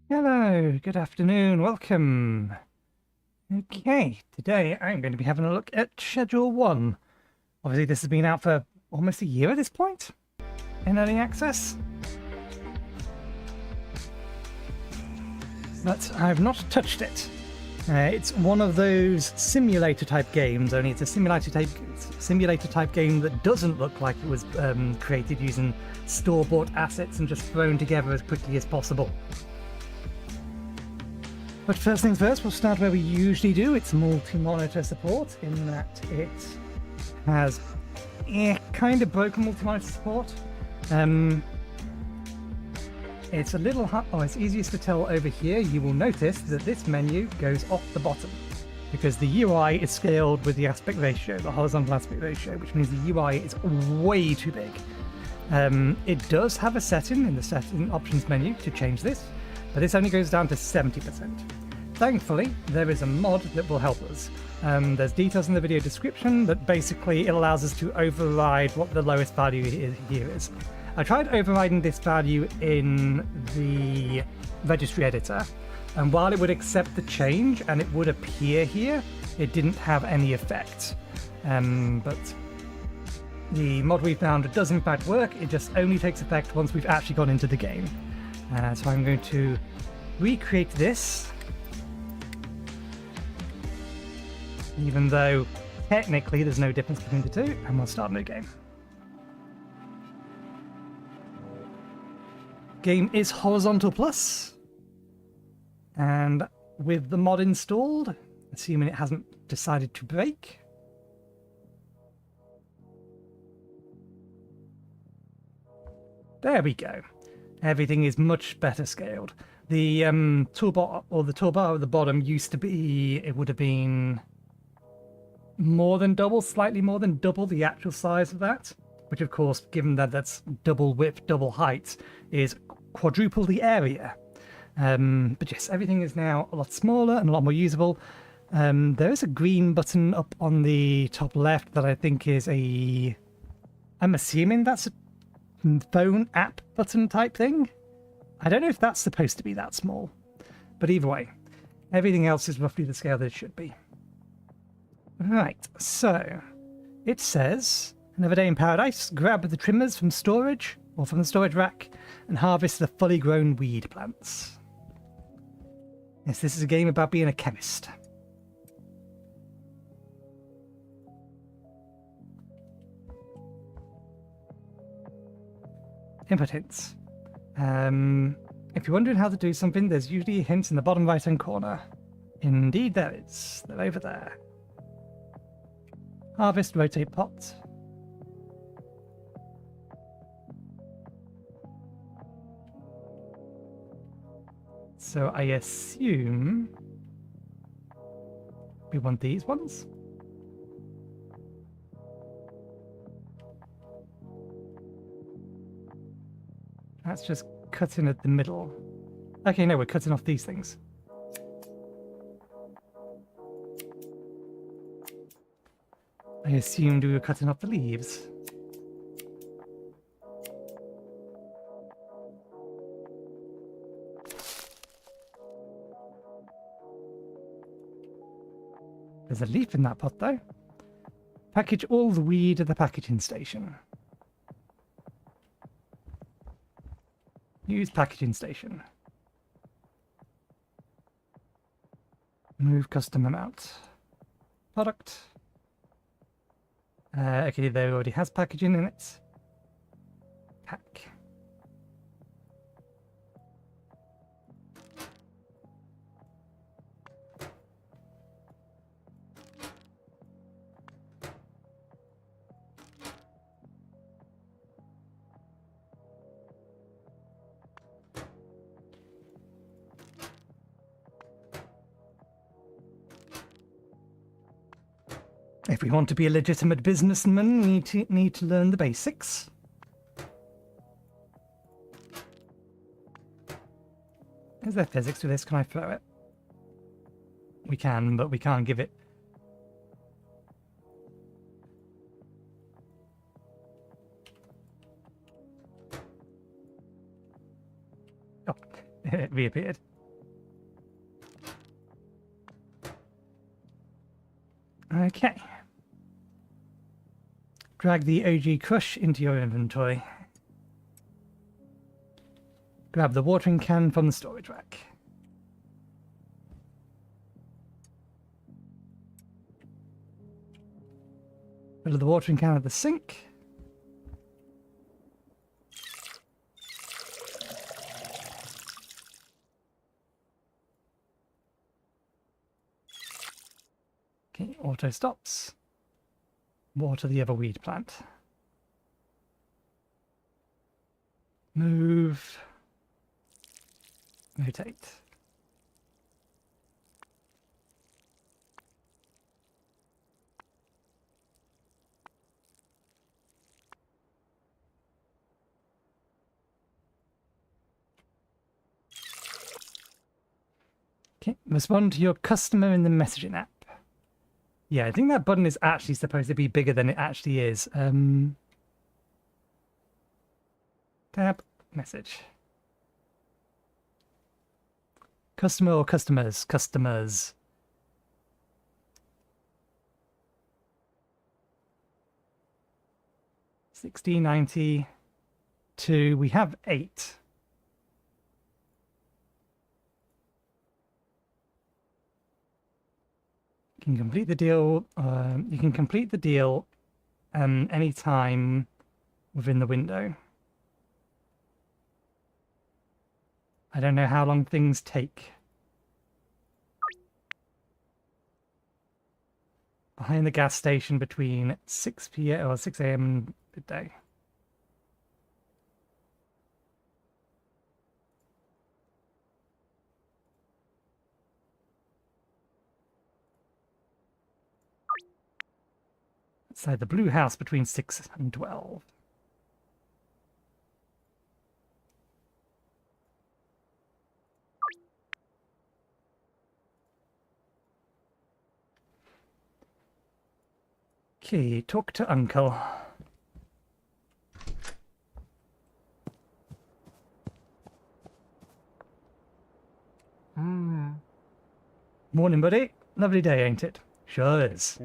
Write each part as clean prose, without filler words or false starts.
Hello, good afternoon, welcome. Okay, today I'm going to be having a look at ScheduleOne. Obviously this has been out for almost a year at this point in early access. But I've not touched it. It's one of those simulator type games, only it's a simulator type game that doesn't look like it was created using store-bought assets and just thrown together as quickly as possible. But first things first, we'll start where we usually do. It's multi-monitor support, in that it has kind of broken multi-monitor support. It's a little it's easiest to tell over here. You will notice that this menu goes off the bottom because the UI is scaled with the aspect ratio, the horizontal aspect ratio, which means the UI is way too big. It does have a setting in the setting options menu to change this, but this only goes down to 70%. Thankfully, there is a mod that will help us. There's details in the video description, but basically it allows us to override what the lowest value here is. I tried overriding this value in the registry editor, and while it would accept the change and it would appear here, it didn't have any effect. But the mod we found does in fact work, it just only takes effect once we've actually gone into the game. So I'm going to recreate this, even though technically there's no difference between the two, and we'll start a new game. Game is horizontal plus, and with the mod installed, assuming it hasn't decided to break, there we go. Everything is much better scaled. The toolbar, or the toolbar at the bottom, used to be, it would have been more than double, slightly more than double the actual size of that, which of course, given that that's double width, double height, is quadruple the area. But yes, everything is now a lot smaller and a lot more usable. There is a green button up on the top left that I think is I'm assuming that's a phone app button type thing. I don't know if that's supposed to be that small, but either way, everything else is roughly the scale that it should be. Right, so it says, another day in paradise, grab the trimmers from storage, or from the storage rack, and harvest the fully grown weed plants. Yes, this is a game about being a chemist. Input hints. If you're wondering how to do something, there's usually hints in the bottom right hand corner. Indeed there is. They're over there. Harvest, rotate pot. So I assume we want these ones. That's just cutting at the middle. Okay, no, we're cutting off these things. I assumed we were cutting off the leaves. There's a leaf in that pot, though. Package all the weed at the packaging station. Use packaging station. Move custom amount. Product. Okay, there already has packaging in it. Pack. If we want to be a legitimate businessman, we need to learn the basics. Is there physics to this? Can I throw it? We can, but we can't give it. Oh, it reappeared. Okay. Drag the OG crush into your inventory. Grab the watering can from the storage rack. Fill the watering can at the sink. Okay, auto stops. Water the other weed plant. Move. Rotate. Okay, respond to your customer in the messaging app. Yeah, I think that button is actually supposed to be bigger than it actually is. Tab, message. Customer or customers? Customers. $16.92. We have 8. You can complete the deal. You can complete the deal any time within the window. I don't know how long things take. Behind the gas station between 6 p.m. or 6 a.m. and midday. Outside the blue house between 6 and 12. Okay, talk to Uncle. Morning, buddy. Lovely day, ain't it? Sure is.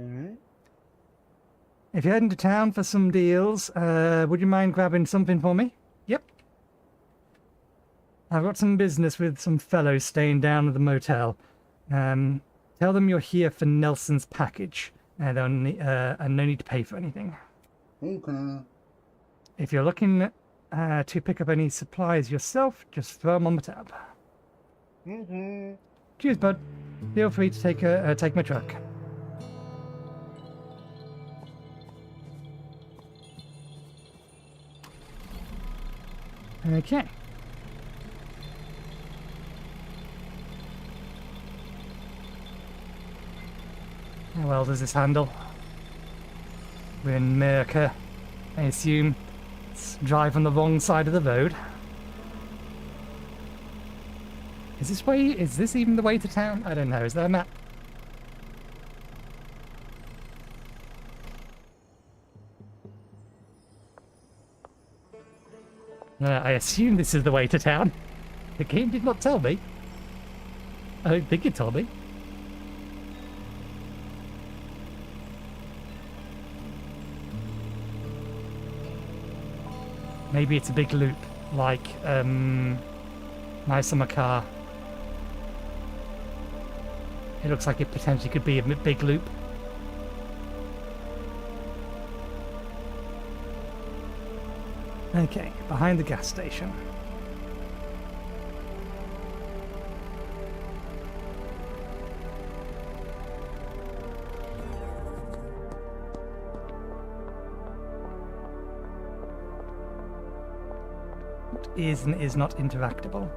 If you're heading to town for some deals, would you mind grabbing something for me? Yep. I've got some business with some fellows staying down at the motel. Tell them you're here for Nelson's package. And no need to pay for anything. Okay. If you're looking to pick up any supplies yourself, just throw them on the tab. Cheers, bud. Feel free to take my truck. Okay. How well does this handle? We're in America, I assume. Let's drive on the wrong side of the road. Is this even the way to town? I don't know. Is there a map? I assume this is the way to town. The game did not tell me. I don't think it told me. Maybe it's a big loop, like my summer car. It looks like it potentially could be a big loop. Okay, behind the gas station. What is and is not interactable?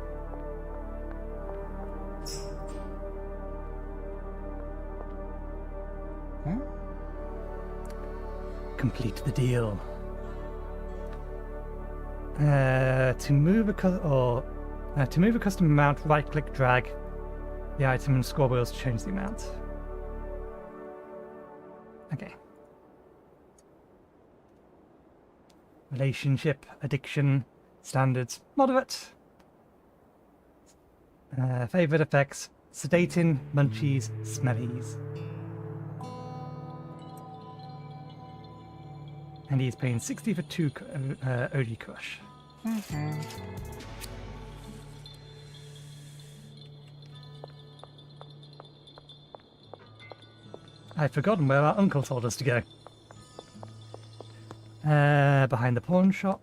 Complete the deal. To move a custom amount, right-click, drag the item and scroll wheels to change the amount. Okay. Relationship, addiction, standards, moderate. Favorite effects: sedating, munchies, smellies. And he's paying 60 for 2 OG Crush. I've forgotten where our uncle told us to go. Behind the pawn shop.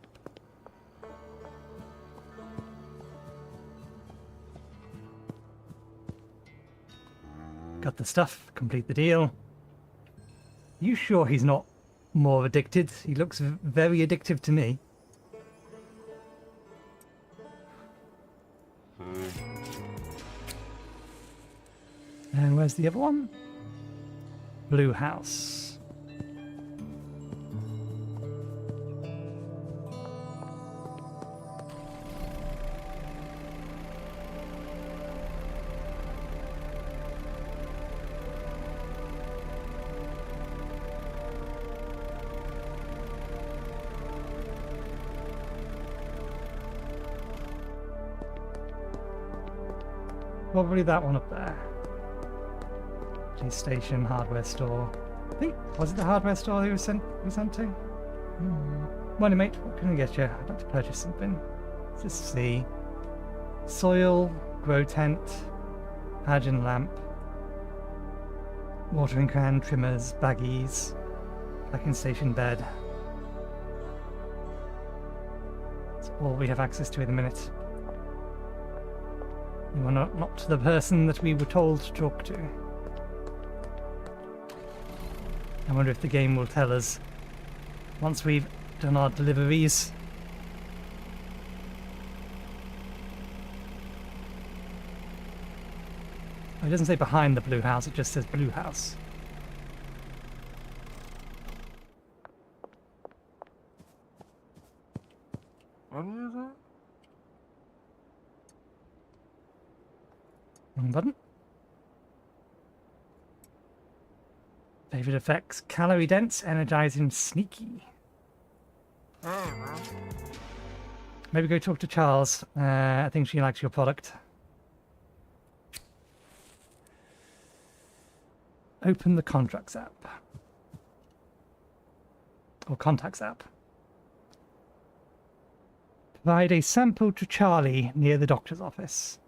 Got the stuff, complete the deal. You sure he's not more addicted? He looks very addictive to me. And where's the other one? Blue House. Probably that one up there. Police station, hardware store. I think, was it the hardware store we sent to? Morning, mate. What can I get you? I'd like to purchase something. Let's just see. Soil, grow tent, halogen lamp, watering can, trimmers, baggies, packing station bed. That's all we have access to at the minute. You are not the person that we were told to talk to. I wonder if the game will tell us once we've done our deliveries. It doesn't say behind the blue house, it just says blue house. What was that? Wrong button. Favorite effects: calorie dense, energizing, sneaky. Maybe go talk to Charles. I think she likes your product. Open the contracts app. Or contacts app. Provide a sample to Charlie near the doctor's office.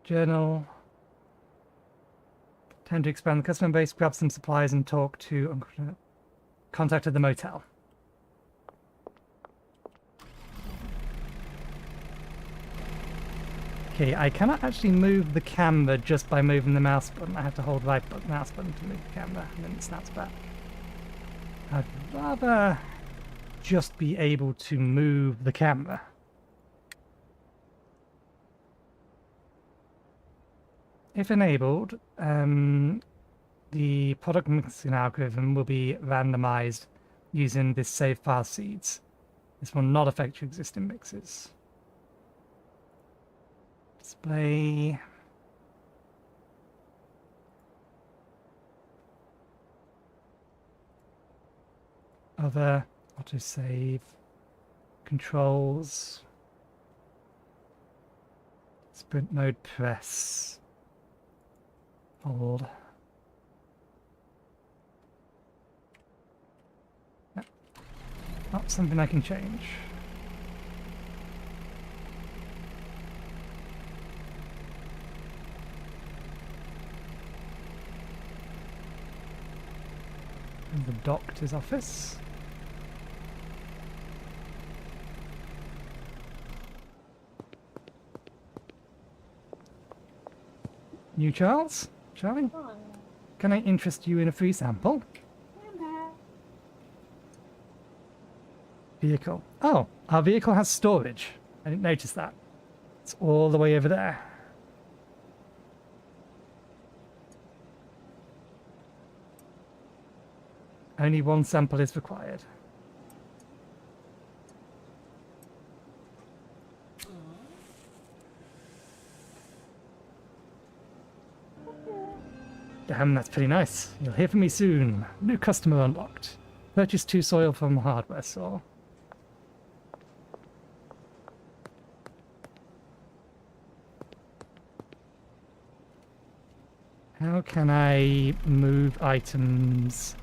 Journal. Time to expand the customer base, grab some supplies and talk to contact at the motel. Okay, I cannot actually move the camera just by moving the mouse button. I have to hold right mouse button to move the camera and then it snaps back. I'd rather just be able to move the camera. If enabled, the product mixing algorithm will be randomized using this save file seeds. This will not affect your existing mixes. Display. Other autosave controls. Sprint mode press. Hold. Yeah. Not something I can change. And the doctor's office. New Charles? Charlie? Can I interest you in a free sample? Vehicle. Oh, our vehicle has storage. I didn't notice that. It's all the way over there. Only one sample is required. Damn, that's pretty nice. You'll hear from me soon. New customer unlocked. Purchase 2 soil from hardware store. How can I move items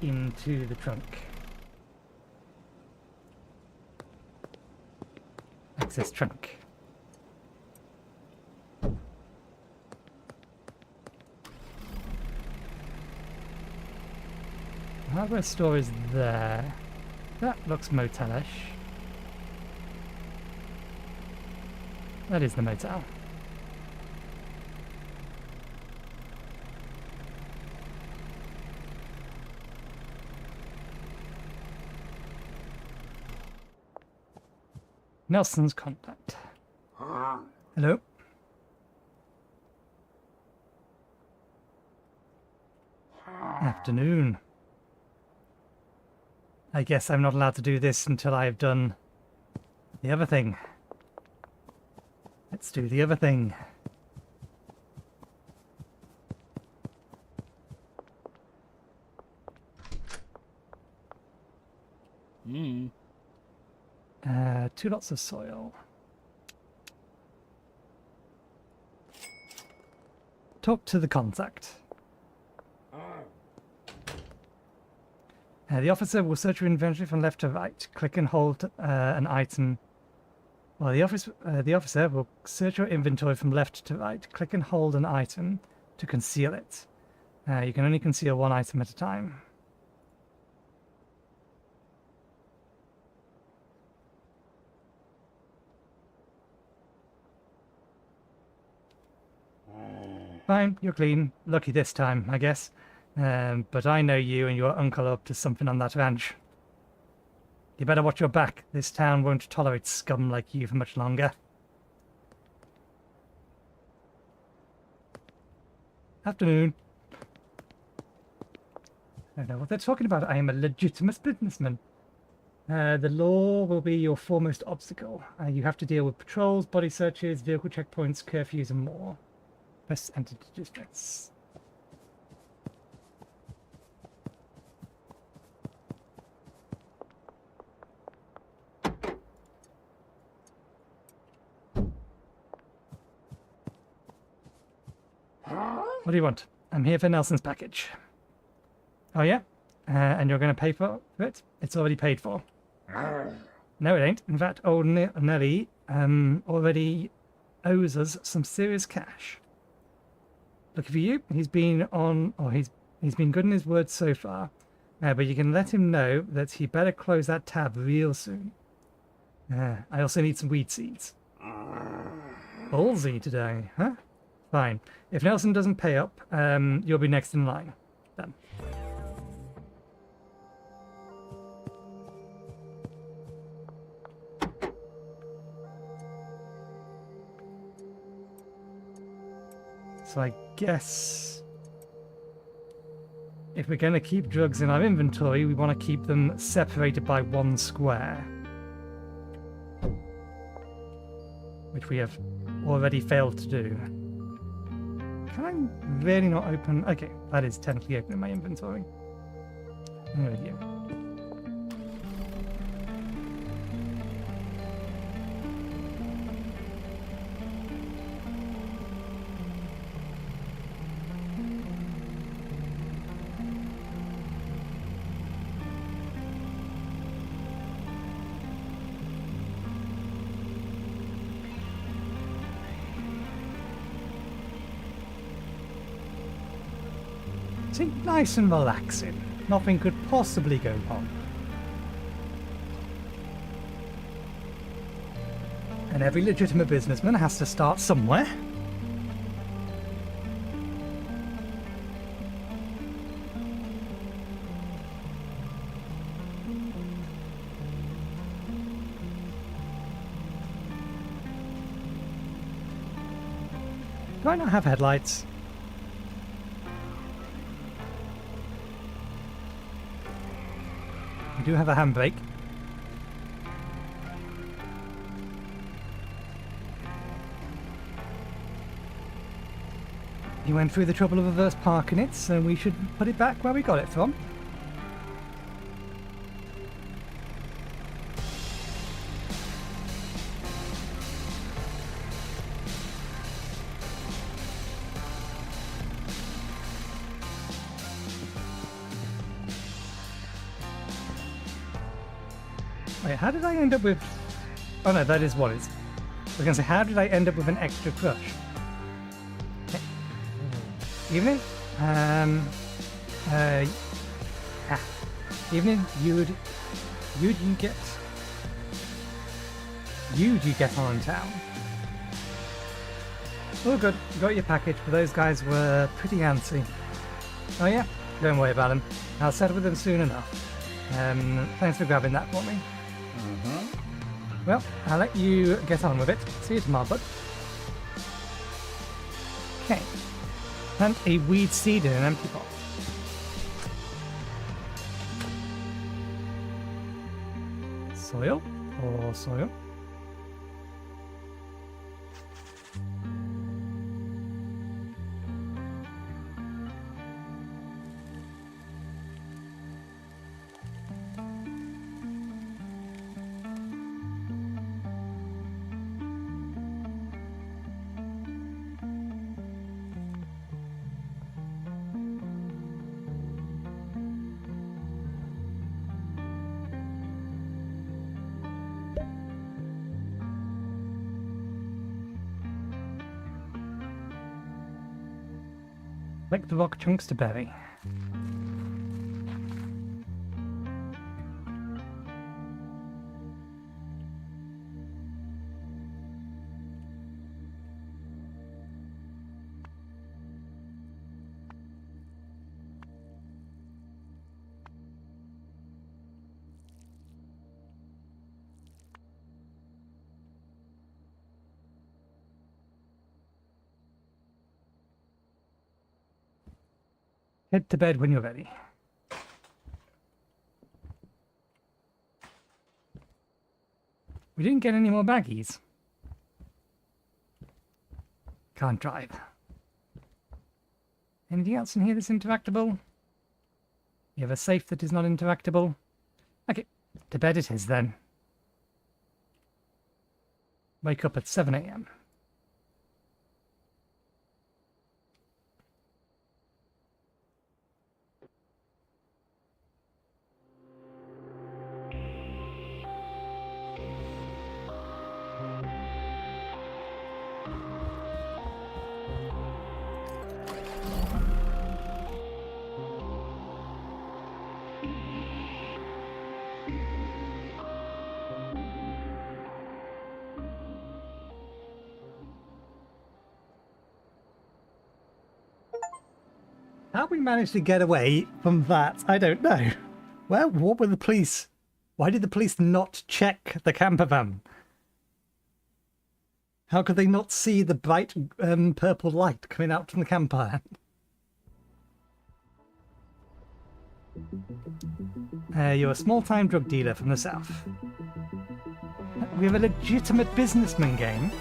into the trunk? Access trunk. Hardware store is there. That looks motelish. That is the motel. Nelson's contact. Hello? Afternoon. I guess I'm not allowed to do this until I have done the other thing. Let's do the other thing. Hmm. 2 lots of soil. Talk to the contact. The officer will search your inventory from left to right. Click and hold an item. Well, the officer will search your inventory from left to right. Click and hold an item to conceal it. You can only conceal 1 item at a time. Fine, you're clean. Lucky this time, I guess. But I know you and your uncle are up to something on that ranch. You better watch your back. This town won't tolerate scum like you for much longer. Afternoon. I don't know what they're talking about. I am a legitimate businessman. The law will be your foremost obstacle. You have to deal with patrols, body searches, vehicle checkpoints, curfews, and more. Press enter to districts. What do you want? I'm here for Nelson's package. Oh yeah? And you're going to pay for it? It's already paid for. No, it ain't. In fact, old Nelly already owes us some serious cash. Lucky for you, he's been good in his word so far. But you can let him know that he better close that tab real soon. I also need some weed seeds. Ballsy today, huh? Fine. If Nelson doesn't pay up, you'll be next in line. Done. So I guess if we're going to keep drugs in our inventory, we want to keep them separated by 1 square. Which we have already failed to do. Can I really not open? Okay, that is technically open in my inventory. There we go. See, nice and relaxing. Nothing could possibly go wrong. And every legitimate businessman has to start somewhere. Do I not have headlights? We do have a handbrake. You went through the trouble of reverse parking it, so we should put it back where we got it from. Wait, how did I end up with... Oh no, that is what it is. I was going to say, how did I end up with an extra crush? Okay. Evening? Evening, you'd you get on in town. Oh good, got your package, but those guys were pretty antsy. Oh yeah? Don't worry about them. I'll settle with them soon enough. Thanks for grabbing that for me. Well, I'll let you get on with it. See you tomorrow, bud. Okay. Plant a weed seed in an empty pot. Soil or soil? Collect the rock chunks to bury. Head to bed when you're ready. We didn't get any more baggies. Can't drive. Anything else in here that's interactable? You have a safe that is not interactable? Okay, to bed it is then. Wake up at 7 AM. How we managed to get away from that, I don't know. Well, what were the police? Why did the police not check the camper van? How could they not see the bright purple light coming out from the camper van? You're a small-time drug dealer from the south. We have a legitimate businessman game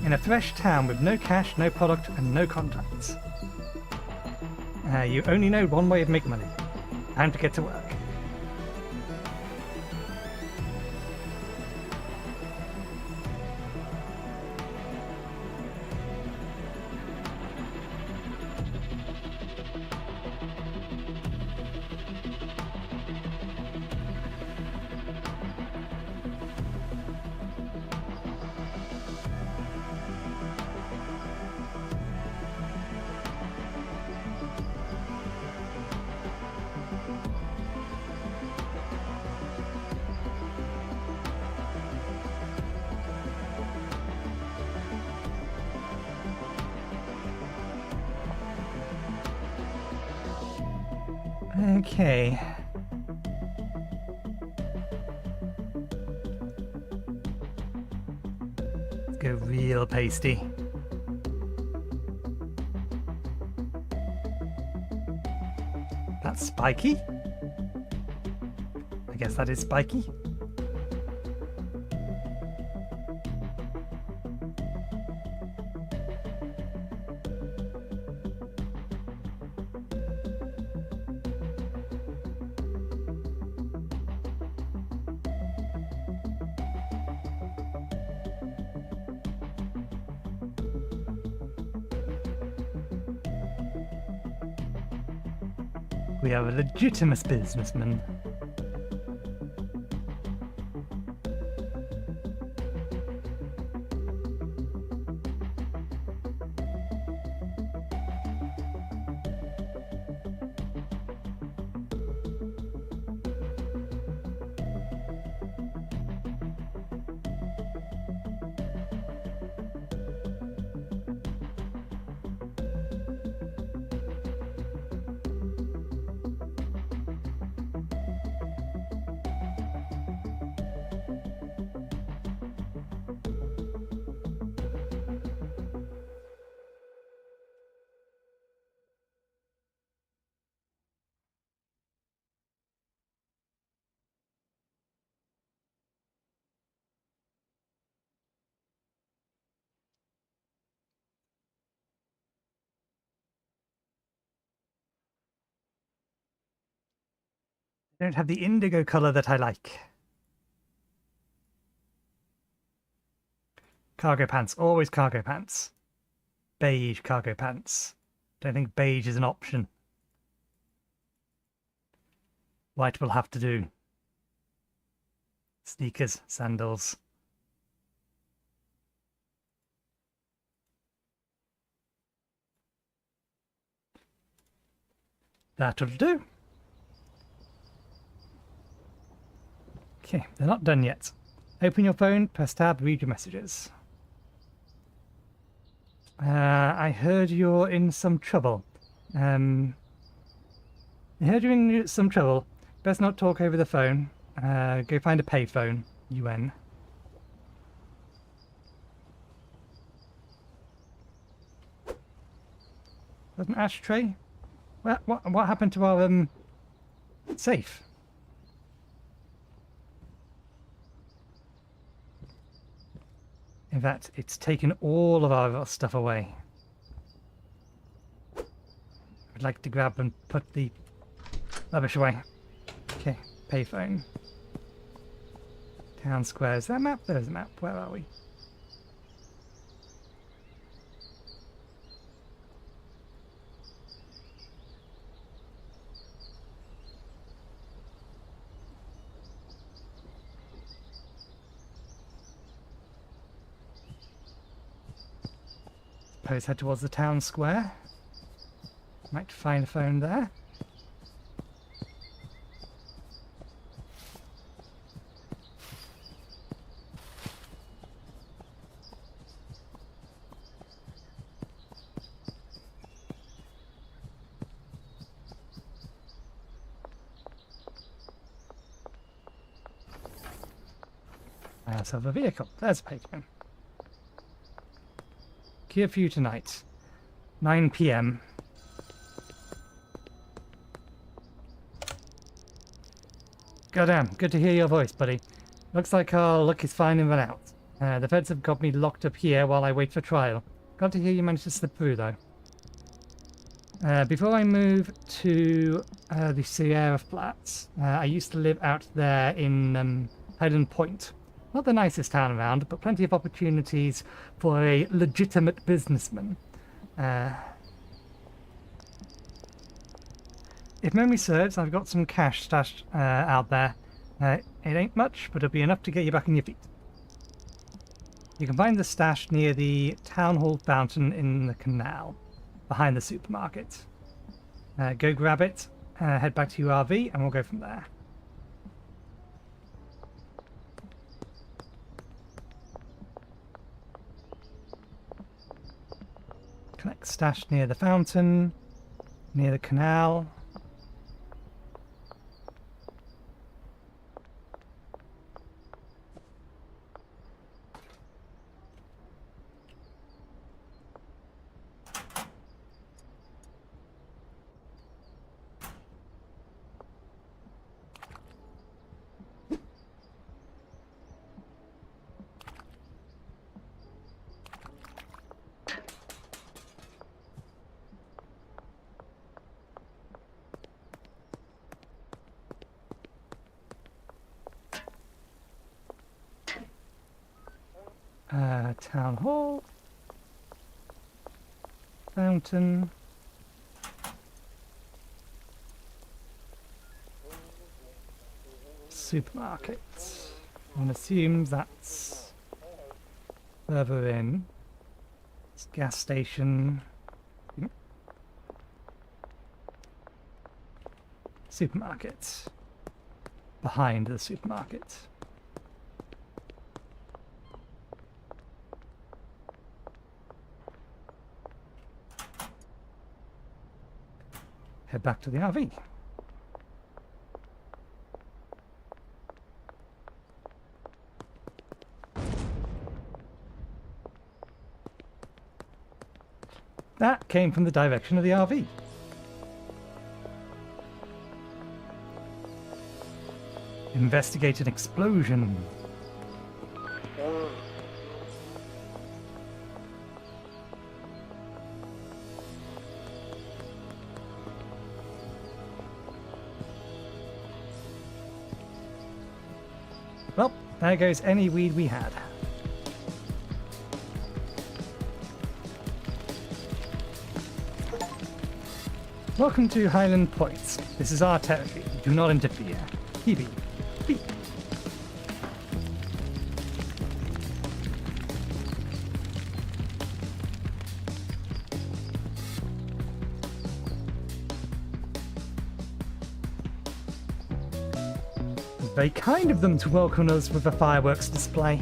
in a fresh town with no cash, no product, and no contacts. You only know one way of making money. Time to get to work. Okay. Let's go real pasty. That's spiky? I guess that is spiky. We are a legitimate businessman. Don't have the indigo color that I like. Cargo pants, always cargo pants. Beige cargo pants. Don't think beige is an option. White will have to do. Sneakers, sandals. That'll do. Okay, they're not done yet. Open your phone, press tab, read your messages. I heard you're in some trouble. I heard you're in some trouble. Best not talk over the phone. Go find a payphone. UN. There's an ashtray. What happened to our safe? In fact, it's taken all of our stuff away. I'd like to grab and put the rubbish away. Okay, payphone. Town square. Is that a map? There's a map. Where are we? Suppose head towards the town square. Might find a phone there. Let's have a vehicle. There's a payphone. Here for you tonight. 9 PM. Goddamn, good to hear your voice, buddy. Looks like our luck is finally run out. The feds have got me locked up here while I wait for trial. Glad to hear you managed to slip through, though. Before I move to the Sierra Flats, I used to live out there in Highland Point. Not the nicest town around, but plenty of opportunities for a legitimate businessman. If memory serves, I've got some cash stashed out there. It ain't much, but it'll be enough to get you back on your feet. You can find the stash near the town hall fountain in the canal, behind the supermarket. Go grab it, head back to your RV, and we'll go from there. Collect stash near the fountain, near the canal. Town hall, fountain, supermarket. I'm going to assume that's further in. It's gas station. Supermarket. Behind the supermarket. Head back to the RV. That came from the direction of the RV. Investigate an explosion. Well, there goes any weed we had. Welcome to Highland Point. This is our territory. Do not interfere. Beep. Beep. Very kind of them to welcome us with a fireworks display.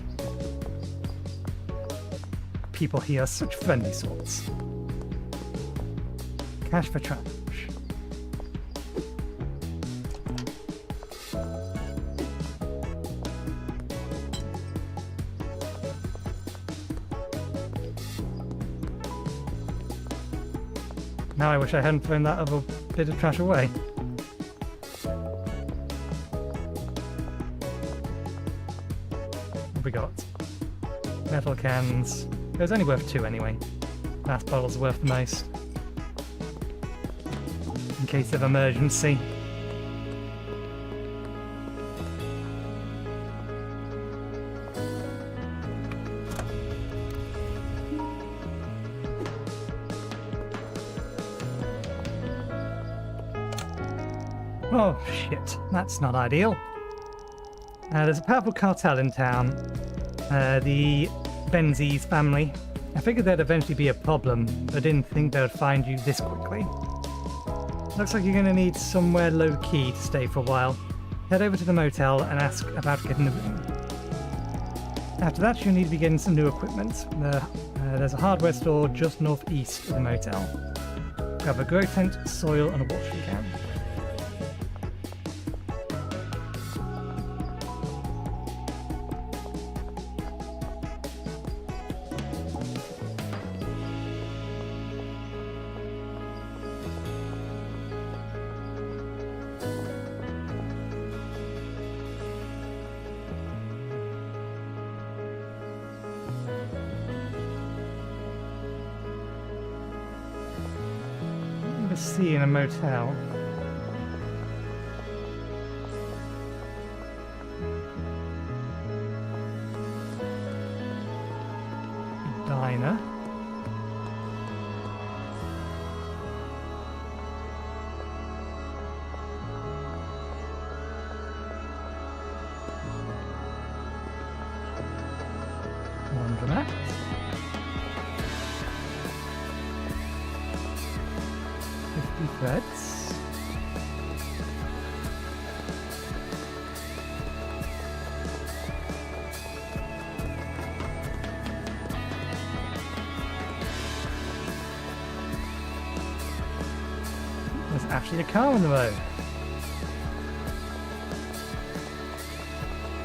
People here are such friendly sorts. Cash for trash. Now I wish I hadn't thrown that other bit of trash away. What we got? Metal cans. It was only worth 2 anyway. Glass bottles are worth the most. In case of emergency. Oh shit, that's not ideal. There's a powerful cartel in town. The Benzies family. I figured there'd eventually be a problem, but I didn't think they would find you this quickly. Looks like you're going to need somewhere low-key to stay for a while. Head over to the motel and ask about getting a room. After that, you'll need to be getting some new equipment. There's a hardware store just northeast of the motel. Grab a grow tent, soil, and a watering can. See in a motel. Diner. Laundromat. Threads. There's actually a car on the road.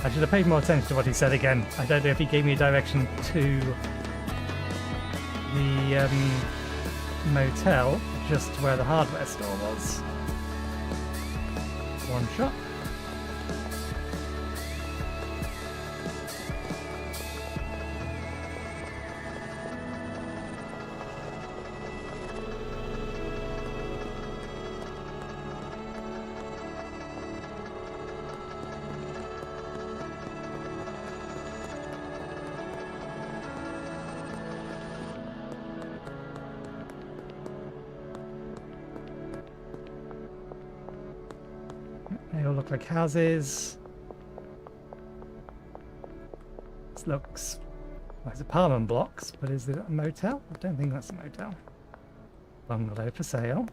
I should have paid more attention to what he said again. I don't know if he gave me a direction to the motel, just where the hardware store was. One shot. They all look like houses. This looks like apartment blocks, but is it a motel? I don't think that's a motel. Bungalow for sale.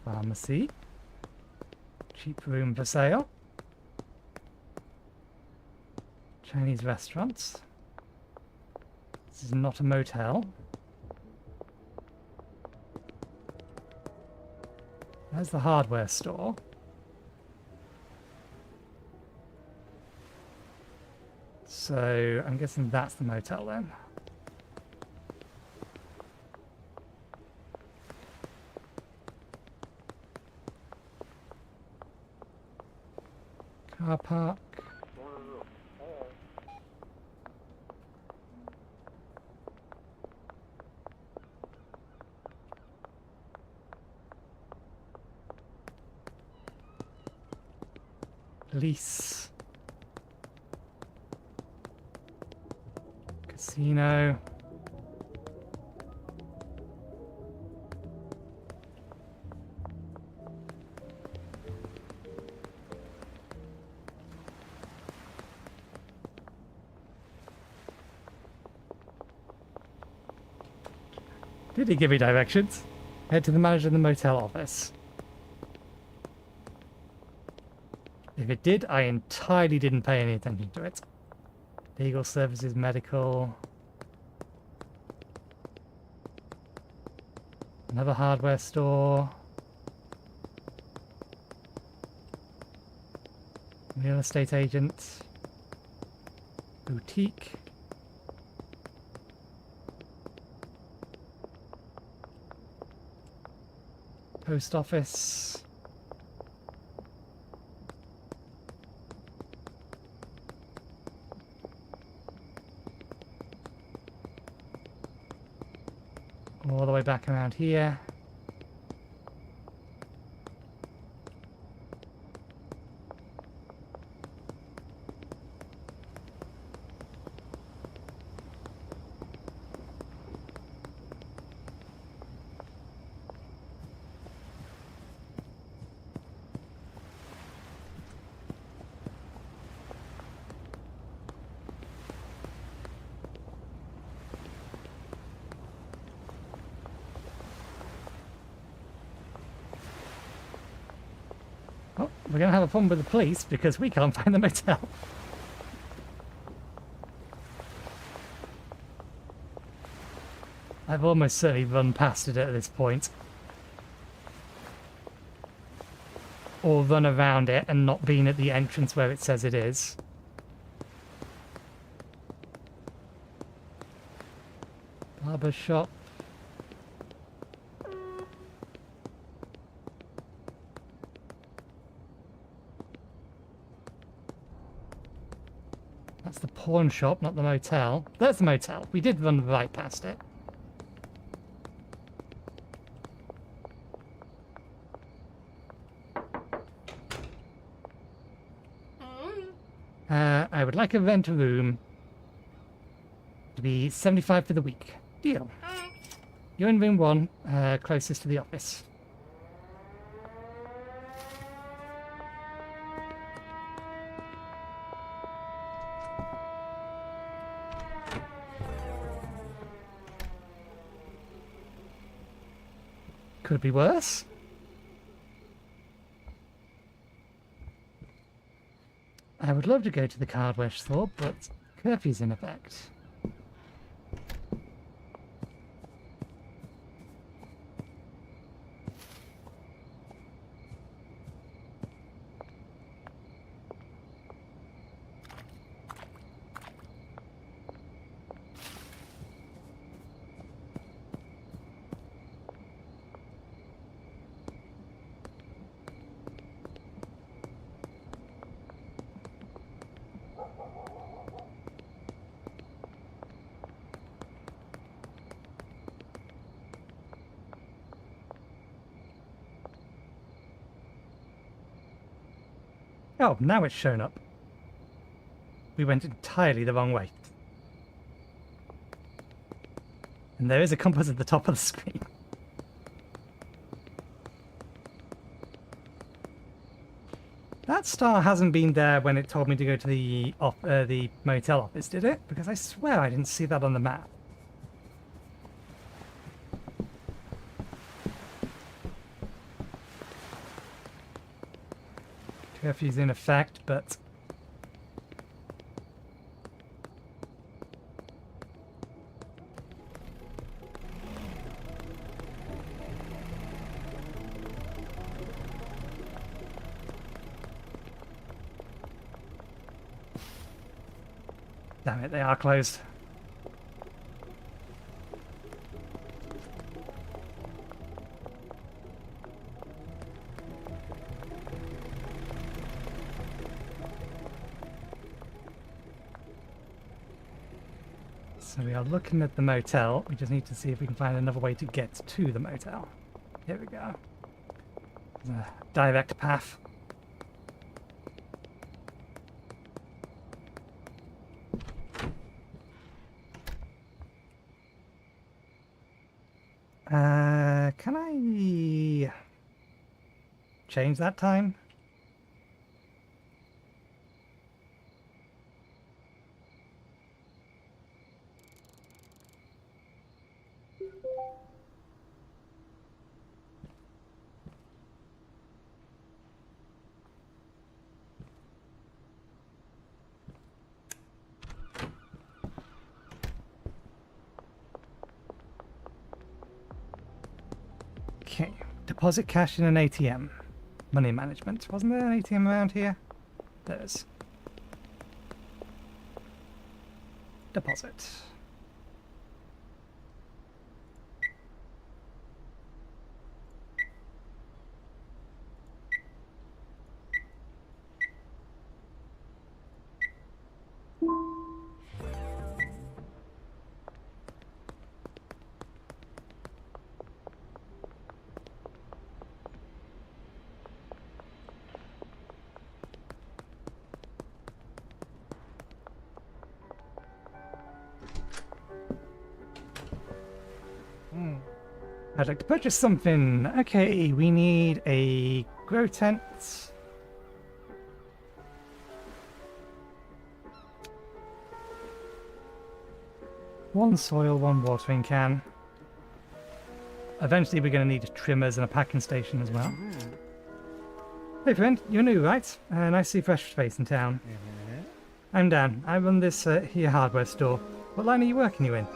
Pharmacy. Cheap room for sale. Chinese restaurants. This is not a motel. There's the hardware store. So I'm guessing that's the motel then. Car park. Police. Casino. Did he give me directions? Head to the manager of the motel office. If it did, I entirely didn't pay any attention to it. Legal services, medical. Another hardware store. Real estate agent. Boutique. Post office. All the way back around here. Oh, we're going to have a problem with the police because we can't find the motel. I've almost certainly run past it at this point. Or run around it and not been at the entrance where it says it is. Barber shop. That's the pawn shop, not the motel. There's the motel. We did run right past it. I would like a rent room to be 75 for the week. Deal. You're in room 1, closest to the office. Could be worse. I would love to go to the hardware store, but curfew's in effect. Oh, now it's shown up. We went entirely the wrong way. And there is a compass at the top of the screen. That star hasn't been there when it told me to go to the motel office, did it? Because I swear I didn't see that on the map. Curfew's in effect, but... Damn it, they are closed. So we are looking at the motel. We just need to see if we can find another way to get to the motel. Here we go. There's a direct path. Can I change that time? Okay, deposit cash in an ATM. Money management. Wasn't there an ATM around here? There's. Deposit. I'd like to purchase something. Okay, we need a grow tent. One soil, one watering can. Eventually we're going to need trimmers and a packing station as well. Hey friend, you're new, right? Nice to see fresh face in town. I'm Dan. I run this here hardware store. What line are you working in?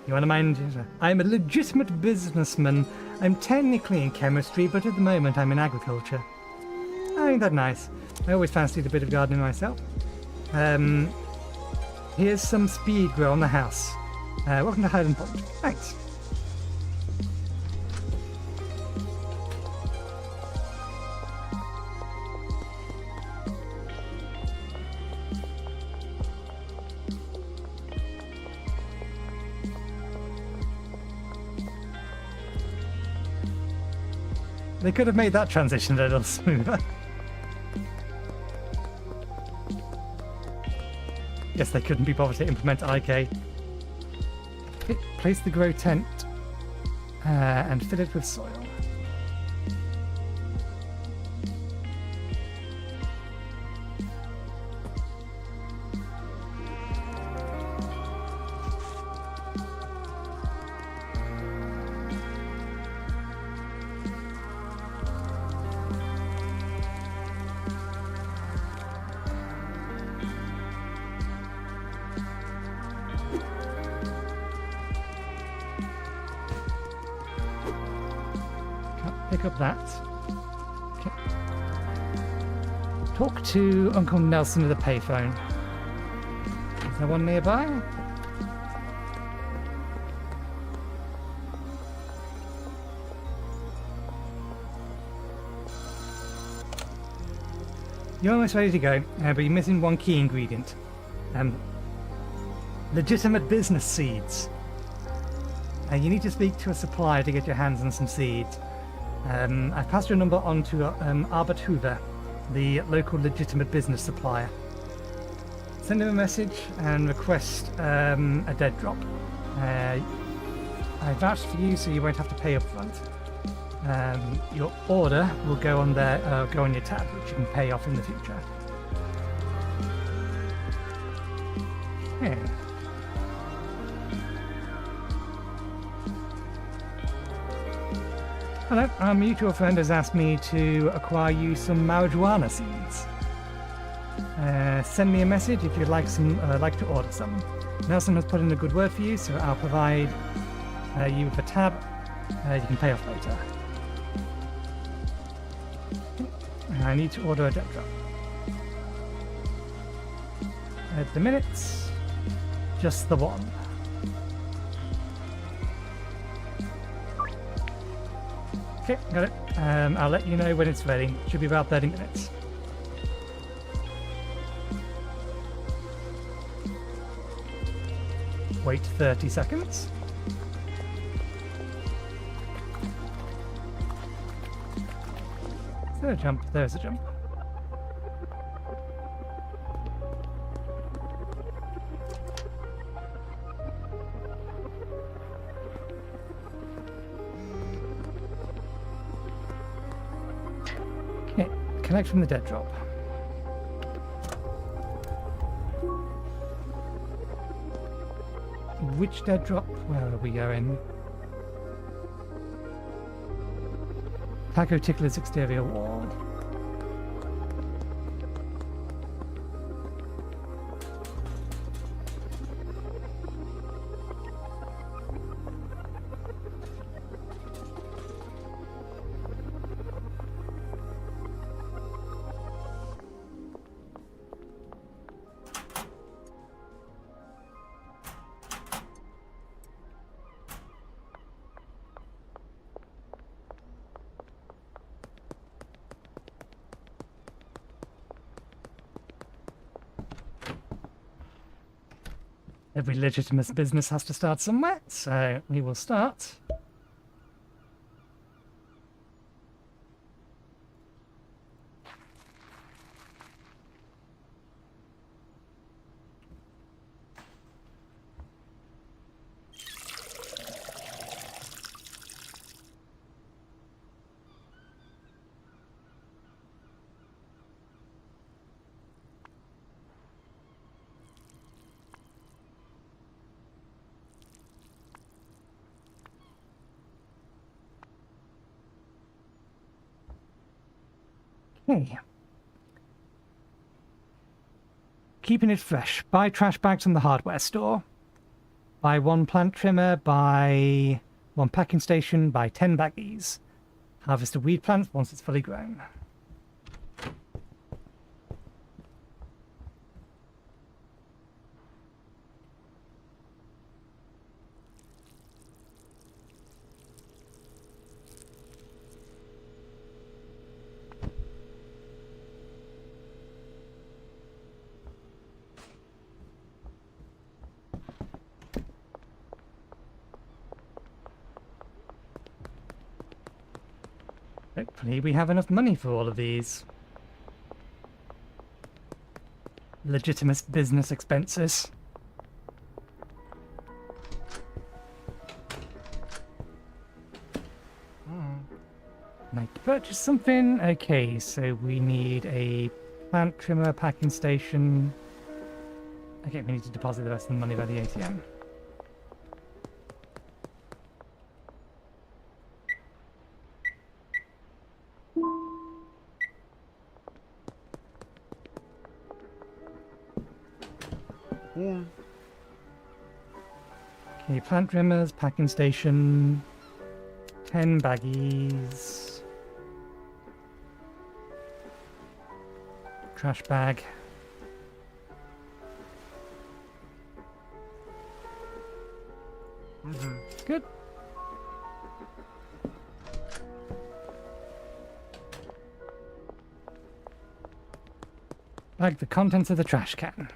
You want to mind? I'm a legitimate businessman. I'm technically in chemistry, but at the moment I'm in agriculture. Oh, ain't that nice? I always fancied a bit of gardening myself. Here's some speed grow on the house. Welcome to Highland Point. Thanks. They could have made that transition a little smoother. Guess they couldn't be bothered to implement IK. Okay, place the grow tent and fill it with soil. Pick up that. Okay. Talk to Uncle Nelson with a payphone. Is there one nearby? You're almost ready to go, but you're missing one key ingredient. Legitimate business seeds. You need to speak to a supplier to get your hands on some seeds. I've passed your number on to Albert Hoover, the local legitimate business supplier. Send him a message and request a dead drop. I vouched for you, so you won't have to pay up front. Your order will go on there, go on your tab, which you can pay off in the future. Yeah. Hello, our mutual friend has asked me to acquire you some marijuana seeds. Send me a message if you'd like to order some. Nelson has put in a good word for you, so I'll provide you with a tab. You can pay off later. I need to order a dead drop. At the minute, just the one. Okay, got it. I'll let you know when it's ready. Should be about 30 minutes. Wait 30 seconds. Is there a jump? There's a jump. collect from the dead drop. Which dead drop? Where are we going? Taco Tickler's exterior wall. Every legitimate business has to start somewhere, so we will start. Okay. Keeping it fresh. Buy trash bags from the hardware store. Buy 1 plant trimmer. Buy 1 packing station. Buy 10 baggies. Harvest a weed plant once it's fully grown. Hopefully we have enough money for all of these legitimate business expenses. Like to purchase something. Okay, so we need a plant trimmer, packing station. Okay, we need to deposit the rest of the money by the ATM. Okay, plant trimmers, packing station, 10 baggies, trash bag. Good. Bag the contents of the trash can.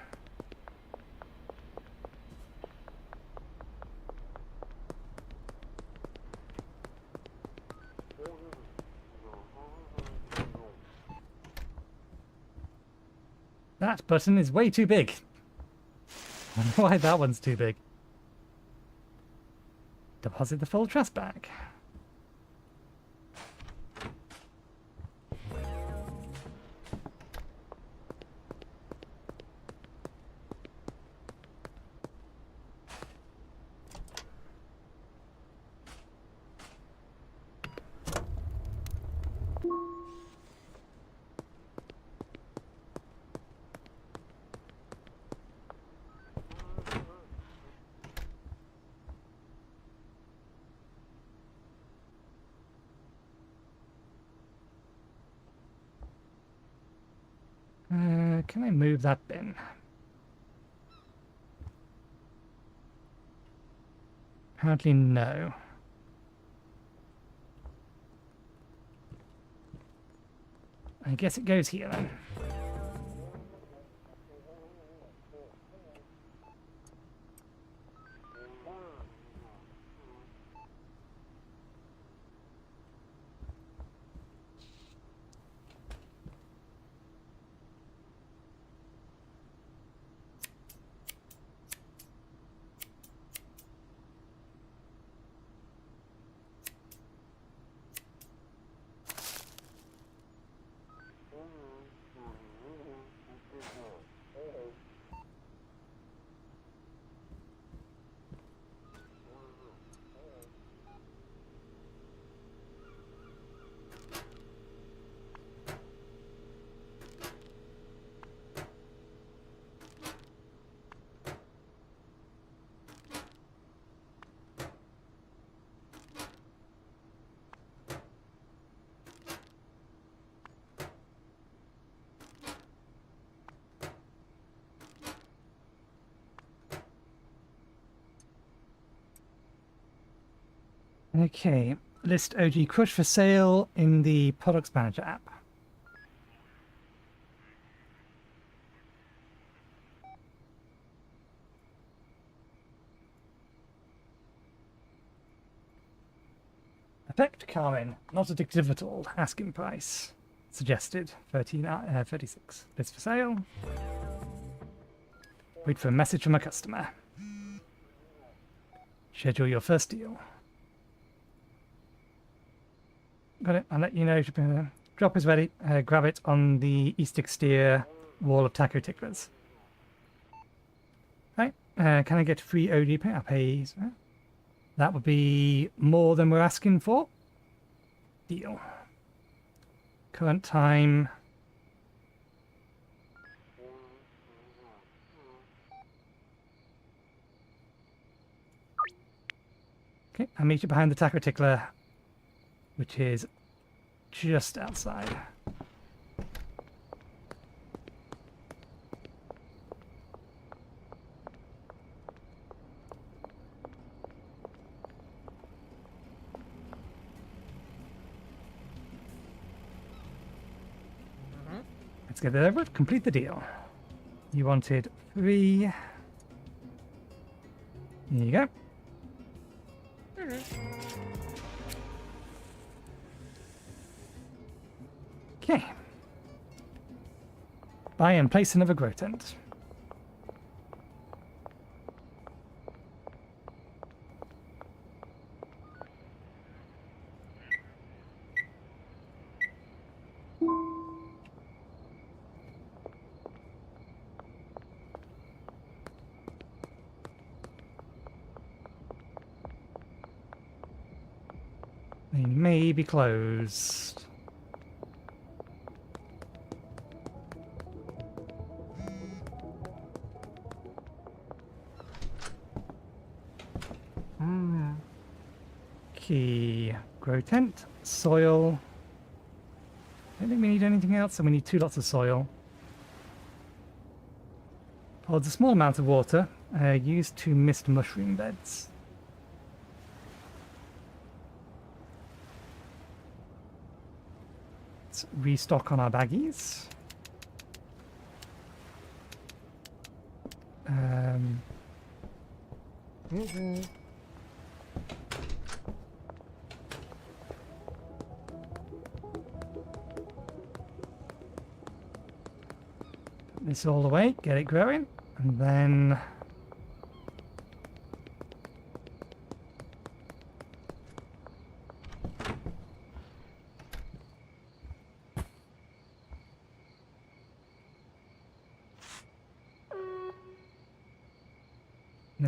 That button is way too big. I wonder why that one's too big. Deposit the full trash bag. Can I move that bin? Apparently no. I guess it goes here then. Okay, list OG Crush for sale in the Products Manager app. Effect Carmen, not addictive at all. Asking price. Suggested 36. List for sale. Wait for a message from a customer. Schedule your first deal. Got it. I'll let you know. Drop is ready. Grab it on the east exterior wall of taco ticklers. Right. Can I get free OD pay? I'll pay. That would be more than we're asking for. Deal. Current time. Okay, I'll meet you behind the taco tickler, which is just outside. Let's get it over with. Complete the deal. You wanted 3. Here you go. Okay. Buy and place another grow tent. They may be closed. Key. Grow tent. Soil. I don't think we need anything else, so we need 2 lots of soil. Holds a small amount of water. Used to mist mushroom beds. Let's restock on our baggies. Put this all away, get it growing, and then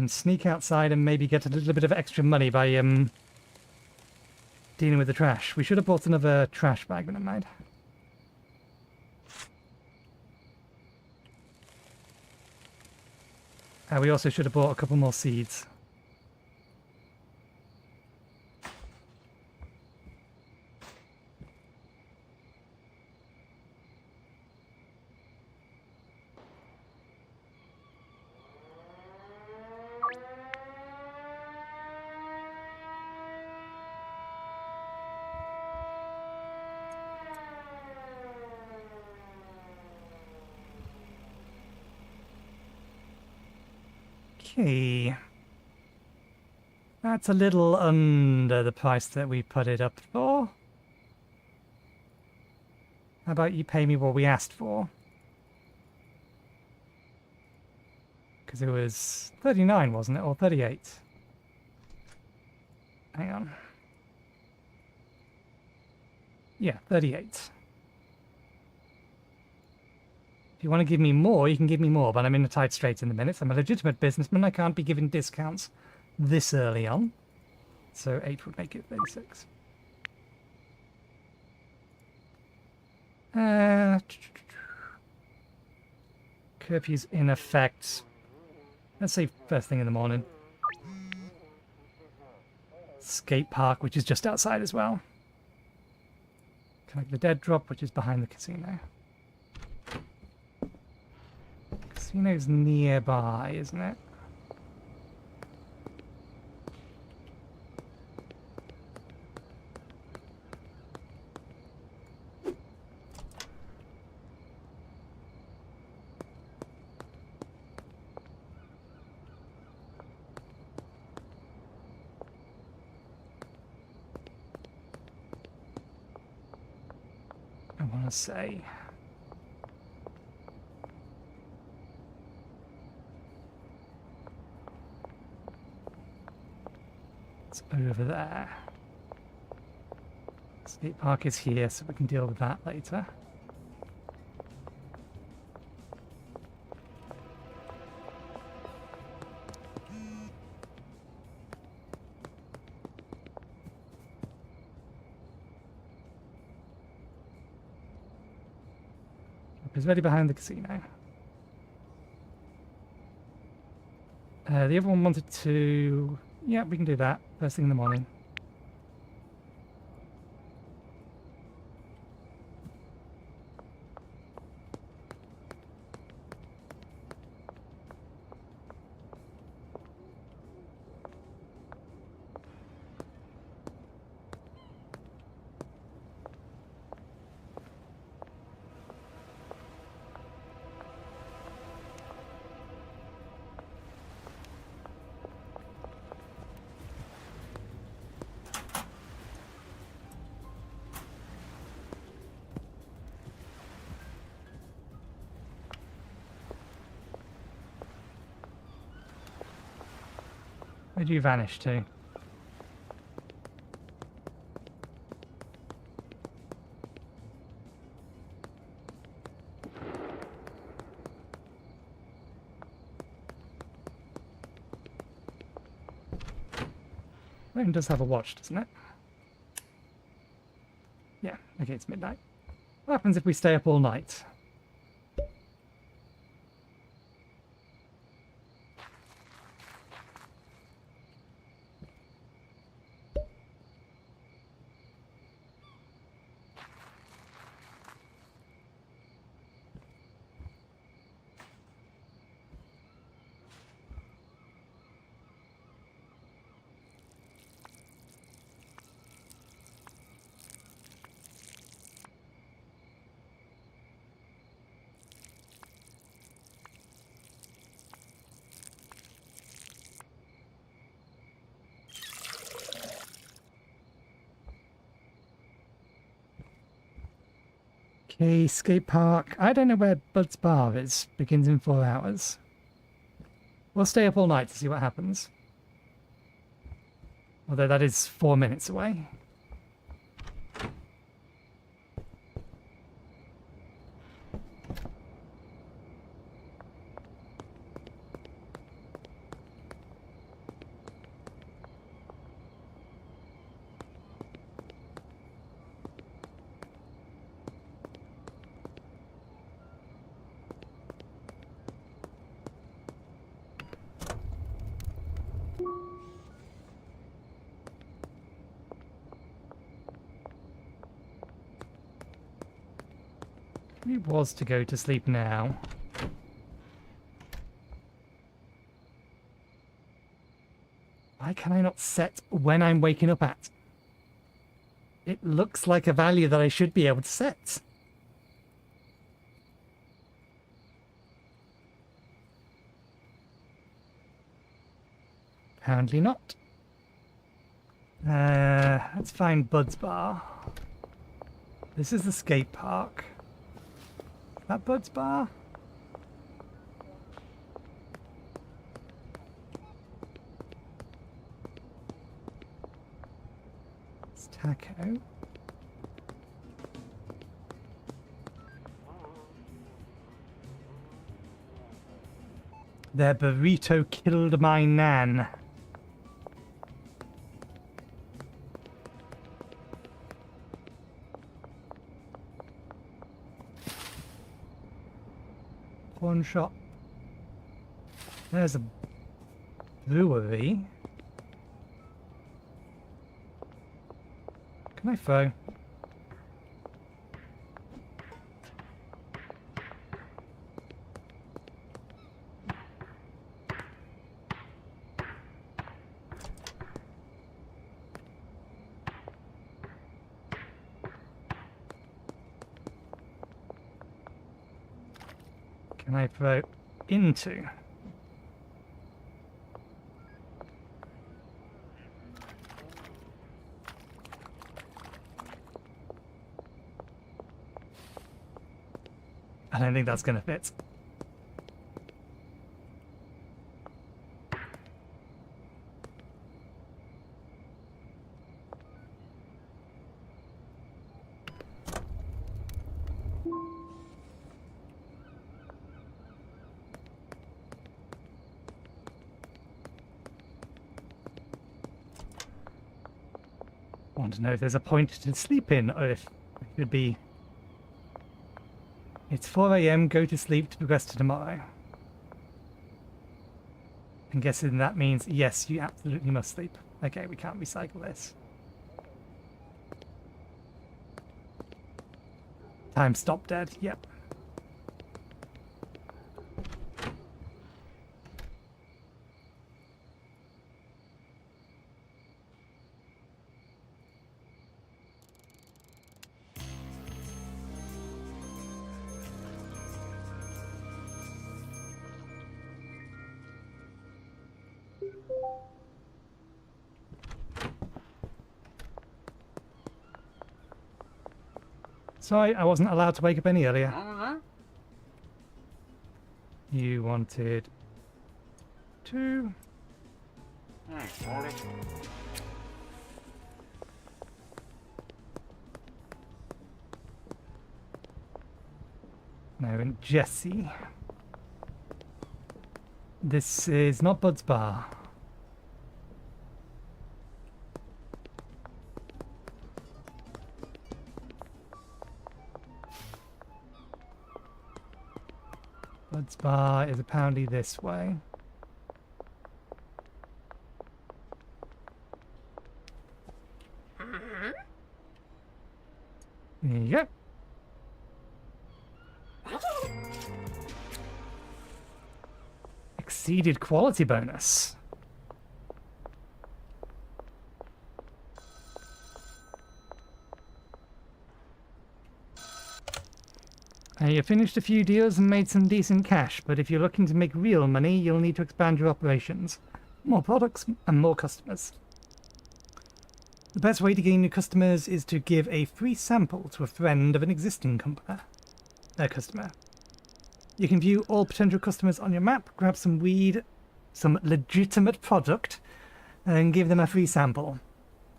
sneak outside and maybe get a little bit of extra money by dealing with the trash. We should have bought another trash bag, but never mind. We also should have bought a couple more seeds. Okay. That's a little under the price that we put it up for. How about you pay me what we asked for? Because it was 39, wasn't it? Or 38? Hang on. Yeah, 38. If you want to give me more, you can give me more, but I'm in a tight straits in the minutes. I'm a legitimate businessman. I can't be giving discounts this early on. So 8 would make it 36. Curfew's in effect. Let's say first thing in the morning. Skate park, which is just outside as well. Collect the dead drop, which is behind the casino. Casino's nearby, isn't it? want to say? It's over there. Skate park is here, so we can deal with that later. Is ready behind the casino. The other one wanted to... Yeah, we can do that. First thing in the morning. Where'd you vanish to? Rain does have a watch, doesn't it? Yeah, okay, it's midnight. What happens if we stay up all night? Okay, skate park. I don't know where Bud's Bar is. Begins in 4 hours. We'll stay up all night to see what happens. Although that is 4 minutes away. It was to go to sleep now. Why can I not set when I'm waking up at? It looks like a value that I should be able to set. Apparently not. Let's find Bud's Bar. This is the skate park. Is that Bud's Bar? It's Taco. Their burrito killed my nan. One shot. There's a brewery. Can I throw? Can I throw into? I don't think that's going to fit. Want to know if there's a point to sleep in, or if it should be... It's 4 AM, go to sleep to progress to tomorrow. I'm guessing that means, yes, you absolutely must sleep. Okay, we can't recycle this. Time stop dead, yep. Sorry, I wasn't allowed to wake up any earlier. You wanted to... No, and Jesse. This is not Bud's Bar. Bud's Bar is apparently this way. There you go. Exceeded quality bonus. You finished a few deals and made some decent cash, but if you're looking to make real money, you'll need to expand your operations. More products and more customers. The best way to gain new customers is to give a free sample to a friend of an existing customer. You can view all potential customers on your map, grab some weed, some legitimate product, and give them a free sample.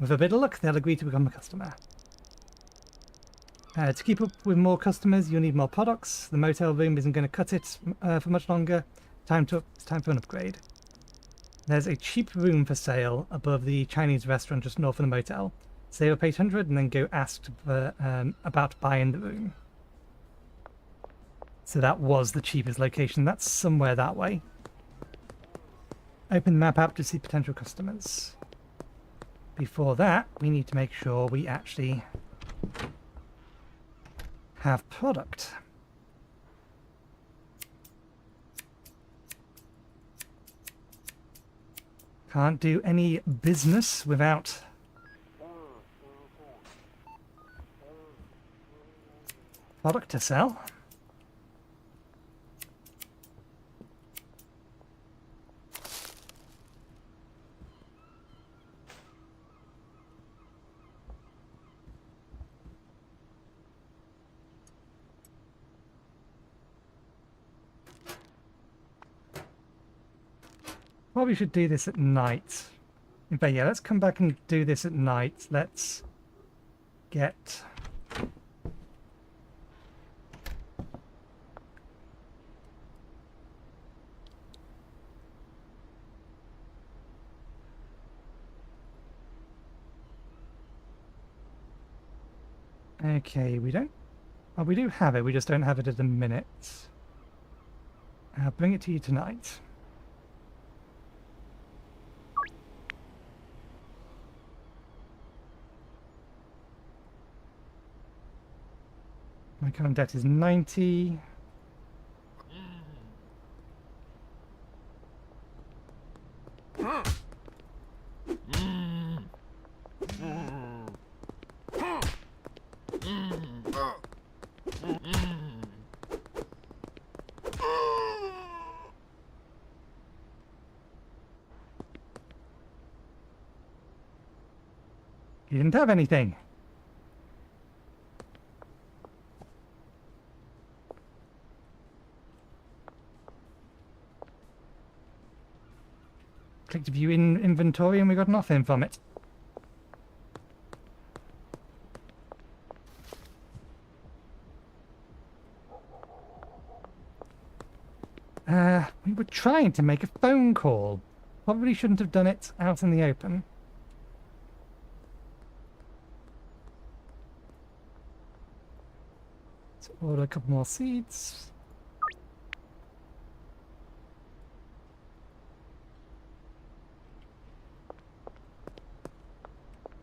With a bit of luck, they'll agree to become a customer. To keep up with more customers, you'll need more products. The motel room isn't going to cut it for much longer. It's time for an upgrade. There's a cheap room for sale above the Chinese restaurant just north of the motel. Save up 800 and then go ask for, about buying the room. So that was the cheapest location. That's somewhere that way. Open the map app to see potential customers. Before that, we need to make sure we actually have product. Can't do any business without product to sell. Probably should do this at night. In fact, yeah, let's come back and do this at night. Let's get... Okay, we don't... Oh, we do have it, we just don't have it at the minute. I'll bring it to you tonight. My current debt is 90. You didn't have anything. clicked view in inventory and we got nothing from it. We were trying to make a phone call. Probably shouldn't have done it out in the open. Let's order a couple more seeds.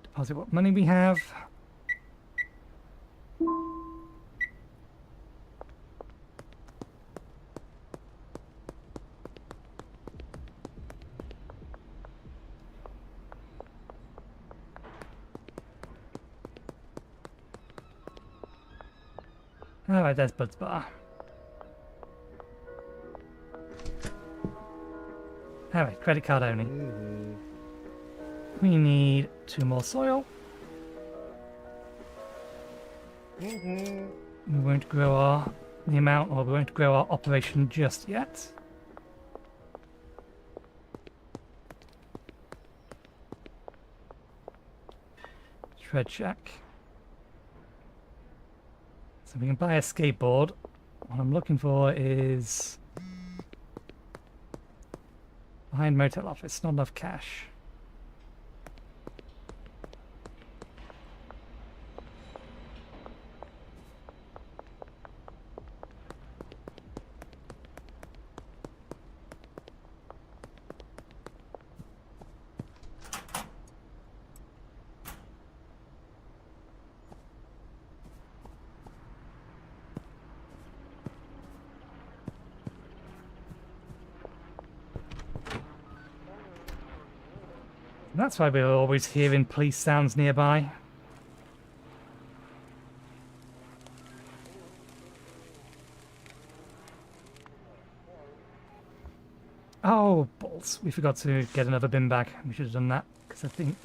Deposit what money we have. Alright, there's Bud's Bar. Alright, credit card only. We need 2 more soil. We won't grow the amount, or we won't grow our operation just yet. Shred Shack. So we can buy a skateboard. What I'm looking for is behind motel office, not enough cash. That's why we're always hearing police sounds nearby. Oh, balls. We forgot to get another bin bag. We should have done that, because I think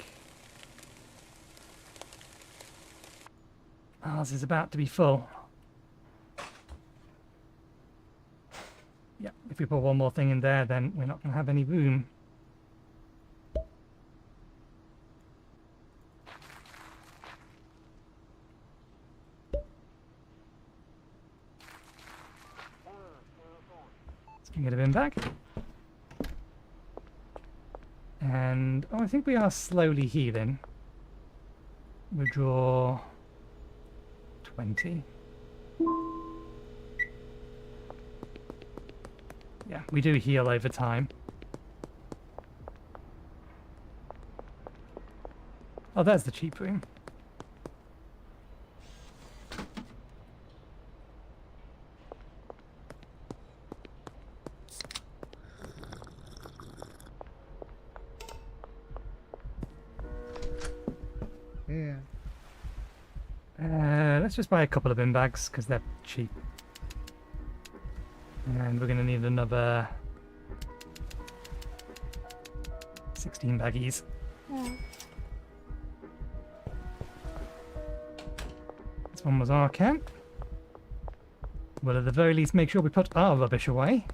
ours is about to be full. Yeah, if we put one more thing in there, then we're not going to have any room. Get a bin bag. And oh, I think we are slowly healing. Withdraw 20. Yeah, we do heal over time. Oh, there's the cheap room. Let's just buy a couple of bin bags because they're cheap. And we're going to need another 16 baggies. This one was our camp. Well, at the very least, make sure we put our rubbish away.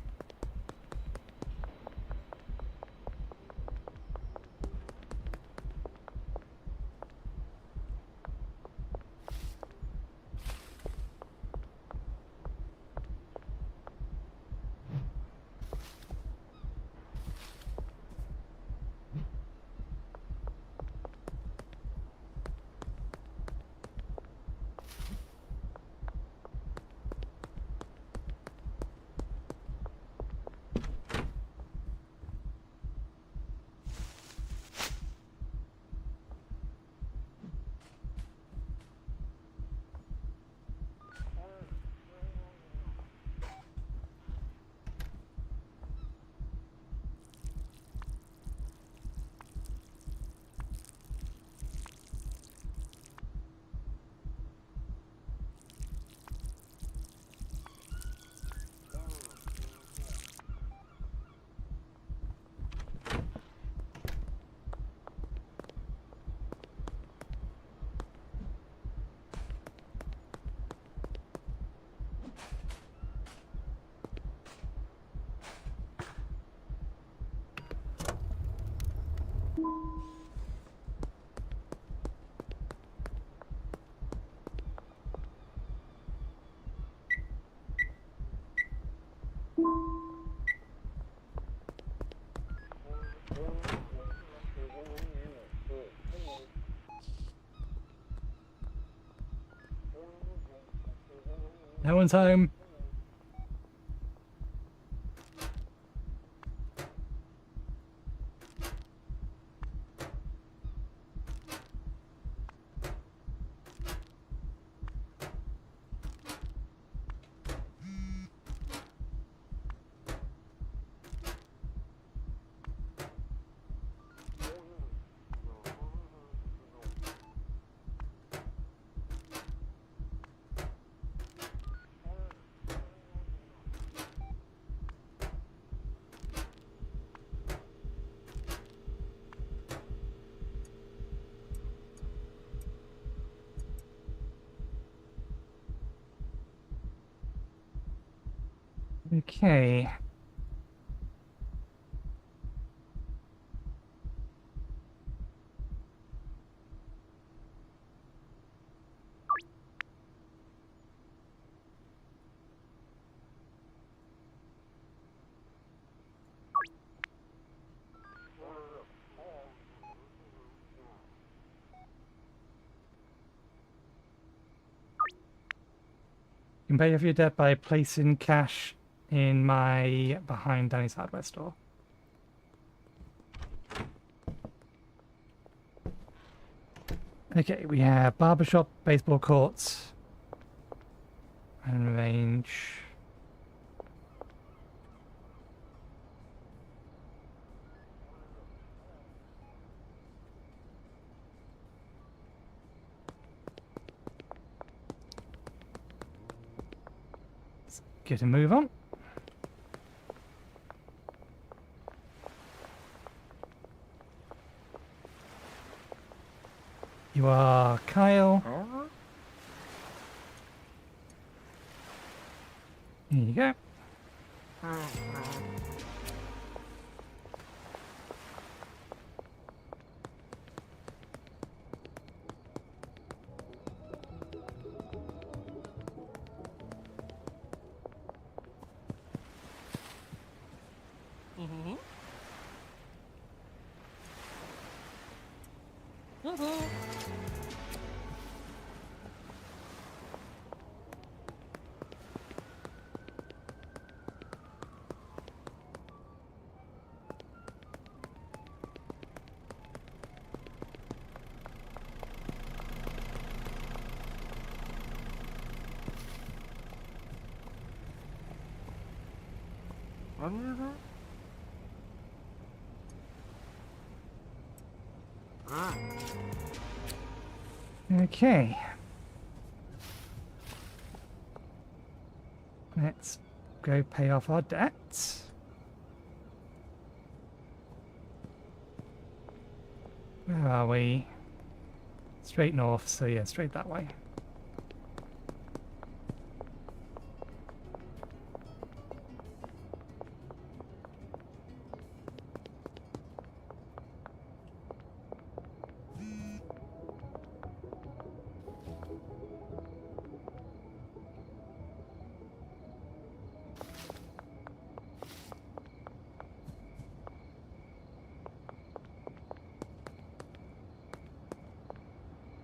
No one's home. Okay. You can pay off your debt by placing cash in my behind Danny's hardware store. Okay, we have barbershop, baseball courts, and range. Let's get a move on. You are Kyle. Alright. Here you go. Okay. Let's go pay off our debts. Where are we? Straight north, so yeah, straight that way.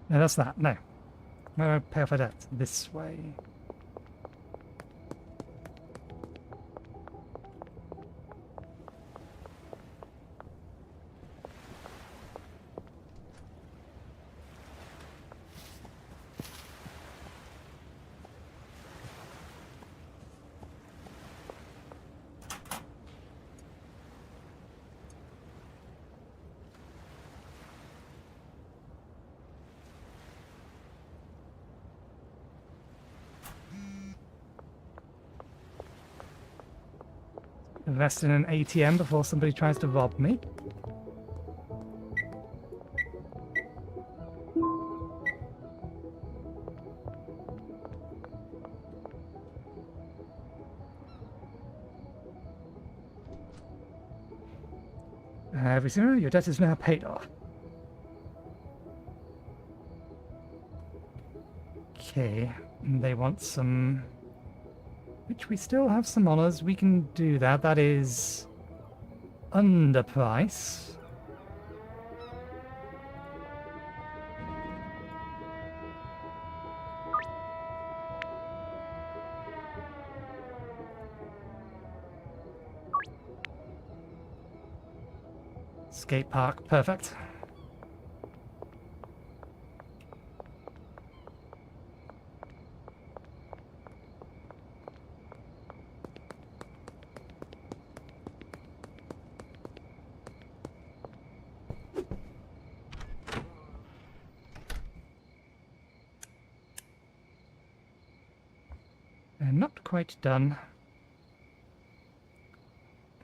No, that's that. No. No, pay off our debt. This way. Invest in an ATM before somebody tries to rob me. Your debt is now paid off. Okay, they want some... Which we still have some honors. We can do that. That is... under price. Skate park, perfect. They're not quite done.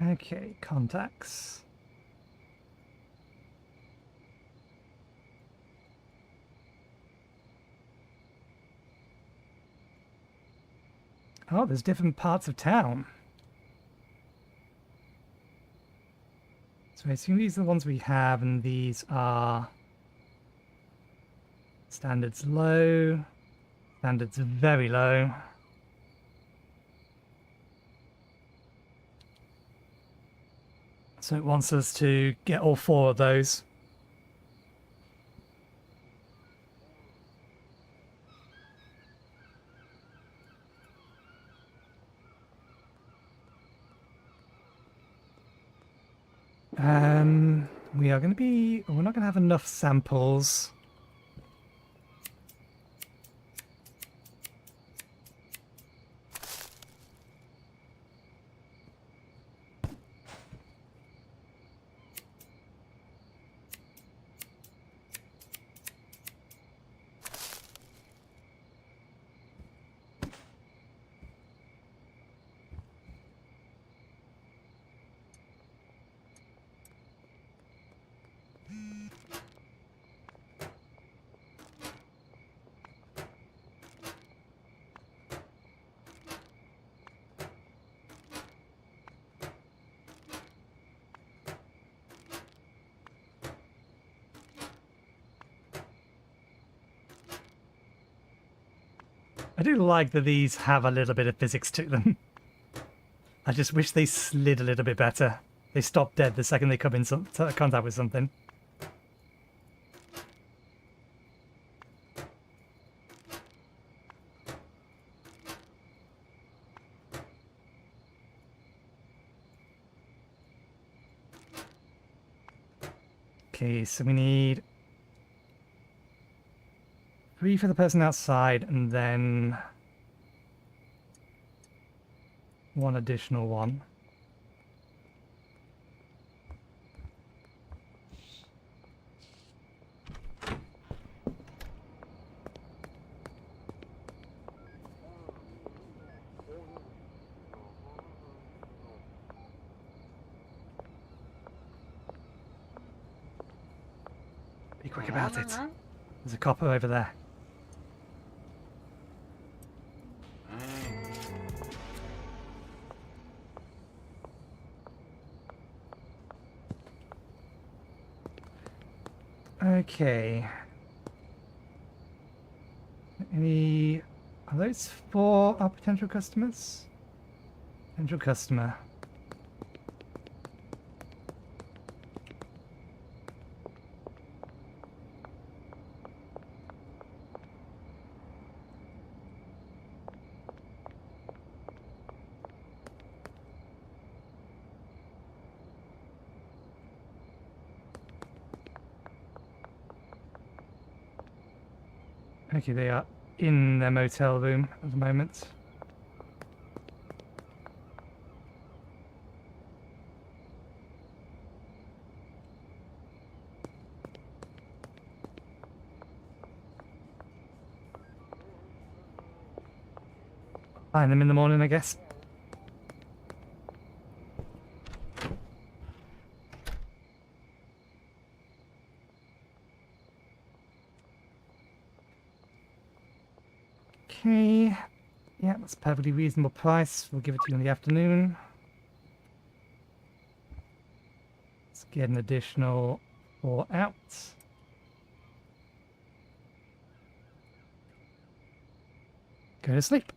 Okay, contacts. Oh, there's different parts of town. So I assume these are the ones we have, and these are standards low, standards very low. So it wants us to get all 4 of those. We are going to be... We're not going to have enough samples. I do like that these have a little bit of physics to them. I just wish they slid a little bit better. They stop dead the second they come in contact with something. Okay, so we need 3 for the person outside, and then 1 additional one. Be quick about it. There's a copper over there. Okay. Any... Are those for our potential customers? Potential customer. Okay, they are in their motel room at the moment. Find them in the morning, I guess. Okay, yeah, that's a perfectly reasonable price. We'll give it to you in the afternoon. Let's get an additional 4 out. Go to sleep.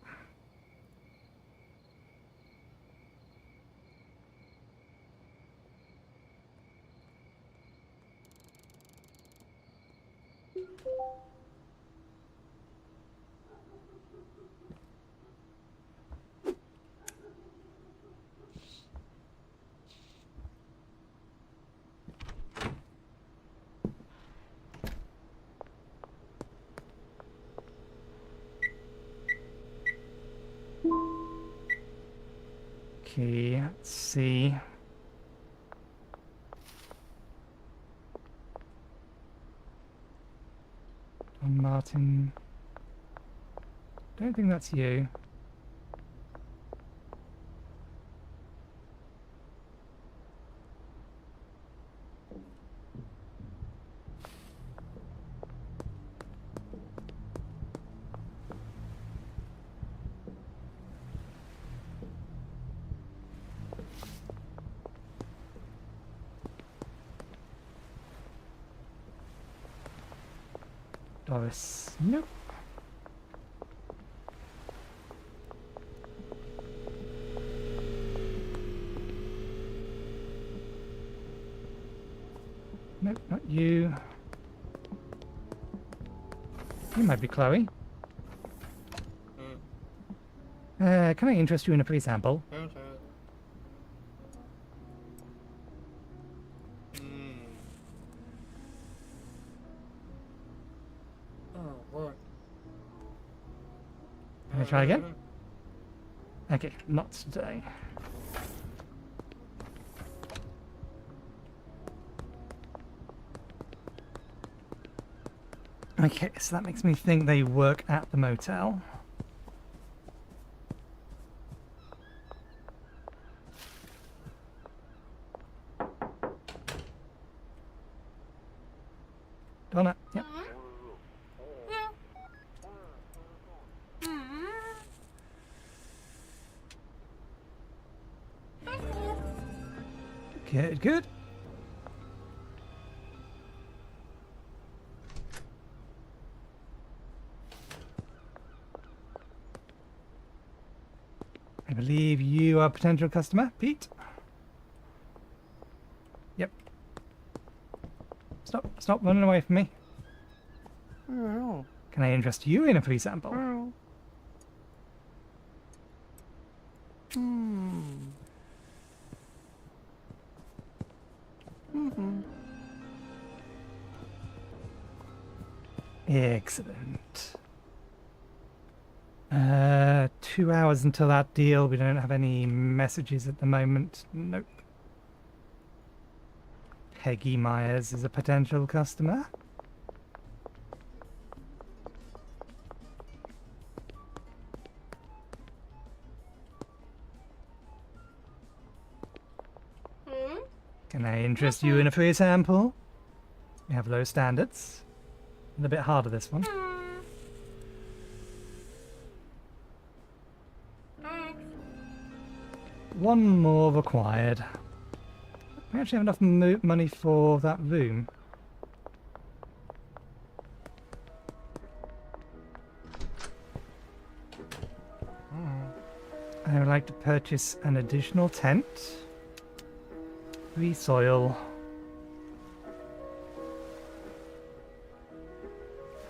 Okay, let's see. Don Martin. Don't think that's you. Doris. Nope. Nope, not you. You might be Chloe. Can I interest you in a free sample? Can I try again? Okay, not today. Okay, so that makes me think they work at the motel. Donna, yep. Good, good. I believe you are a potential customer, Pete. Yep. Stop running away from me. Can I interest you in a free sample? Excellent. 2 hours until that deal. We don't have any messages at the moment. Nope. Peggy Myers is a potential customer. Can I interest you in a free sample? We have low standards. And a bit harder this one. One more required. We actually have enough money for that room. I would like to purchase an additional tent. Free soil.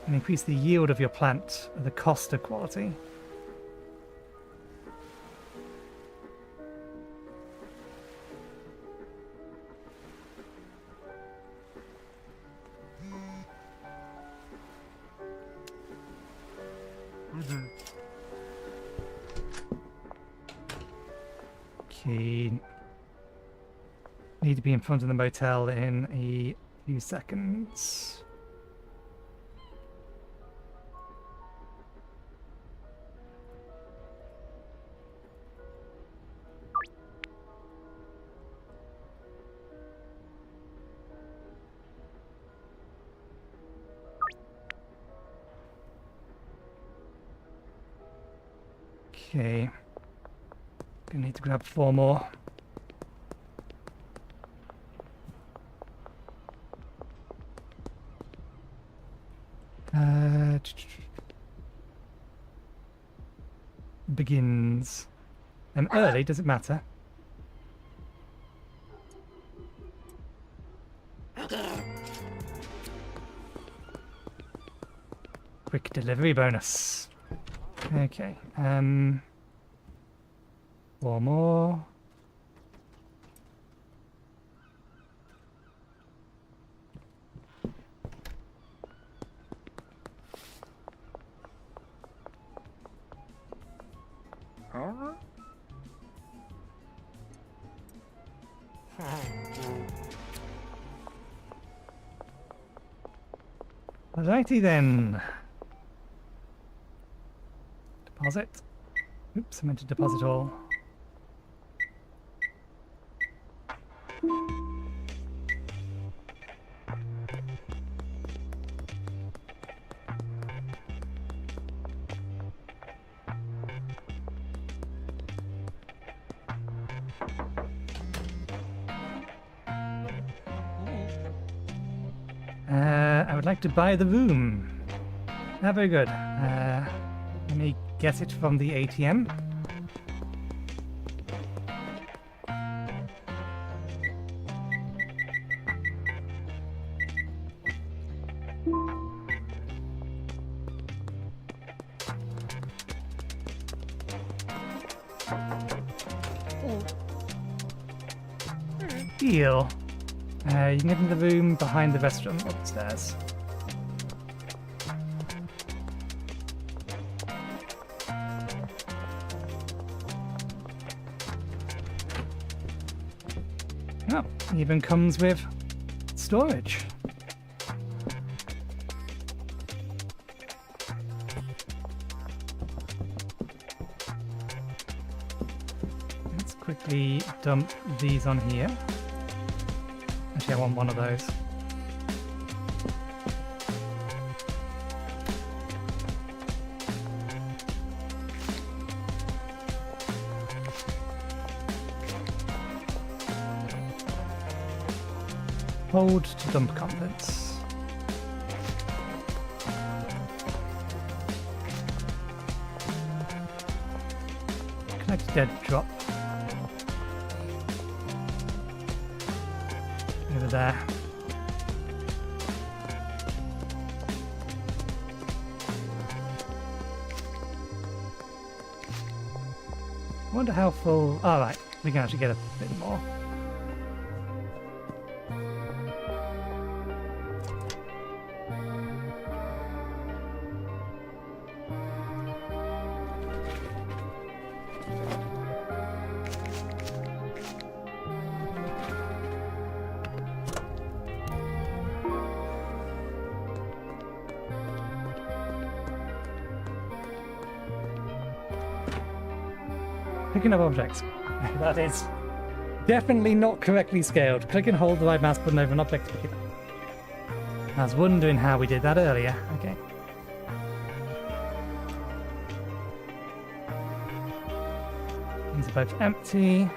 And increase the yield of your plant at the cost of quality. Okay. Need to be in front of the motel in a few seconds. Okay. Gonna need to grab 4 more. Begins. Early, does it matter? Quick delivery bonus. Okay. 4 more. Alright. Alrighty then. Deposit. Oops, I meant to deposit all. I would like to buy the room. Ah, very good. Let me get it from the ATM. Deal. You can get in the room behind the restaurant upstairs. Oh, even comes with storage. Let's quickly dump these on here. Actually, I want one of those. Hold to dump contents. Connect dead drop. Over there. I wonder how full. Alright, we can actually get a bit more. Picking up objects. That is definitely not correctly scaled. Click and hold the right mouse button over an object to pick it up. I was wondering how we did that earlier. Okay. These are both empty.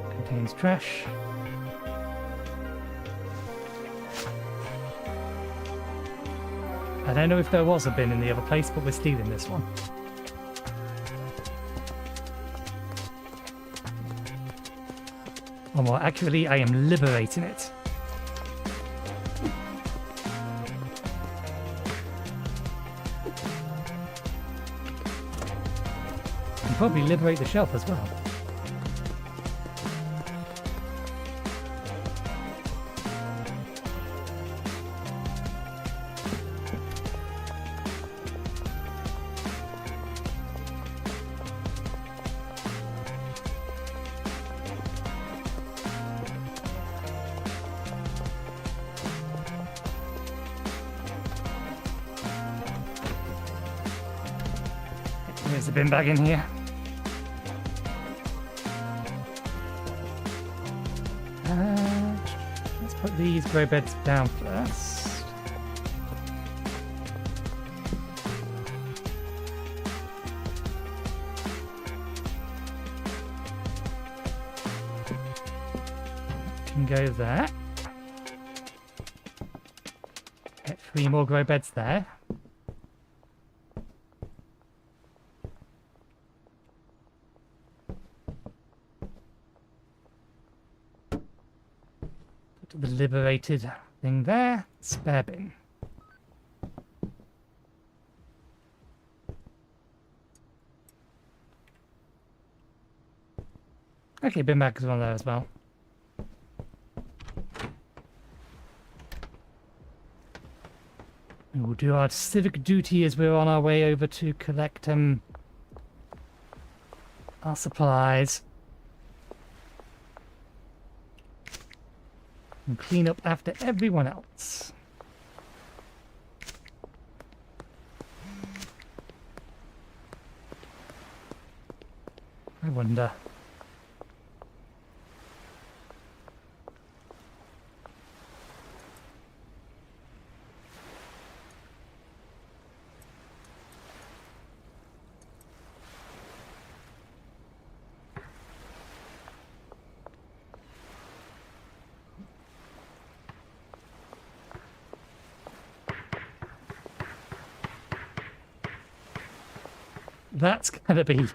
Contains trash. I don't know if there was a bin in the other place, but we're stealing this one. Or more accurately, I am liberating it. And probably liberate the shelf as well. There's the bin bag in here. Let's put these grow beds down first. can go there. Get 3 more grow beds there. Put the liberated thing there. Spare bin. Okay, bin bag is one there as well. We'll do our civic duty as we're on our way over to collect our supplies. And clean up after everyone else. I wonder. That's gonna be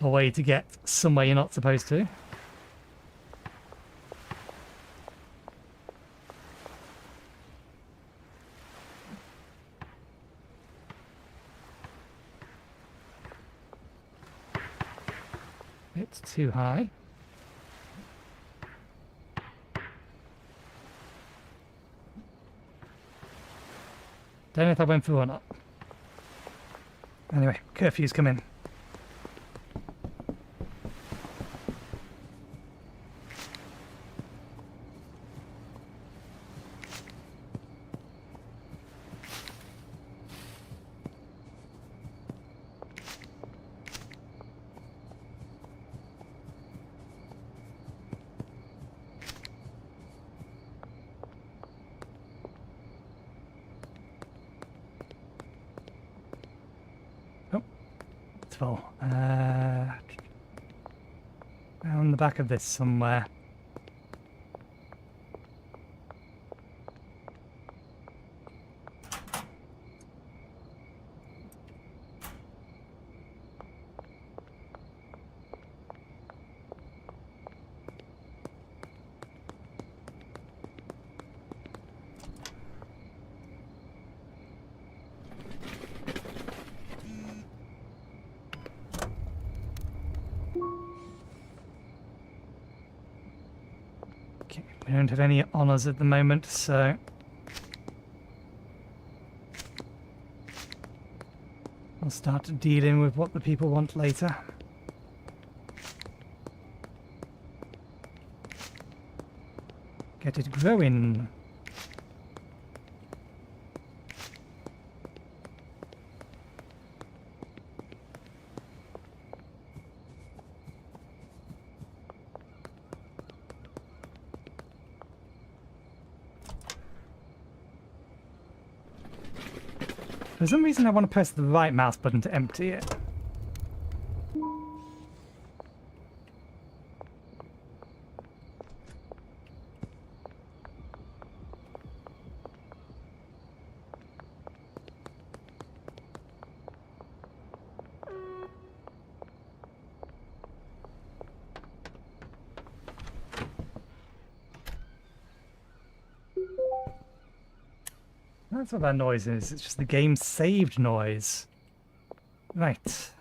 a way to get somewhere you're not supposed to. It's too high. Don't know if I went through or not. Anyway, curfew's come in. On the back of this somewhere. We don't have any honours at the moment, so we'll start dealing with what the people want later. Get it growing. For some reason I want to press the right mouse button to empty it. That's what that noise is. It's just the game saved noise. Right.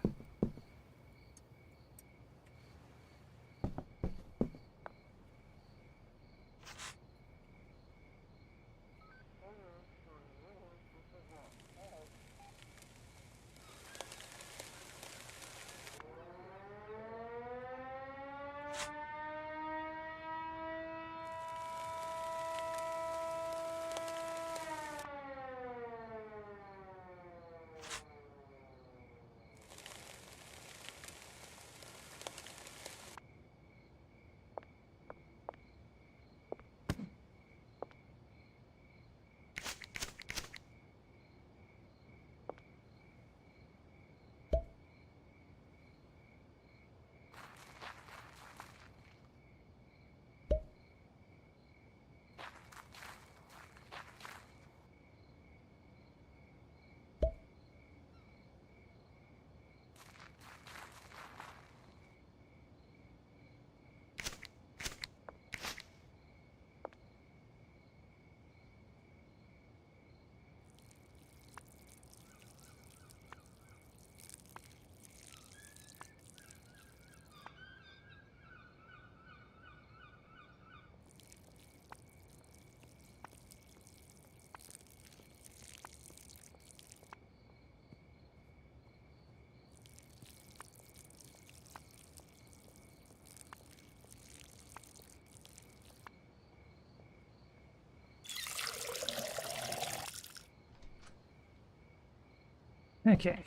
Okay.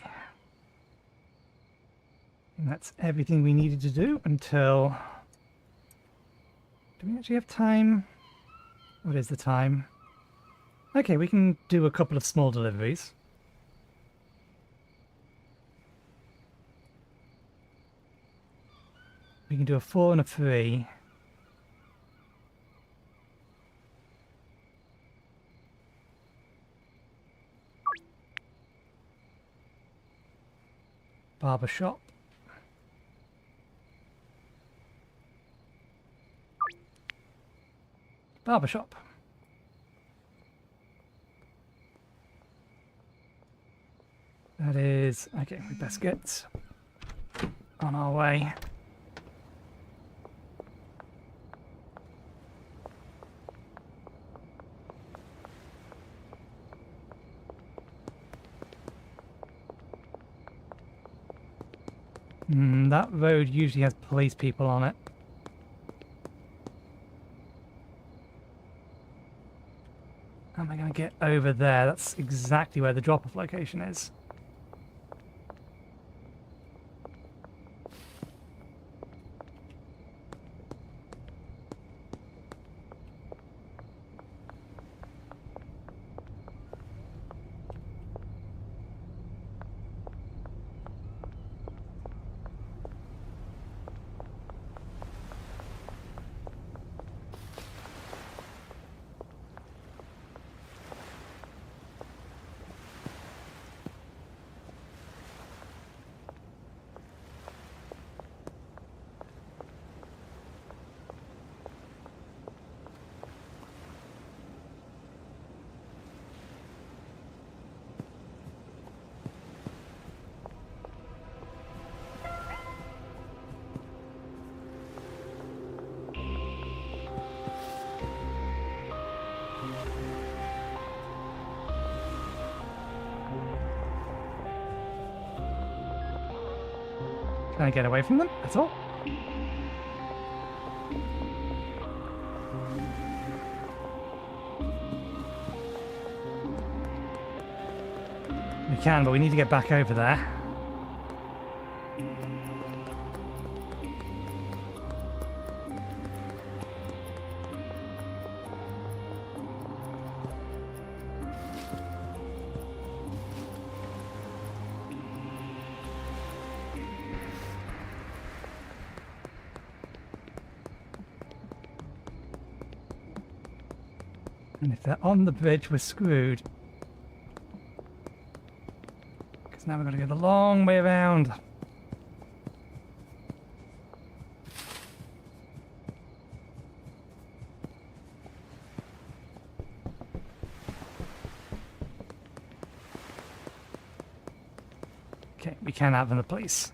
And that's everything we needed to do until... Do we actually have time? What is the time? Okay, we can do a couple of small deliveries. We can do a 4 and a 3. Barbershop. Barbershop. That is... Okay, we best get on our way. That road usually has police people on it. How am I going to get over there? That's exactly where the drop-off location is. Trying to get away from them, that's all. We can, but we need to get back over there. And if they're on the bridge, we're screwed. Because now we've got to go the long way around. Okay, we can have them the police.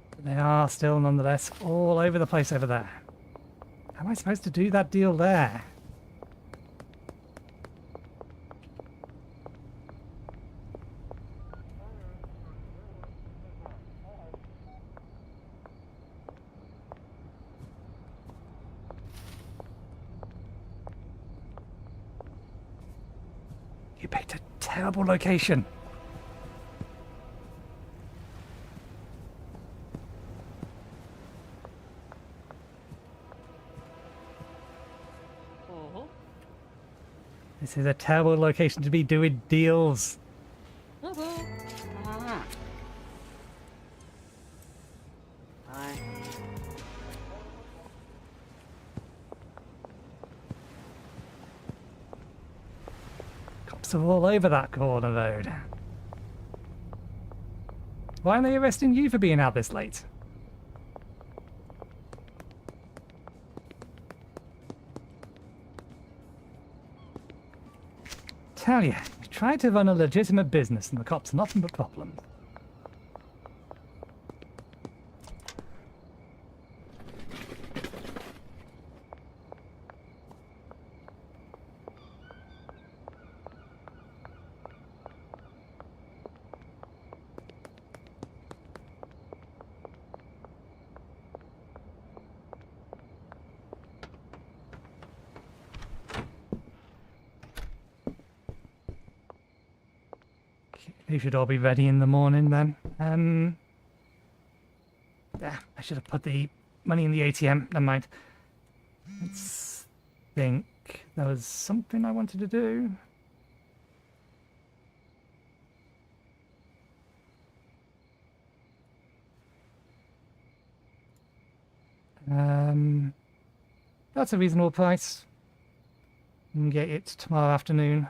But they are still nonetheless all over the place over there. How am I supposed to do that deal there? You picked a terrible location. This is a terrible location to be doing deals. Cops are all over that corner road. Why are they arresting you for being out this late? Tell you, you try to run a legitimate business and the cops are nothing but problems. They should all be ready in the morning then. Yeah, I should have put the money in the ATM. Never mind. Let's think. There was something I wanted to do. That's a reasonable price. You can get it tomorrow afternoon.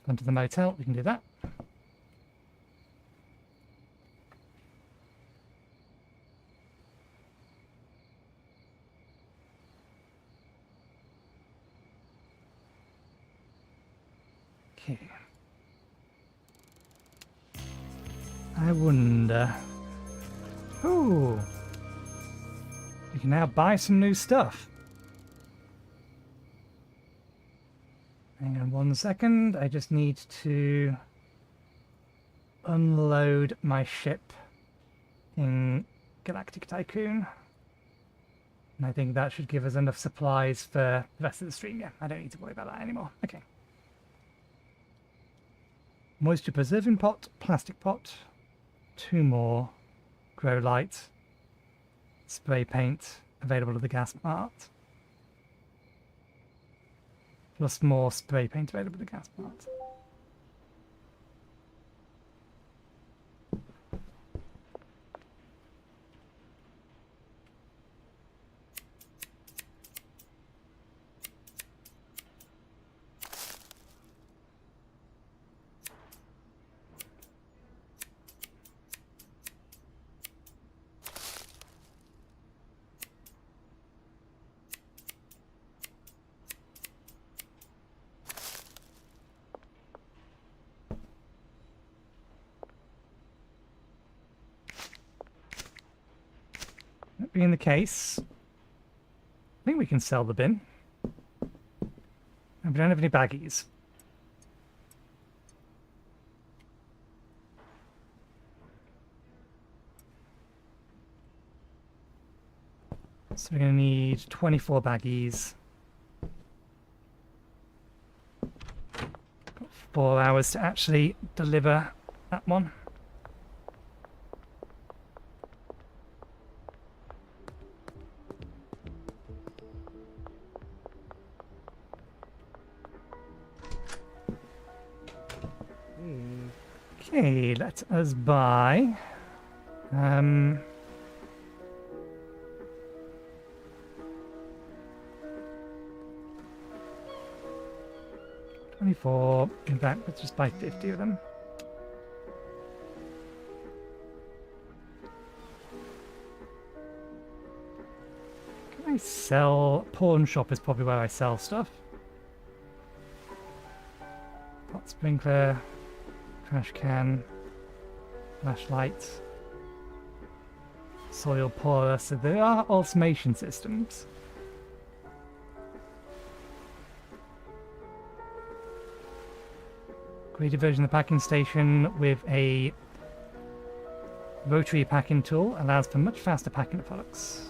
Gone to the motel, we can do that. Okay. I wonder... Ooh! We can now buy some new stuff. Hang on 1 second, I just need to unload my ship in Galactic Tycoon. And I think that should give us enough supplies for the rest of the stream. Yeah, I don't need to worry about that anymore. Okay. Moisture preserving pot, plastic pot, 2 more, grow light, spray paint, available at the gas mart. Plus more spray paint available at the gas mart. That being the case, I think we can sell the bin. And we don't have any baggies. So we're going to need 24 baggies. Got 4 hours to actually deliver that one. Okay, let us buy. 24. In fact, let's just buy 50 of them. Can I sell? Pawn shop is probably where I sell stuff. Pot sprinkler. Trash can, flashlight, soil pourer, so there are automation systems. Create a version of the packing station with a rotary packing tool, allows for much faster packing of products.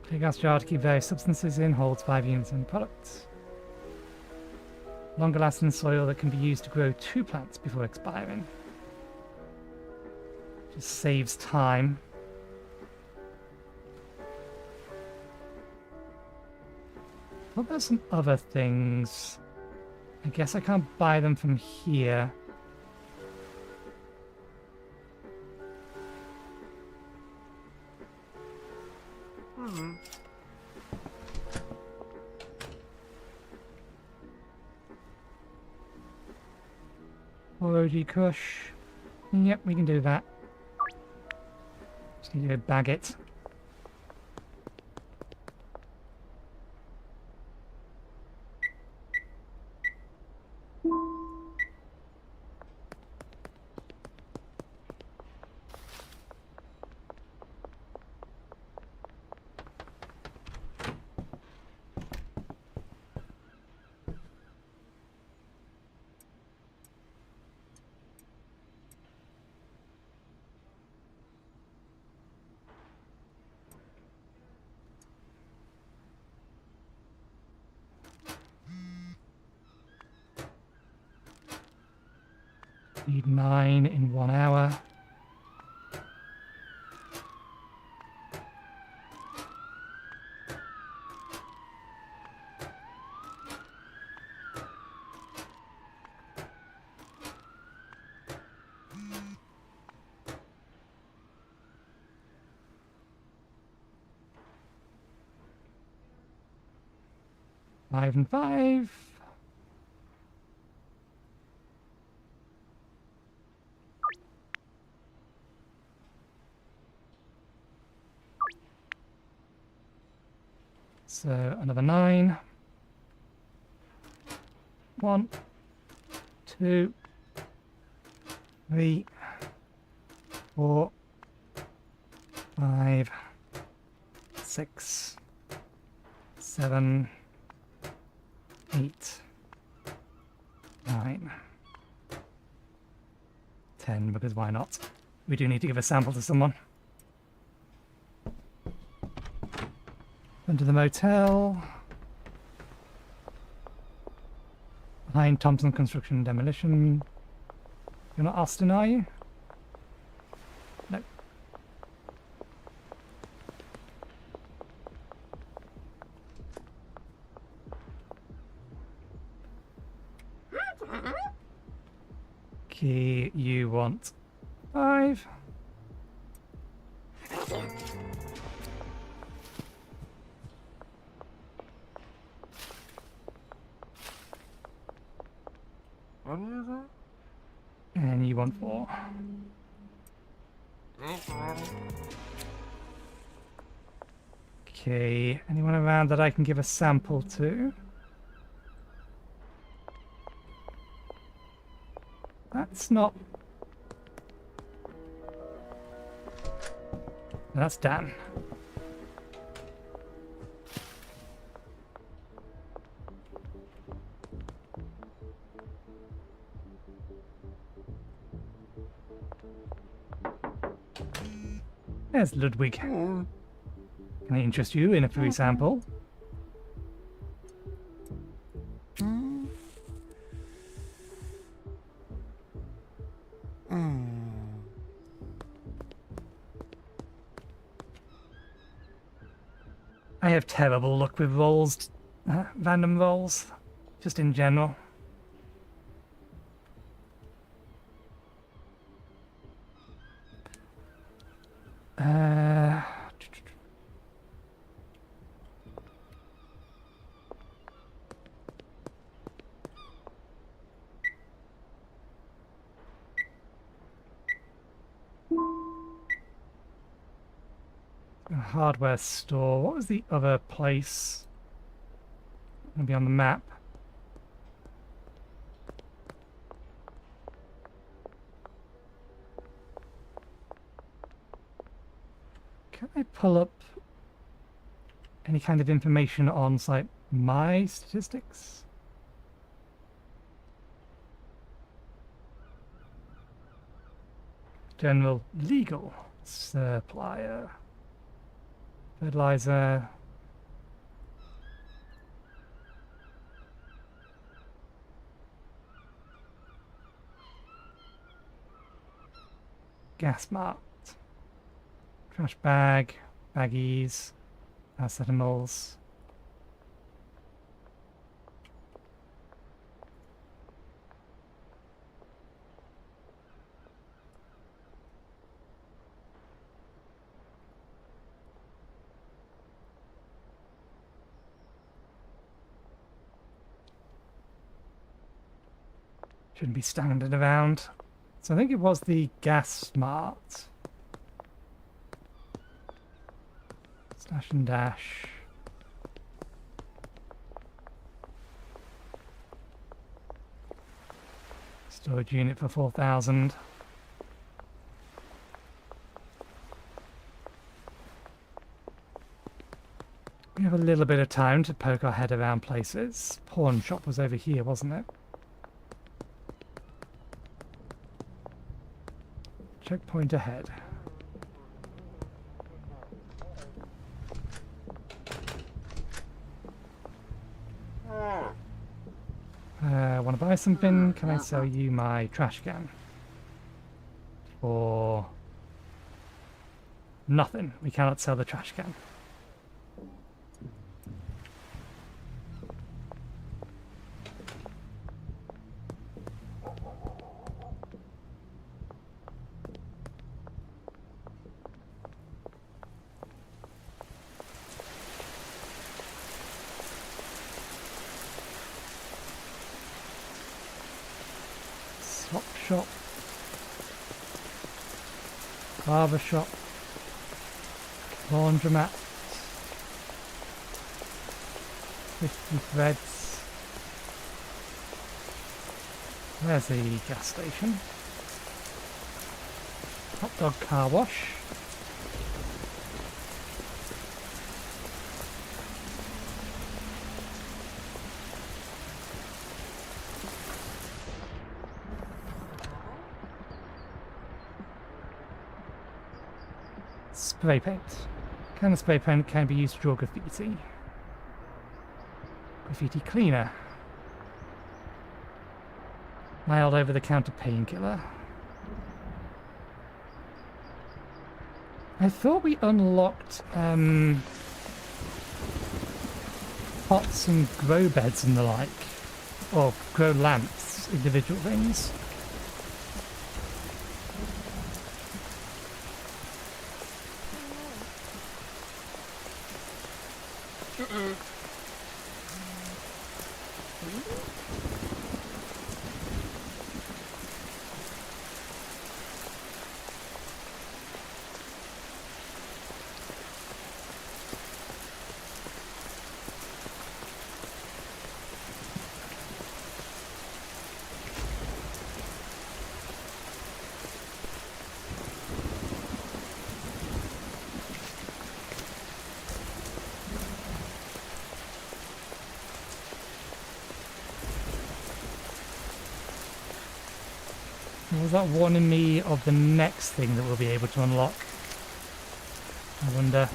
Clear gas jar to keep various substances in, holds 5 units in products. Longer lasting soil that can be used to grow 2 plants before expiring. Just saves time. What about some other things? I guess I can't buy them from here. OG Kush. Yep, we can do that. Just need to bag it. Need 9 in 1 hour. Five and 5. So another 9. 1, 2, 3, 4, 5, 6, 7, 8, 9, 10, because why not? We do need to give a sample to someone. Under the motel. Behind Thompson Construction and Demolition. You're not Austin, are you? No. Okay, you want 5. What is it? And you want 4. Okay, anyone around that I can give a sample to? That's not... That's Dan. There's Ludwig. Can I interest you in a free sample? I have terrible luck with rolls, random rolls, just in general. A hardware store. What was the other place? Gonna be on the map. Can I pull up any kind of information on, like, my statistics? General legal supplier. Fertilizer. Gas mart. Trash bag. Baggies. Paracetamols. Shouldn't be standing around. So I think it was the gas smart. Stash and dash. Storage unit for 4,000. We have a little bit of time to poke our head around places. Pawn shop was over here, wasn't it? Checkpoint ahead. Want to buy something? Can I sell you my trash can? for nothing. We cannot sell the trash can. Swap shop. Barber shop. Laundromat. 50 threads. There's the gas station. Hot dog car wash. Spray paint. Can the spray paint can be used to draw graffiti? Graffiti cleaner. Mild over-the-counter painkiller. I thought we unlocked pots and grow beds and the like, or grow lamps, individual things. Was that warning me of the next thing that we'll be able to unlock? I wonder.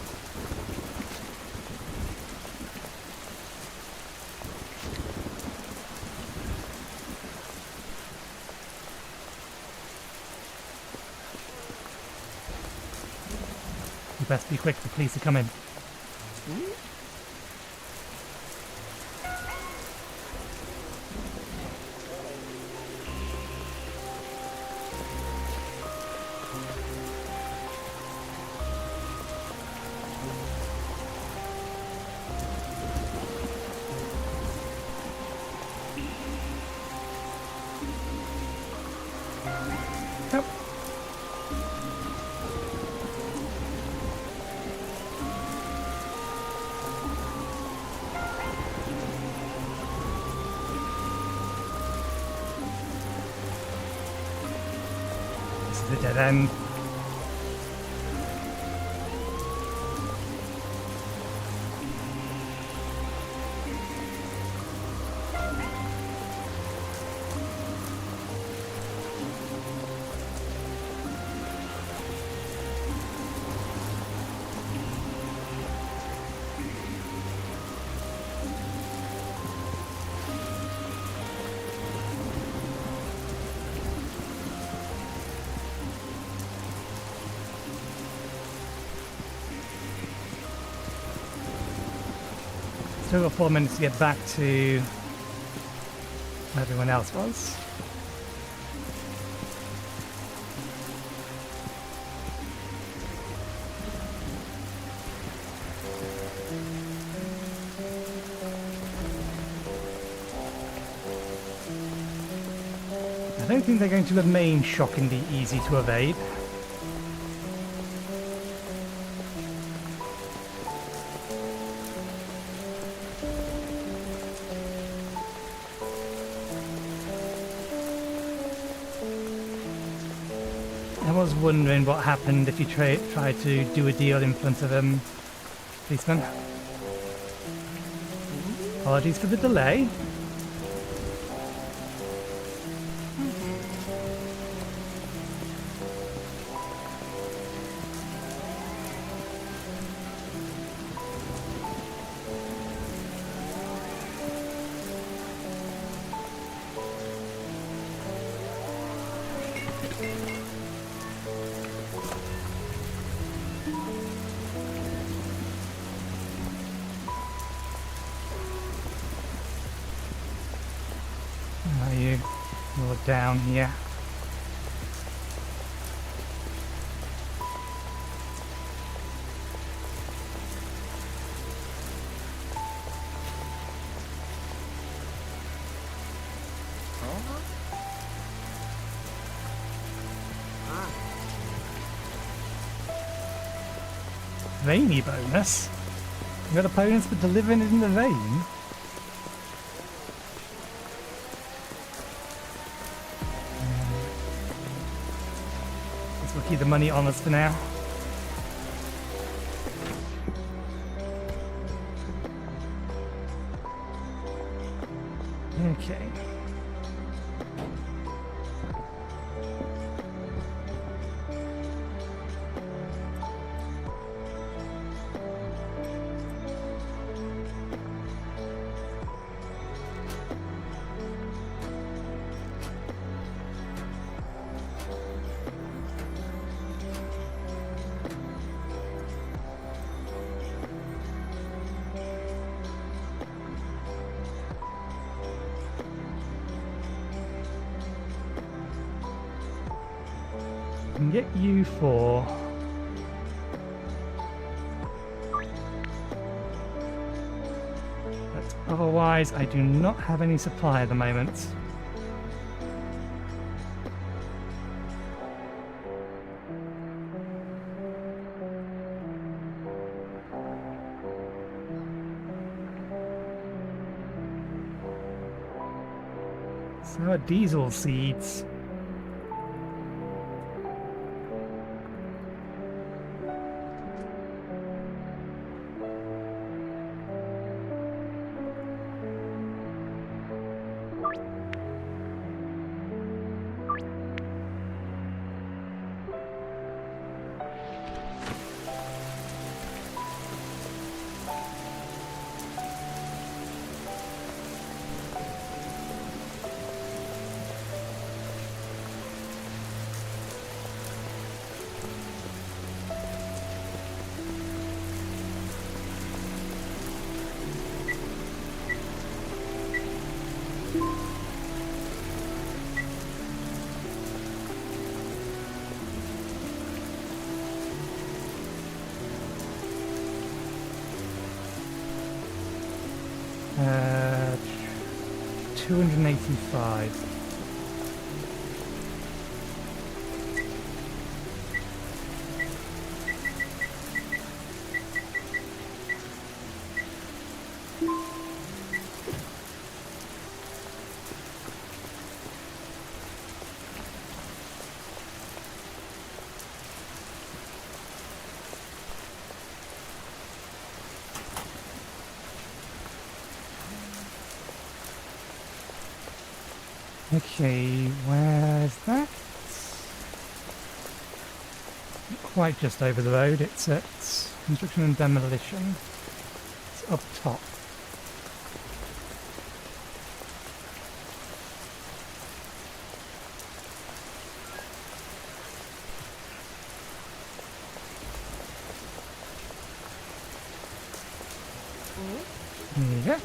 You best be quick, the police are coming. The dead end. Still got 4 minutes to get back to where everyone else was. I don't think they're going to remain shockingly easy to evade. I was wondering what happened if you try to do a deal in front of policeman. Apologies for the delay. are you? You're down here. Veiny bonus? You got a bonus for delivering it in the vein? We'll keep the money on us for now. Okay. Can get you for but otherwise I do not have any supply at the moment. So are diesel seeds. Uh, 285. Okay, where's that? Not quite just over the road, it's at construction and demolition. It's up top. There you go.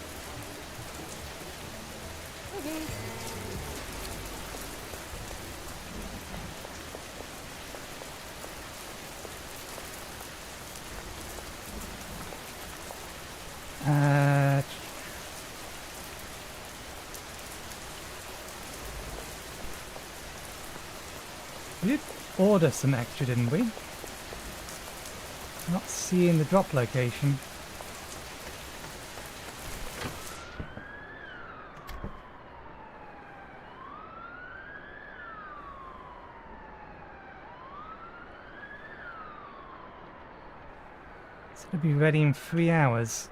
We did order some extra, didn't we? Not seeing the drop location. It's going to be ready in 3 hours.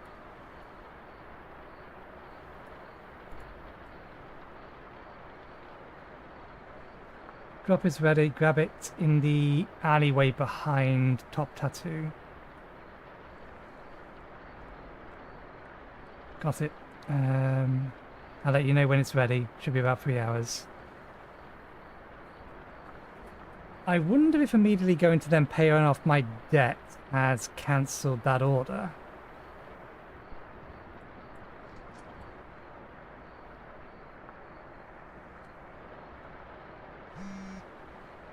Drop is ready, grab it in the alleyway behind Top Tattoo. Got it. I'll let you know when it's ready. Should be about 3 hours. I wonder if immediately going to them paying off my debt has cancelled that order.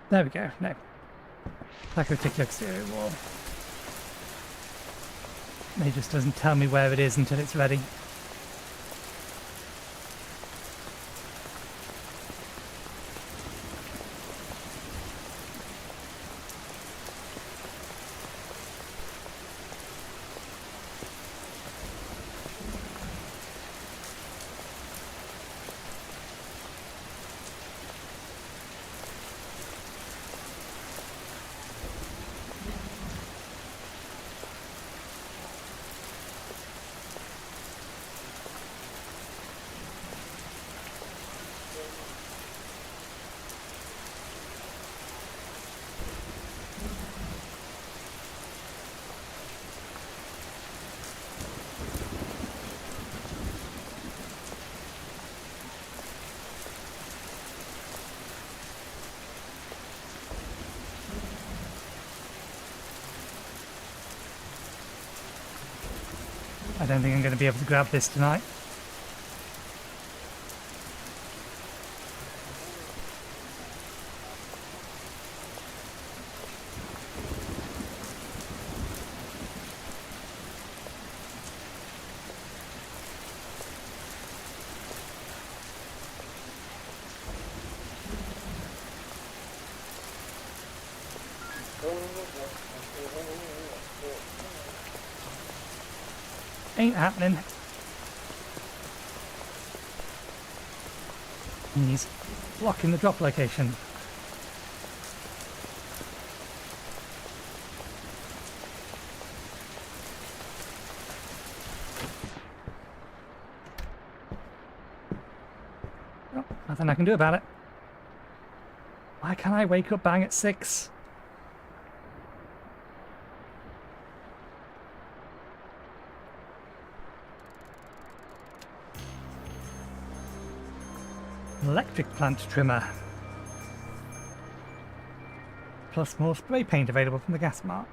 There we go. No. Particular exterior wall. It just doesn't tell me where it is until it's ready. I don't think I'm going to be able to grab this tonight. Ain't happening. And he's blocking the drop location. Oh, nothing I can do about it. Why can't I wake up bang at 6? Electric plant trimmer. Plus more spray paint available from the gas mart.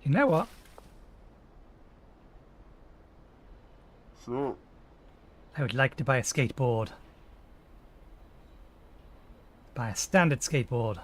You know what? So, I would like to buy a skateboard. Buy a standard skateboard.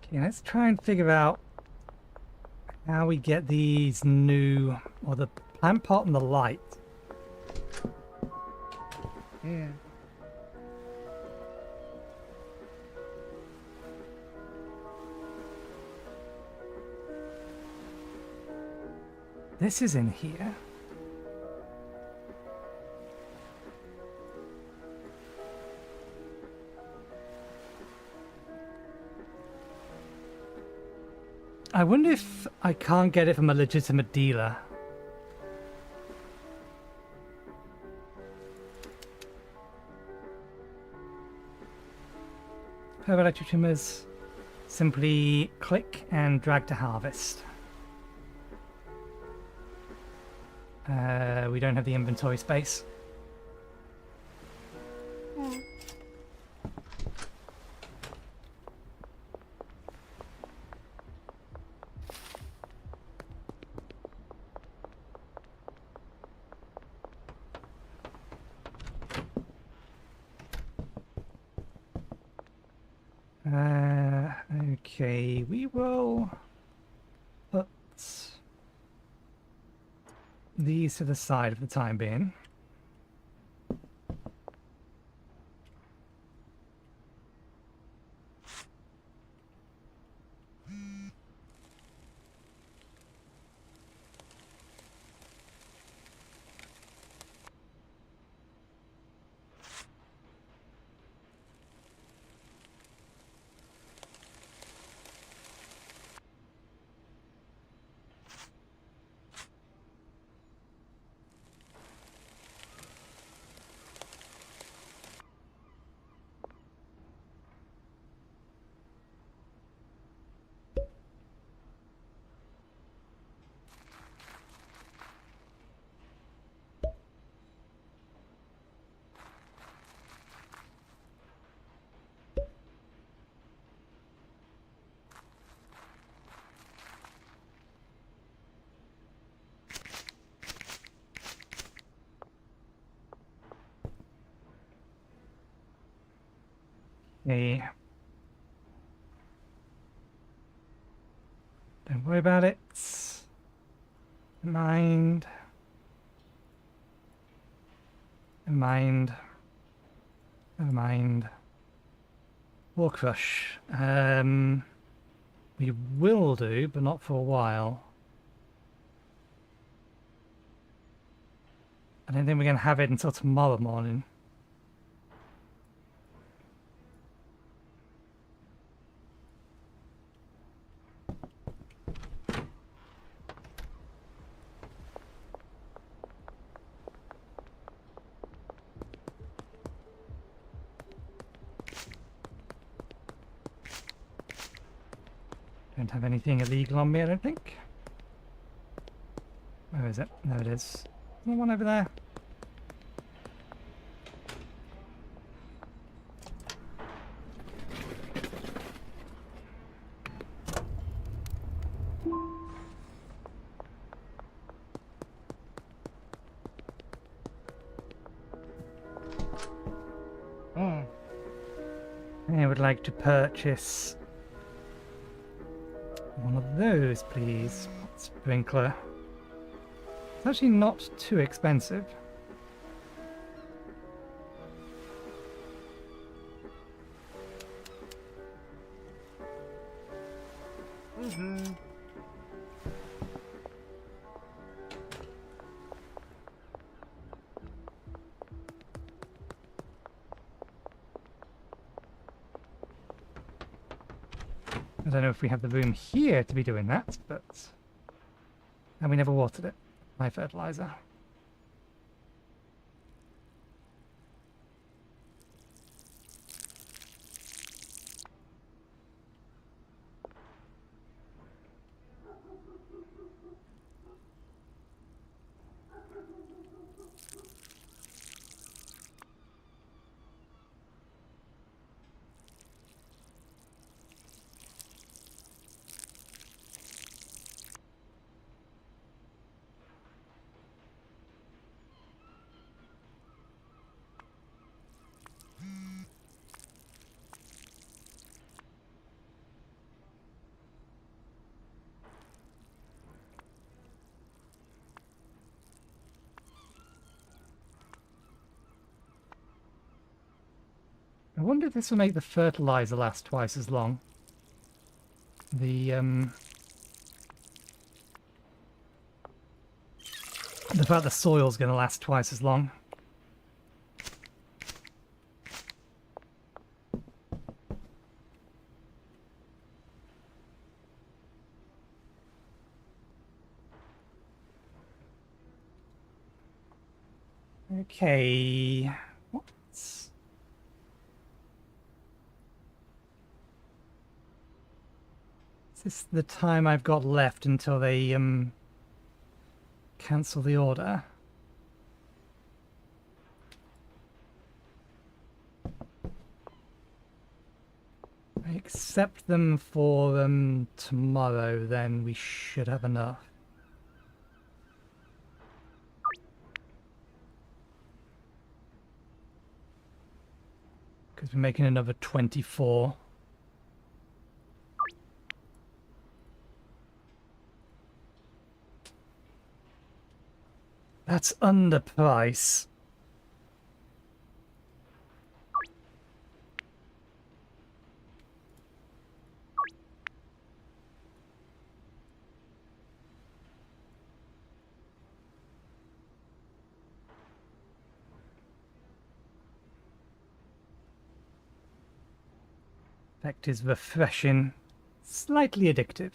Okay, let's try and figure out how we get these new, or the plant pot and the light. Yeah. This is in here. I wonder if I can't get it from a legitimate dealer. Per electric trimmers, simply click and drag to harvest. We don't have the inventory space. Okay, we will put these to the side for the time being. Okay. Don't worry about it. Never mind. Never mind. Never mind. War Crush. We will do, but not for a while. I don't think we're going to have it until tomorrow morning. Don't have anything illegal on me, I don't think. Where is it? There it is. The one over there. I would like to purchase one of those, please. Sprinkler. It's actually not too expensive. I don't know if we have the room here to be doing that, but... And we never watered it. My fertilizer. I wonder if this will make the fertilizer last twice as long. The fact the soil's going to last twice as long. Okay. What? Is this the time I've got left until they cancel the order? I accept them for tomorrow, then we should have enough. Because we're making another 24. That's under price. Effect is refreshing, slightly addictive.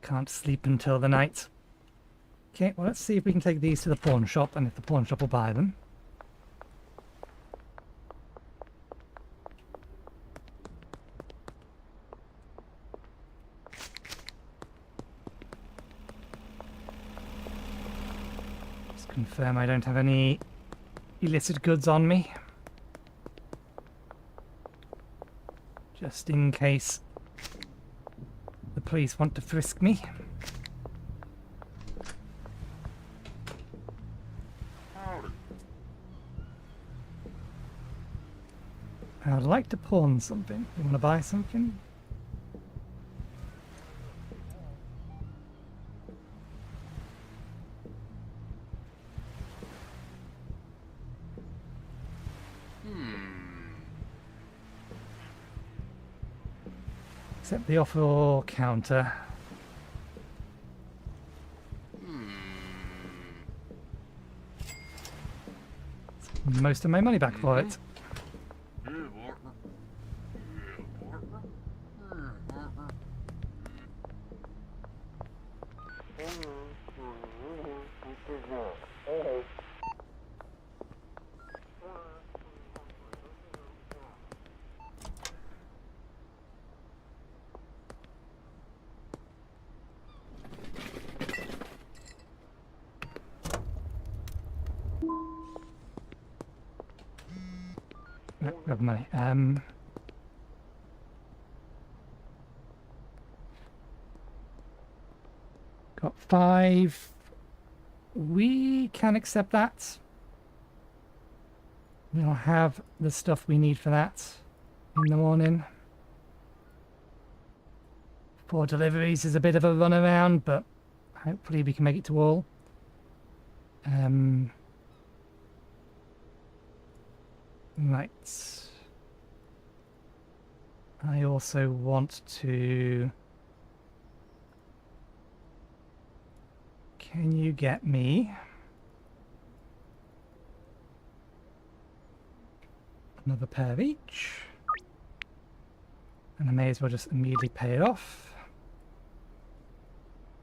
Can't sleep until the night. Okay, well, let's see if we can take these to the pawn shop and if the pawn shop will buy them. Just confirm I don't have any illicit goods on me. just in case the police want to frisk me. Howdy. I'd like to pawn something. You want to buy something? Accept the offer or counter. Most of my money back for it. Yeah, partner. Yeah, partner. No, grab money. Got 5. We can accept that. We'll have the stuff we need for that in the morning. 4 deliveries is a bit of a runaround, but hopefully we can make it to all. Right. I also want to... Can you get me another pair of each? And I may as well just immediately pay it off.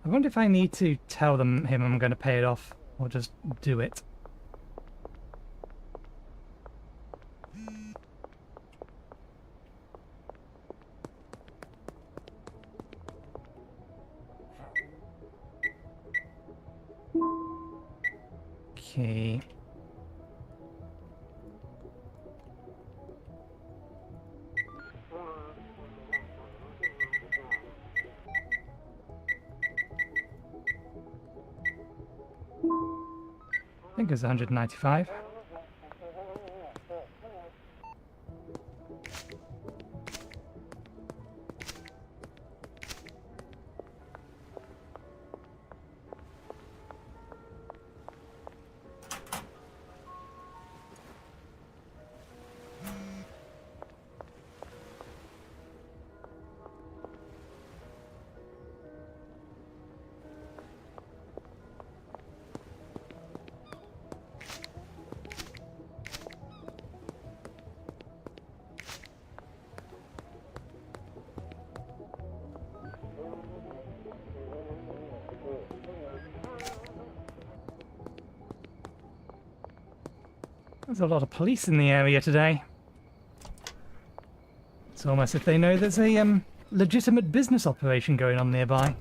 I wonder if I need to tell him I'm going to pay it off or just do it. Okay. I think it was 195. There's a lot of police in the area today. It's almost if they know there's a legitimate business operation going on nearby.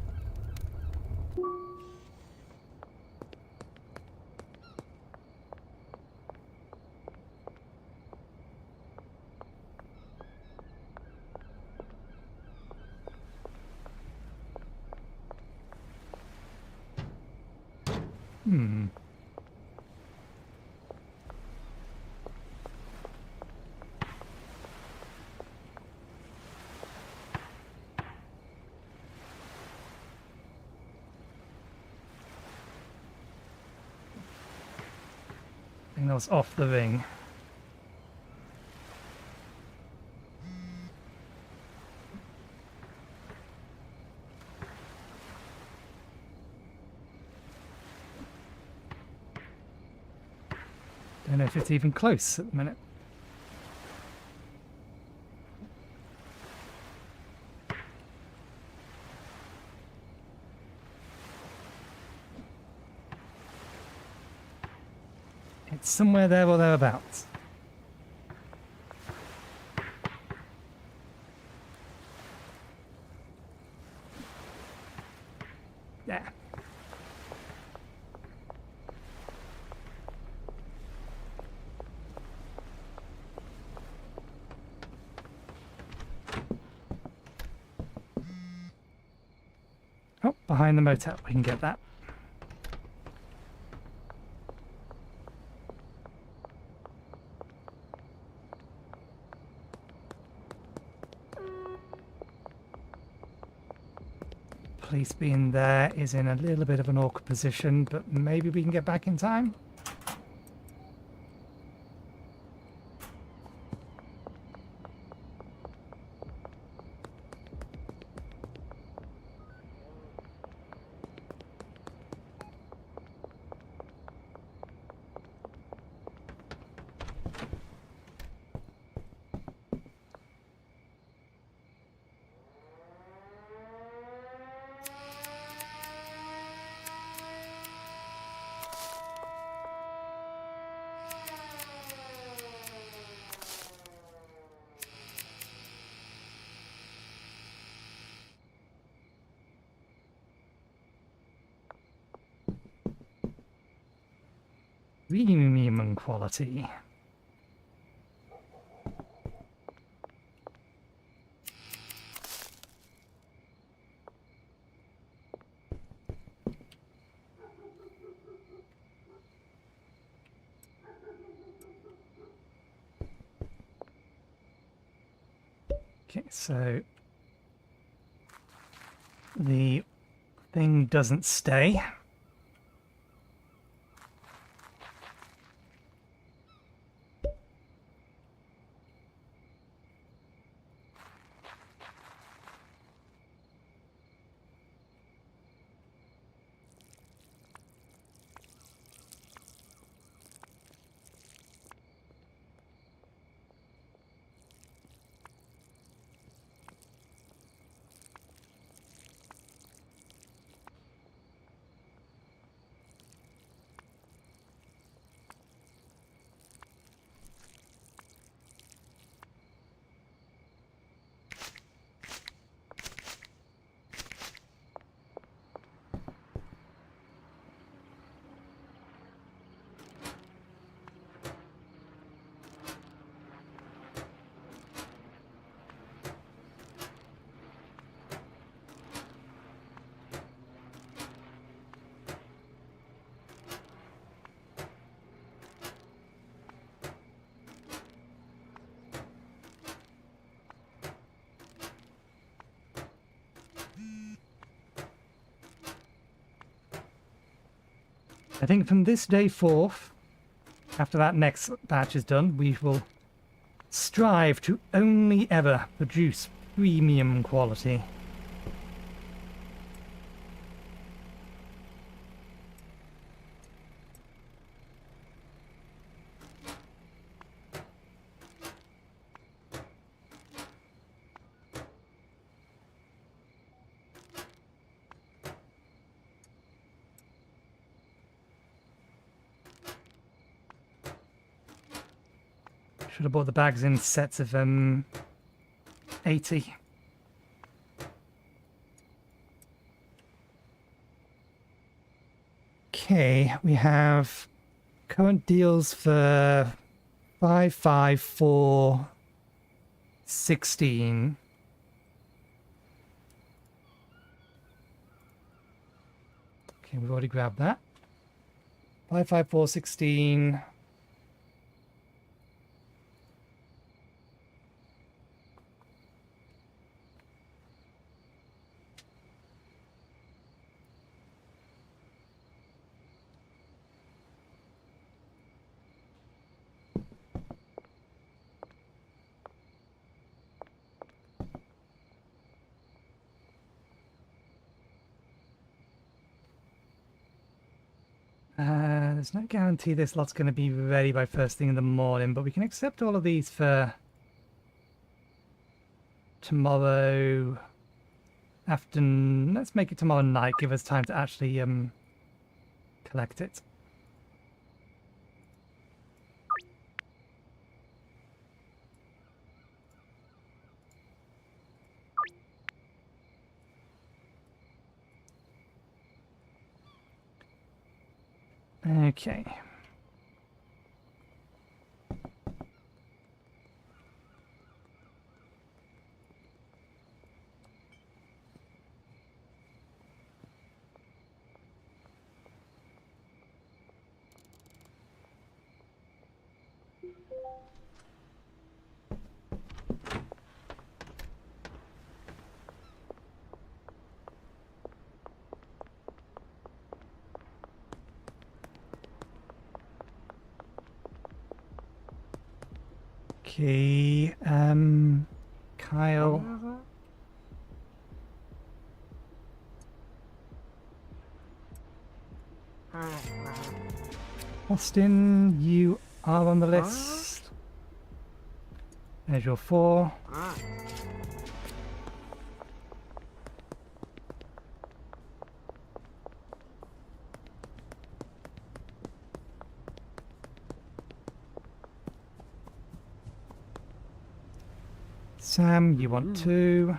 I think that was off the ring. Don't know if it's even close at the minute. It's somewhere there or thereabouts. Yeah. behind the motel. We can get that. Police being there is in a little bit of an awkward position, but maybe we can get back in time. Premium quality. Okay, so the thing doesn't stay. I think from this day forth, after that next batch is done, we will strive to only ever produce premium quality. Should have bought the bags in sets of 80. Okay, we have current deals for 55416. Okay, we've already grabbed that. 55416. There's no guarantee this lot's going to be ready by first thing in the morning, but we can accept all of these for tomorrow afternoon. Let's make it tomorrow night, give us time to actually collect it. Okay. Okay. Kyle. Austin, you are on the list. There's your 4. Sam, you want 2.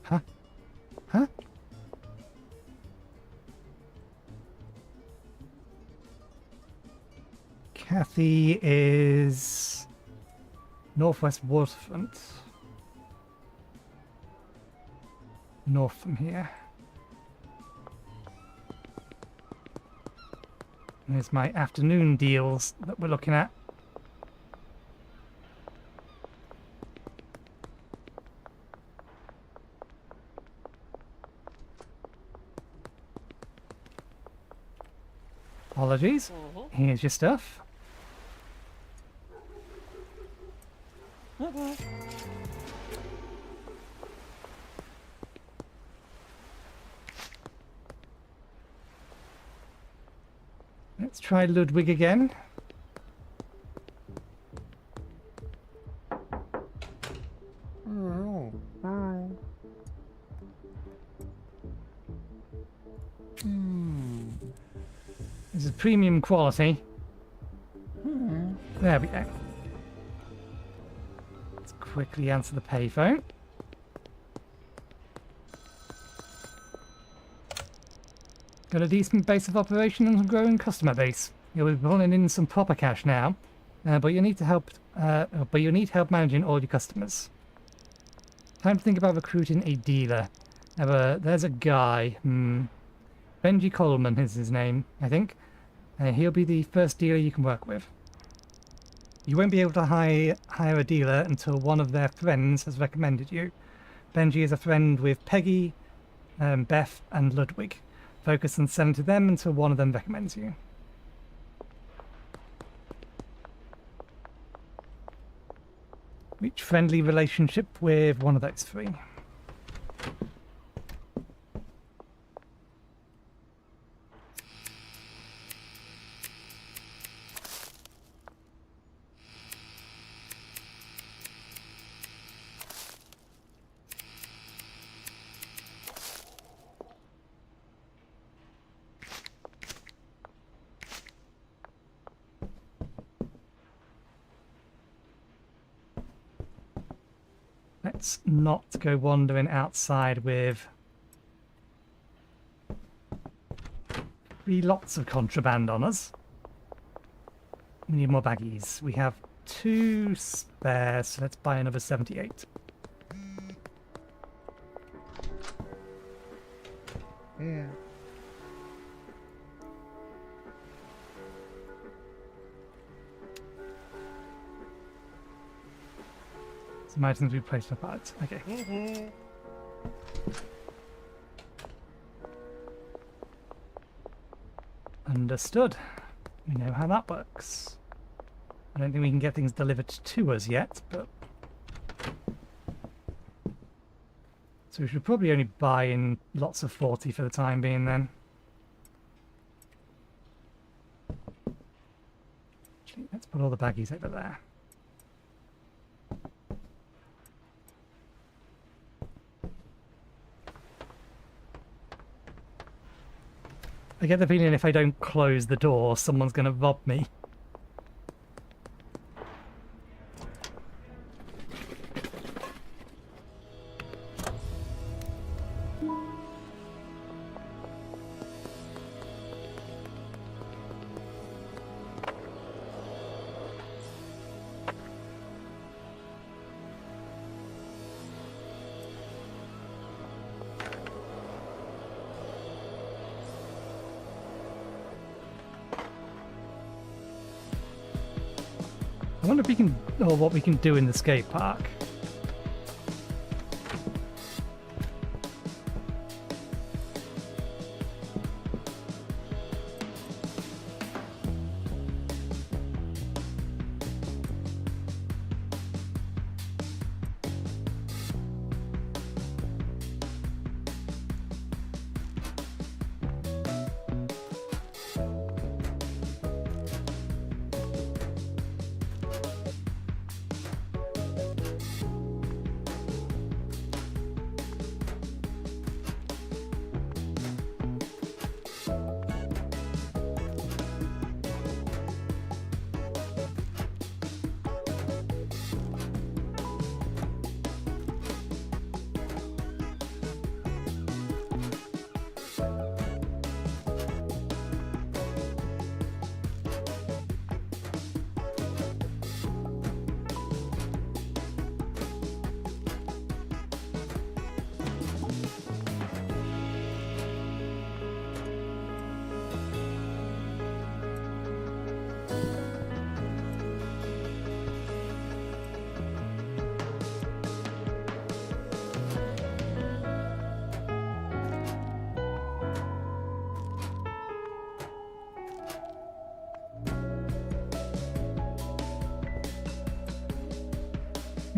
Huh? Huh? Kathy is northwest waterfront. North from here. There's my afternoon deals that we're looking at. Apologies. Here's your stuff. Let's try Ludwig again. Oh, bye. This is premium quality. There we go. Let's quickly answer the payphone. Got a decent base of operation and a growing customer base. You'll be pulling in some proper cash now, but you need help managing all your customers. Time to think about recruiting a dealer. There's a guy. Benji Coleman is his name, I think. He'll be the first dealer you can work with. You won't be able to hire a dealer until one of their friends has recommended you. Benji is a friend with Peggy, Beth, and Ludwig. Focus on selling to them until one of them recommends you. Reach friendly relationship with one of those 3. Let's not go wandering outside with lots of contraband on us. We need more baggies. We have 2 spare, so let's buy another 78. Yeah. Some items we placed for parts. Okay. Understood. We know how that works. I don't think we can get things delivered to us yet, but... So we should probably only buy in lots of 40 for the time being then. Actually, let's put all the baggies over there. I get the feeling if I don't close the door, someone's going to rob me. wonder if we can, or what we can do in the skate park.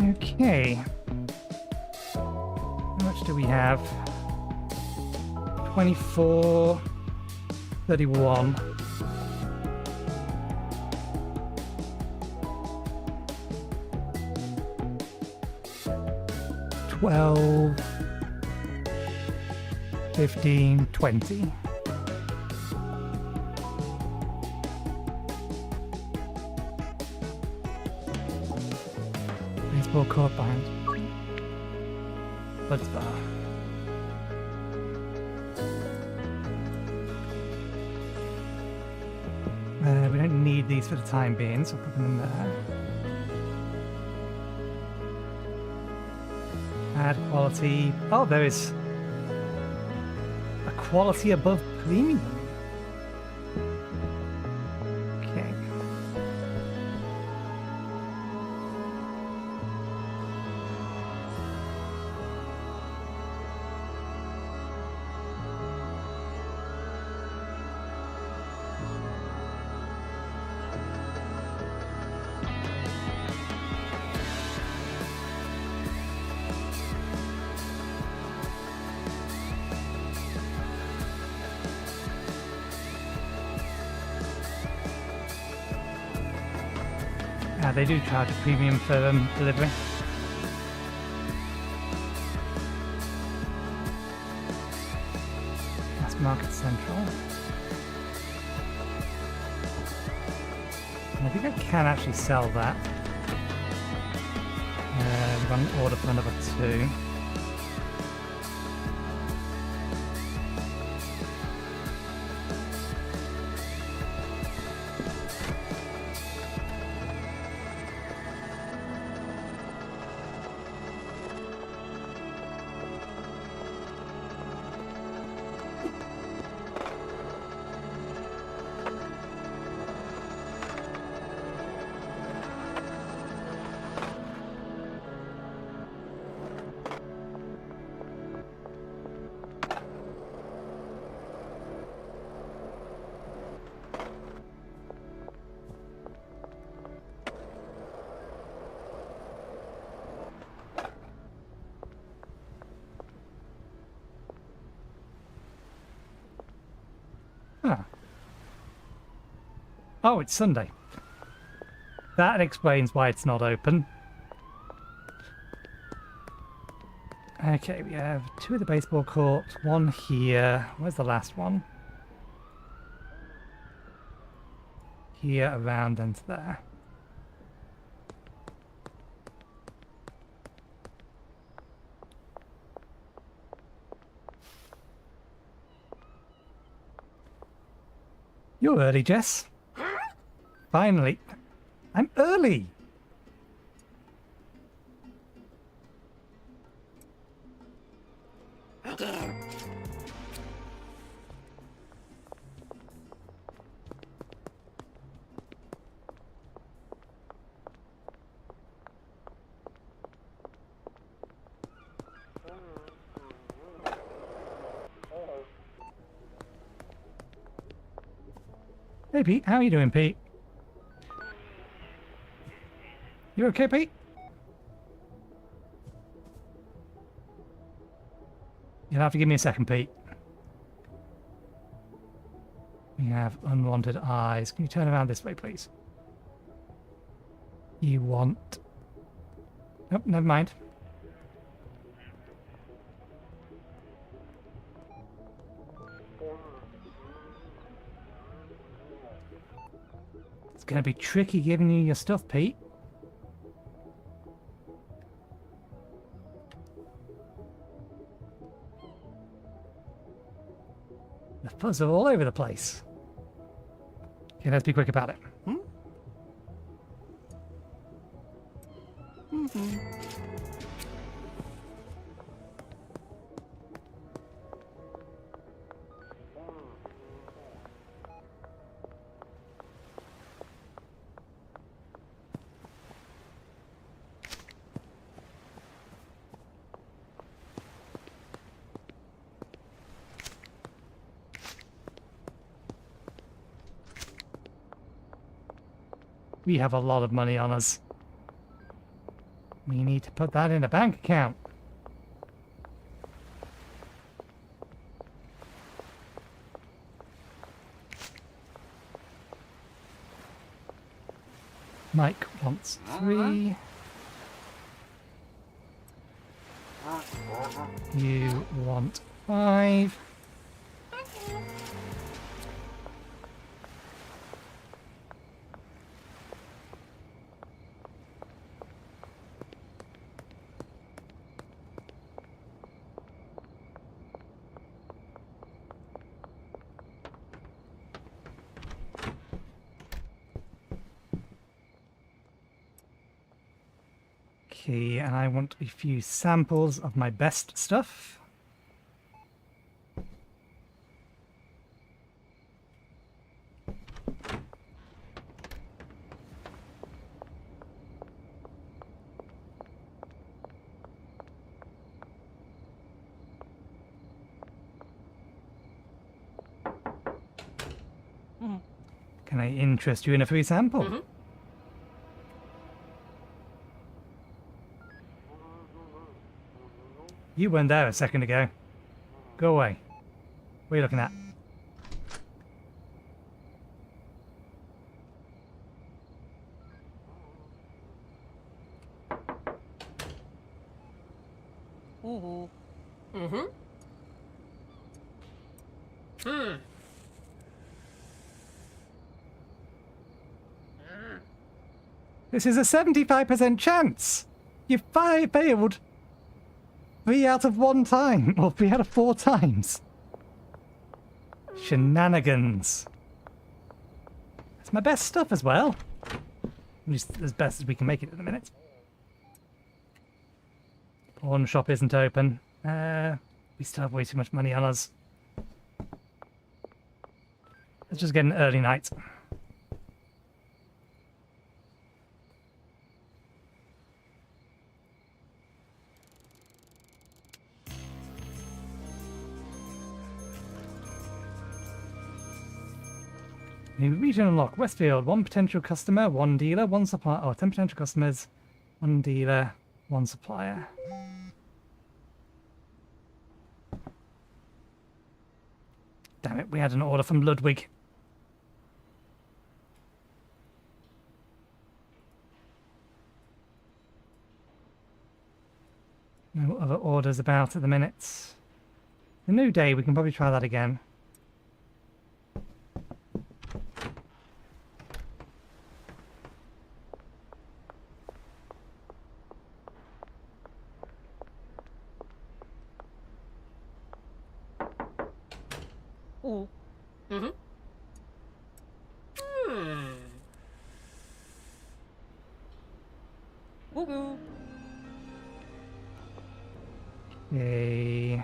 Okay. How much do we have? 24, 31. $12, 15, 20. Baseball court behind. Blood spa. We don't need these for the time being, so I'll put them in there. Add quality. Oh, there is a quality above premium. Okay. They do charge a premium for delivery. That's Market Central. And I think I can actually sell that. Run order for another 2. Huh. Oh, it's Sunday. That explains why it's not open. Okay, we have 2 at the baseball court, 1 here. Where's the last one? Here, around, and there. You're early, Jess. Finally. I'm early. Hey, Pete. How are you doing, Pete? You okay, Pete? You'll have to give me a second, Pete. We have unwanted eyes. Can you turn around this way, please? You want... Nope, never mind. It's going to be tricky giving you your stuff, Pete. The fuzz are all over the place. Okay, let's be quick about it. We have a lot of money on us. We need to put that in a bank account. Mike wants 3. You want 5. Okay, and I want a few samples of my best stuff. Can I interest you in a free sample? You weren't there a second ago. Go away. What are you looking at? This is a 75% chance! You failed 3 out of 1 time, or 3 out of 4 times. Shenanigans. It's my best stuff as well. At least as best as we can make it at the minute. Pawn shop isn't open. We still have way too much money on us. Let's just get an early night. New region unlock. Westfield. 1 potential customer, 1 dealer, 1 supplier. Oh, 10 potential customers, 1 dealer, 1 supplier. Damn it, we had an order from Ludwig. No other orders about at the minute. The new day, we can probably try that again. Okay.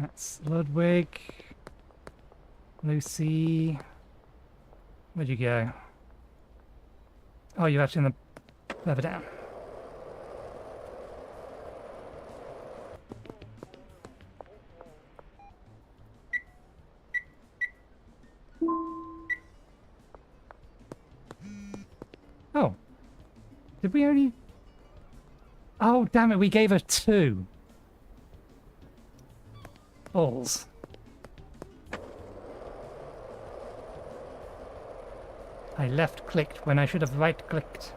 That's Ludwig. Lucy. Where'd you go? Oh, you're actually in the further down. Oh. Did we only... Oh, damn it, we gave her 2. Balls. I left-clicked when I should have right-clicked.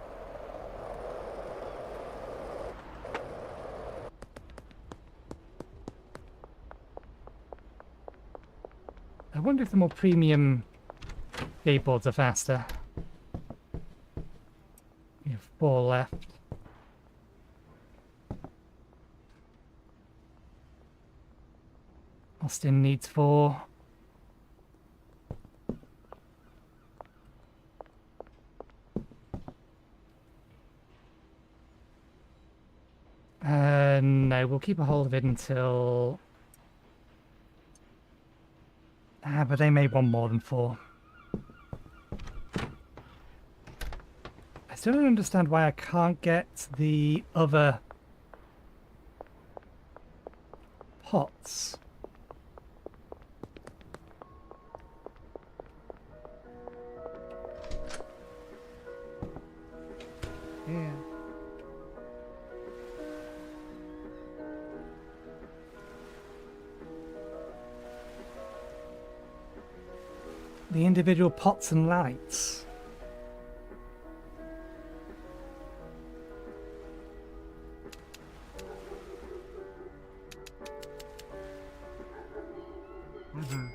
I wonder if the more premium skateboards are faster. We have 4 left. Austin needs 4. No, we'll keep a hold of it until... but they may want more than 4. I still don't understand why I can't get the other pots. Yeah. The individual pots and lights. Mm-hmm.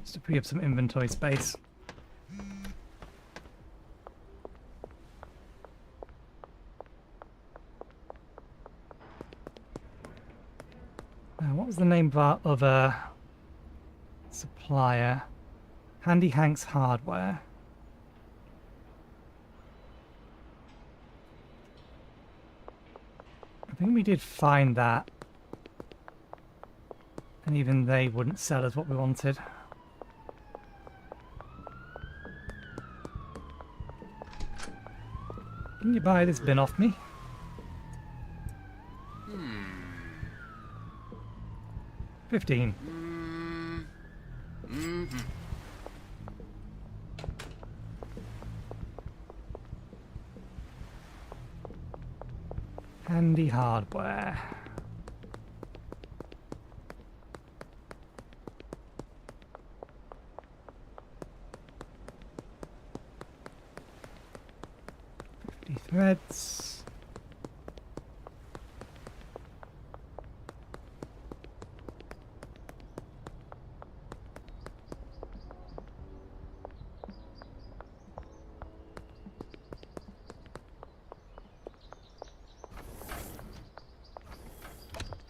Just to free up some inventory space. What was the name of our other supplier? Handy Hank's Hardware. I think we did find that. And even they wouldn't sell us what we wanted. Can you buy this bin off me? 15. Handy Hardware. Threads.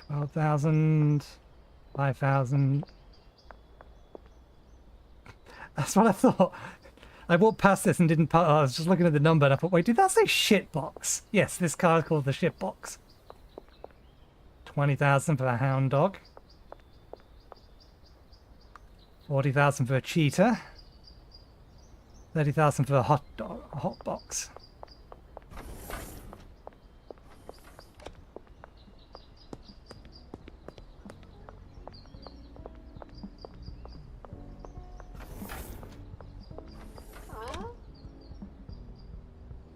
$12,000, 5,000. That's what I thought. I walked past this and didn't. I was just looking at the number and I thought, wait, did that say shitbox? Yes, this car is called the shitbox. 20,000 for the hound dog. 40,000 for a cheetah. 30,000 for a hot box.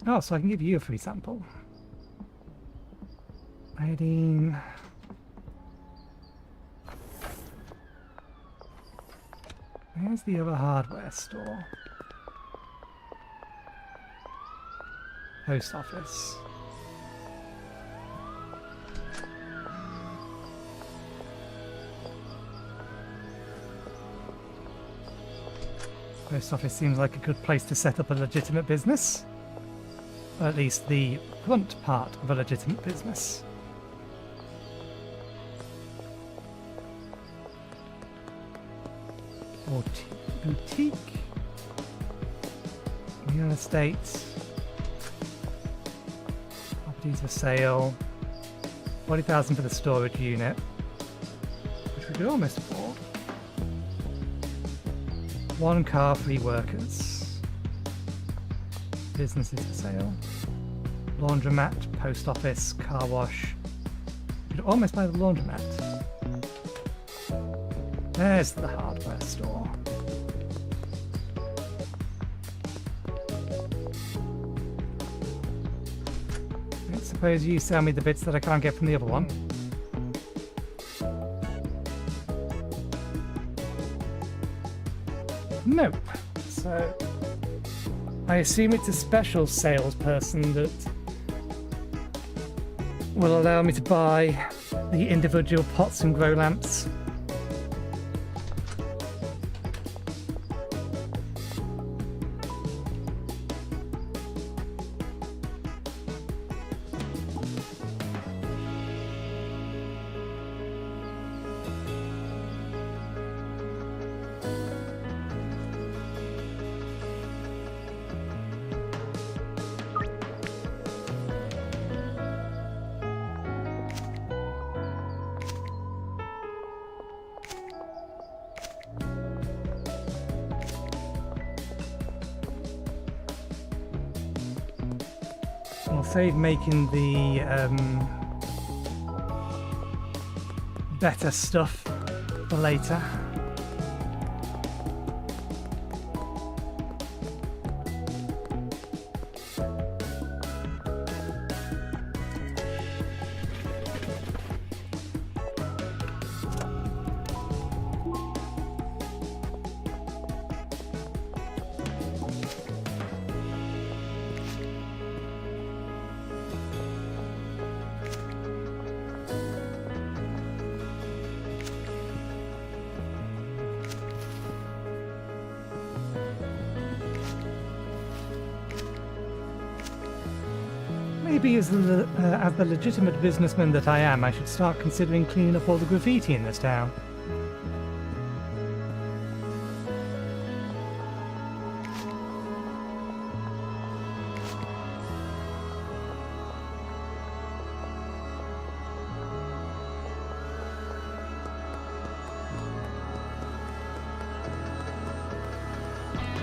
Oh, so I can give you a free sample. Iodine. Where's the other hardware store? Post office. Post office seems like a good place to set up a legitimate business. Or at least the front part of a legitimate business. Boutique. Real estate. Properties for sale. 40,000 for the storage unit, which we could almost afford. 1 car, 3 workers. Businesses for sale. Laundromat, post office, car wash. We could almost buy the laundromat. There's the hardware store. I suppose you sell me the bits that I can't get from the other one. Nope. So I assume it's a special salesperson that will allow me to buy the individual pots and grow lamps. I'll save making the better stuff for later. Maybe as the legitimate businessman that I am, I should start considering cleaning up all the graffiti in this town.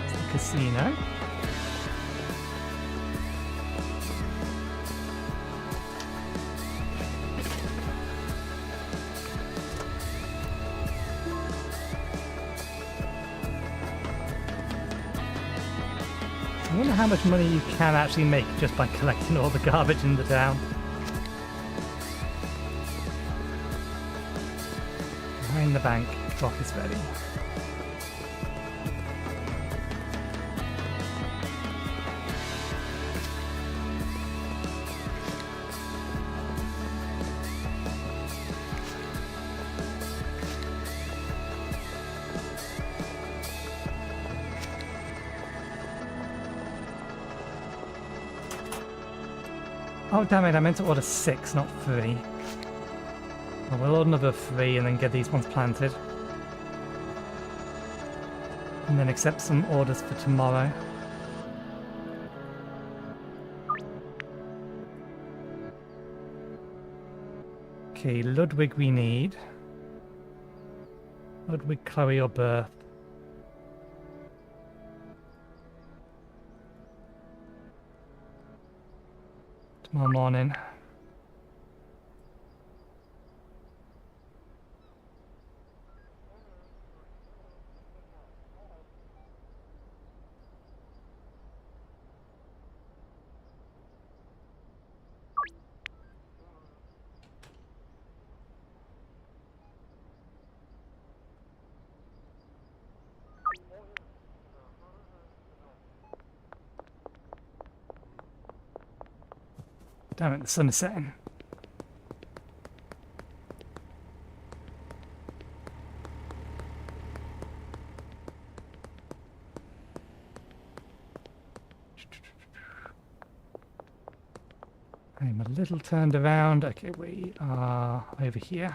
It's the casino. I wonder how much money you can actually make just by collecting all the garbage in the town. Behind the bank, clock is ready. Oh damn it, I meant to order 6, not 3. Well, we'll order another 3 and then get these ones planted. And then accept some orders for tomorrow. Okay, Ludwig we need. Ludwig, Chloe or Birth. Tomorrow morning. Damn it, the sun is setting. I'm a little turned around. Okay, we are over here.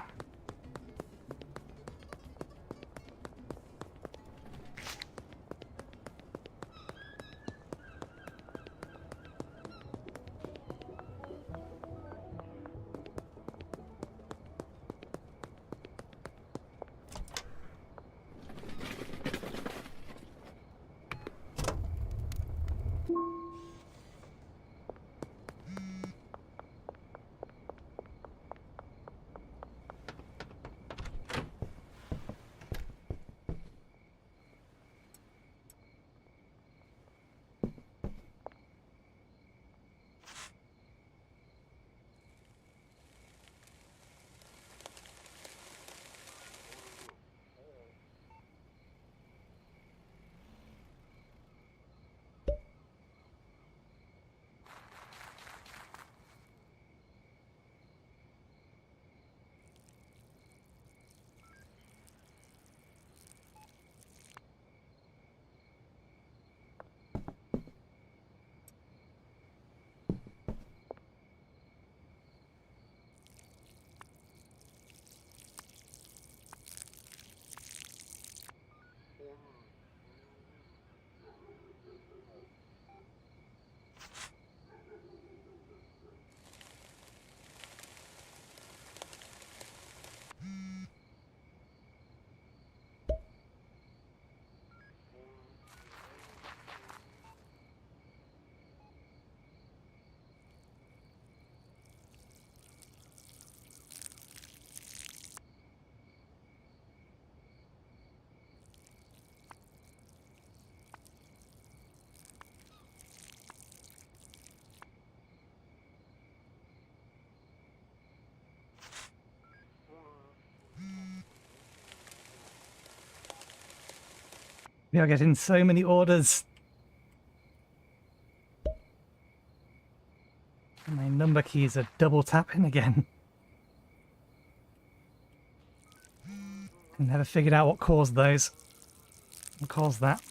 We are getting so many orders. My number keys are double tapping again. I never figured out what caused those. What caused that?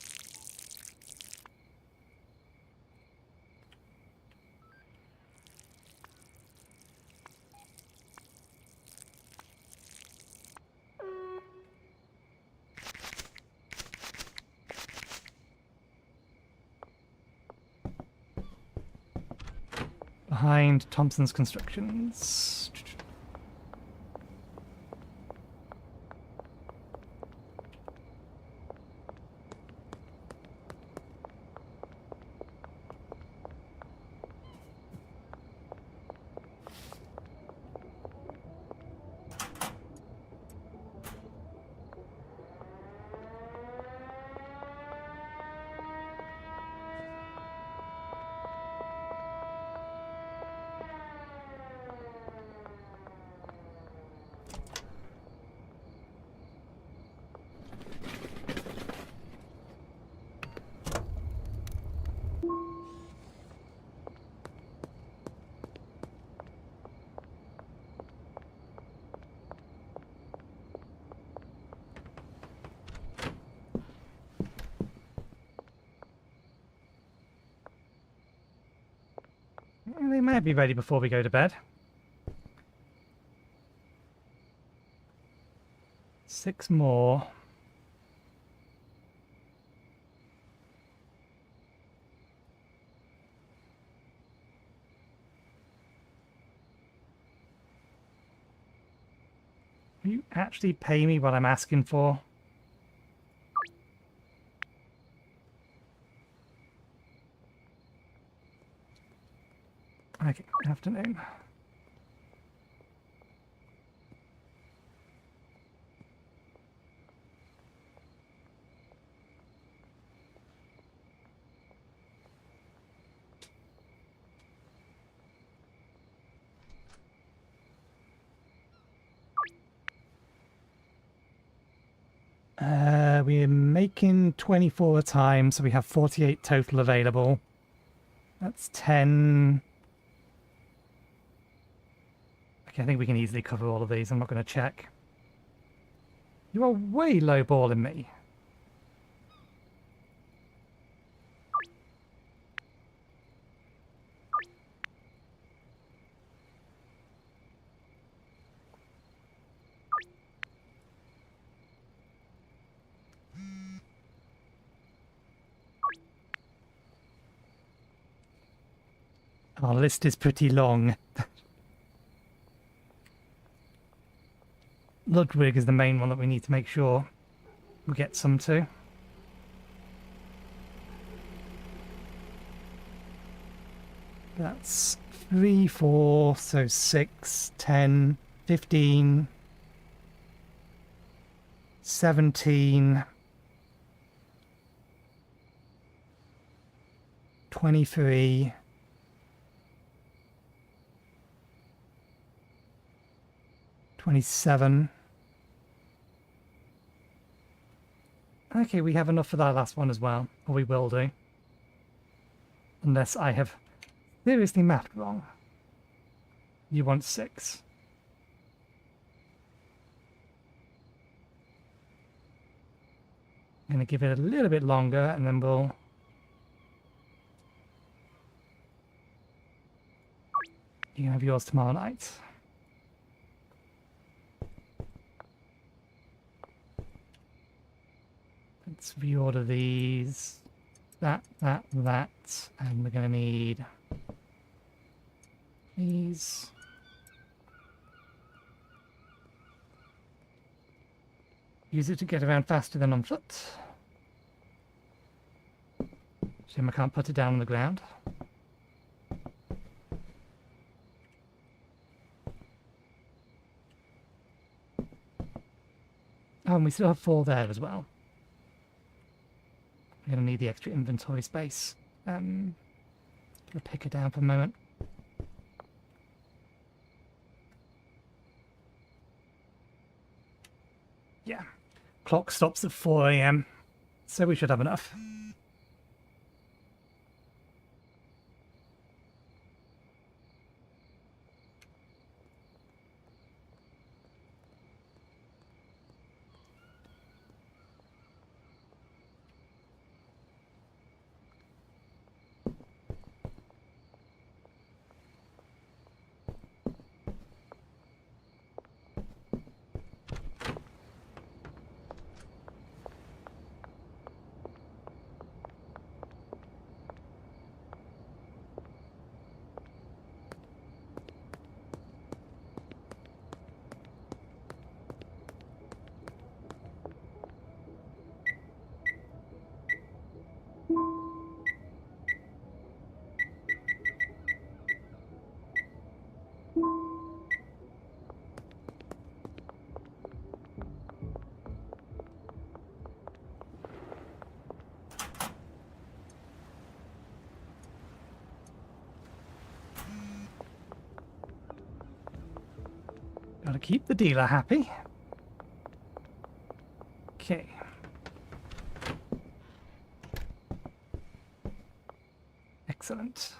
Behind Thompson's Constructions. They might be ready before we go to bed. 6 more. Will you actually pay me what I'm asking for? Okay, afternoon. We're making 24 a time, so we have 48 total available. That's 10. Okay, I think we can easily cover all of these. I'm not going to check. You are way lowballing me. Our list is pretty long. Ludwig is the main one that we need to make sure we get some to. That's 3, 4, so 6, 10, 15, 17, 23, 27. Okay, we have enough for that last one as well, or we will do. Unless I have seriously mapped wrong. You want 6. I'm going to give it a little bit longer and then we'll... You can have yours tomorrow night. Let's reorder these. That, and we're going to need these. Use it to get around faster than on foot. Shame I can't put it down on the ground. Oh, and we still have 4 there as well. We're going to need the extra inventory space. Gonna pick it down for a moment. Yeah. Clock stops at 4 AM. So we should have enough. Gotta keep the dealer happy. Okay. Excellent.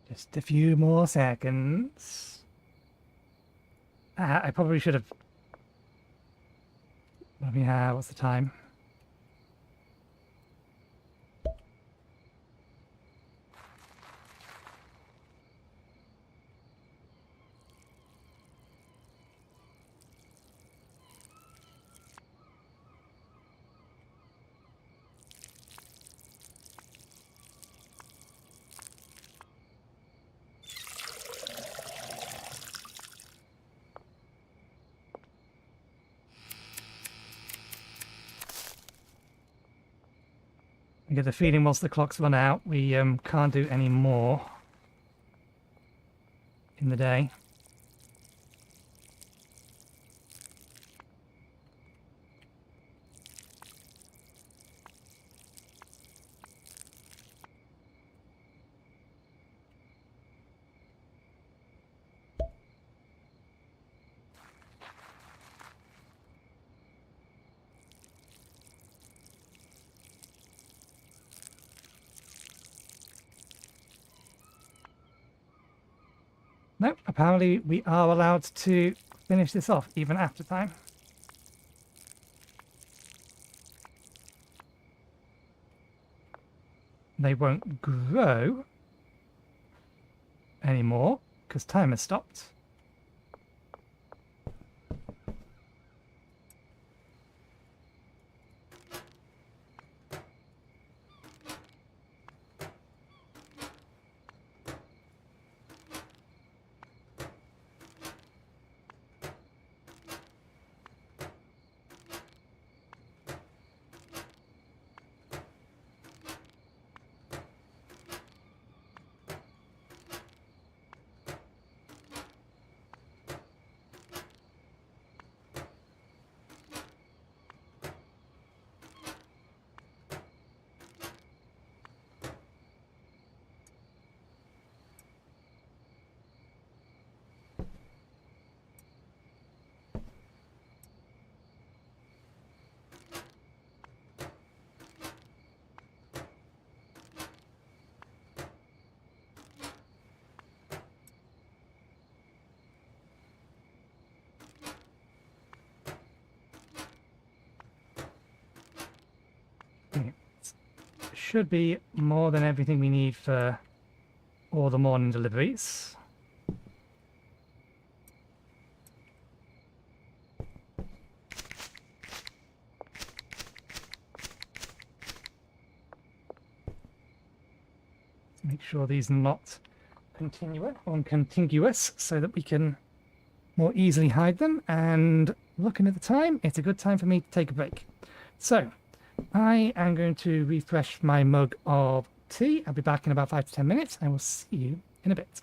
Just a few more seconds. I probably should have... Yeah, what's the time? I get the feeling once the clocks run out, we can't do any more in the day. No, apparently we are allowed to finish this off even after time. They won't grow anymore because time has stopped. Should be more than everything we need for all the morning deliveries. make sure these are not contiguous so that we can more easily hide them. And looking at the time, it's a good time for me to take a break. So I am going to refresh my mug of tea. I'll be back in about 5 to 10 minutes. I will see you in a bit.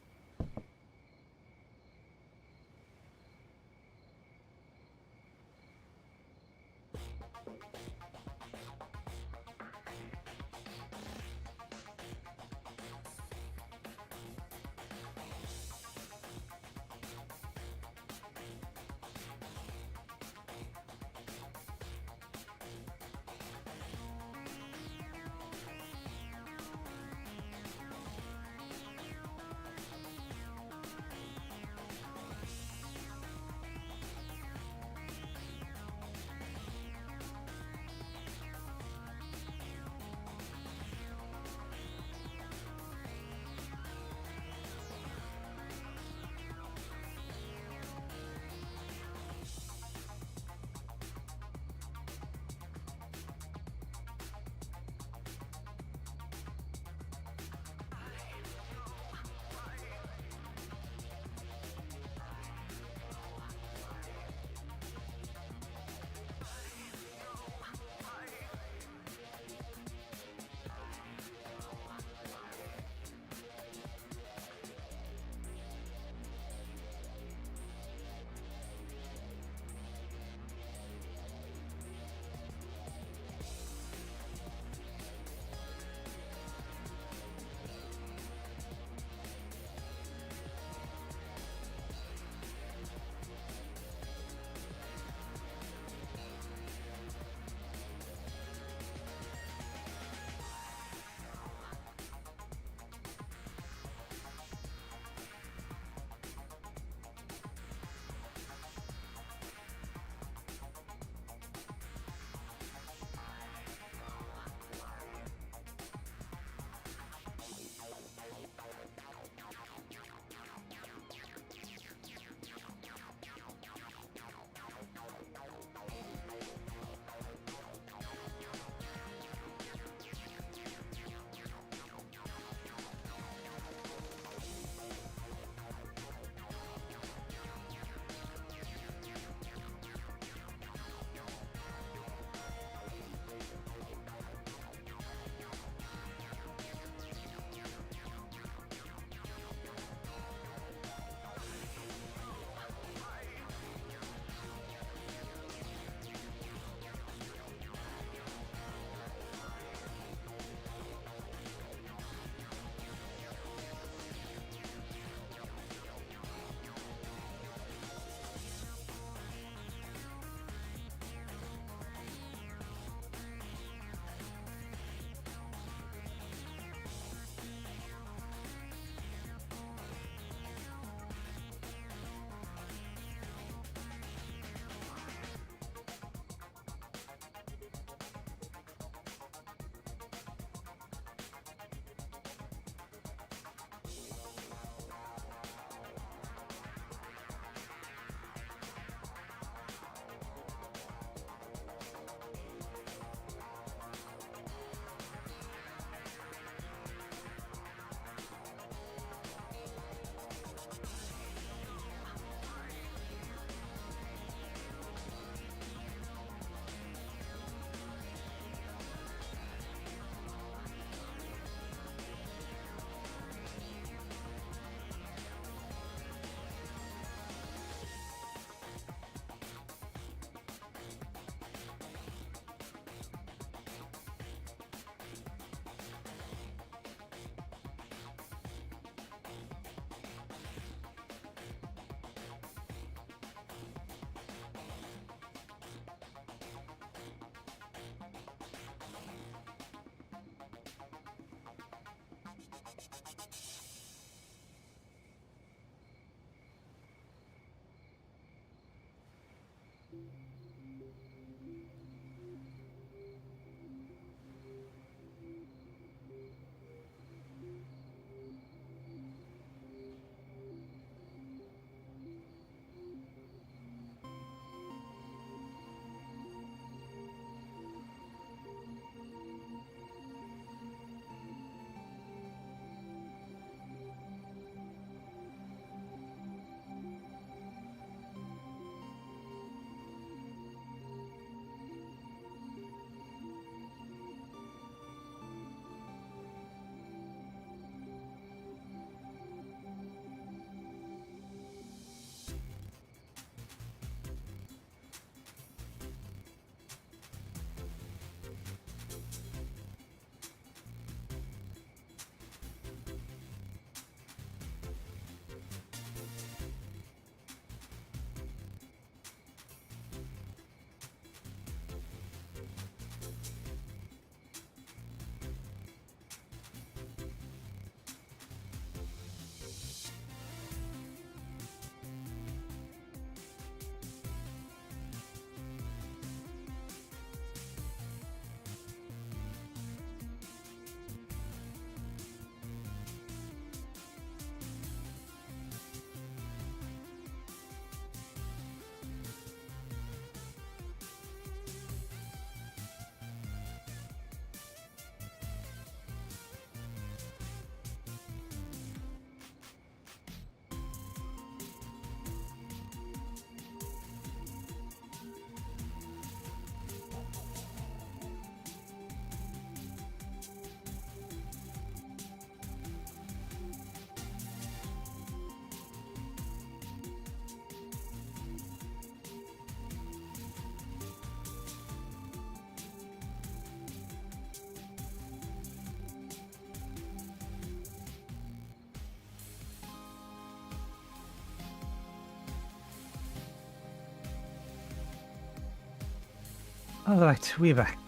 Alright, we're back.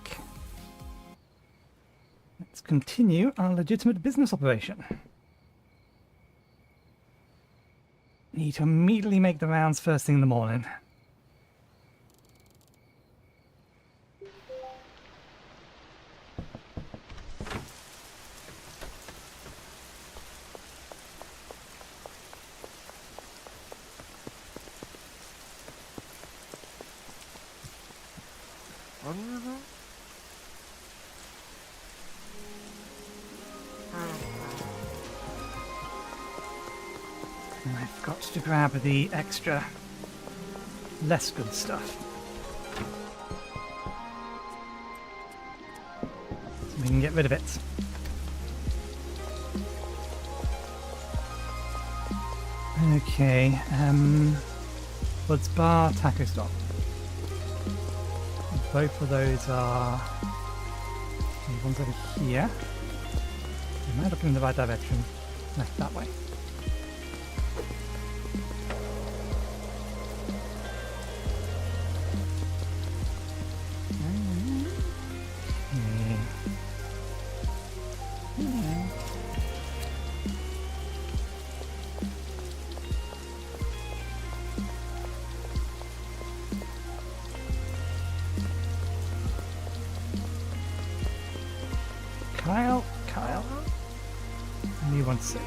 Let's continue our legitimate business operation. Need to immediately make the rounds first thing in the morning. And I've got to grab the extra, less good stuff. So we can get rid of it. Okay, Buds Bar, Taco Stop. Both of those are... one's over here. Am I looking in the right direction? No, that way. Kyle. And you want 6.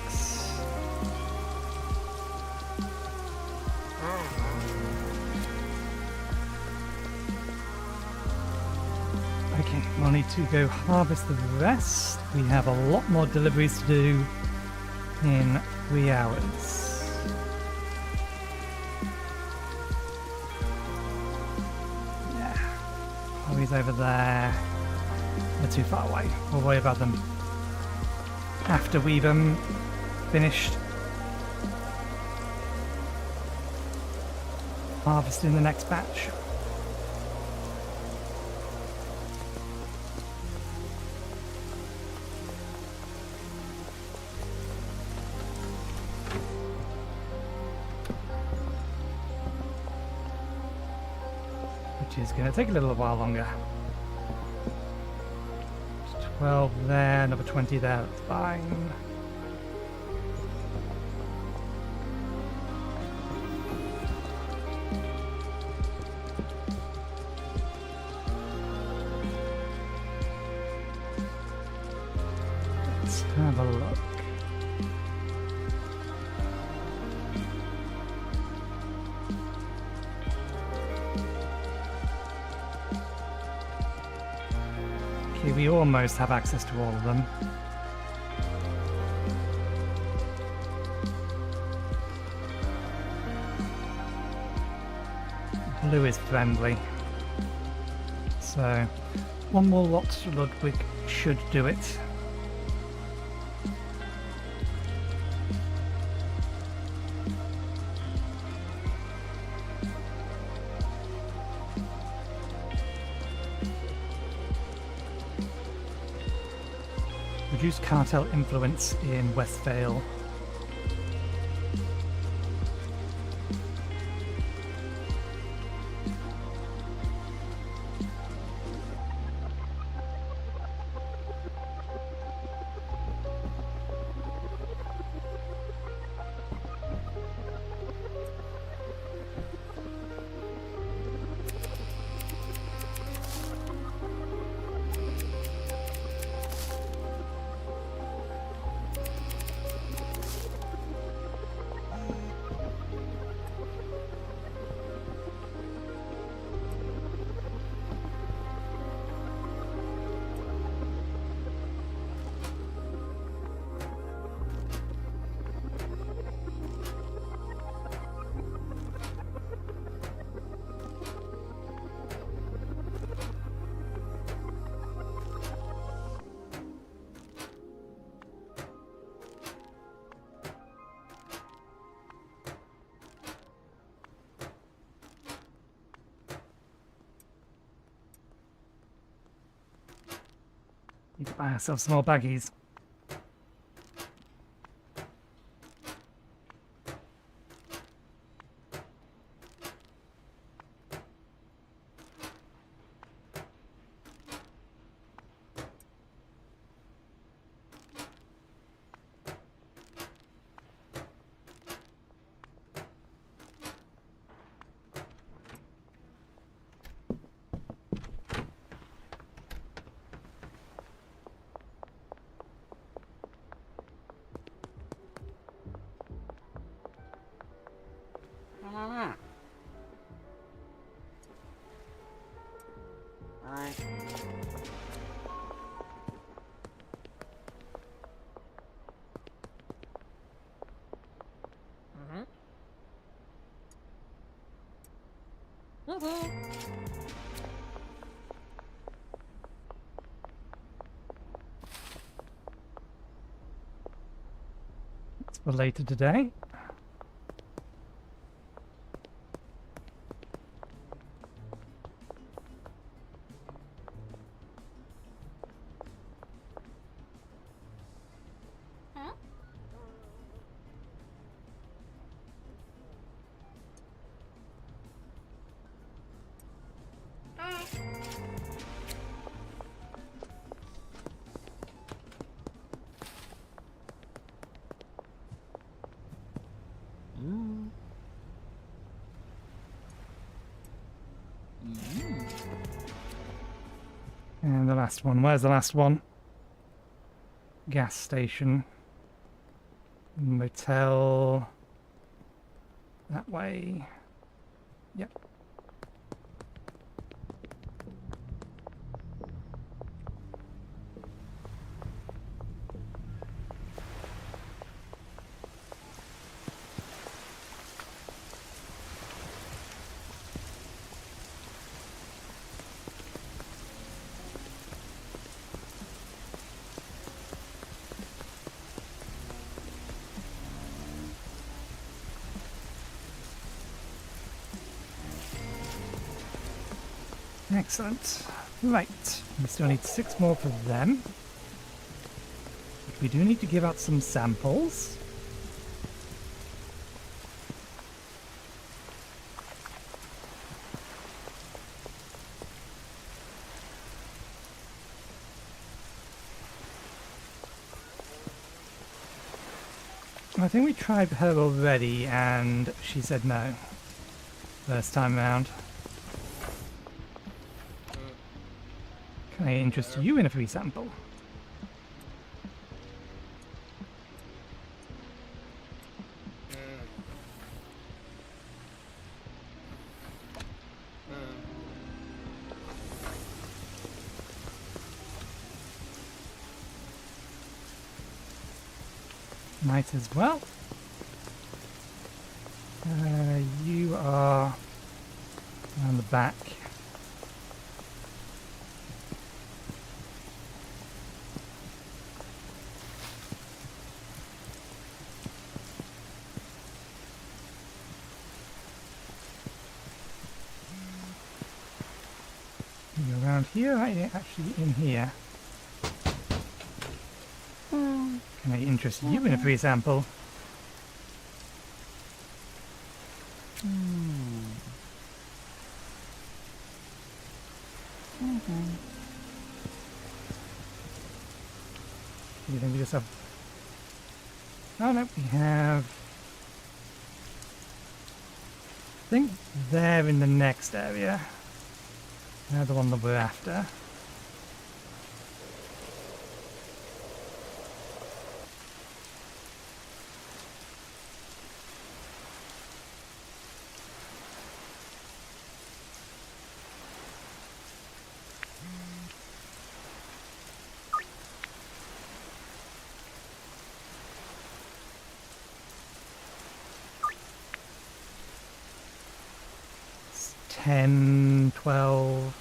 Okay, we'll need to go harvest the rest. We have a lot more deliveries to do in 3 hours. Yeah. Chloe's over there. They're too far away. We'll worry about them after we've finished harvesting the next batch. Which is going to take a little while longer. 12 there, another 20 there, that's fine. Let's have a look. Okay, we almost have access to all of them. Blue is friendly. So, one more lot to Ludwig should do it. Reduce cartel influence in Westvale. Need to buy ourselves some more baggies. It's for later today. And the last one. Where's the last one? Gas station. Motel. That way. Yep. Excellent. Right, we still need 6 more for them. But we do need to give out some samples. I think we tried her already and she said no. First time round. Can I interest you in a free sample? Might as well. You are on the back. You're around here, right? You're actually in here. Can I interest you in a free sample? Do you think we just have... Oh no, we have... I think they're in the next area. They're the one that we're after. It's 10, 12...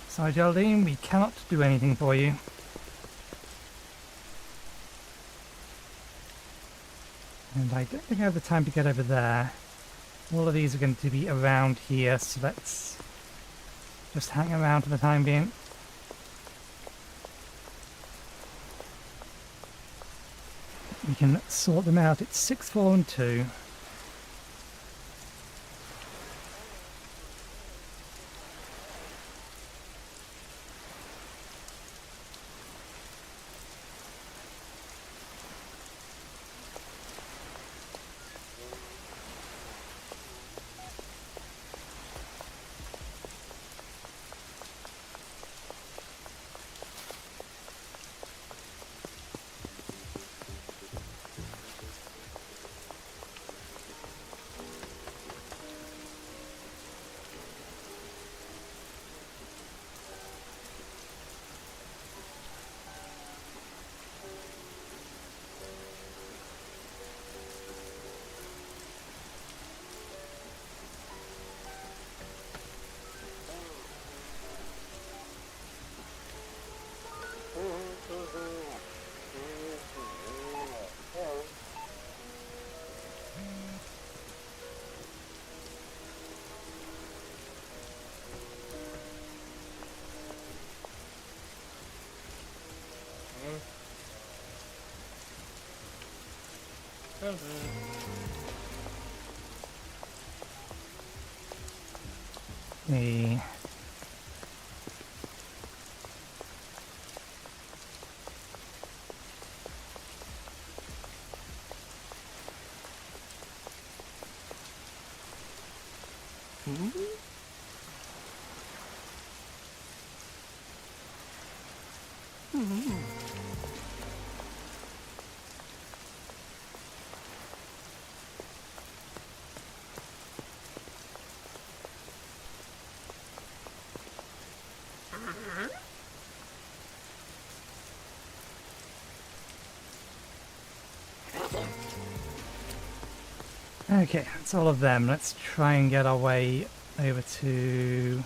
Sorry, Geraldine, we cannot do anything for you. And I don't think I have the time to get over there. All of these are going to be around here, so let's just hang around for the time being. We can sort them out. It's 6, 4, and 2. The Okay, that's all of them. Let's try and get our way over to...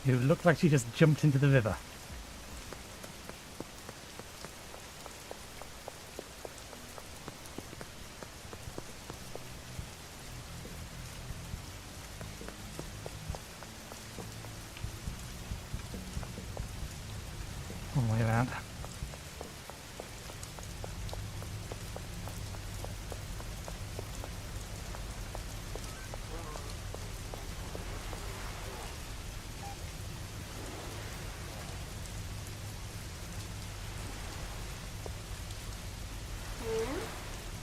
who looked like she just jumped into the river. All the way around.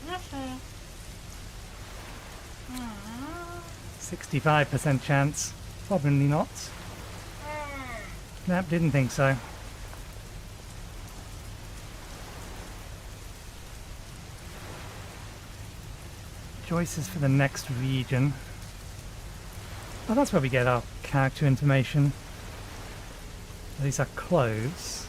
Nothing. 65% chance. Probably not. Nope, didn't think so. Choices for the next region. Oh, that's where we get our character information. These are clothes.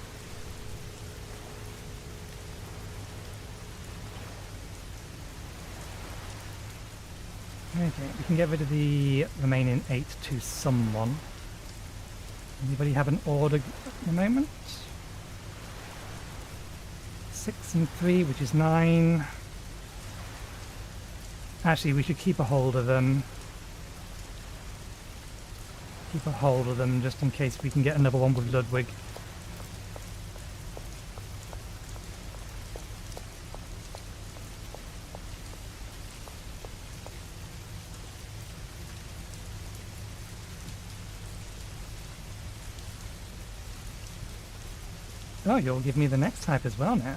Okay, we can get rid of the remaining 8 to someone. Anybody have an order at the moment? 6 and 3, which is 9. Actually, we should keep a hold of them. Keep a hold of them just in case we can get another one with Ludwig. Oh, you'll give me the next type as well now.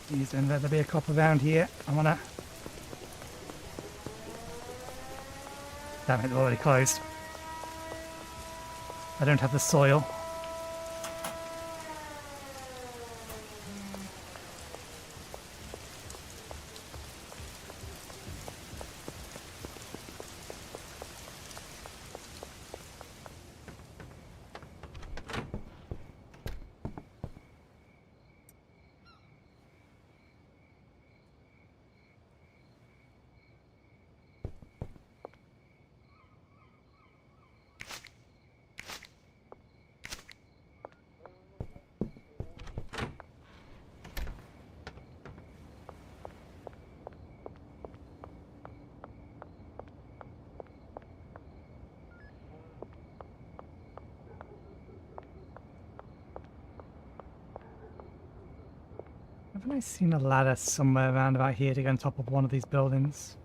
Please don't let there be a cop around here. I wanna... Damn it, they're already closed. I don't have the soil. Haven't I seen a ladder somewhere around about here to get on top of one of these buildings?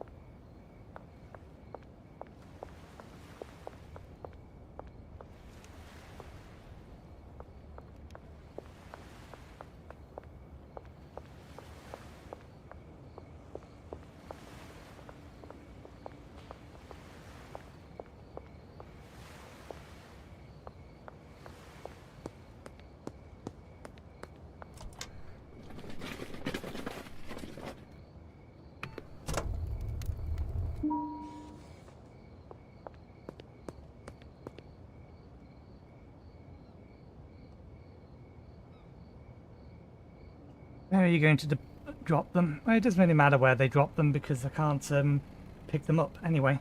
Where are you going to drop them? Well, it doesn't really matter where they drop them because I can't pick them up anyway.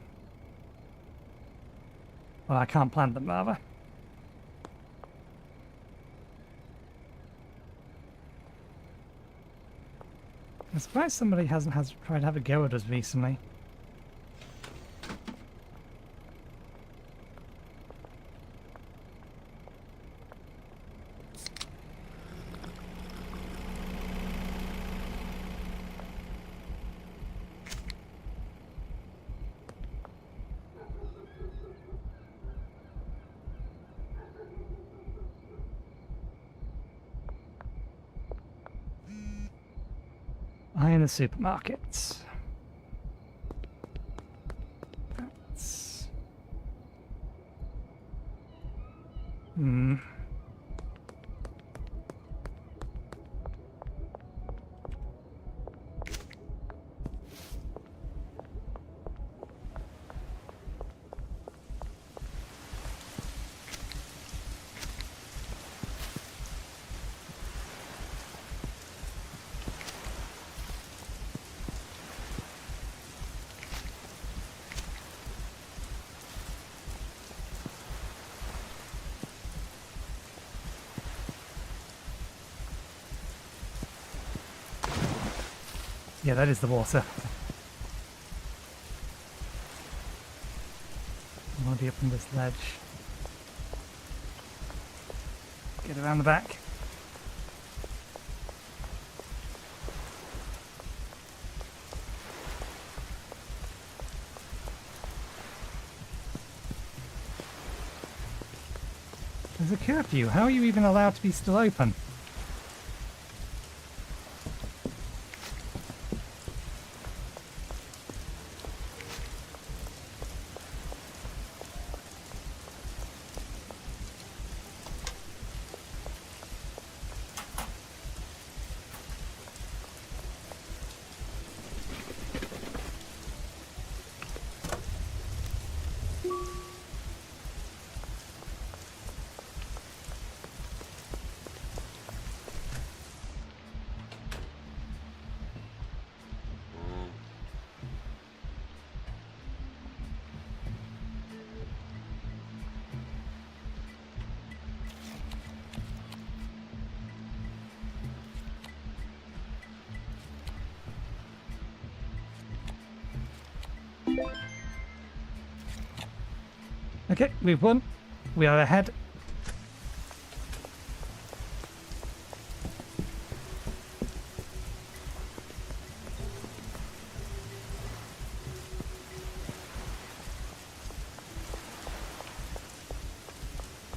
Well, I can't plant them, rather. I'm surprised somebody hasn't tried to have a go at us recently. In the supermarkets. That's... Yeah, that is the water. I'm already up on this ledge. Get around the back. There's a curfew. How are you even allowed to be still open? Okay, we've won. We are ahead.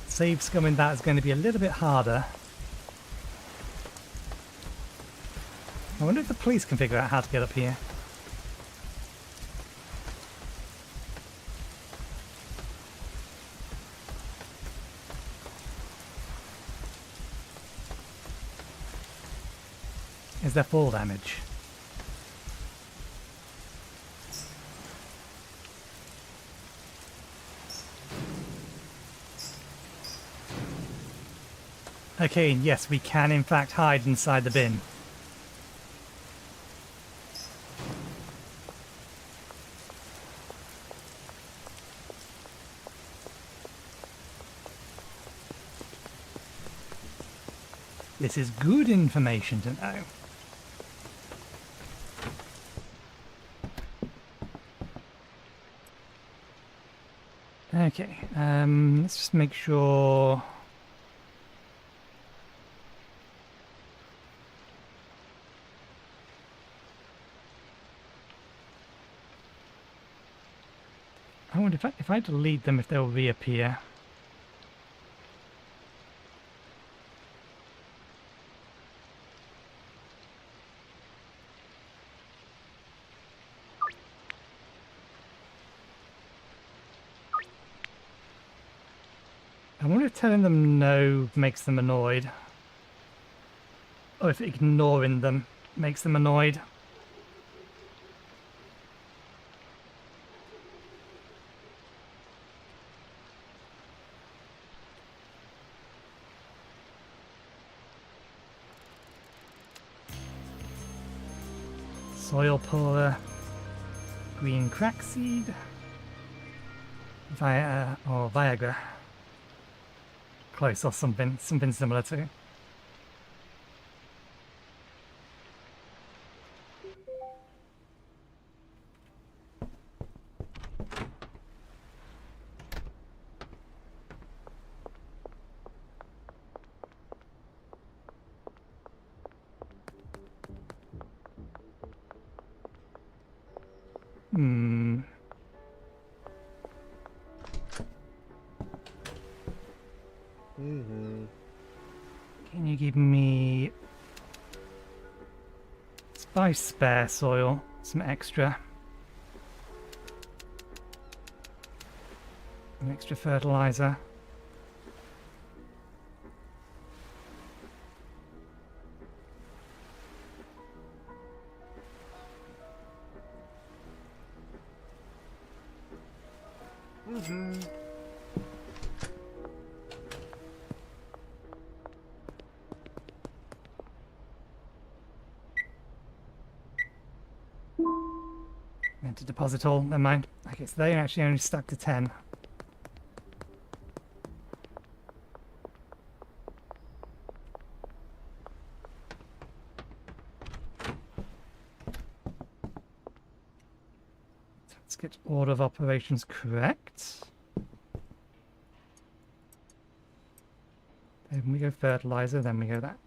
Save scumming that is going to be a little bit harder. I wonder if the police can figure out how to get up here. Is there fall damage? Okay, yes, we can in fact hide inside the bin. This is good information to know. Okay, let's just make sure... I wonder if I delete them, if they'll reappear. I wonder if telling them no makes them annoyed. Or if ignoring them makes them annoyed. soil puller, green crack seed, or Viagra. Close, or something similar to. Hmm. Mm-hmm. Can you give me spice spare soil, some extra? Some extra fertilizer. Mm-hmm. Meant to deposit all, never mind. Okay, so they actually only stuck to 10. Let's get order of operations correct. Then we go fertilizer, then we go that.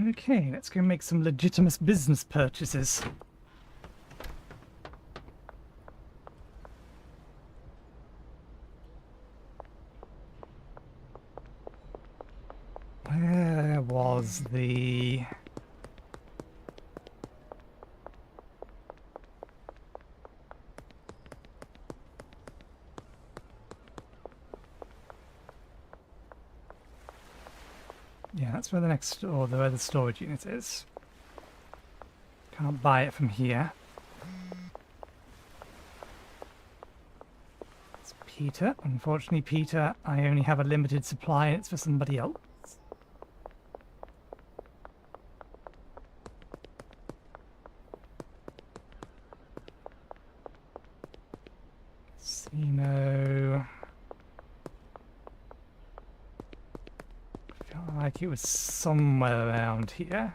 Okay, let's go make some legitimate business purchases. Where was the... Yeah, that's where the next, or where the storage unit is. Can't buy it from here. It's Peter. Unfortunately, Peter, I only have a limited supply and it's for somebody else. Casino. I feel like it was somewhere around here.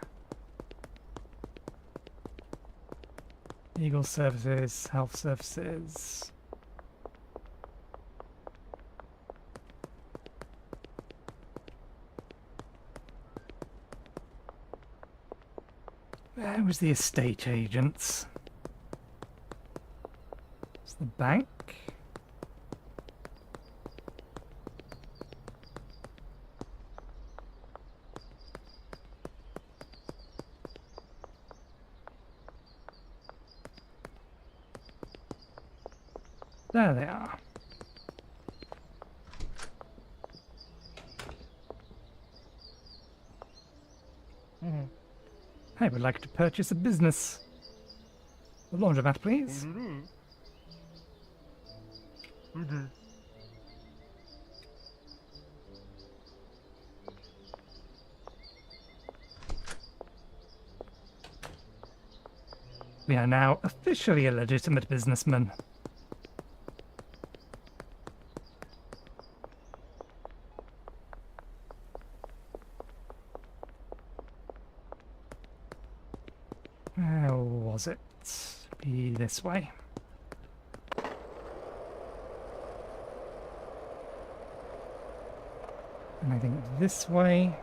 Legal services, health services. Where was the estate agents? It's the bank. There they are. I would like to purchase a business. The laundromat, please. We are now officially a legitimate businessman. Where was it? Be this way. And I think this way.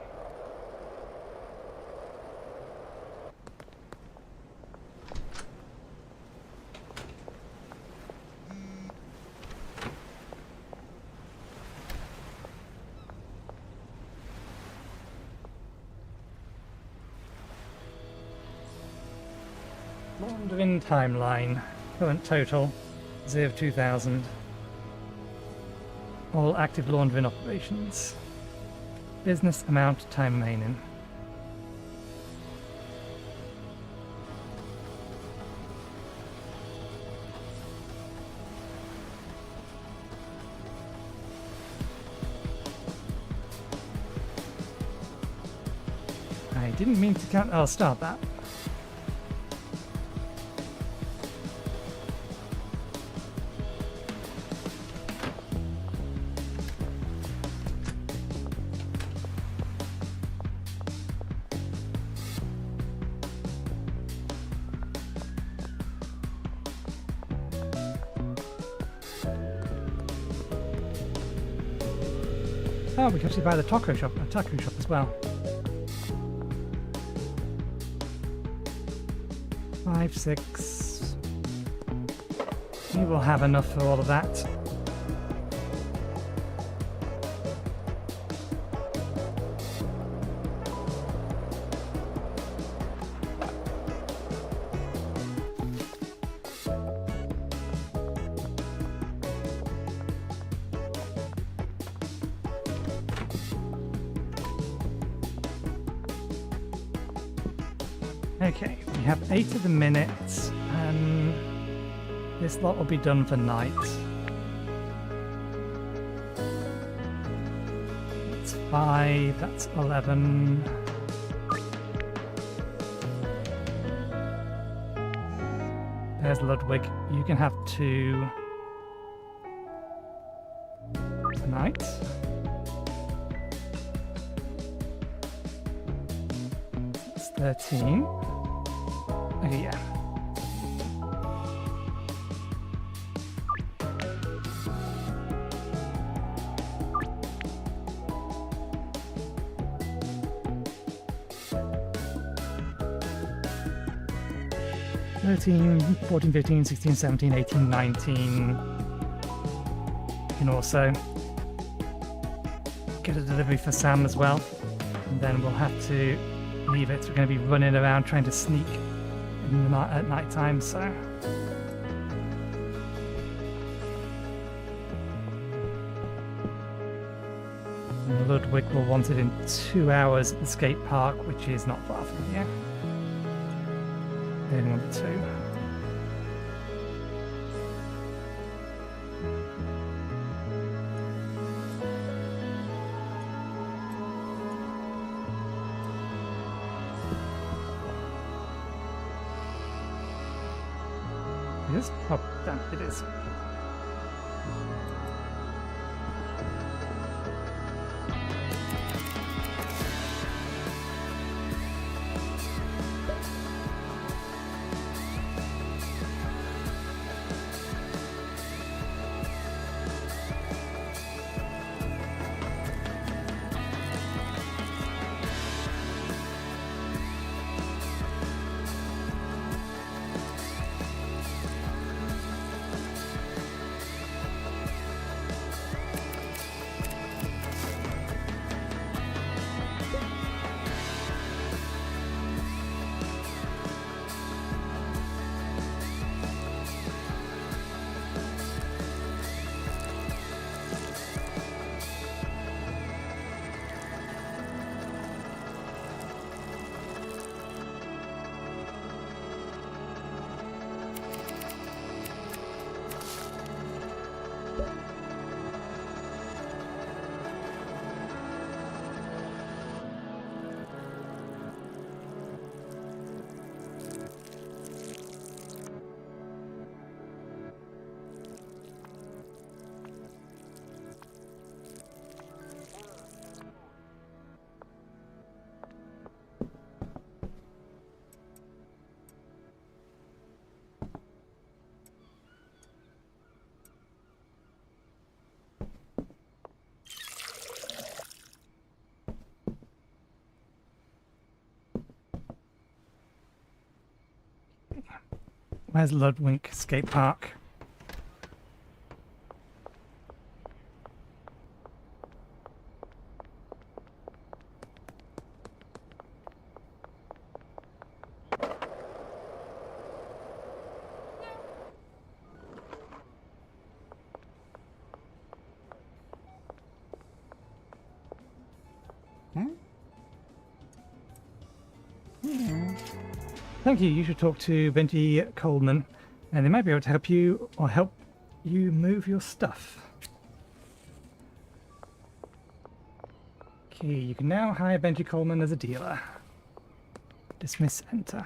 Laundering timeline. Current total 0 of 2000. All active laundering operations. Business amount time remaining. I didn't mean to count. I'll start that. Oh, we can actually buy the taco shop as well. 5, 6. We will have enough for all of that. Okay, we have 8 of the minutes, and this lot will be done for night. That's 5, that's 11. There's Ludwig. You can have 2 tonight. That's 13. Okay, yeah. "13, 14, 15, 16, 17, 18, 19. You can also get a delivery for Sam as well. And then we'll have to leave it. We're going to be running around trying to sneak in the night at night time, so and Ludwig will want it in 2 hours at the skate park, which is not far from here. They only want 2. It is? Oh, damn, it is. Where's Ludwig Skate Park? Thank you. You should talk to Benji Coleman, and they might be able to help you or help you move your stuff. Okay, you can now hire Benji Coleman as a dealer. Dismiss, enter.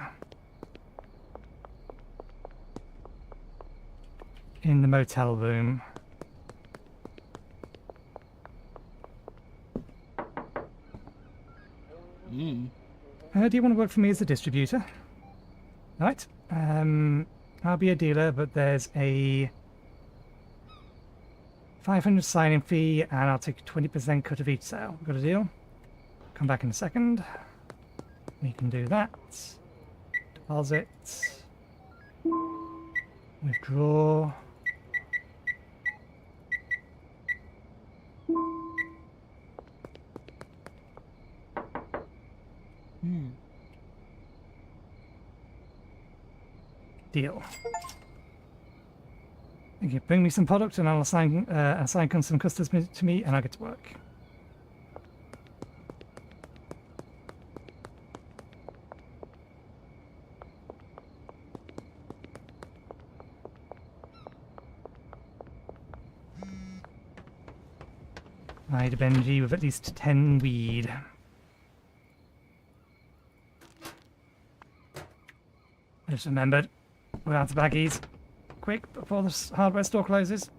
In the motel room. Do you want to work for me as a distributor? Right. I'll be a dealer, but there's a 500 sign-in fee, and I'll take a 20% cut of each sale. Got a deal? Come back in a second. We can do that. Deposit. Withdraw. Deal. Okay, bring me some product and I'll assign some customers to me and I'll get to work. Right, Benji with at least 10 weed. I just remembered. We're out of baggies. Quick, before the hardware store closes.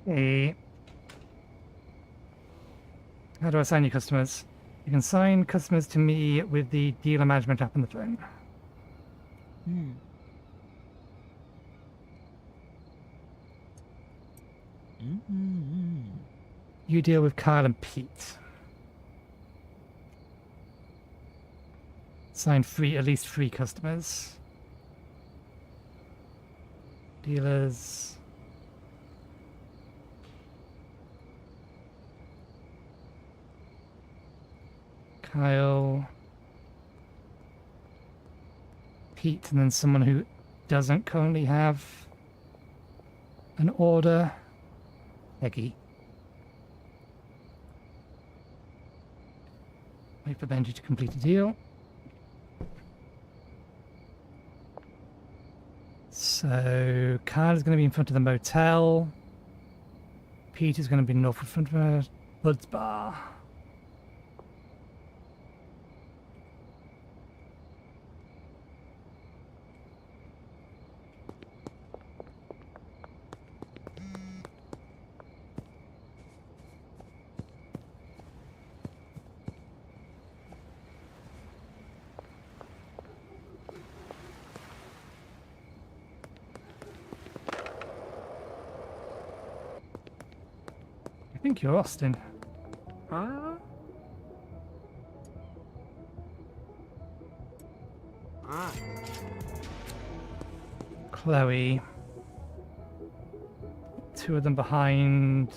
Hey. How do I assign you customers? You can assign customers to me with the dealer management app on the phone. You deal with Kyle and Pete. Assign at least 3 customers. Dealers. Kyle, Pete, and then someone who doesn't currently have an order. Peggy. Wait for Benji to complete a deal. So Kyle is going to be in front of the motel. Pete is going to be north in front of Bud's bar. I think you're Austin. Huh? Ah. Chloe. Two of them behind.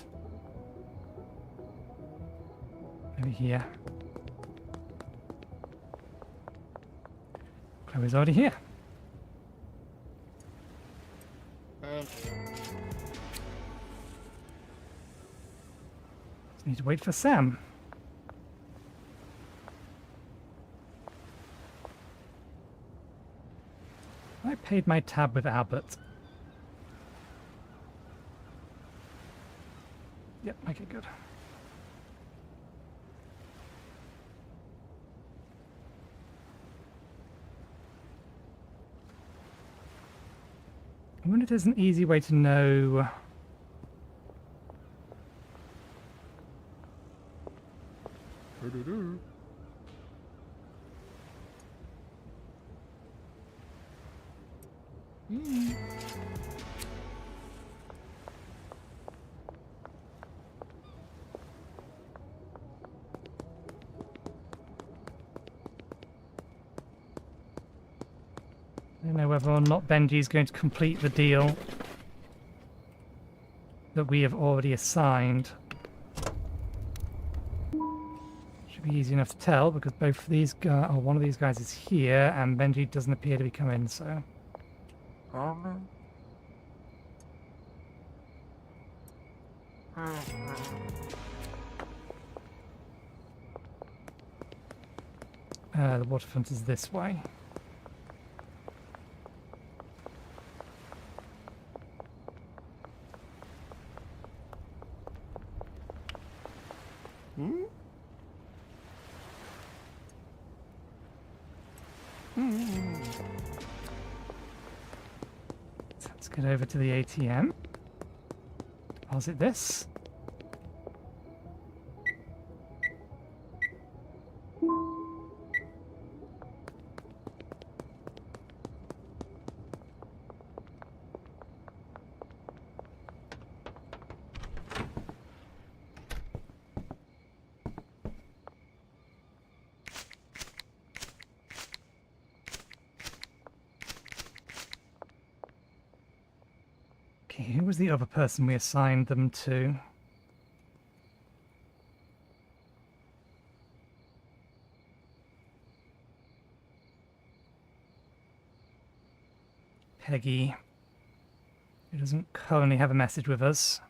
Maybe here. Chloe's already here. Thank you. Just need to wait for Sam. I paid my tab with Albert. Yep, okay, good. I wonder if there's an easy way to know. Do-do-do. I don't know whether or not Benji is going to complete the deal that we have already assigned. Should be easy enough to tell because both of these guys, or one of these guys is here, and Benji doesn't appear to be coming, so. Amen. The waterfront is this way. Hmm? So let's get over to the ATM. Deposit this. Okay, who was the other person we assigned them to? Peggy, who doesn't currently have a message with us.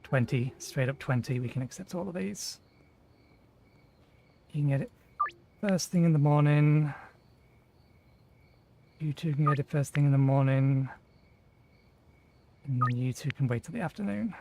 $20, straight up 20, we can accept all of these. You can get it first thing in the morning. You two can get it first thing in the morning. And then you two can wait till the afternoon.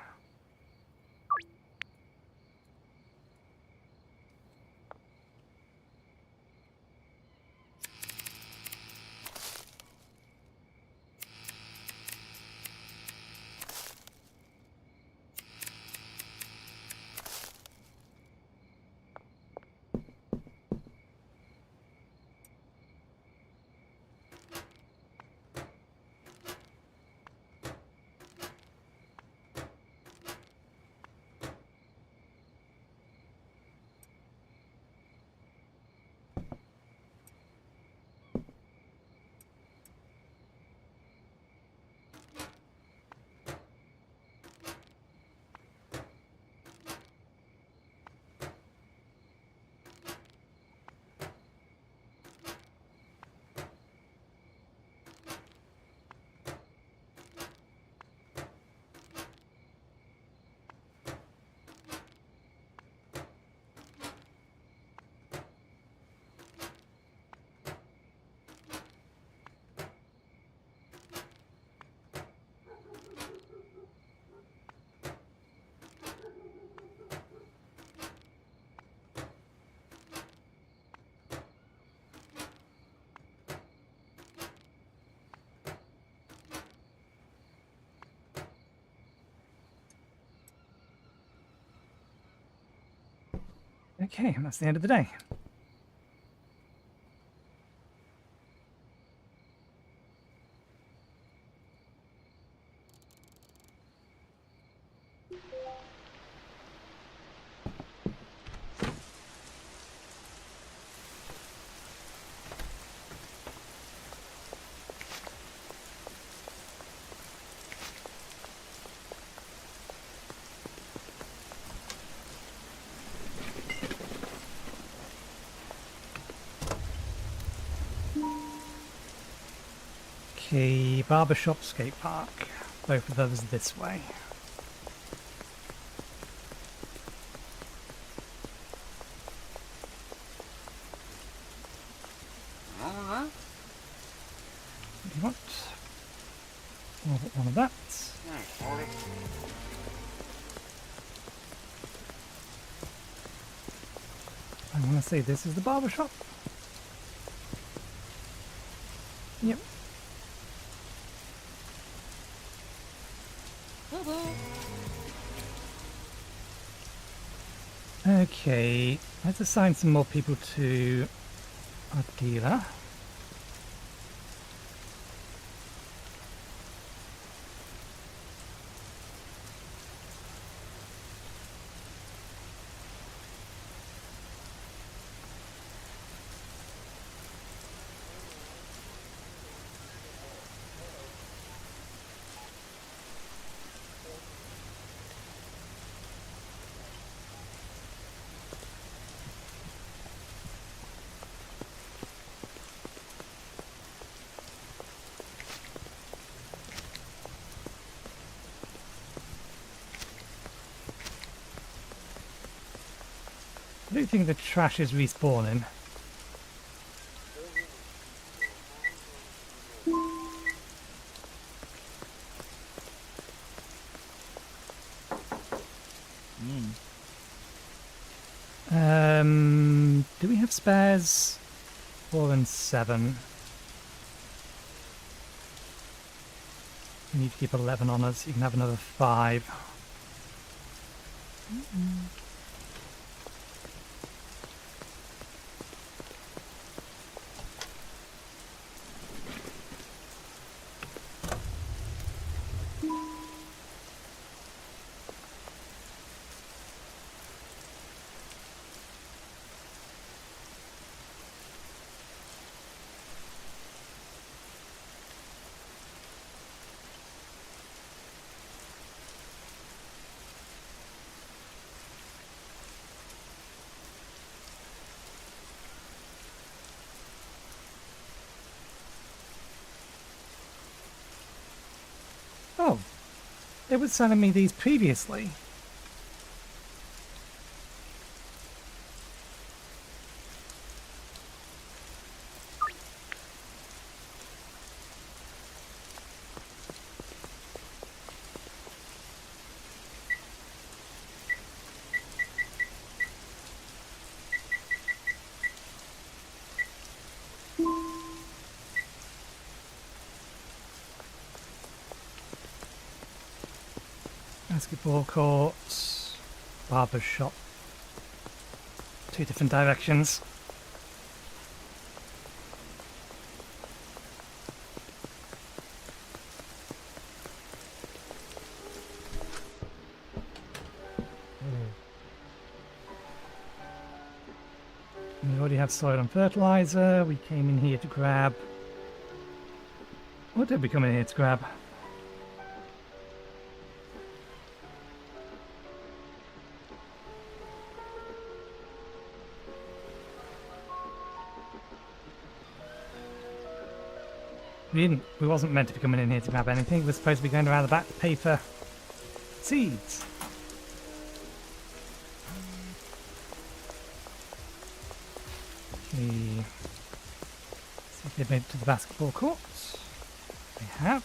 Okay, and that's the end of the day. Okay, barbershop, skate park. Both of those this way. Uh-huh. What do you want? One of that. Thanks, Artie. I want to say this is the barbershop. Yep. Okay, let's assign some more people to our dealer. I don't think the trash is respawning. Do we have spares? 4 and 7. We need to keep 11 on us. You can have another 5. Oh, it was sending me these previously. Basketball courts, barber shop, 2 different directions. We already have soil and fertilizer. We came in here to grab. What did we come in here to grab? We wasn't meant to be coming in here to grab anything. We're supposed to be going around the back to pay for seeds. Okay. See if they've made it to the basketball courts. They have.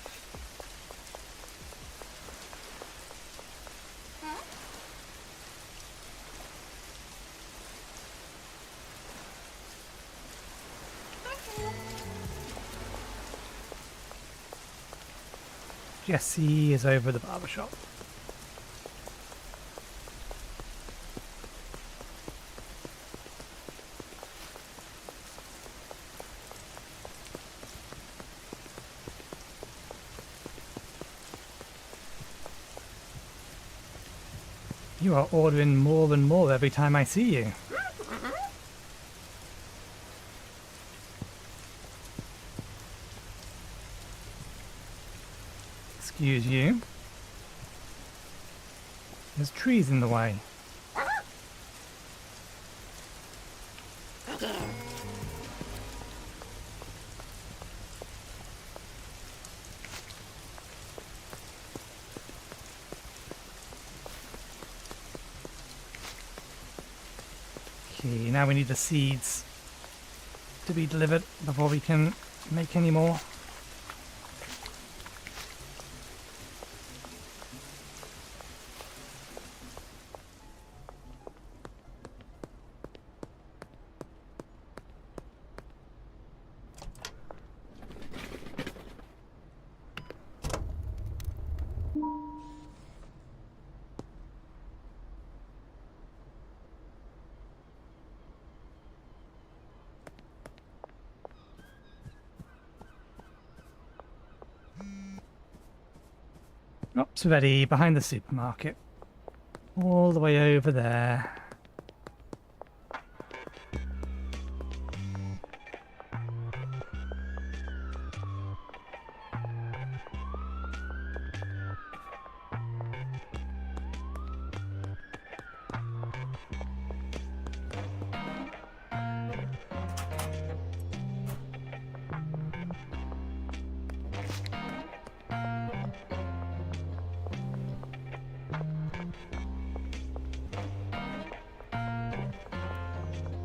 Jesse is over at the barbershop. You are ordering more and more every time I see you. Excuse you. There's trees in the way. Okay, now we need the seeds to be delivered before we can make any more. Ops ready behind the supermarket. All the way over there.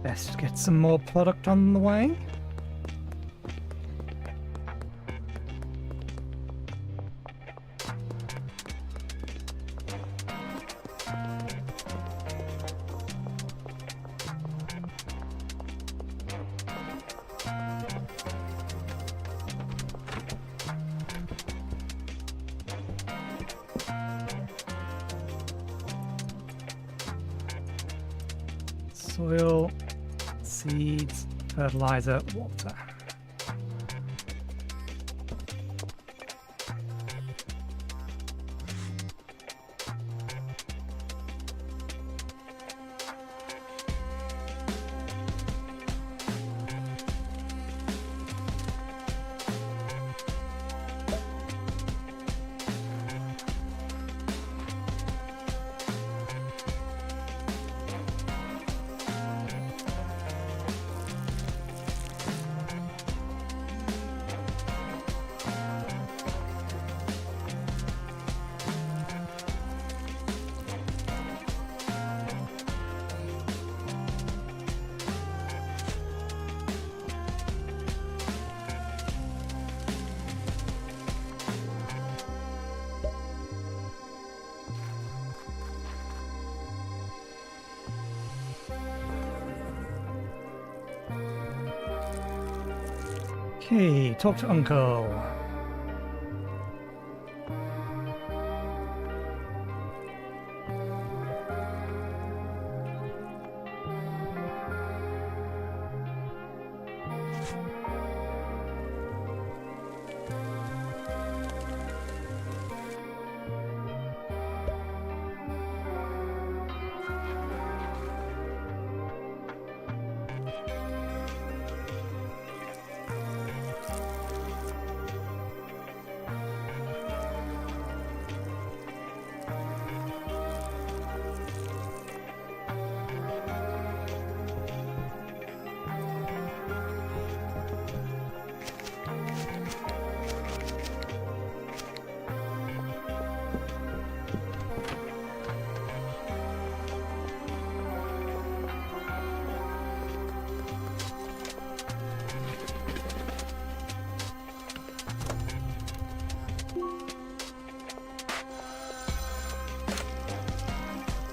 Best get some more product on the way. Soil, seeds, fertilizer, water. Okay, talk to Uncle.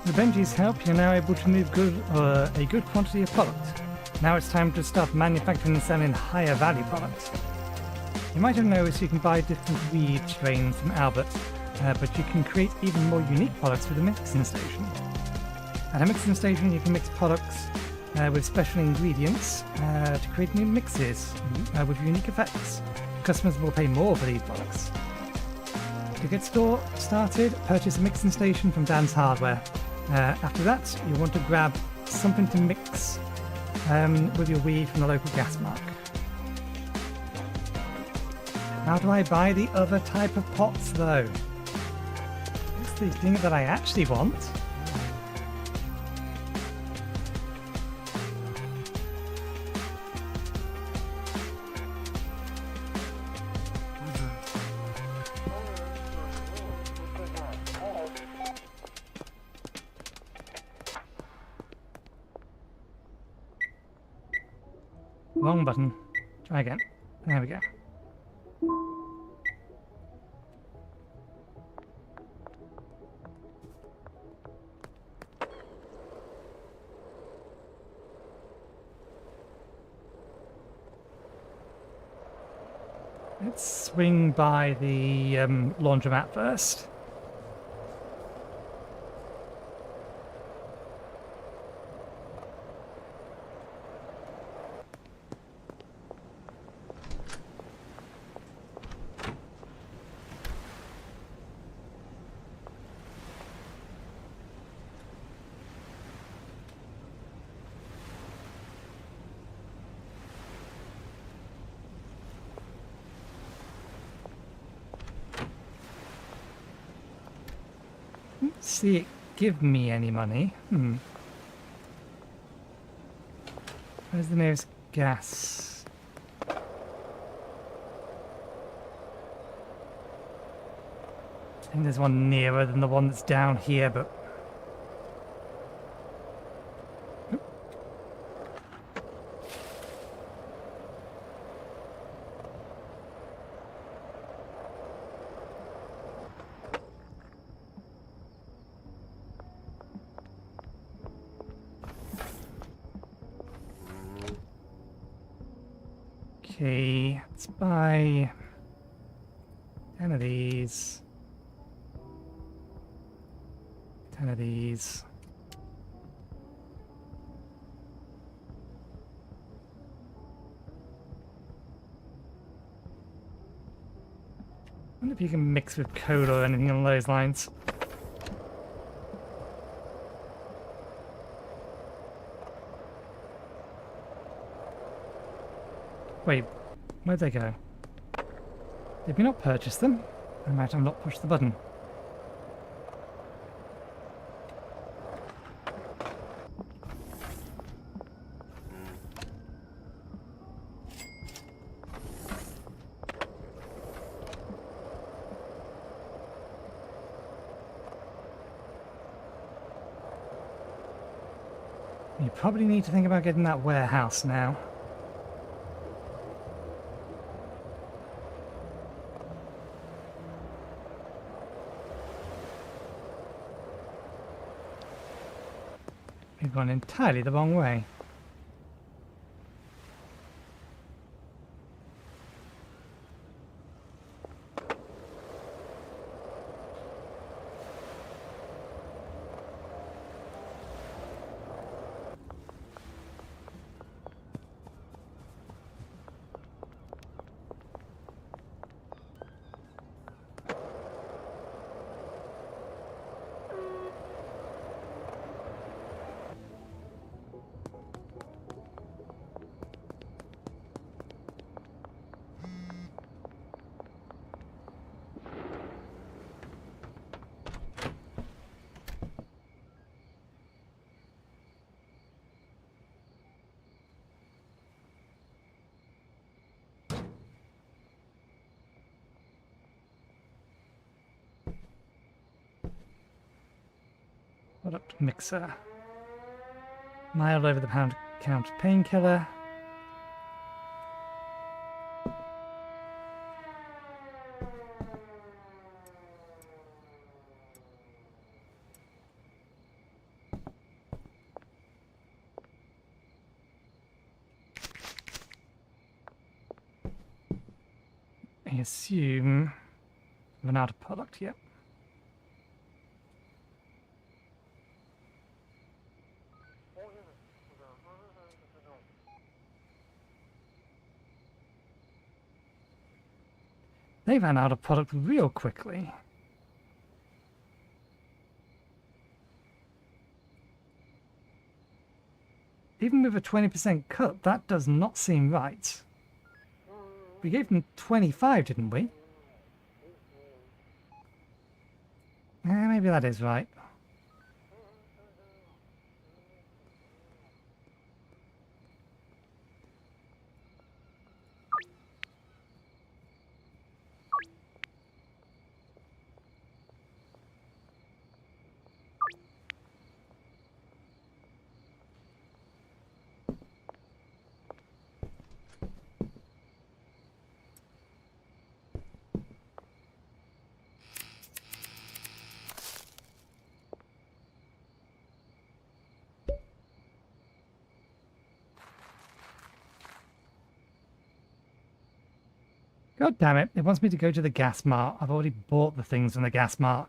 With Benji's help, you're now able to move a good quantity of product. Now it's time to start manufacturing and selling higher value products. You might have noticed you can buy different weed strains from Albert, but you can create even more unique products with a mixing station. At a mixing station, you can mix products with special ingredients to create new mixes with unique effects. Customers will pay more for these products. To get started, purchase a mixing station from Dan's Hardware. After that, you want to grab something to mix with your weed from the local gas mark. How do I buy the other type of pots, though? What's the thing that I actually want? Wrong button. Try again. There we go. Let's swing by the laundromat first. See it give me any money. Where's the nearest gas? I think there's one nearer than the one that's down here, but... Okay, let's buy 10 of these. 10 of these. I wonder if you can mix with code or anything along those lines. Wait, where'd they go? Did we not purchase them? I might have not pushed the button. You probably need to think about getting that warehouse now. We've gone entirely the wrong way. Product mixer. Mild over the pound count painkiller. I assume I've run out of product yet. They ran out of product real quickly. even with a 20% cut, that does not seem right. We gave them 25, didn't we? Maybe that is right. God damn it, it wants me to go to the gas mart. I've already bought the things from the gas mart.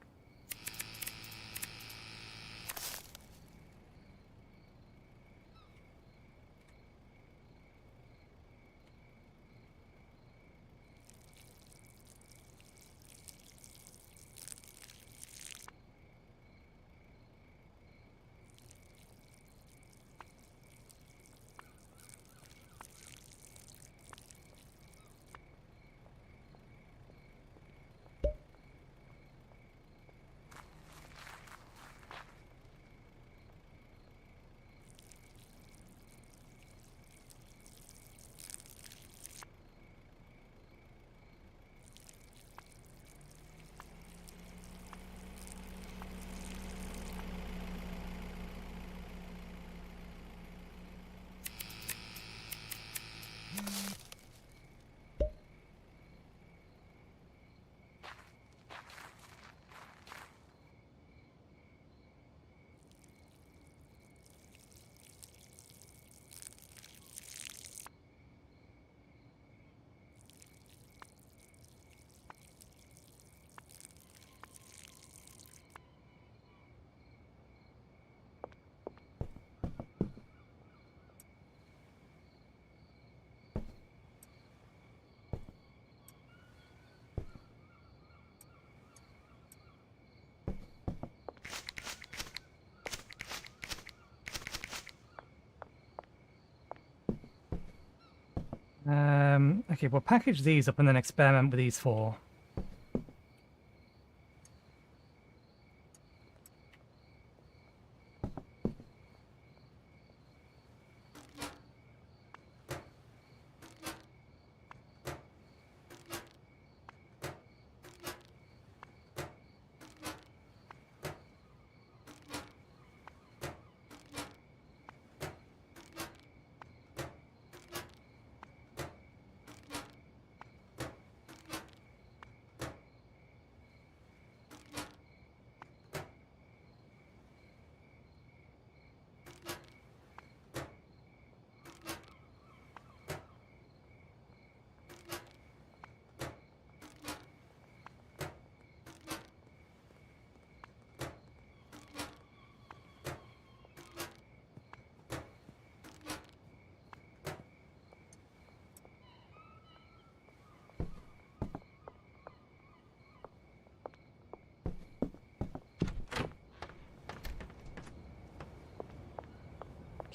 Okay, we'll package these up and then experiment with these four.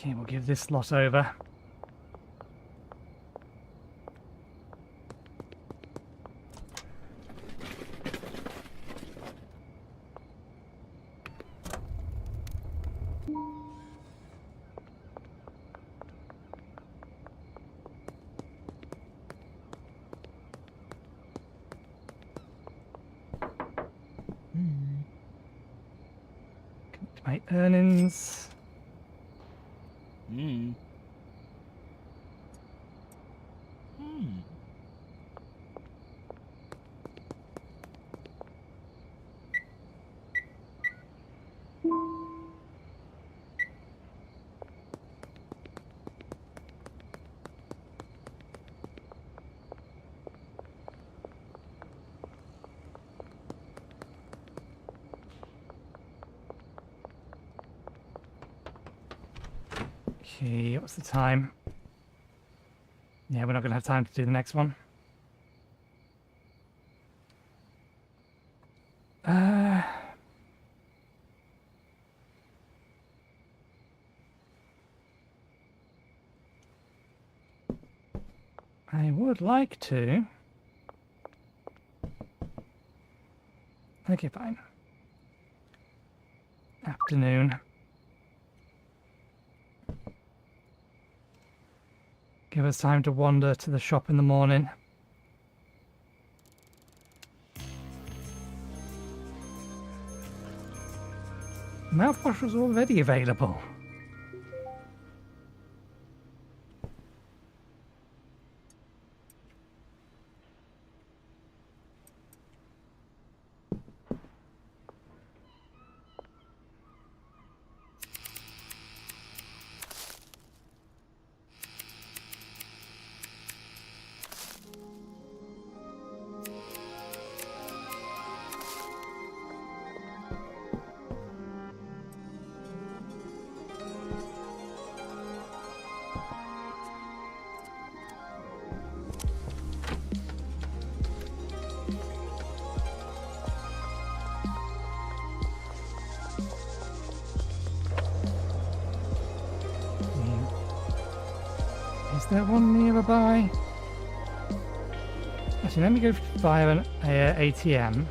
Okay, we'll give this lot over. My earnings. Hmm. Hmm. Okay, what's the time? Yeah, we're not going to have time to do the next one. I would like to. Okay, fine. Afternoon. Give us time to wander to the shop in the morning. Mouthwash was already available. Is there one nearby? Actually, let me go via an ATM.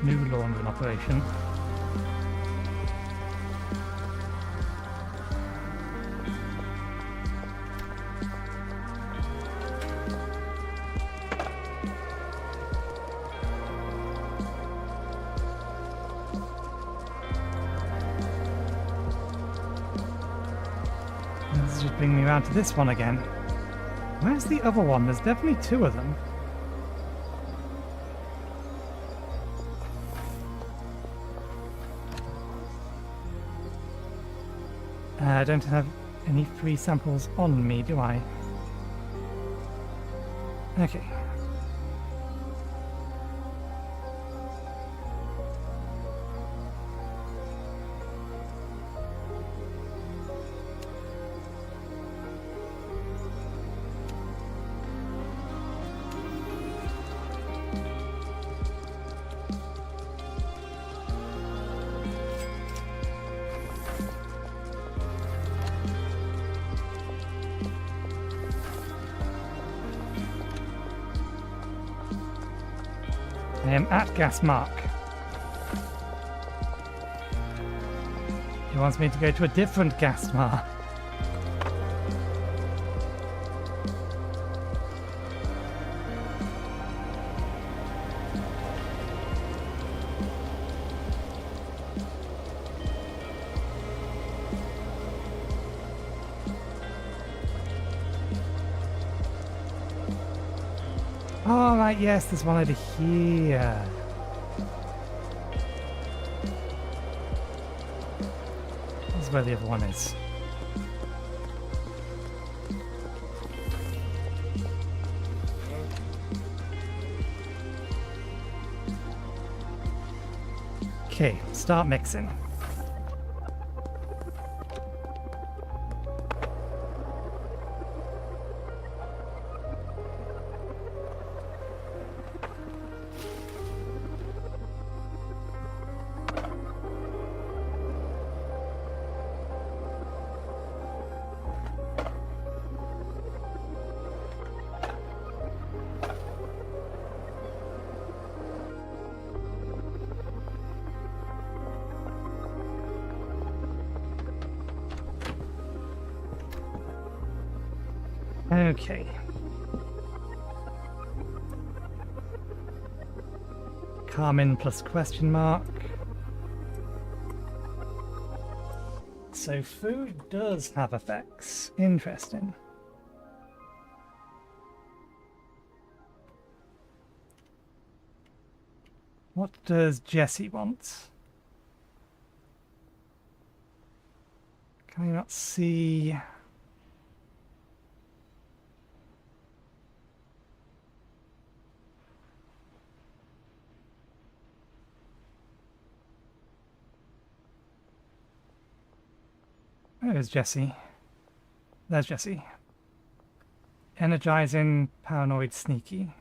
New laundry operation. This is just bringing me around to this one again. Where's the other one? There's definitely two of them. I don't have any free samples on me, do I? Okay. I am at gas mark. He wants me to go to a different gas mark. Oh, right, yes, there's one over here. This is where the other one is. Okay, start mixing. Okay. Carmen plus question mark. So food does have effects. Interesting. What does Jesse want? Can I not see? There's Jesse. There's Jesse. Energizing, paranoid, sneaky.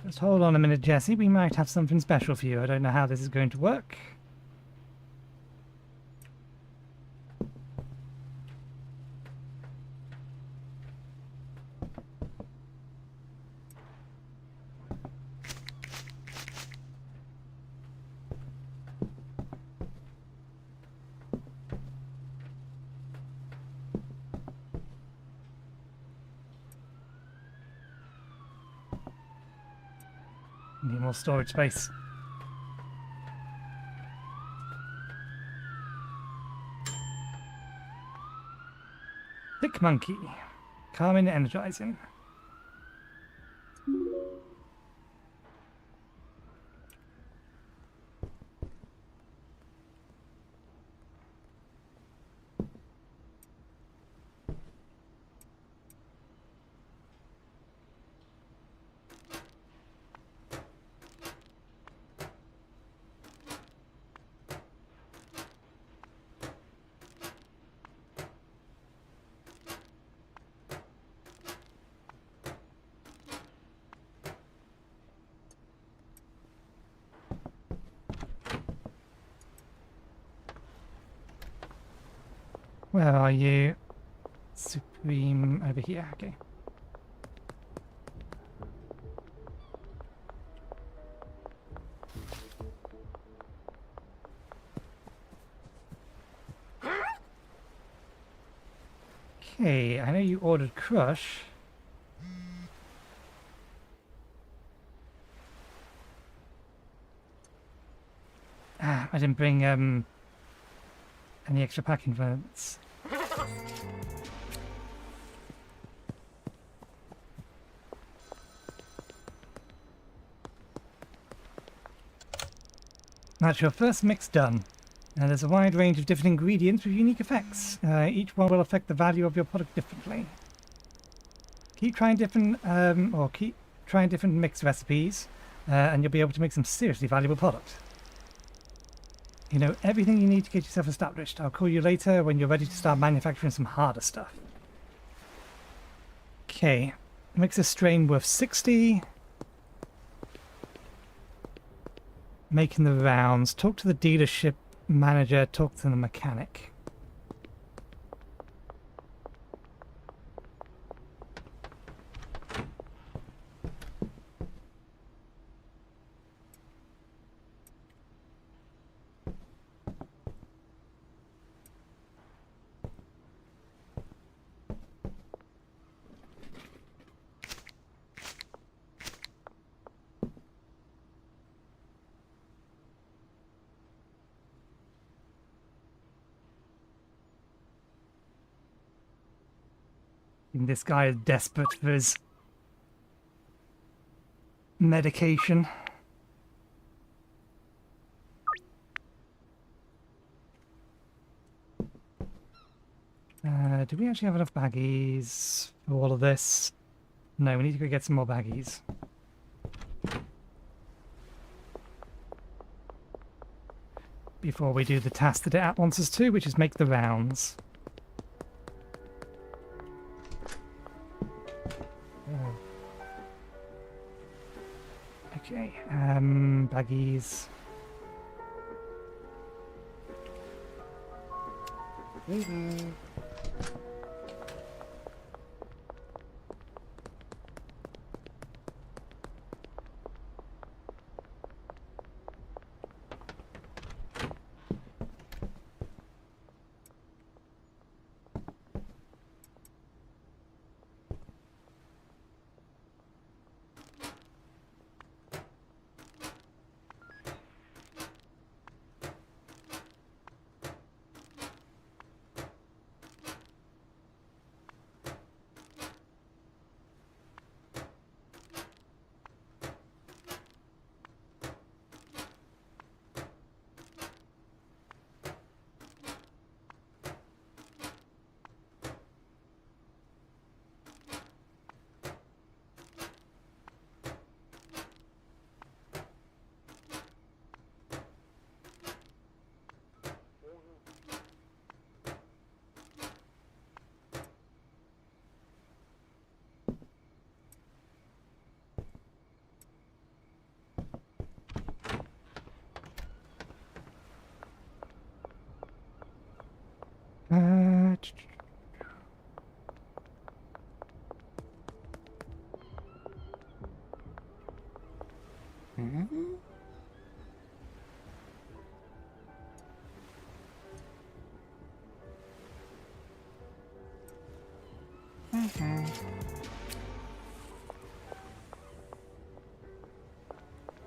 Just hold on a minute, Jesse. We might have something special for you. I don't know how this is going to work. Need more storage space. Thick monkey. Calming and energizing. Where are you? Supreme over here, okay. Okay, I know you ordered Crush. I didn't bring any extra packing plants. That's your first mix done. There's a wide range of different ingredients with unique effects. Each one will affect the value of your product differently. Keep trying different mix recipes, and you'll be able to make some seriously valuable product. You know everything you need to get yourself established. I'll call you later when you're ready to start manufacturing some harder stuff. Okay, mix a strain worth 60. Making the rounds. Talk to the dealership manager, talk to the mechanic. This guy is desperate for his medication. Do we actually have enough baggies for all of this? No, we need to go get some more baggies. Before we do the task that it wants us to, which is make the rounds. Okay, baggies.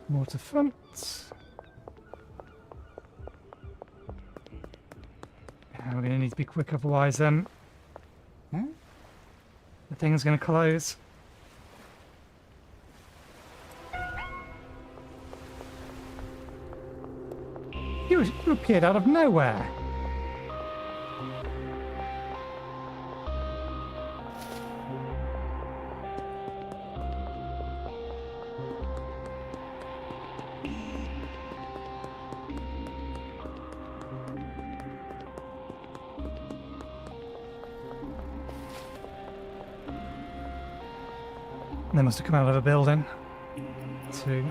Waterfront. Yeah, we're going to need to be quick, otherwise the thing's going to close. You appeared out of nowhere. They must have come out of a building. Two.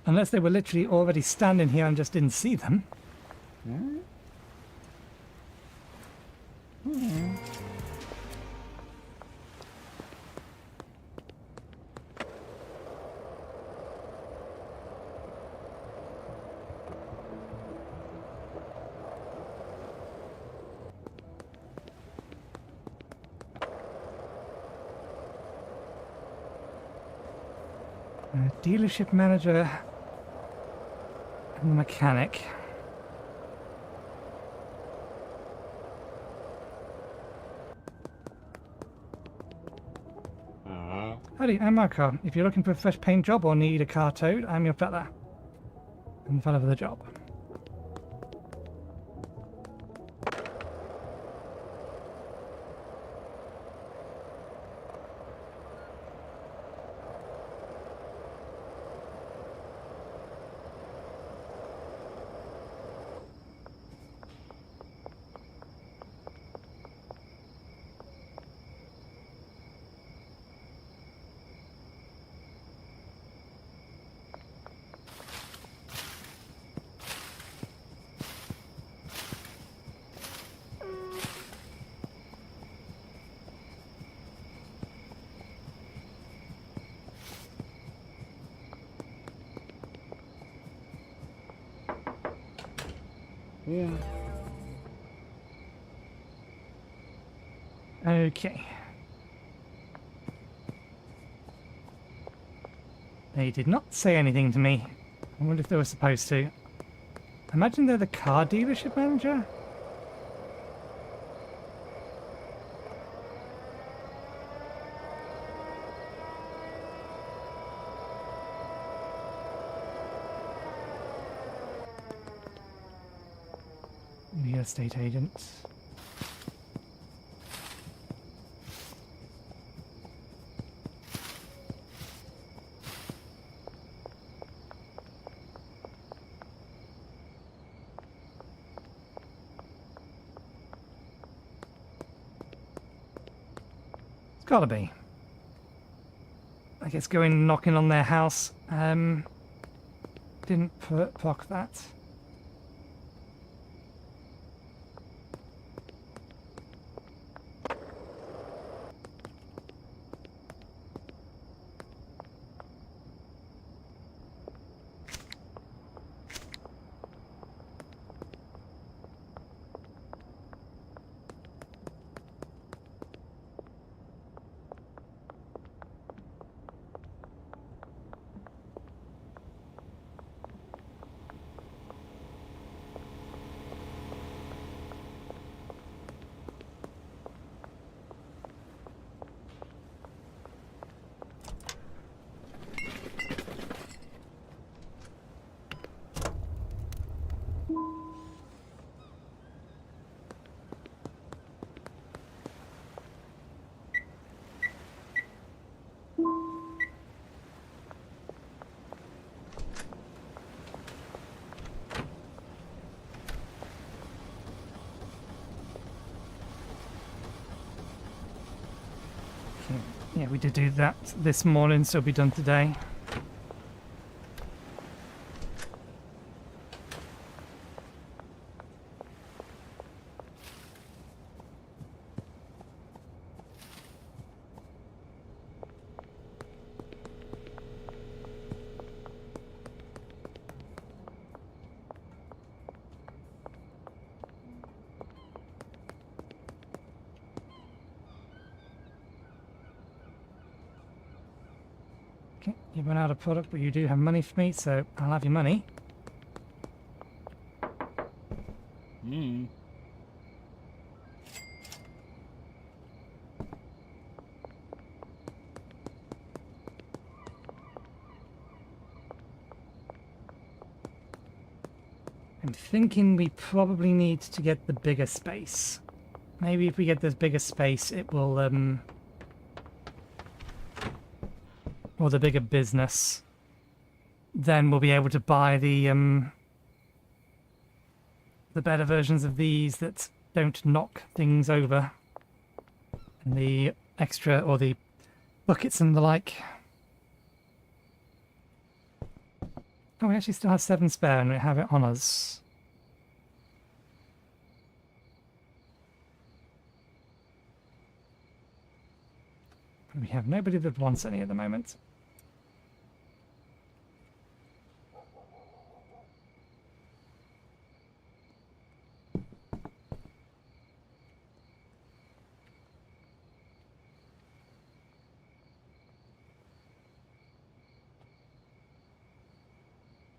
Unless they were literally already standing here and just didn't see them. Dealership manager and the mechanic. Howdy, I'm Marco. If you're looking for a fresh paint job or need a car towed, I'm your fella. I'm the fella for the job. Yeah. Okay. They did not say anything to me. I wonder if they were supposed to. Imagine they're the car dealership manager? Real estate agents. It's gotta be. I guess going knocking on their house. Didn't proc that. Yeah, we did do that this morning, so it'll be done today. Okay, you run out of product, but you do have money for me, so I'll have your money. Hmm. I'm thinking we probably need to get the bigger space. Maybe if we get this bigger space, it will, or the bigger business, then we'll be able to buy the better versions of these that don't knock things over, and the extra, or the buckets and the like. Oh, we actually still have 7 spare and we have it on us. We have nobody that wants any at the moment.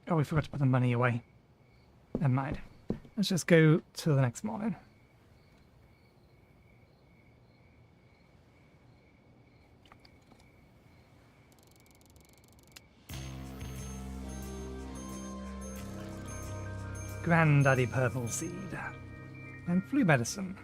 Oh, we forgot to put the money away. Never mind. Let's just go to the next morning. Granddaddy Purple Seed. And flu medicine.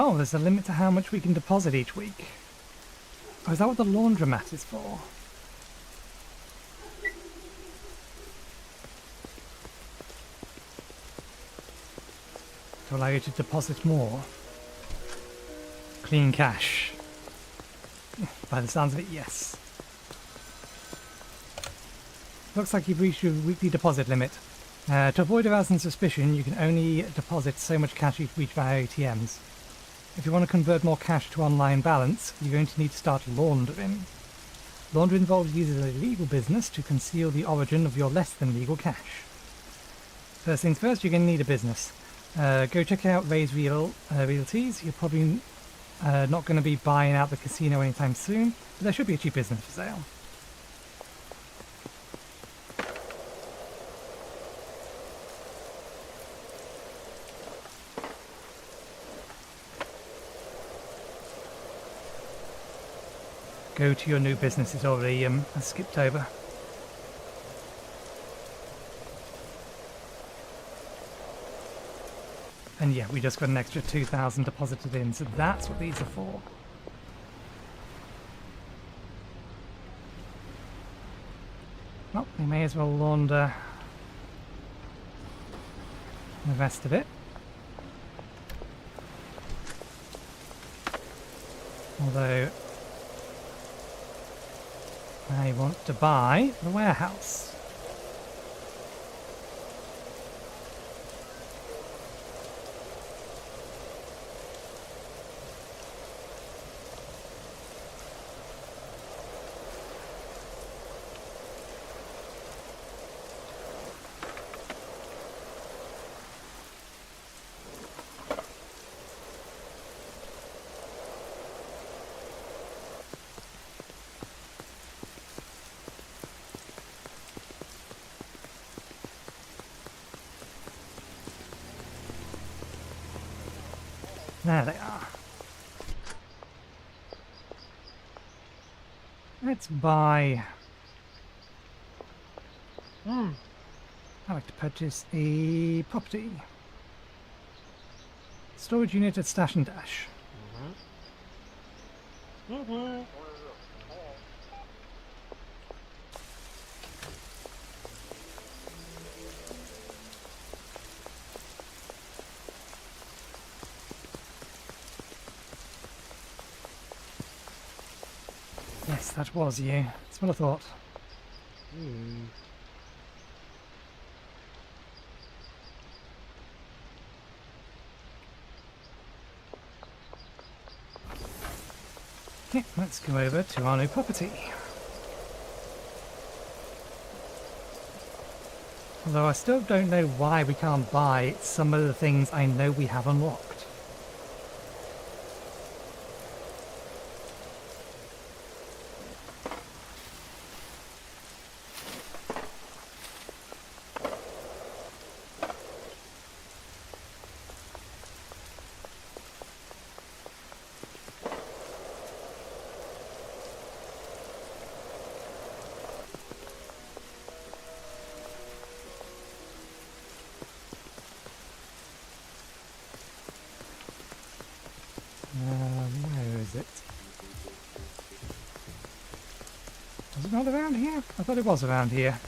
Oh, there's a limit to how much we can deposit each week. Oh, is that what the laundromat is for? To allow you to deposit more. Clean cash. By the sounds of it, yes. Looks like you've reached your weekly deposit limit. To avoid arousing suspicion, you can only deposit so much cash each week via ATMs. If you want to convert more cash to online balance, you're going to need to start laundering. Laundering involves using a legal business to conceal the origin of your less than legal cash. First things first, you're going to need a business. Go check out Ray's Realties. You're probably not going to be buying out the casino anytime soon, but there should be a cheap business for sale. Go to your new business is already skipped over. And yeah, we just got an extra 2,000 deposited in, so that's what these are for. Well, we may as well launder the rest of it. Although I want to buy the warehouse. There they are. Let's buy... I'd like to purchase a property. Storage unit at Stash and Dash. Yes, that was you. That's what I thought. Okay, let's go over to our new property. Although I still don't know why we can't buy some of the things I know we have unlocked. Where is it? Was it not around here? I thought it was around here.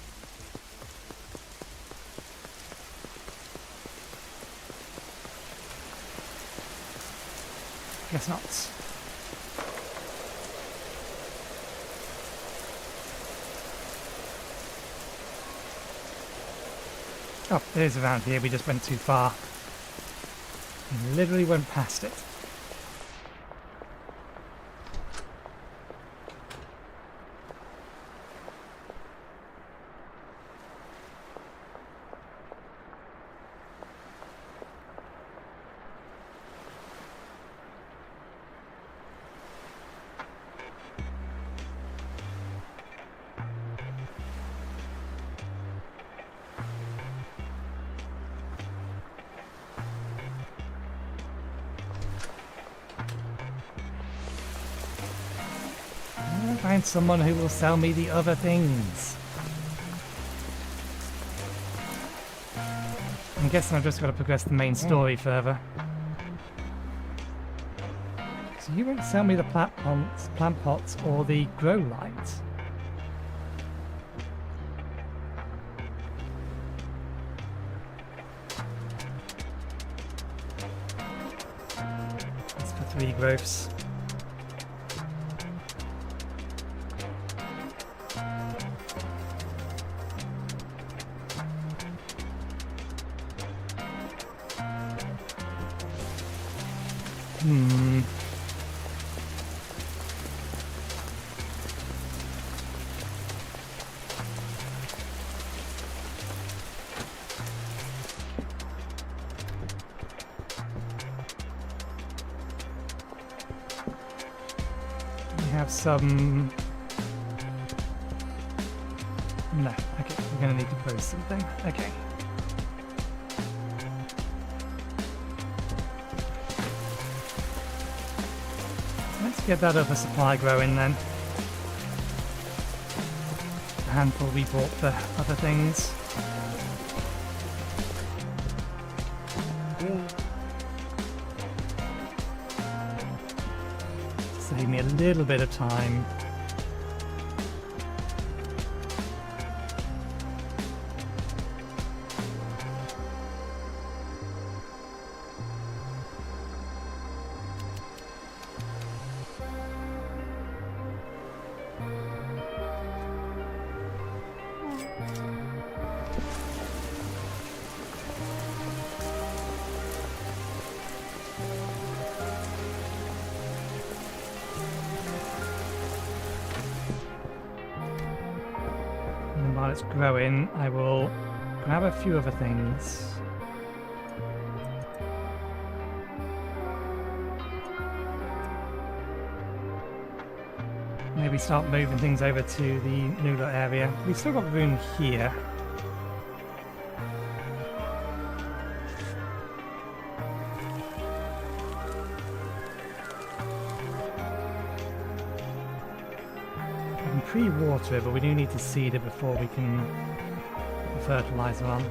Guess not. Oh, it is around here. We just went too far. We literally went past it. Find someone who will sell me the other things. I'm guessing I've just got to progress the main story further. So you won't sell me the plant pots or the grow lights. That's for 3 growths. Some... No, okay, we're gonna need to close something. Okay. Let's get that other supply growing then. A handful we bought for other things. leave me a little bit of time. And while it's growing, I will grab a few other things. Maybe start moving things over to the Nula area. We've still got room here. I can pre-water it, but we do need to seed it before we can put fertilizer on.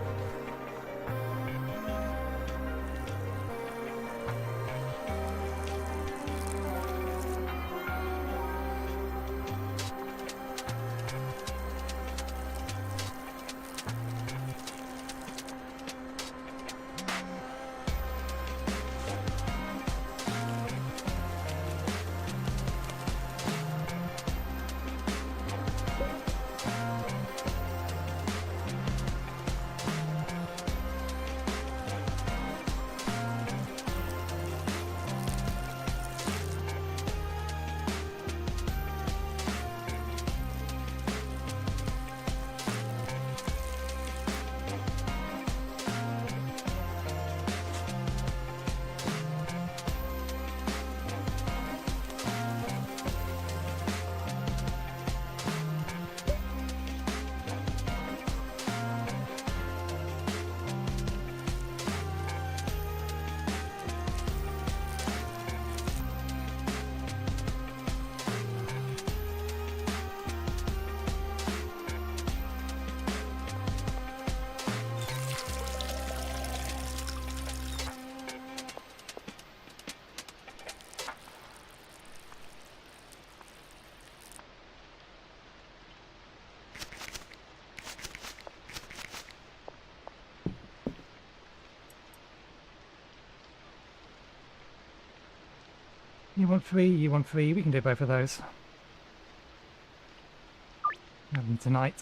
You want three, we can do both of those. Have them tonight.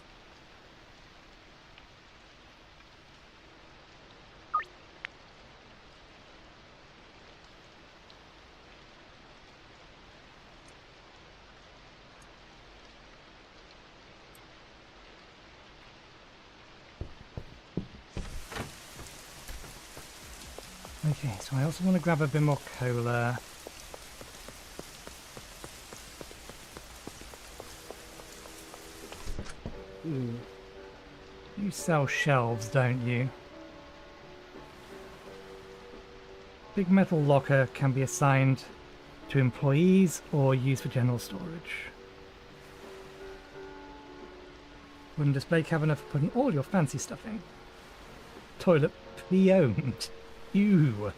Okay, so I also want to grab a bit more cola. Ooh. You sell shelves, don't you? Big metal locker can be assigned to employees or used for general storage. Wooden display cabinet for putting all your fancy stuff in. Toilet pre-owned. Ew.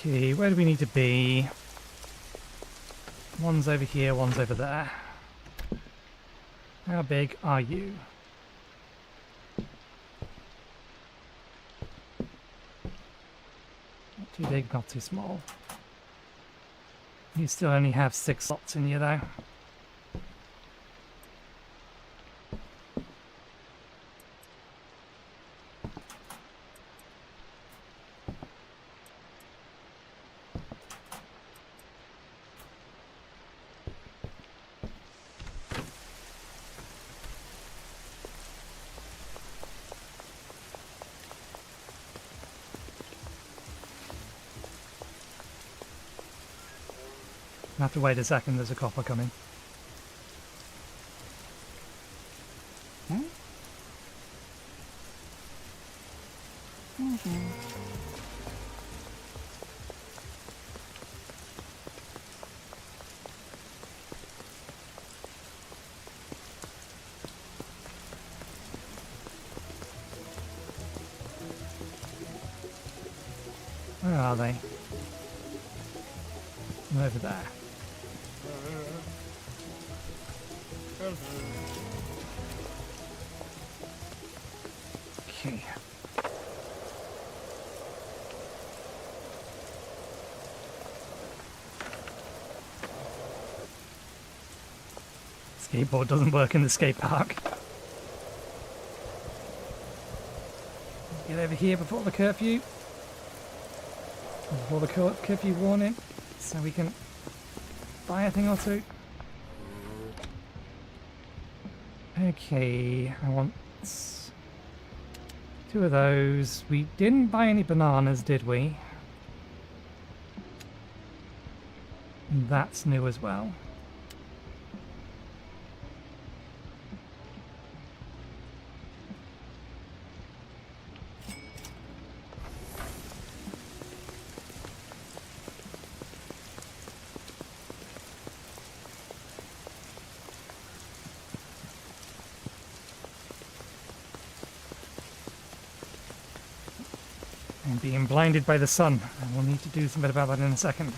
Okay, where do we need to be? One's over here, one's over there. How big are you? Not too big, not too small. You still only have 6 slots in you though. I have to wait a second, there's a copper coming. Where are they? They're over there. Okay. Skateboard doesn't work in the skate park. Get over here before the curfew. Before the curfew warning, so we can buy a thing or two. Okay, I want 2 of those. We didn't buy any bananas, did we? That's new as well. I'm being blinded by the sun. I will need to do something about that in a second.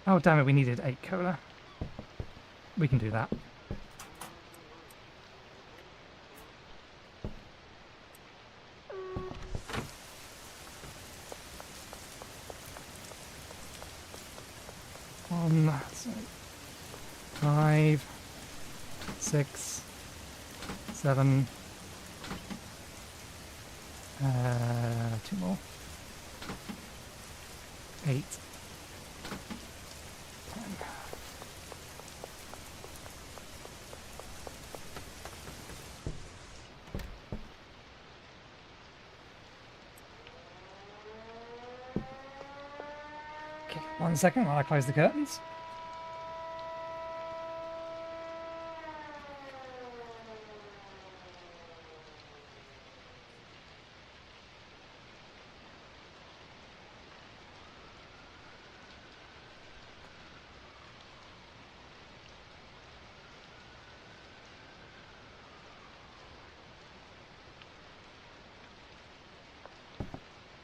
Oh damn it, we needed 8 cola. We can do that. So 5, 6, 7, 2 more, 8, 10. Okay, 1 second while I close the curtains.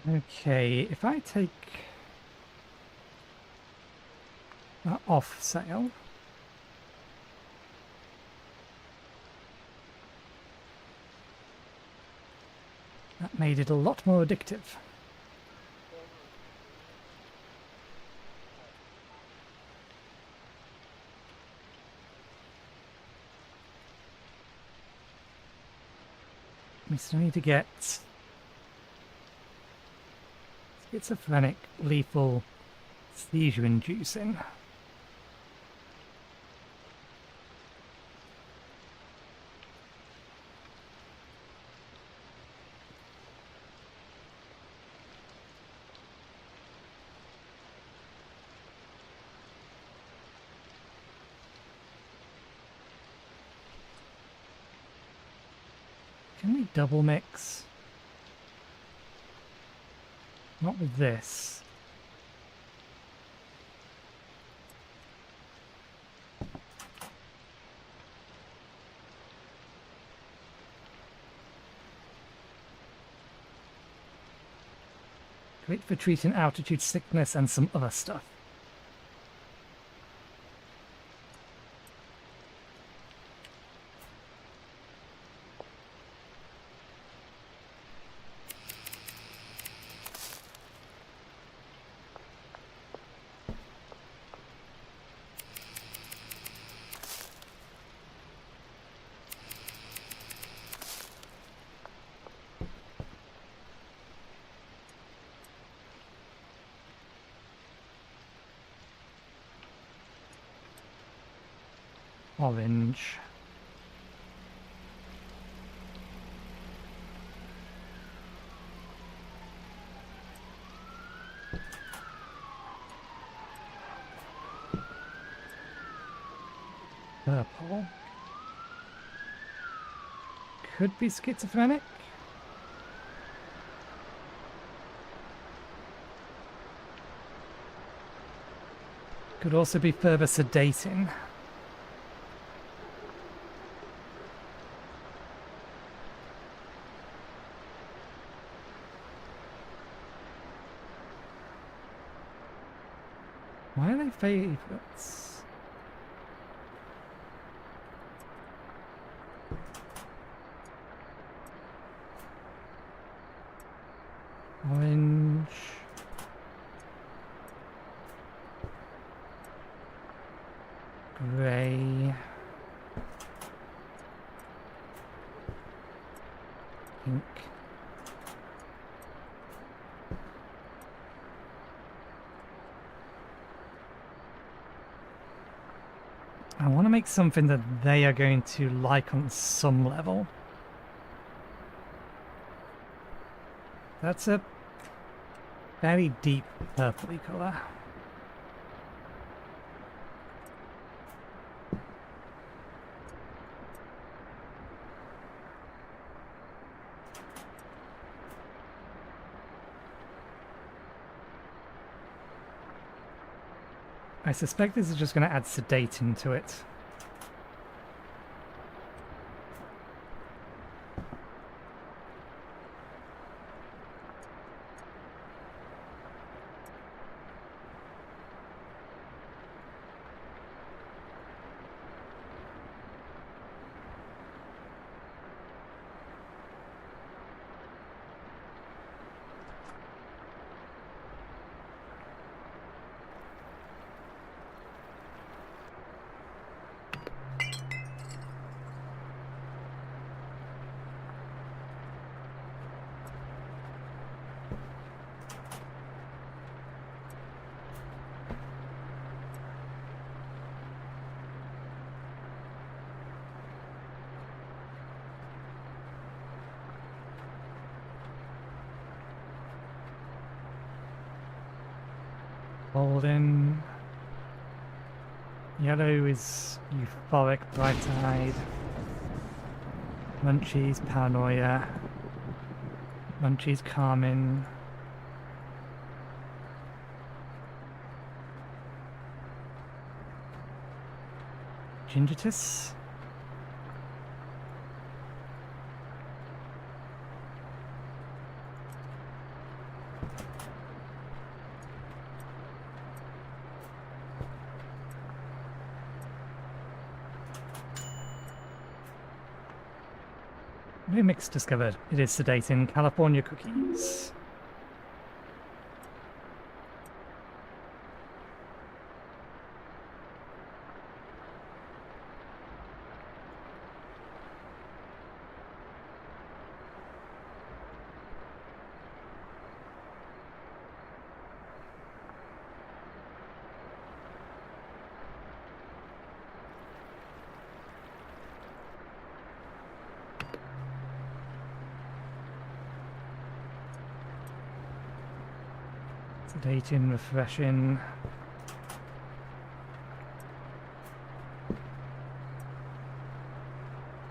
Okay, if I take that off sale, that made it a lot more addictive. We still need to get schizophrenic, lethal, seizure-inducing. Can we double mix? Not with this. Great for treating altitude sickness and some other stuff. Orange. Purple. Could be schizophrenic. Could also be further sedating. Why are they favourites? Orange. Grey. Pink. I want to make something that they are going to like on some level. That's a very deep purpley colour. I suspect this is just going to add sedating to it. Golden. Yellow is euphoric, bright-eyed. Munchies, paranoia. Munchies, calming. Gingitus. newMix discovered it is sedating California cookies. Sedating, refreshing.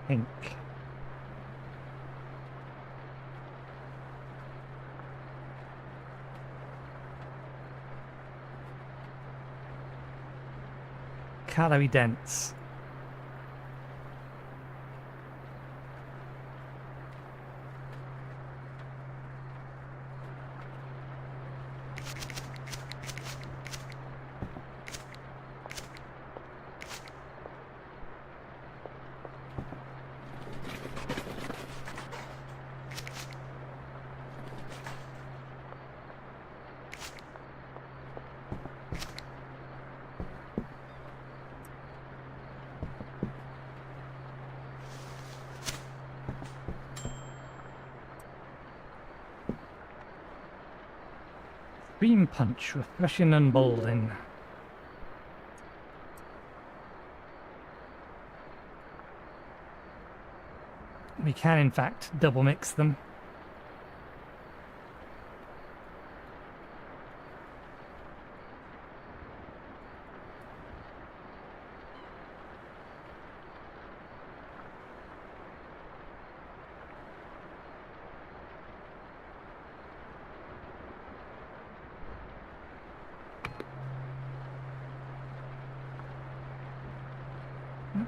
Pink. Calorie dense. Beam punch, refreshing and emboldening. We can in fact double mix them.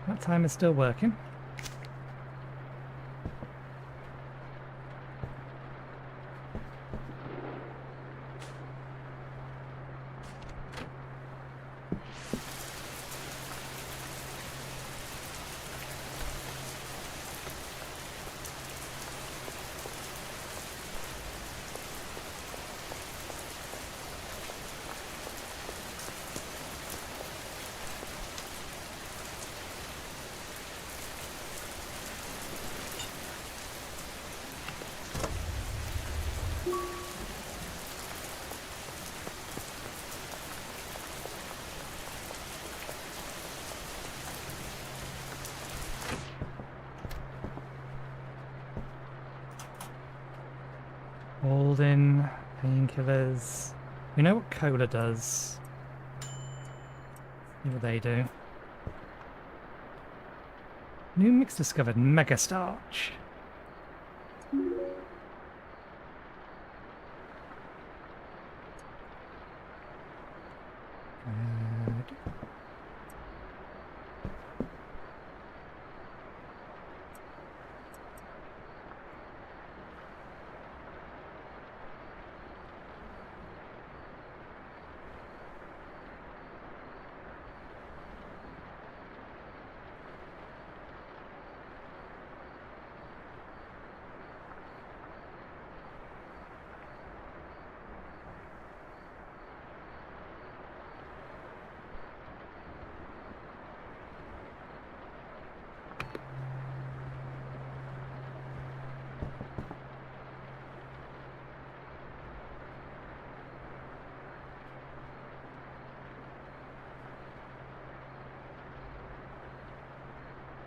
That time is still working. Holding, painkillers. We know what cola does. See what they do. New mix discovered, mega starch.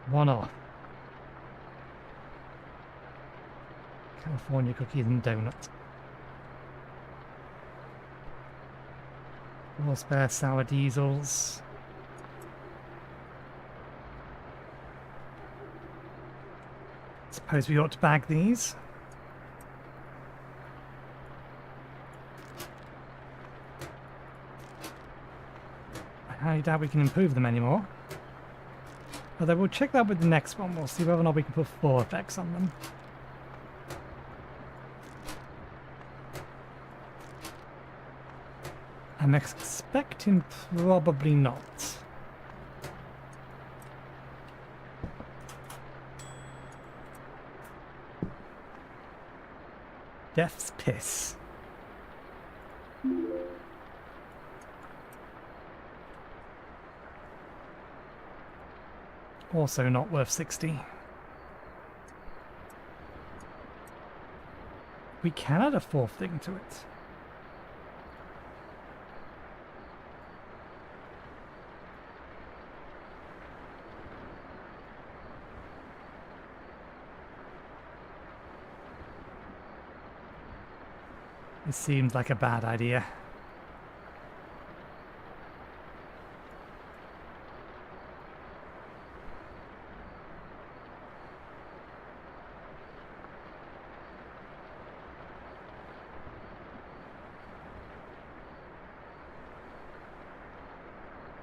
One off. California cookies and donuts. 4 spare sour diesels. Suppose we ought to bag these. I highly doubt we can improve them anymore. Although we'll check that with the next one. We'll see whether or not we can put 4 effects on them. I'm expecting probably not. Death's piss. Also not worth 60. We can add a 4th thing to it. This seems like a bad idea.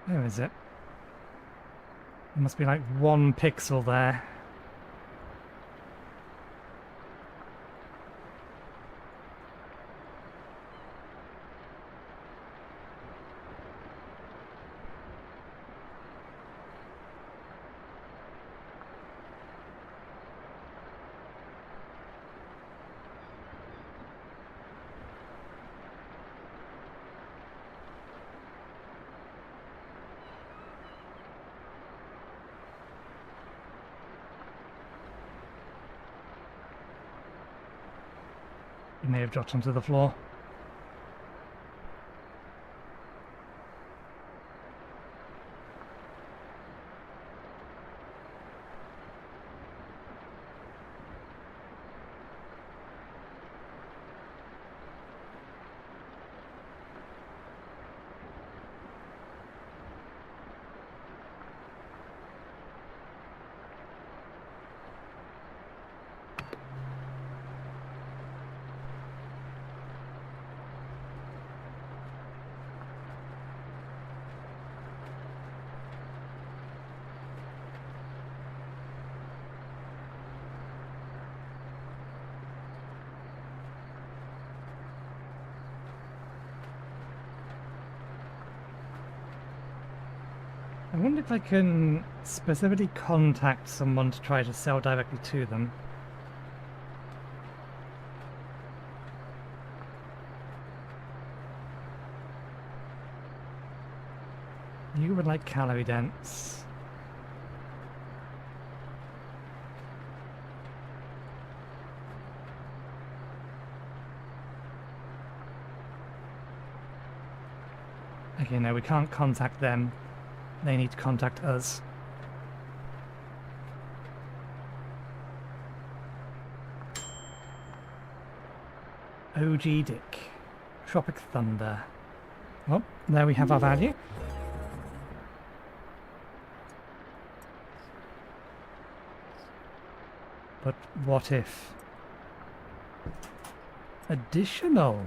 Where is it? There must be like 1 pixel there. It may have dropped onto the floor. I wonder if I can specifically contact someone to try to sell directly to them. You would like calorie dense. Okay, no, we can't contact them. They need to contact us. OG Dick. Tropic Thunder. Well, there we have our value. But what if... additional?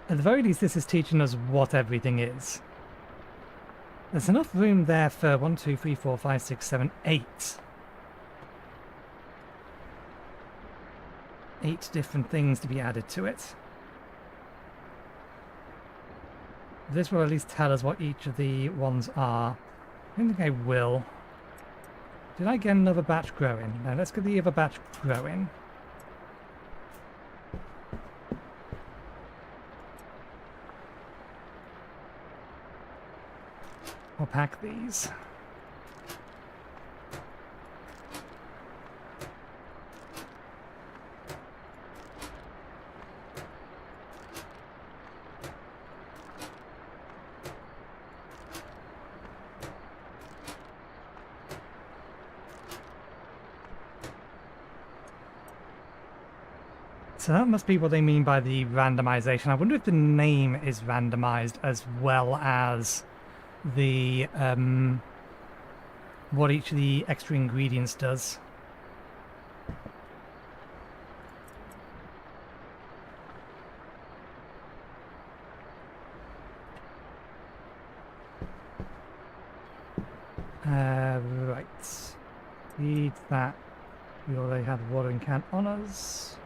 At the very least, this is teaching us what everything is. There's enough room there for 1, 2, 3, 4, 5, 6, 7, 8. 8 different things to be added to it. This will at least tell us what each of the ones are. I don't think I will. Did I get another batch growing? No, let's get the other batch growing. I'll pack these. So that must be what they mean by the randomization. I wonder if the name is randomized as well as the what each of the extra ingredients does. Right. Need that. We already have a watering can on us.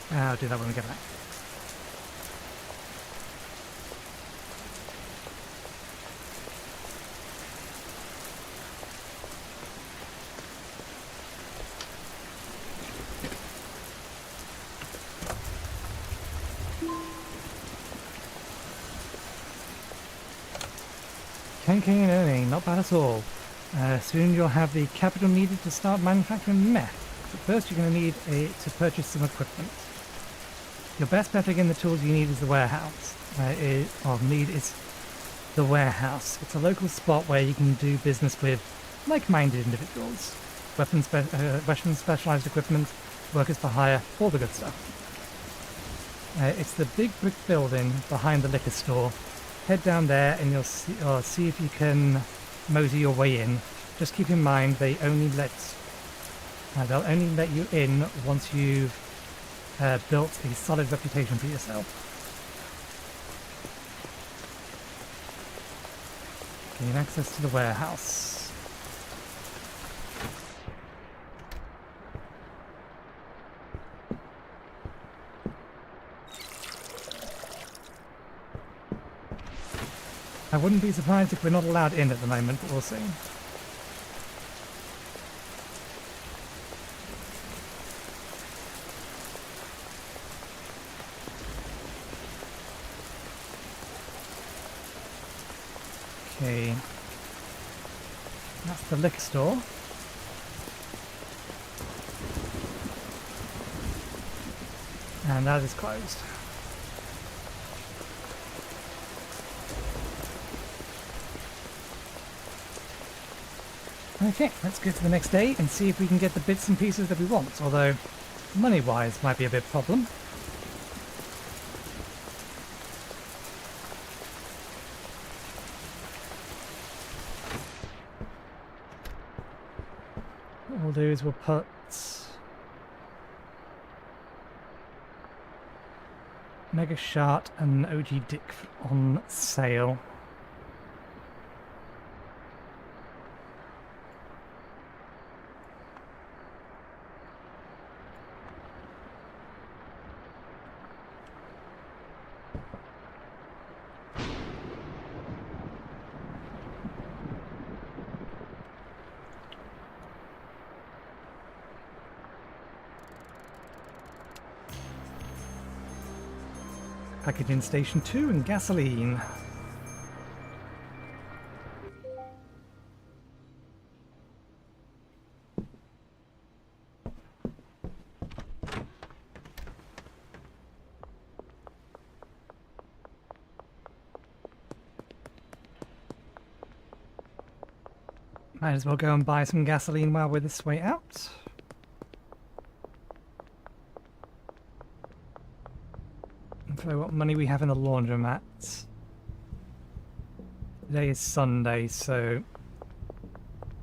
I'll do that when we get back. $10K earning, not bad at all. Soon you'll have the capital needed to start manufacturing meth. But first you're going to need to purchase some equipment. Your best bet again, the tools you need is the warehouse. Is the warehouse. It's a local spot where you can do business with like-minded individuals. Weapons specialized equipment, workers for hire, all the good stuff. It's the big brick building behind the liquor store. Head down there and you'll see if you can mosey your way in. Just keep in mind they'll only let you in once you've built a solid reputation for yourself. Gain access to the warehouse. I wouldn't be surprised if we're not allowed in at the moment, but we'll see. Okay. That's the liquor store. And that is closed. Okay, let's go to the next day and see if we can get the bits and pieces that we want, although money-wise might be a bit problem. What we'll do is we'll put Mega Shart and OG Dick on sale. Packaging Station 2 and gasoline. Might as well go and buy some gasoline while we're this way out. So what money we have in the laundromat. Today is Sunday, so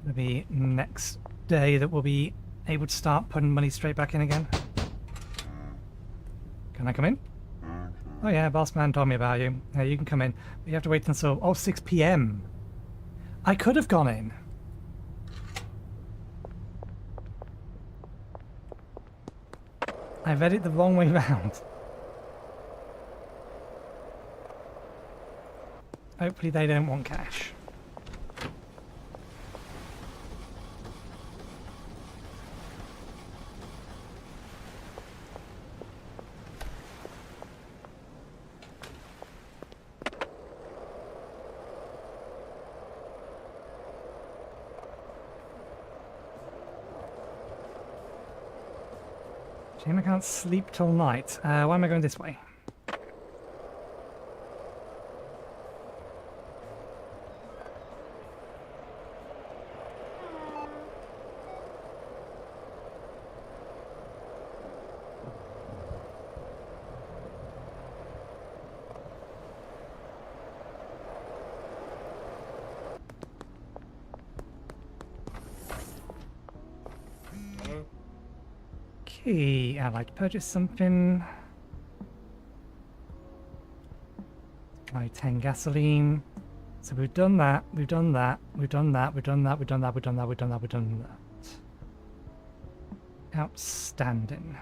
it'll be next day that we'll be able to start putting money straight back in again. Can I come in? Oh yeah, boss man told me about you. Yeah, you can come in. But you have to wait until 6 PM. I could have gone in. I read it the wrong way round. Hopefully they don't want cash. Shame I can't sleep till night. Why am I going this way? Okay, I'd like to purchase something. Buy 10 gasoline. So we've done that, we've done that, we've done that, we've done that, we've done that, we've done that, we've done that, we've done that. Outstanding.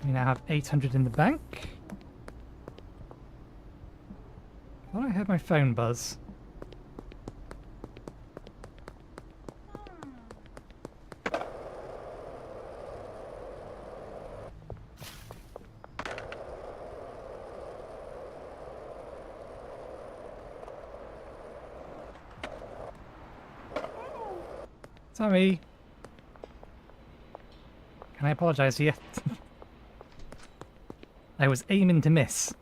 We now have 800 in the bank. I thought I heard my phone buzz. Sorry. Can I apologise to you? I was aiming to miss.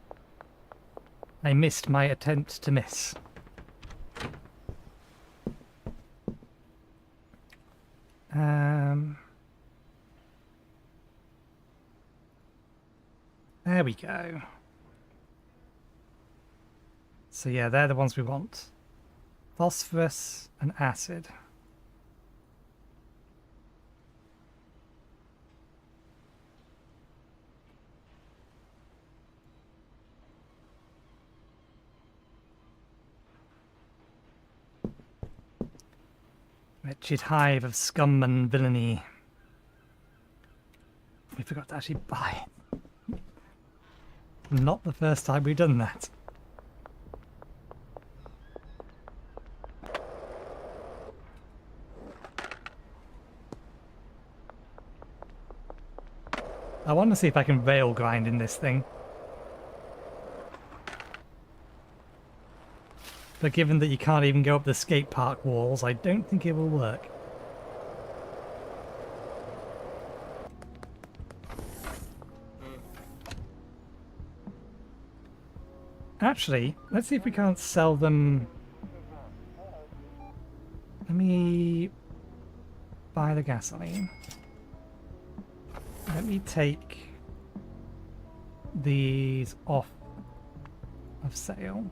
I missed my attempt to miss. There we go. So yeah, they're the ones we want. Phosphorus and acid. Wretched hive of scum and villainy. We forgot to actually buy it. Not the first time we've done that. I want to see if I can rail grind in this thing. But given that you can't even go up the skate park walls, I don't think it will work. Actually, let's see if we can't sell them. Let me buy the gasoline. Let me take these off of sale.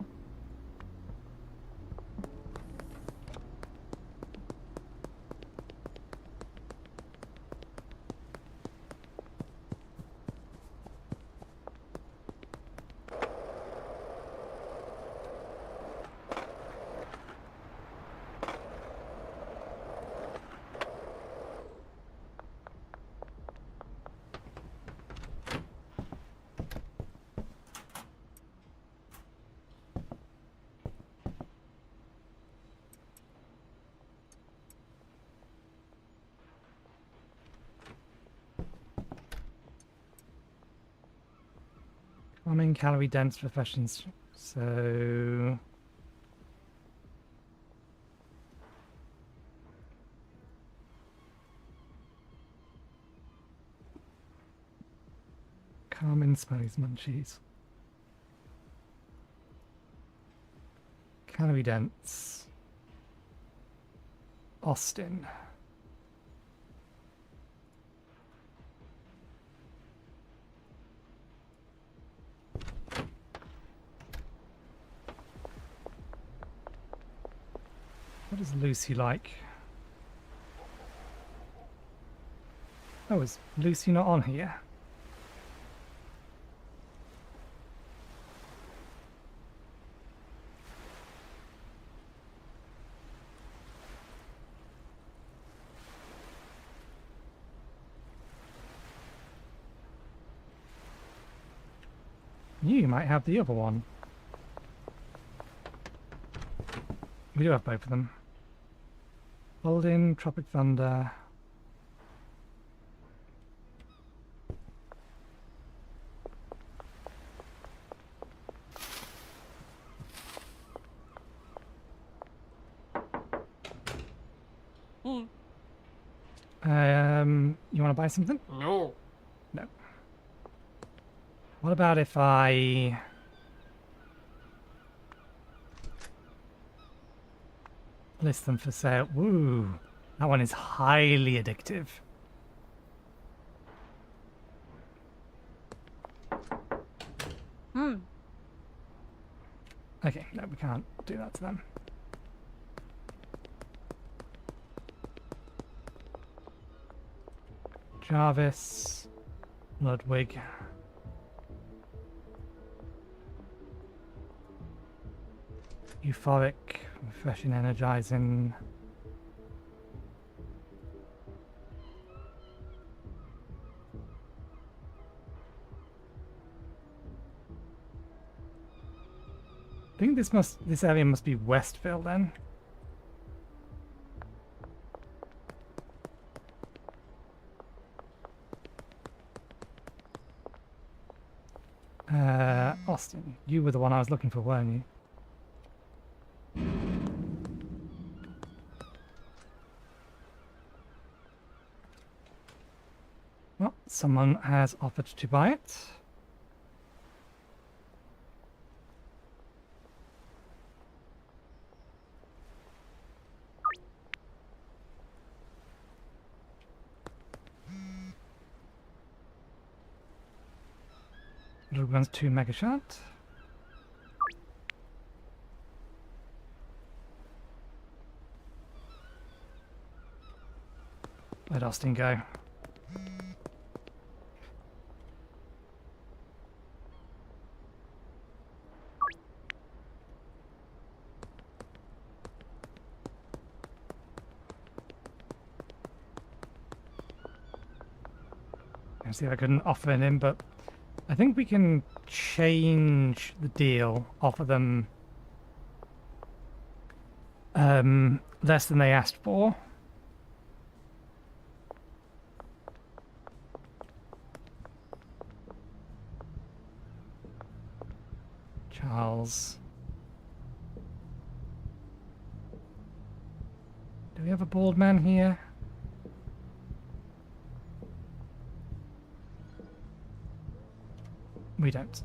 Farming, calorie dense professions. So Carmen smellies munchies. Calorie dense. Austin. What is Lucy like? Oh, is Lucy not on here? You might have the other one. We do have both of them. Holding, Tropic Thunder. You want to buy something? No. No. What about if I list them for sale? Woo! That one is highly addictive. Okay, no, we can't do that to them. Jarvis, Ludwig. Euphoric, refreshing, energizing. I think this area must be Westville then. Austin, you were the one I was looking for, weren't you? Well, someone has offered to buy it. Little one's 2 mega shot. Let Austin go. I see if I couldn't offer it in, but I think we can change the deal, offer them less than they asked for. Charles. Do we have a bald man here? We don't.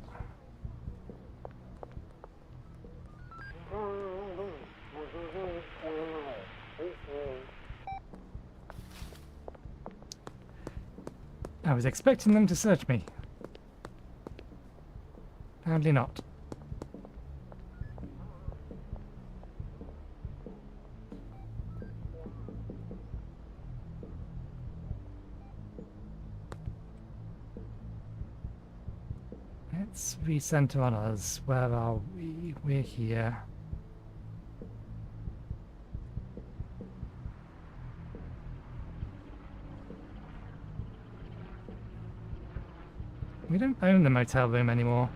I was expecting them to search me. Apparently not. Let's recenter on us. Where are we? We're here. We don't own the motel room anymore.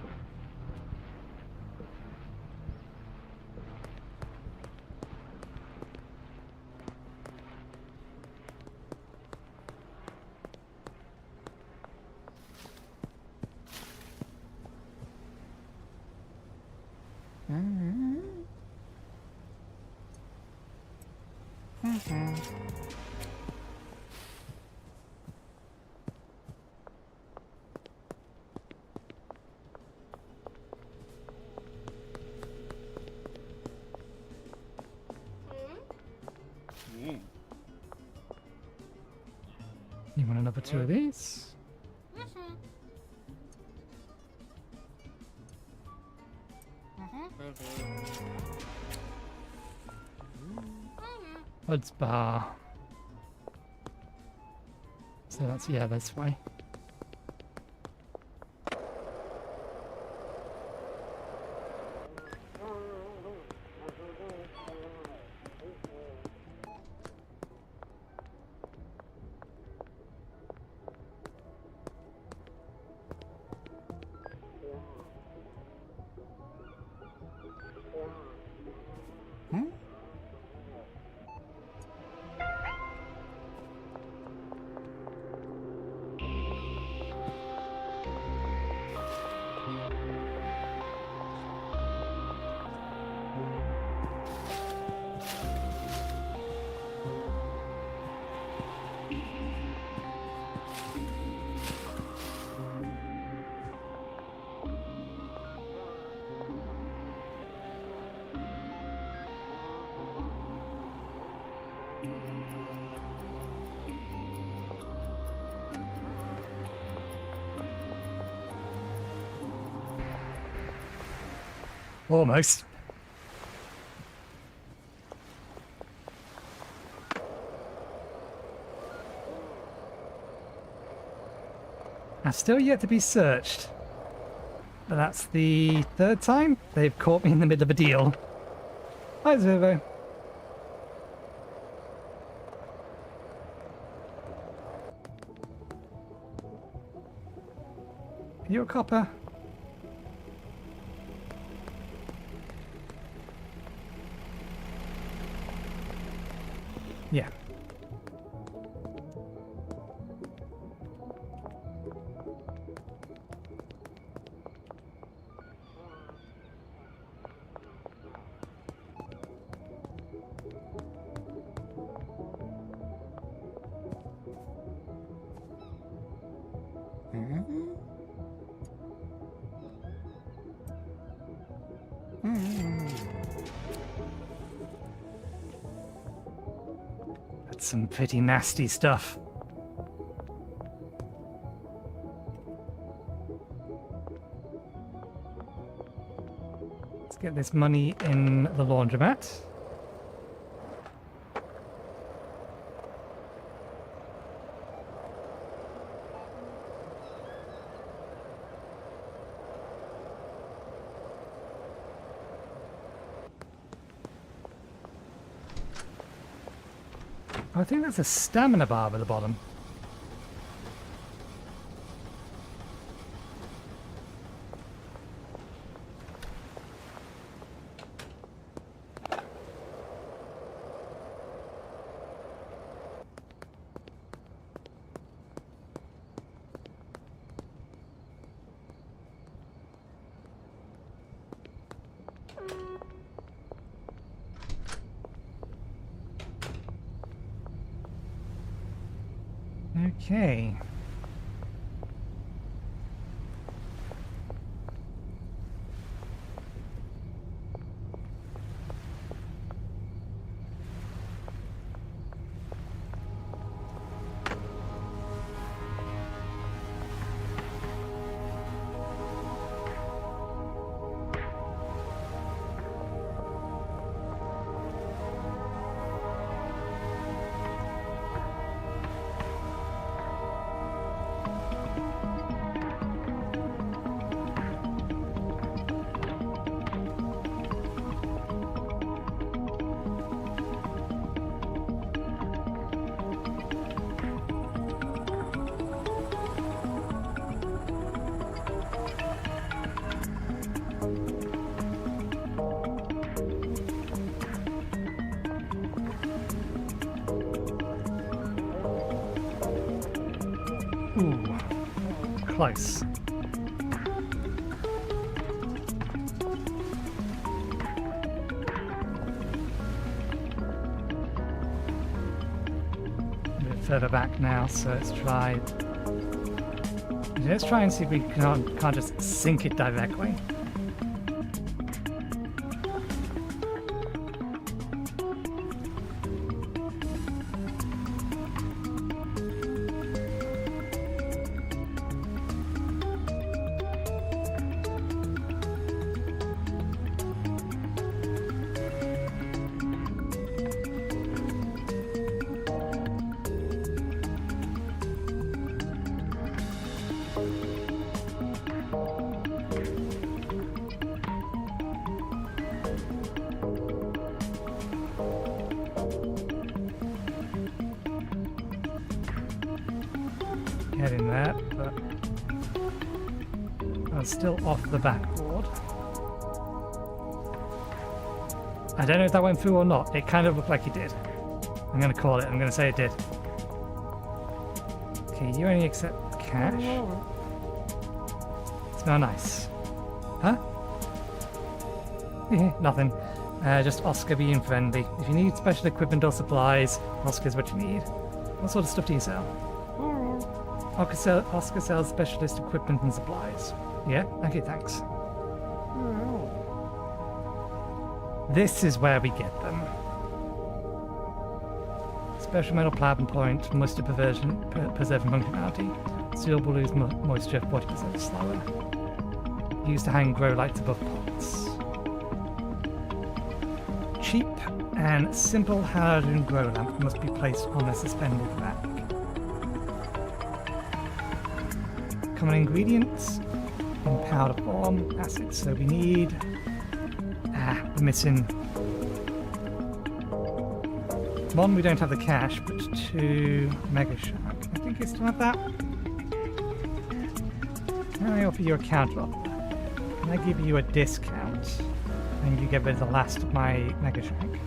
You want another two of these? Woods bar. So that's, yeah, this way. Almost. I've still yet to be searched. But that's the third time they've caught me in the middle of a deal. Hi, Zervo. You a copper? Yeah. That's some pretty nasty stuff. Let's get this money in the laundromat. I think that's a stamina bar at the bottom. Okay. Ooh, close. A bit further back now, so let's try. Let's try and see if we can't just sink it directly. Getting that, but I was still off the backboard. I don't know if that went through or not. It kind of looked like it did. I'm going to call it. I'm going to say it did. Okay, you only accept cash. Smell nice. Huh? Nothing. Just Oscar being friendly. If you need special equipment or supplies, Oscar's what you need. What sort of stuff do you sell? Oscar sells specialist equipment and supplies. Yeah? Okay, thanks. This is where we get them. Special metal platinum point, moisture preserving functionality. Seal will lose moisture 40% slower. Used to hang grow lights above pots. Cheap and simple halogen grow lamp must be placed on a suspended rack. Common ingredients in powder form, acids. So we need. We're missing. One, we don't have the cash, but two, Mega Shark. I think I still have that. Can I offer you a counter offer? Can I give you a discount? And you get rid of the last of my Mega Shark.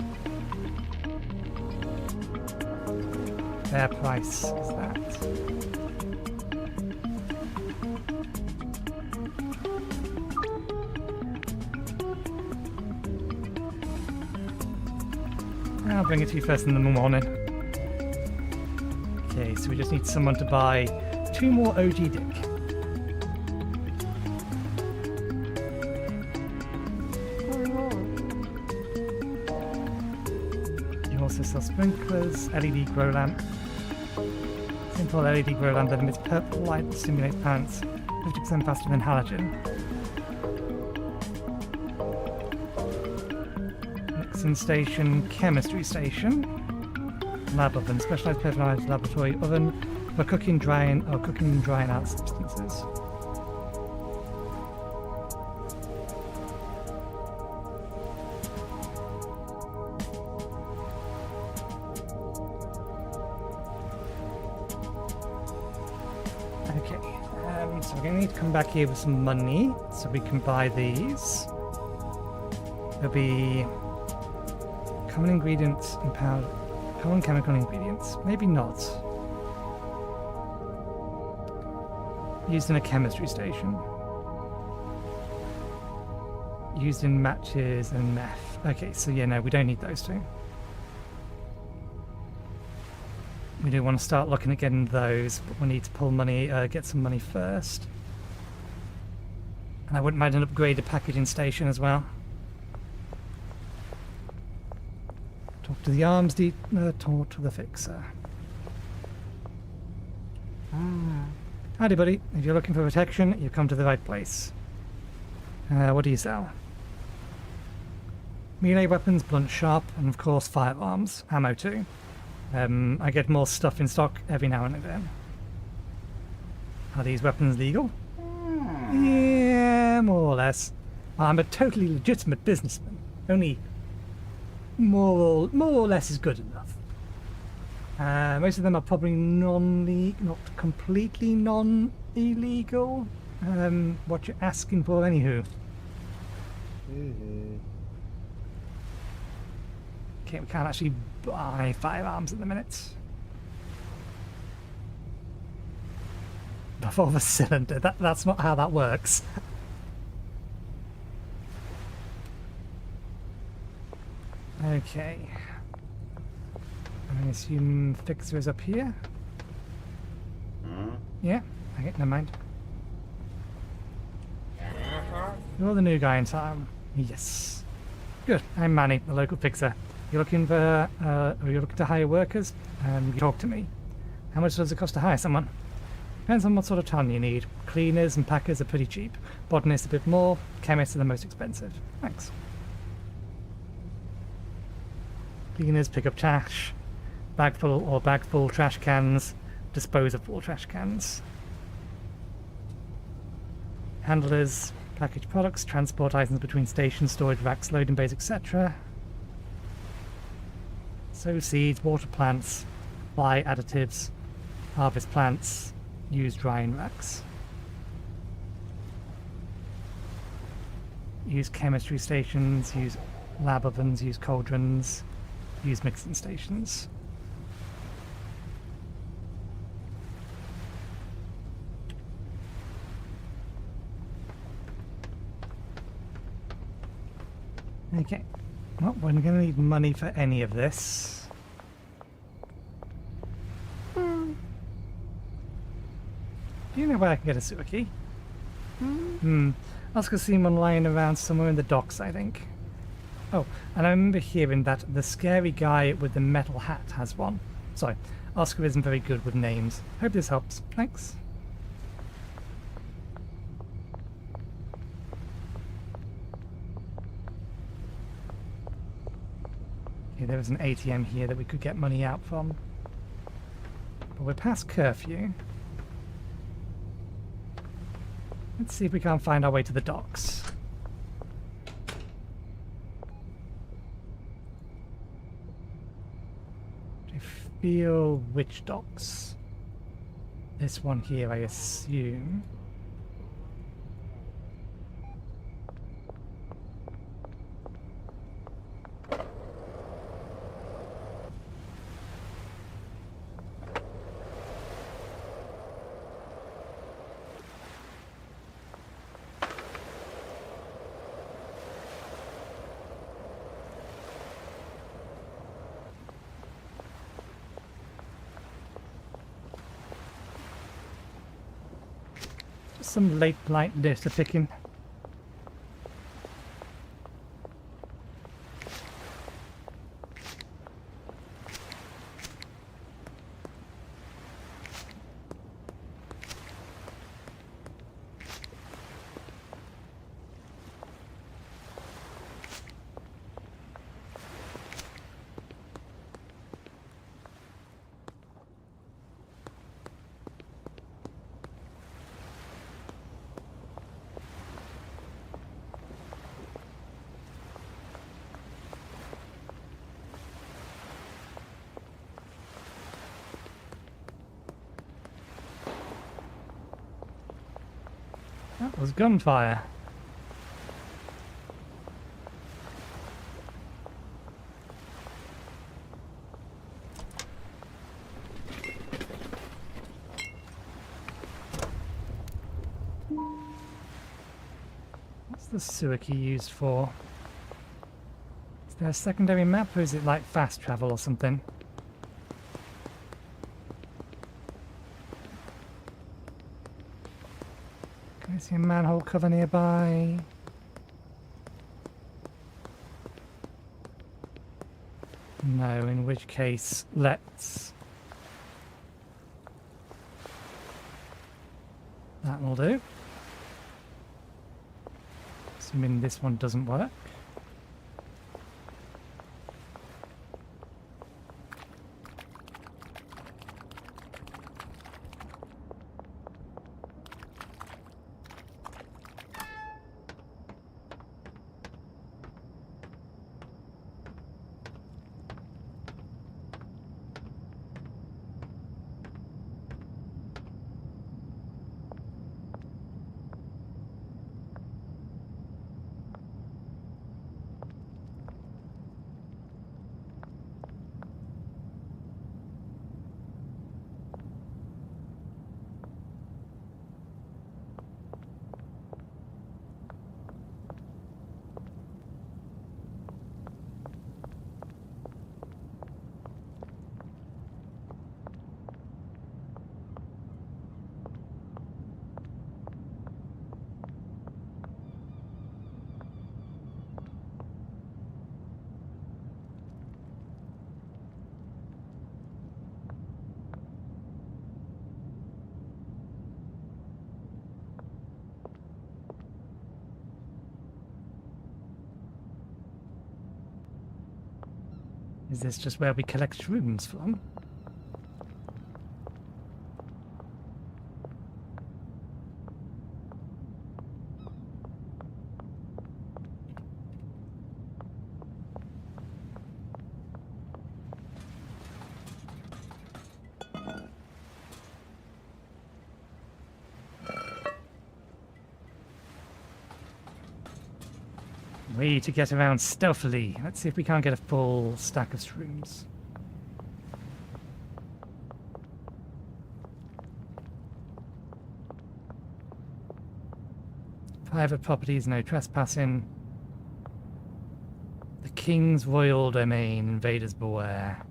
Fair price is that. I'll bring it to you first in the morning. Okay, so we just need someone to buy 2 more OG Dick. You also sell sprinklers, LED grow lamp. Simple LED grow lamp that emits purple light that stimulates plants 50% faster than halogen. Station, chemistry station, lab oven, specialized personalized laboratory oven for cooking, drying, or cooking and drying out substances. Okay, so we're going to need to come back here with some money so we can buy these. There'll be common ingredients and powder, common chemical ingredients. Maybe not. Used in a chemistry station. Used in matches and meth. Okay, so yeah, no, we don't need those two. We do want to start looking at getting those, but we need to pull money, get some money first. And I wouldn't mind an upgraded packaging station as well. Talk to the arms, talk to the fixer. Howdy, buddy. If you're looking for protection, you've come to the right place. What do you sell? Melee weapons, blunt, sharp, and of course firearms. Ammo too. I get more stuff in stock every now and again. Are these weapons legal? Yeah, more or less. I'm a totally legitimate businessman. Only more or less is good enough. Most of them are probably not completely non-illegal. What you're asking for, anywho? Okay, we can't actually buy firearms at the minute. Before the cylinder, that's not how that works. Okay. I assume fixer is up here. Yeah, okay, never mind. You're the new guy in town. Yes. Good. I'm Manny, the local fixer. You're looking for, you're looking to hire workers? You talk to me. How much does it cost to hire someone? Depends on what sort of talent you need. Cleaners and packers are pretty cheap. Botanists a bit more. Chemists are the most expensive. Thanks. Cleaners pick up trash. Bag full trash cans. Dispose of full trash cans. Handlers package products. Transport items between stations. Storage racks. Loading bays, etc. Sow seeds. Water plants. Apply additives. Harvest plants. Use drying racks. Use chemistry stations, use lab ovens, use cauldrons, use mixing stations. Okay, well, we're going to need money for any of this. Do you know where I can get a sewer key? Oscar seen one lying around somewhere in the docks, I think. Oh, and I remember hearing that the scary guy with the metal hat has one. Sorry, Oscar isn't very good with names. Hope this helps. Thanks. Okay, there is an ATM here that we could get money out from. But we're past curfew. Let's see if we can't find our way to the docks. I feel which docks? This one here, I assume. Some late night litter picking. That was gunfire. What's the sewer key used for? Is there a secondary map or is it like fast travel or something? Can I see a manhole cover nearby? No, in which case, let's... That will do. Assuming this one doesn't work. Is this just where we collect shrooms from? Way to get around stealthily. Let's see if we can't get a full stack of shrooms. Private properties, no trespassing. The King's Royal Domain, invaders beware.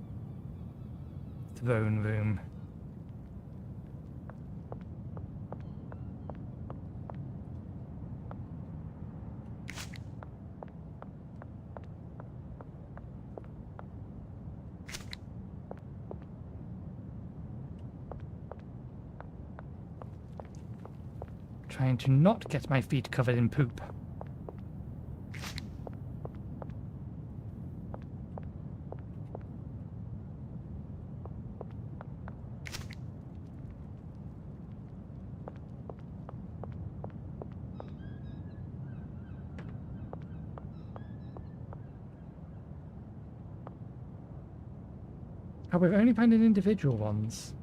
Throne room. Trying to not get my feet covered in poop. Oh, we're only finding individual ones.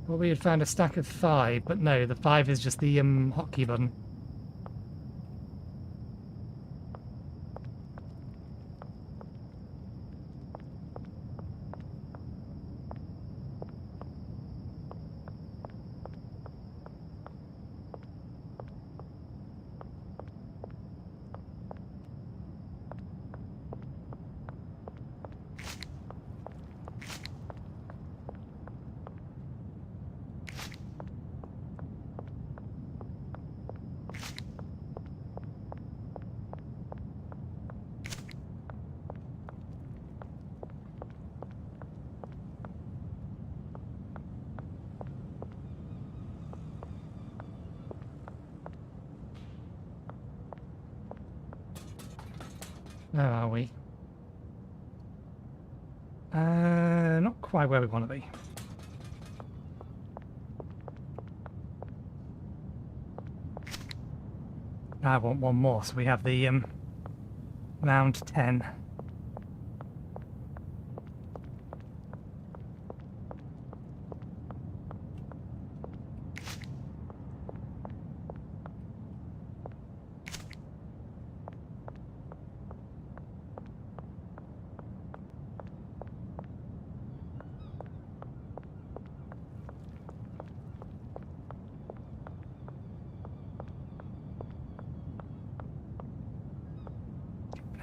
Well, we had found a stack of 5, but no, the 5 is just the hotkey button. Where are we? Not quite where we want to be. I want one more, so we have the round 10.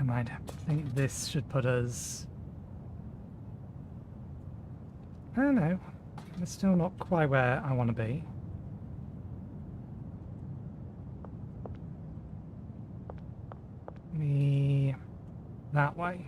Never mind. I think this should put us... Oh no, we're still not quite where I want to be. Me... that way.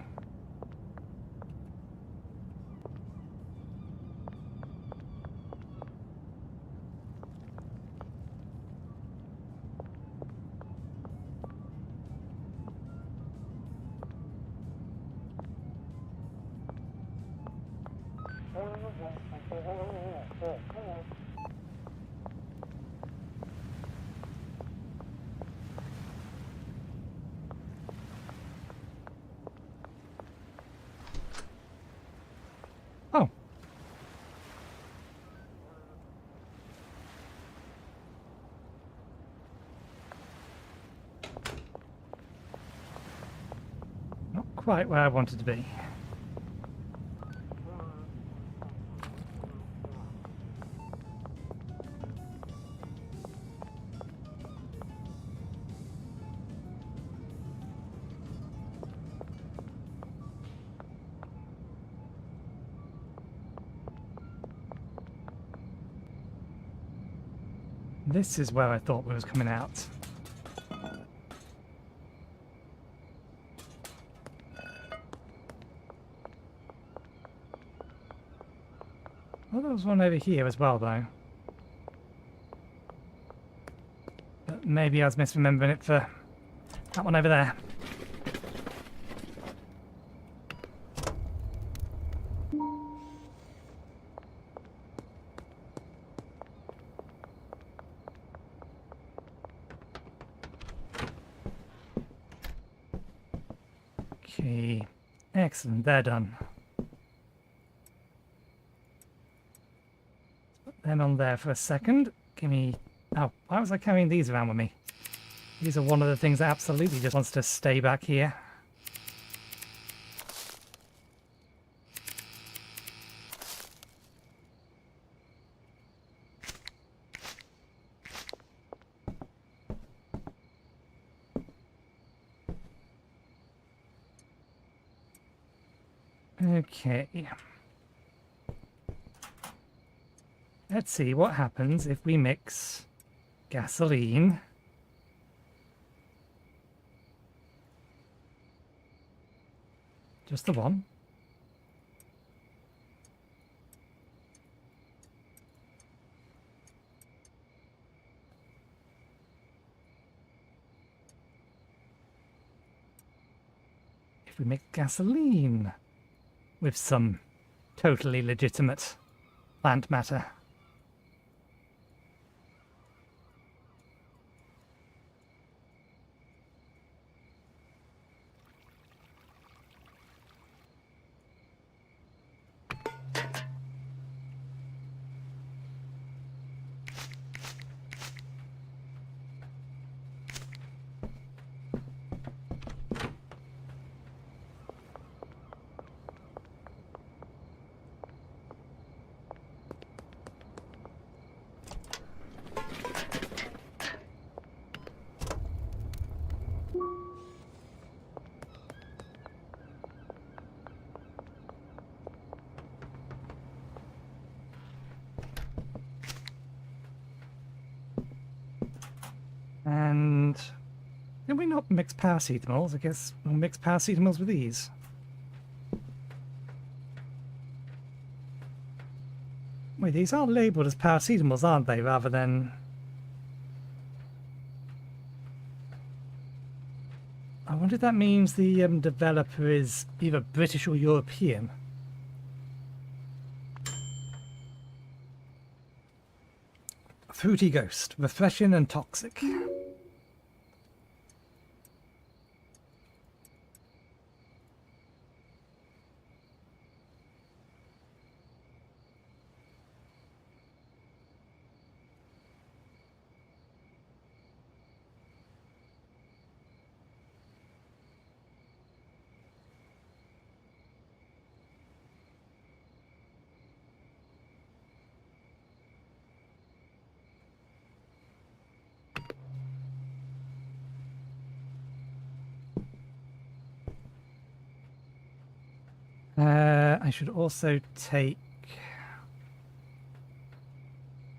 Oh. Not quite where I wanted to be. This is where I thought we was coming out. Oh, there was one over here as well, though. But maybe I was misremembering it for that one over there. Okay, excellent, they're done. Put them on there for a second. Give me... oh, why was I carrying these around with me? These are one of the things that absolutely just wants to stay back here. Okay. Let's see what happens if we mix gasoline just the one. If we mix gasoline with some totally legitimate plant matter. And did we not mix paracetamols? I guess we'll mix paracetamols with these. Wait, these are labelled as paracetamols, aren't they, rather than... I wonder if that means the developer is either British or European. Fruity Ghost, refreshing and toxic. I should also take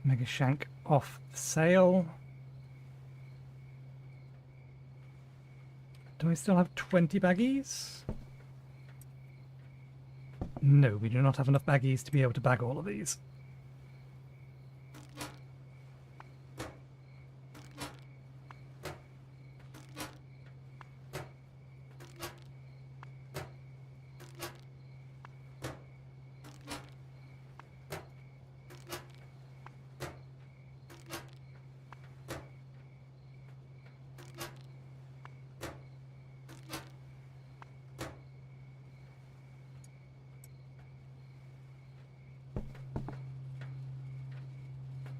Mega Shank off the sail. Do I still have 20 baggies? No, we do not have enough baggies to be able to bag all of these.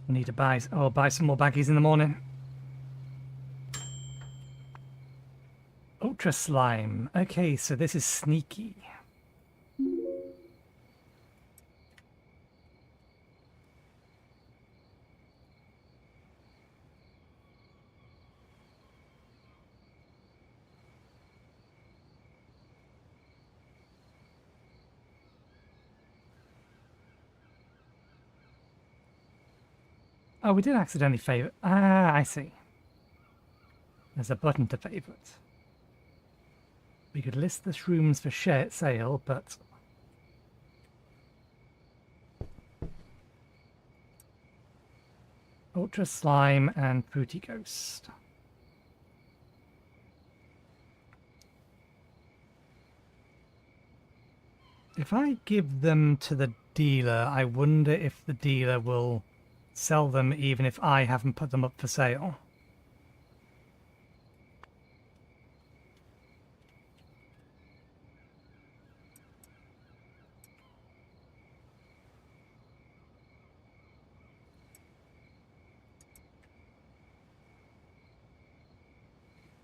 I need to buy some more baggies in the morning. Ultra slime. Okay, so this is sneaky. Oh, we did accidentally favorite. Ah, I see. There's a button to favorite. We could list the shrooms for sale, but Ultra Slime and Fruity Ghost. If I give them to the dealer, I wonder if the dealer will sell them even if I haven't put them up for sale.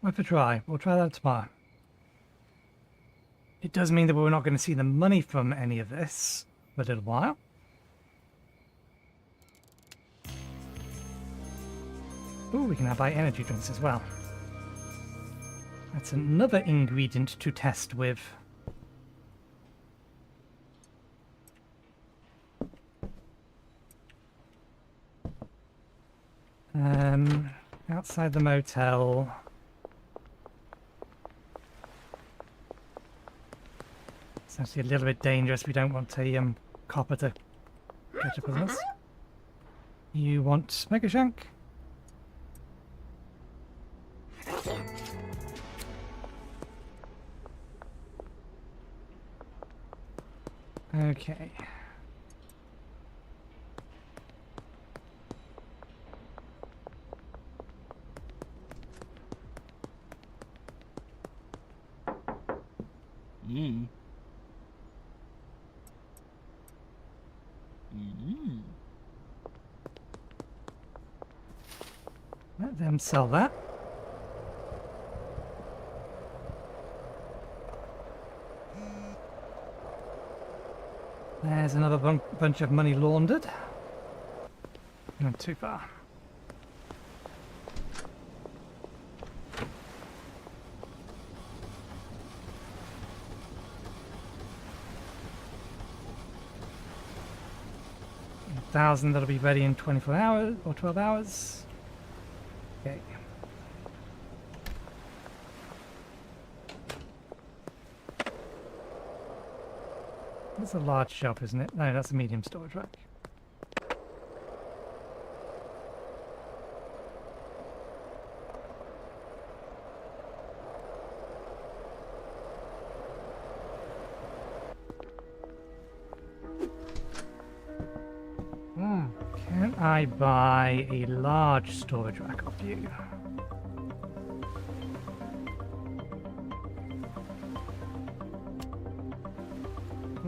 Worth a try. We'll try that tomorrow. It does mean that we're not going to see the money from any of this for a little while. Ooh, we can now buy energy drinks as well. That's another ingredient to test with. Outside the motel. It's actually a little bit dangerous. We don't want a copper to catch up with us. You want Mega Shank? Okay. Mm. Mm. Let them sell that. There's another bunch of money laundered. Not too far. $1,000 that'll be ready in 24 hours or 12 hours. Okay. That's a large shelf, isn't it? No, that's a medium storage rack. Can I buy a large storage rack off you? I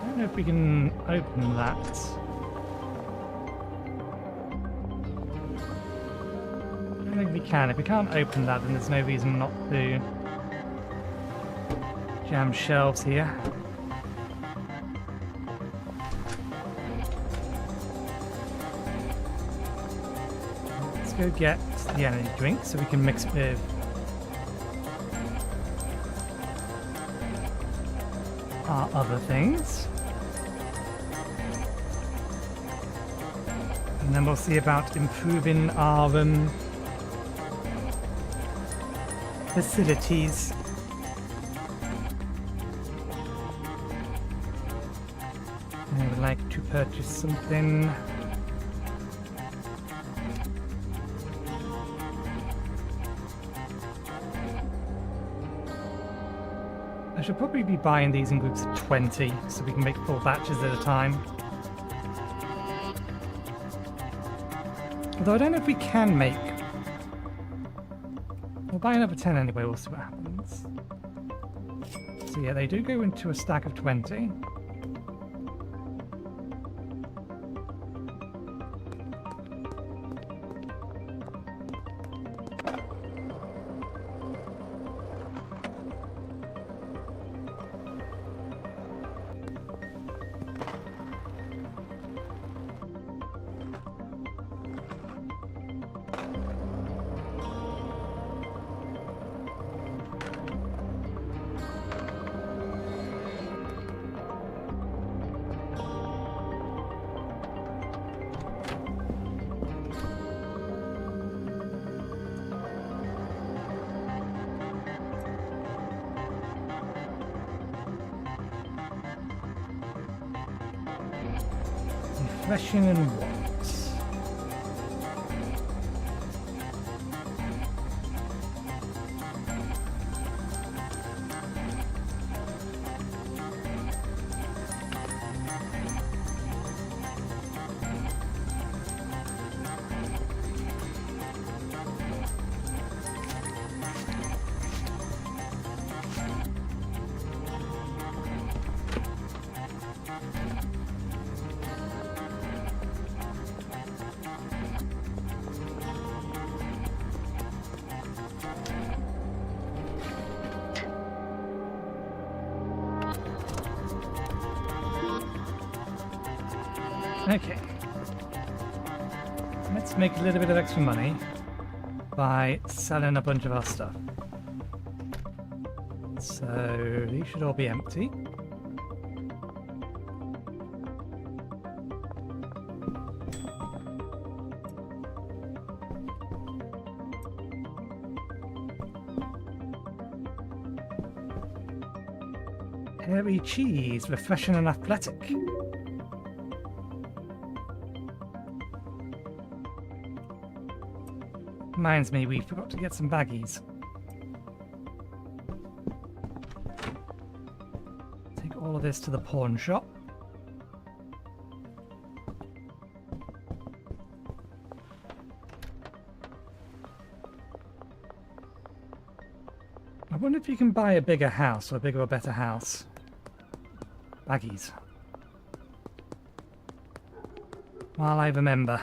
don't know if we can open that. we can. If we can't open that, then there's no reason not to jam shelves here. Let's go get the energy drink so we can mix it with our other things. And then we'll see about improving our facilities. I would like to purchase something. I should probably be buying these in groups of 20 so we can make full batches at a time. Although I don't know if we can make... We'll buy another 10 anyway, we'll see what happens. So yeah, they do go into a stack of 20. Refreshing and what? Okay. Let's make a little bit of extra money by selling a bunch of our stuff. So these should all be empty. Hairy cheese, refreshing and athletic. Reminds me, we forgot to get some baggies. Take all of this to the pawn shop. I wonder if you can buy a bigger house or a bigger or better house. Baggies. While I remember.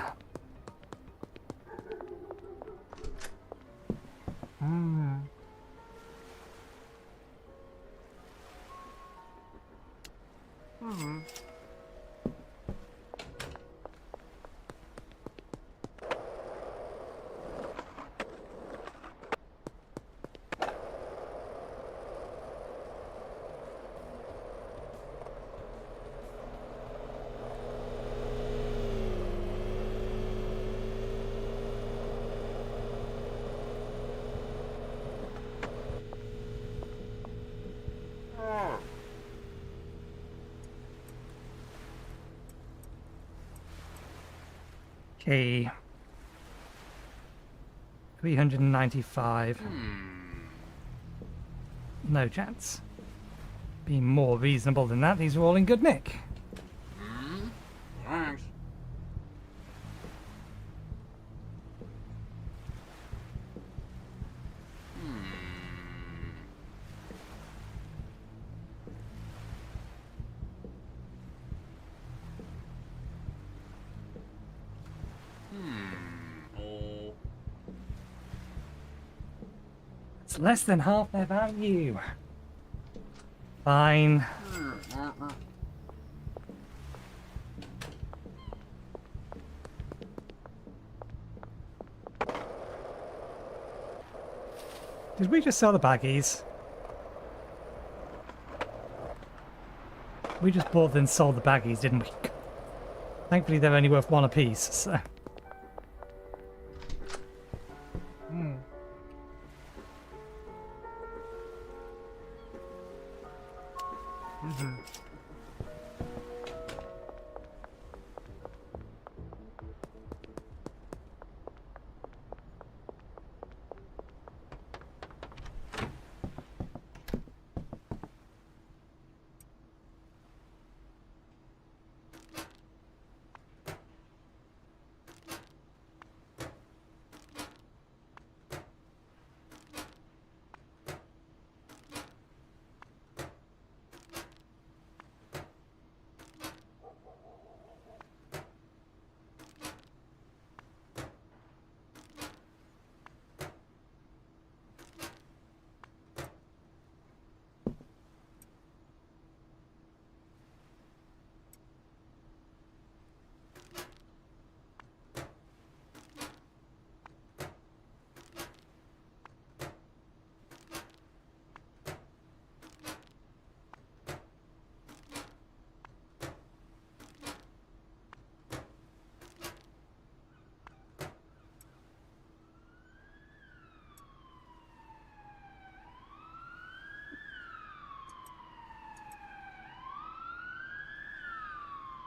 Okay. 395. No chance. Be more reasonable than that. These are all in good nick. Thanks. It's less than half their value. Fine. Did we just sell the baggies? We just bought and sold the baggies, didn't we? Thankfully, they're only worth 1 apiece, so...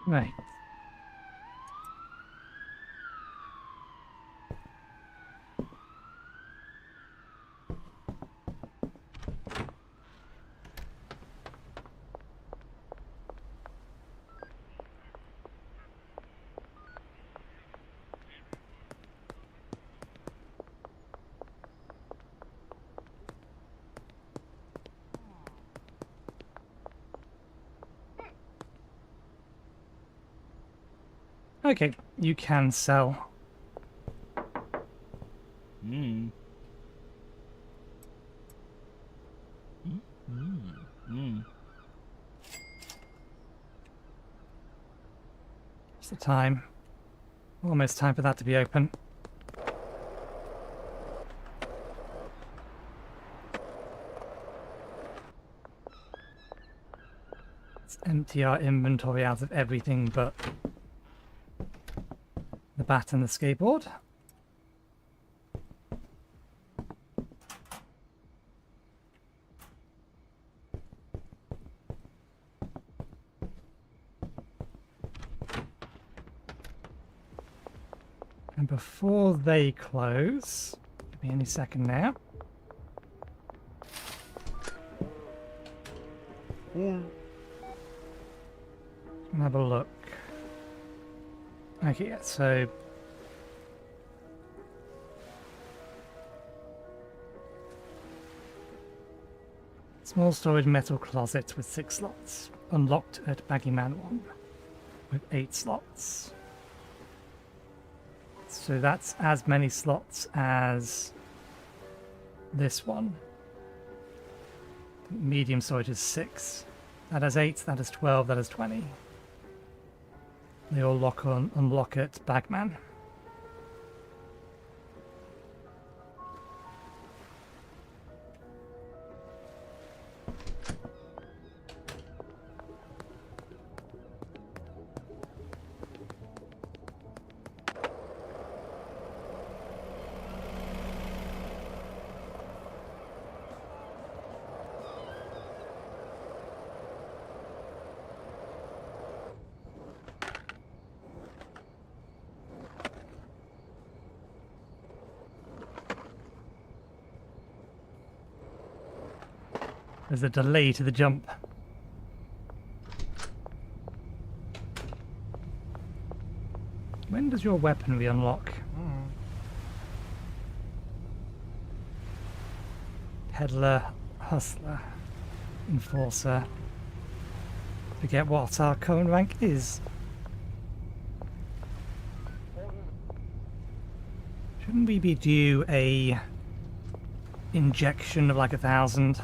Right. Okay, you can sell. Mm. Mm. Mm. Mm. What's the time? Almost time for that to be open. Let's empty our inventory out of everything but the bat and the skateboard. And before they close, give me any second now. Have a look. Okay, so small storage metal closet with 6 slots, unlocked at Baggy Man 1 with 8 slots. So that's as many slots as this one. Medium storage is 6. That has 8, that has 12, that has 20. They all unlock at Bagman. There's a delay to the jump. When does your weaponry unlock? Peddler, Hustler, Enforcer. Forget what our current rank is. Shouldn't we be due a injection of like 1,000.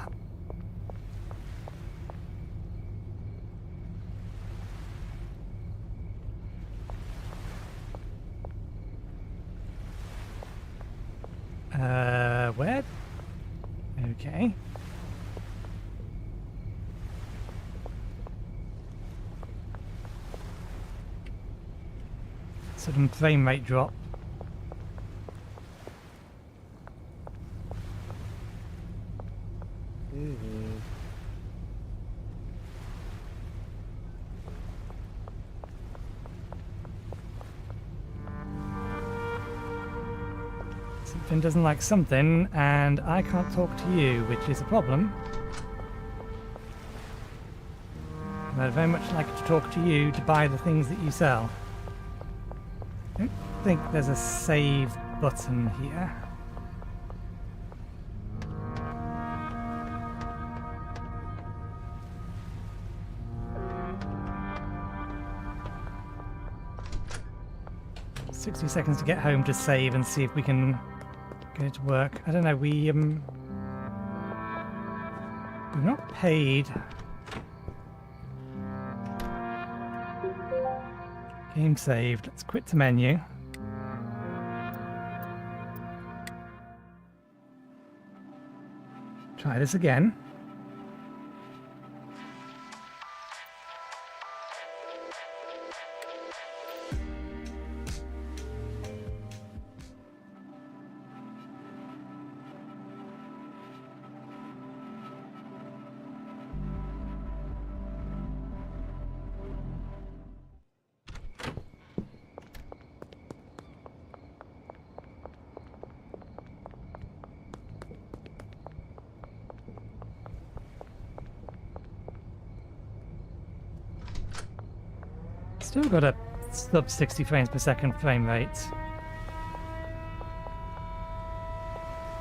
Where? Okay. Sudden frame rate drop. Something doesn't like something, and I can't talk to you, which is a problem. And I'd very much like to talk to you to buy the things that you sell. I don't think there's a save button here. $60 to get home to save and see if we can get it to work. I don't know, we're not paid. Game saved. Let's quit the menu. Try this again. Still got a sub 60 frames per second frame rate.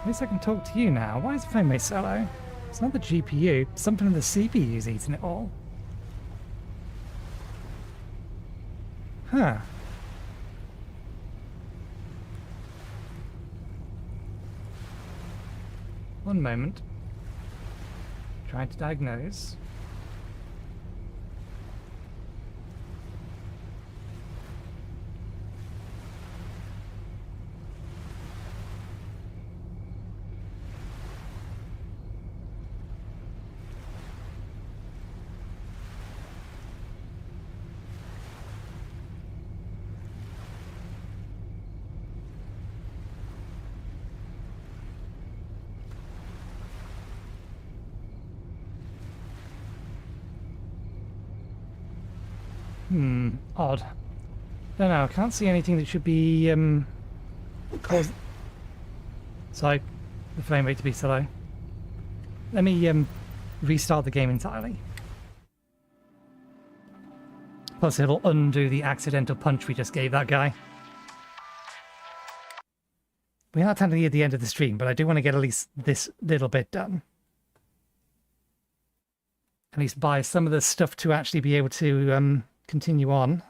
At least I can talk to you now. Why is the frame rate so low? It's not the GPU. Something in the CPU's eating it all. Huh. One moment. Trying to diagnose. Odd. Don't know, I can't see anything that should be cause sorry, the frame rate to be so low. Let me restart the game entirely. Plus it'll undo the accidental punch we just gave that guy. We are technically at the end of the stream, but I do want to get at least this little bit done. At least buy some of the stuff to actually be able to continue on.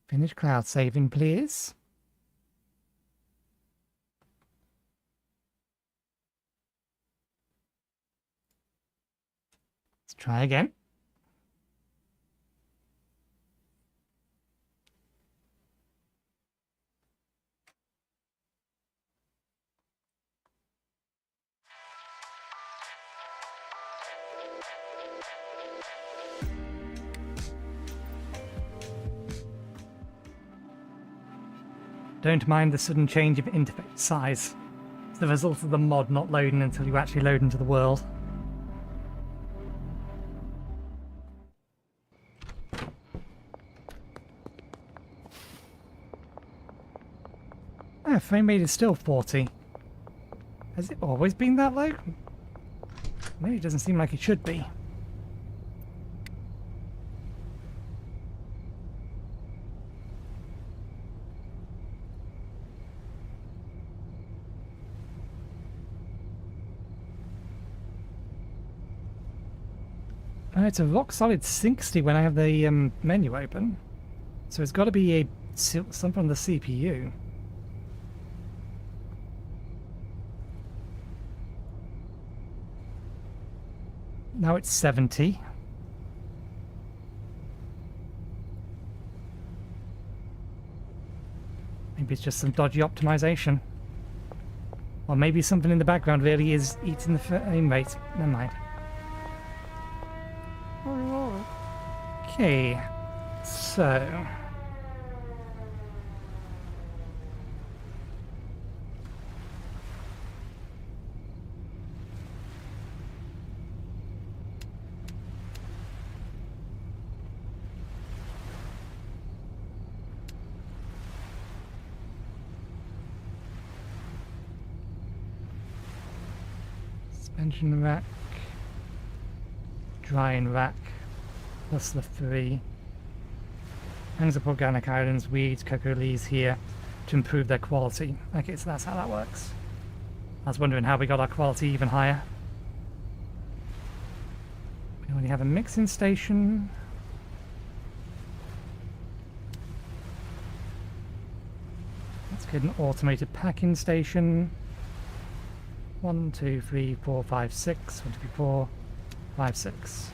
Finish cloud saving, please. Let's try again. Don't mind the sudden change of interface size. It's the result of the mod not loading until you actually load into the world. Ah, frame rate is still 40. Has it always been that low? Maybe it doesn't seem like it should be. It's a rock solid 60 when I have the menu open, so it's got to be something on the CPU. Now it's 70. Maybe it's just some dodgy optimization. Or maybe something in the background really is eating the frame rate. Never mind. Okay, so... Suspension rack, drying rack, plus the 3. Hangs up organic items, weeds, cocoa leaves here to improve their quality. Okay, so that's how that works. I was wondering how we got our quality even higher. We already have a mixing station. Let's get an automated packing station. 1, 2, 3, 4, 5, 6. 1, 2, 3, 4, 5, 6.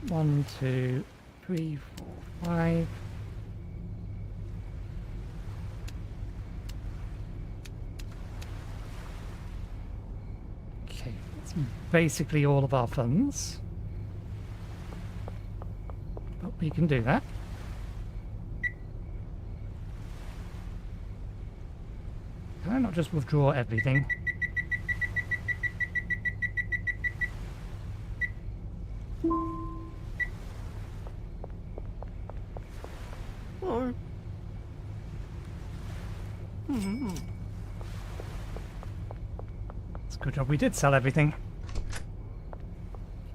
1, 2, 3, 4, 5. Okay, that's basically all of our funds. But we can do that. Can I not just withdraw everything? It's a good job we did sell everything.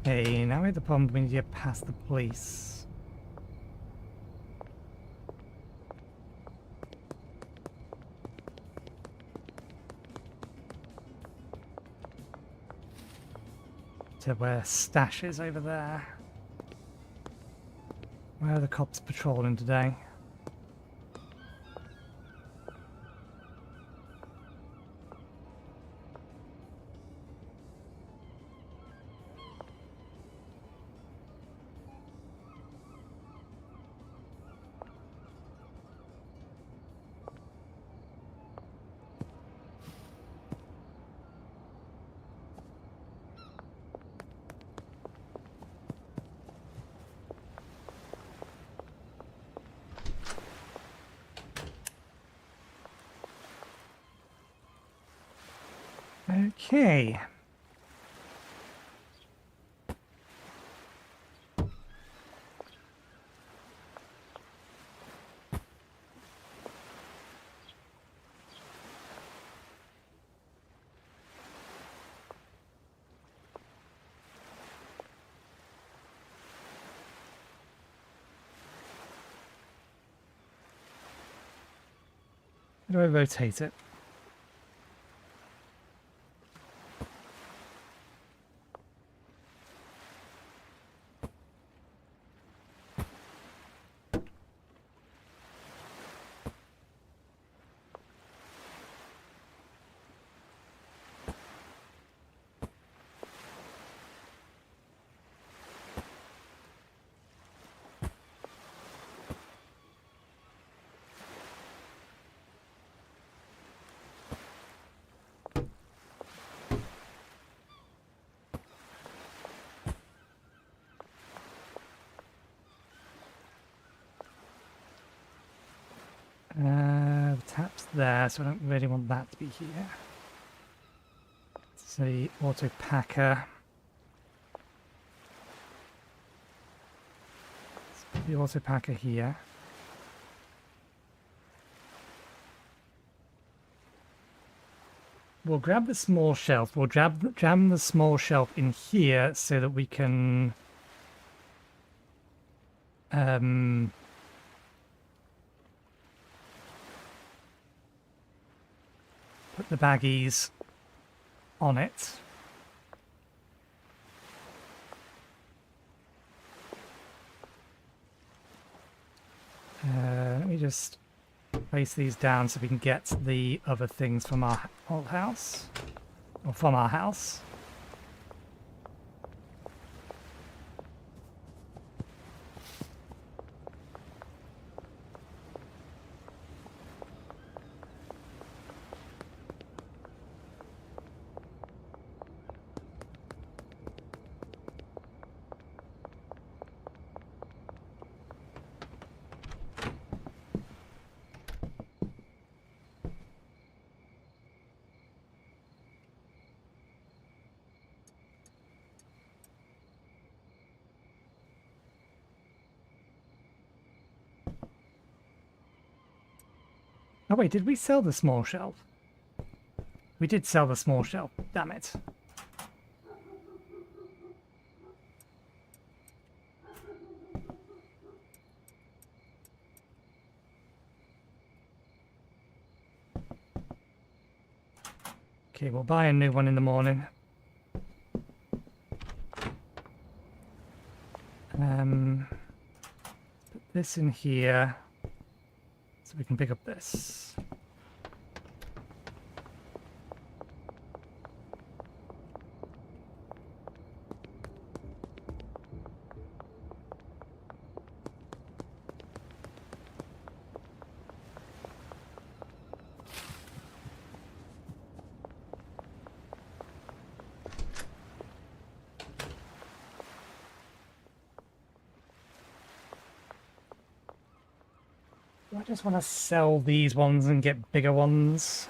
Okay, now we have the problem we need to get past the police. To where Stash is over there. Where are the cops patrolling today? Okay. How do I rotate it? The tap's there, so I don't really want that to be here. It's the auto packer. Let's put the auto packer here. We'll grab the small shelf. We'll jam the small shelf in here so that we can put the baggies on it. Let me just place these down so we can get the other things from our old house, or from our house. Oh wait, did we sell the small shelf? We did sell the small shelf. Damn it. Okay, we'll buy a new one in the morning. Put this in here so we can pick up this. I just want to sell these ones and get bigger ones.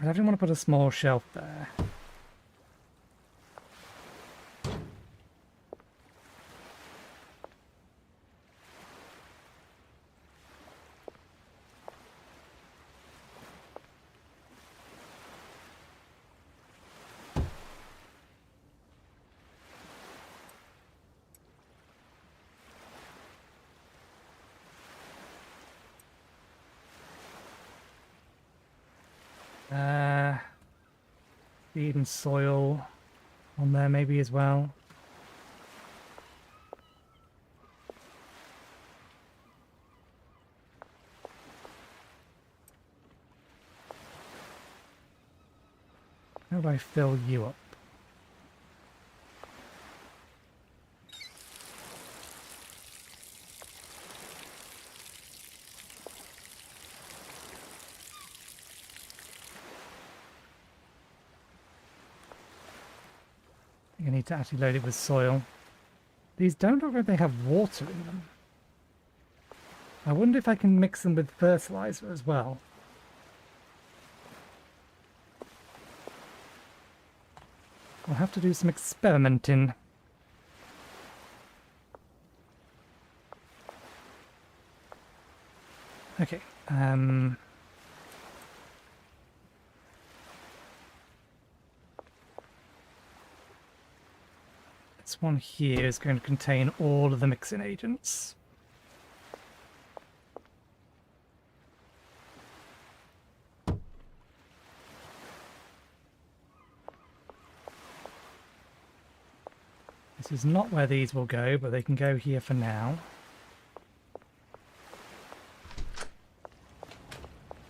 I don't want to put a small shelf there. Feed and soil on there maybe as well. How do I fill you up? You need to actually load it with soil. These don't look like they have water in them. I wonder if I can mix them with fertilizer as well. I'll have to do some experimenting. Okay, this one here is going to contain all of the mixing agents. This is not where these will go, but they can go here for now.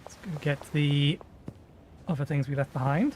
Let's go get the other things we left behind.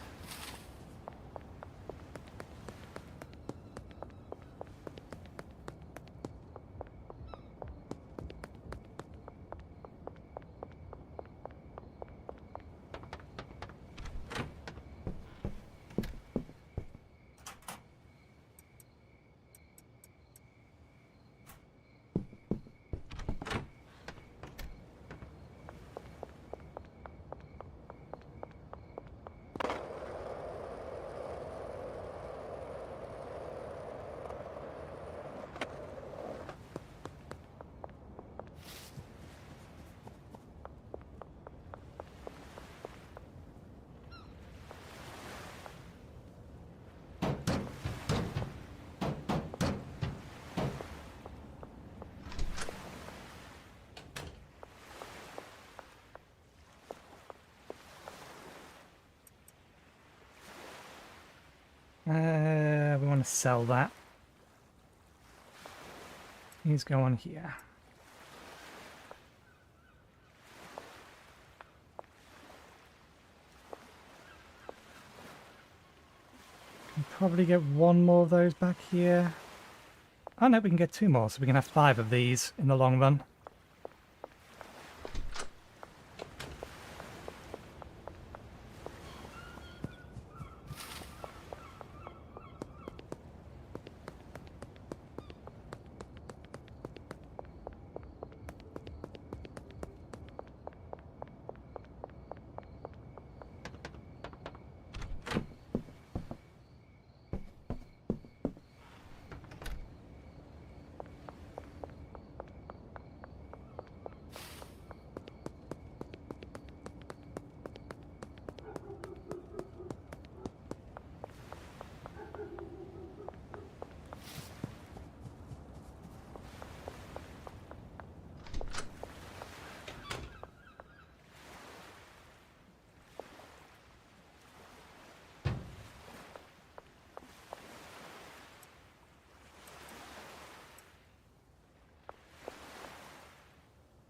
We want to sell that. These go on here. Can probably get one more of those back here. Oh no, we can get two more, so we can have 5 of these in the long run.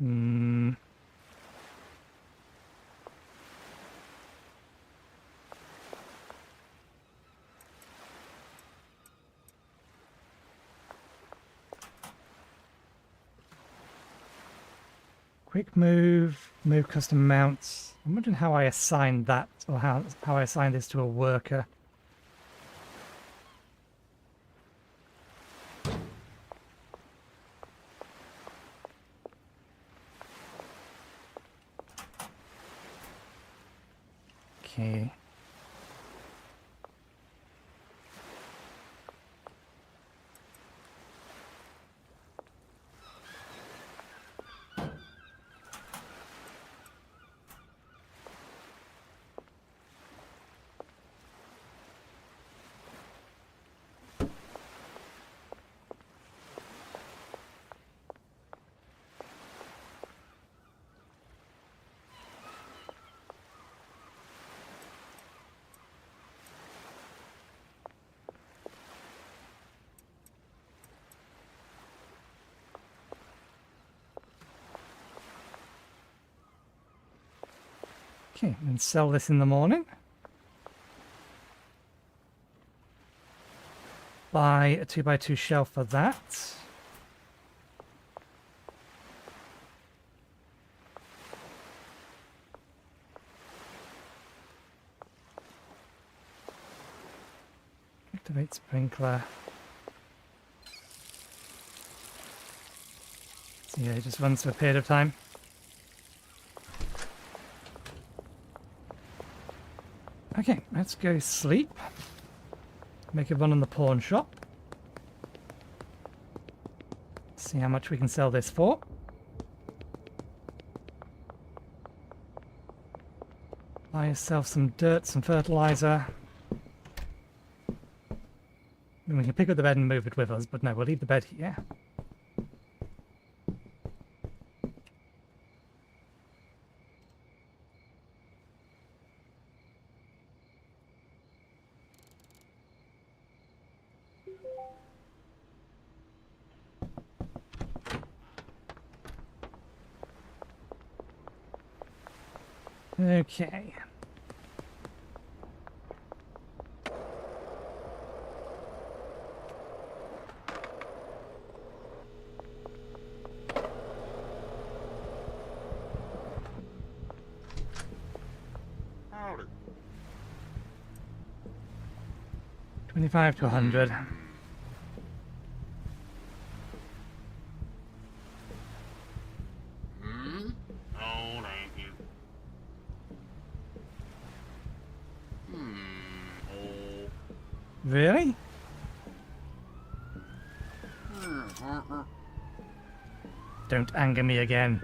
Hmm. Quick move, move custom mounts. I'm wondering how I assign that, or how I assign this to a worker. Okay. Okay, and sell this in the morning. Buy a 2x2 shelf for that. Activate sprinkler. So yeah, it just runs for a period of time. Okay, let's go sleep. Make a run on the pawn shop. See how much we can sell this for. Buy yourself some dirt, some fertilizer. And we can pick up the bed and move it with us, but no, we'll leave the bed here. Okay. Howdy. 25 to 100. Hmm? Oh, thank you. Oh. Really? Don't anger me again.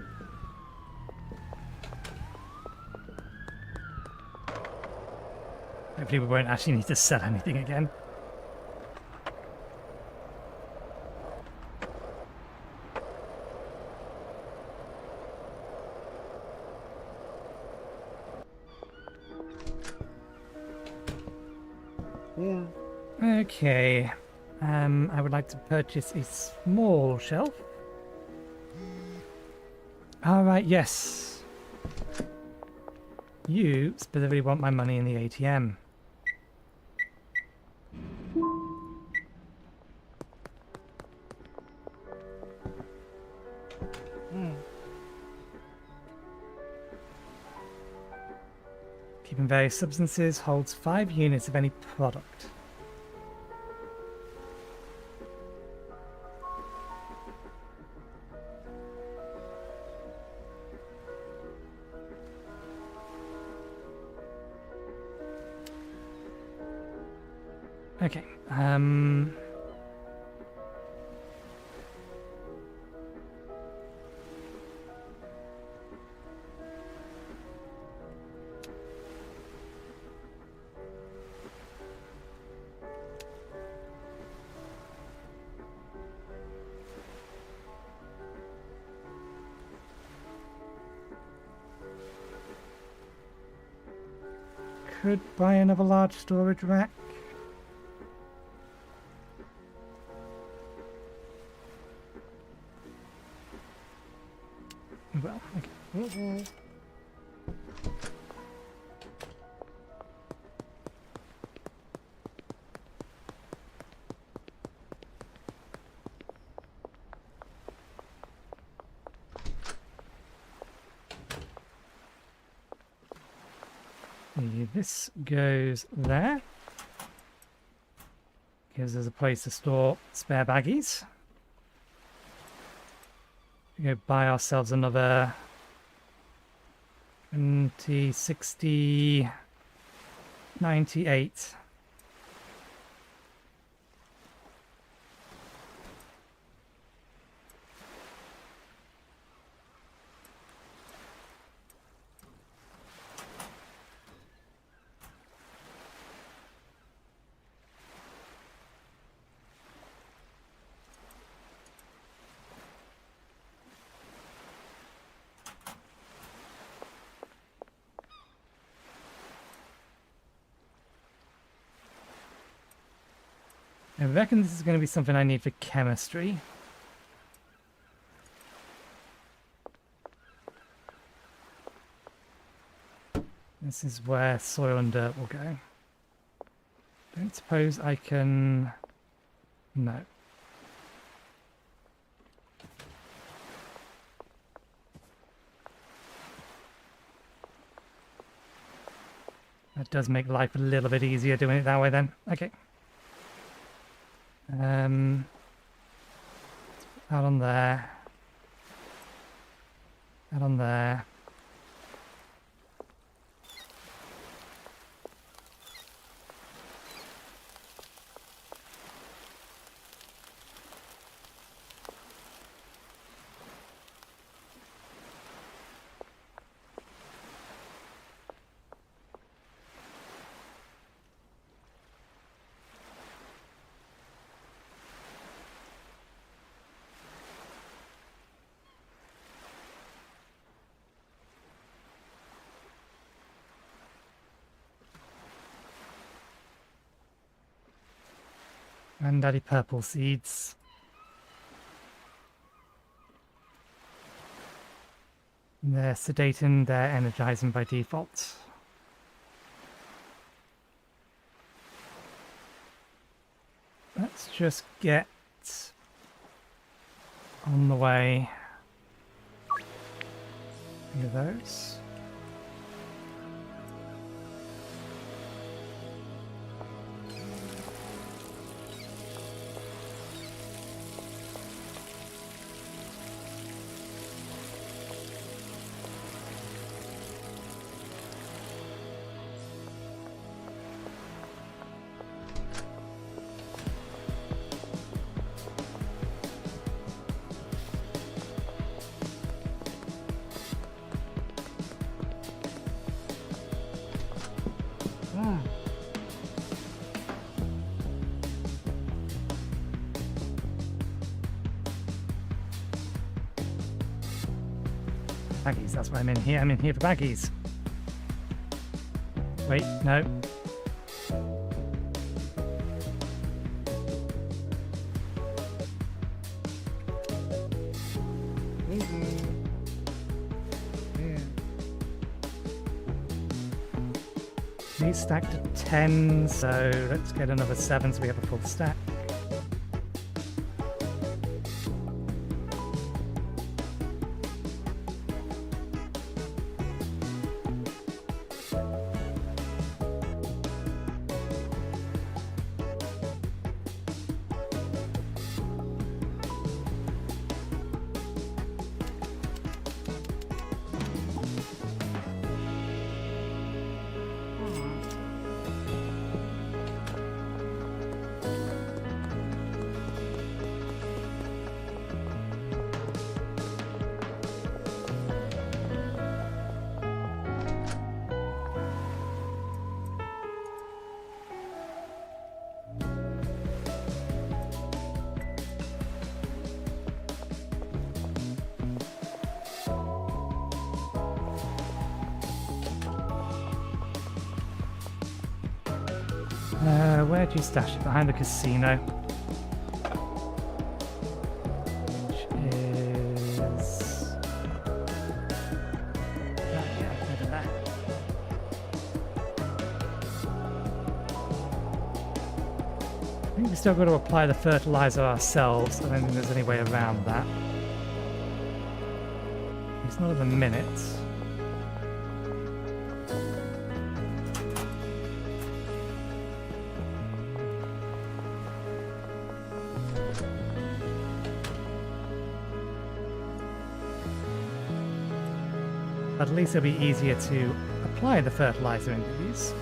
Hopefully we won't actually need to sell anything again. Okay. I would like to purchase a small shelf. Alright, yes. You specifically want my money in the ATM. Keeping various substances holds 5 units of any product. Okay, could buy another large storage rack. We will. Okay. This goes there. Gives us a place to store spare baggies. We go buy ourselves another 20, 60, 98. I reckon this is going to be something I need for chemistry. This is where soil and dirt will go. Don't suppose I can... No. That does make life a little bit easier doing it that way then. Okay. Out on there. Out on there. And daddy purple seeds. They're sedating, they're energizing by default. Let's just get on the way. Look at those. Baggies, that's why I'm in here. I'm in here for baggies. Wait, no. These stacked at 10, so let's get another 7 so we have a full stack. Where do you stash it? Behind the casino. Which is We still got to apply the fertilizer ourselves. I don't think there's any way around that. It's not even minutes. But at least it'll be easier to apply the fertilizer into these.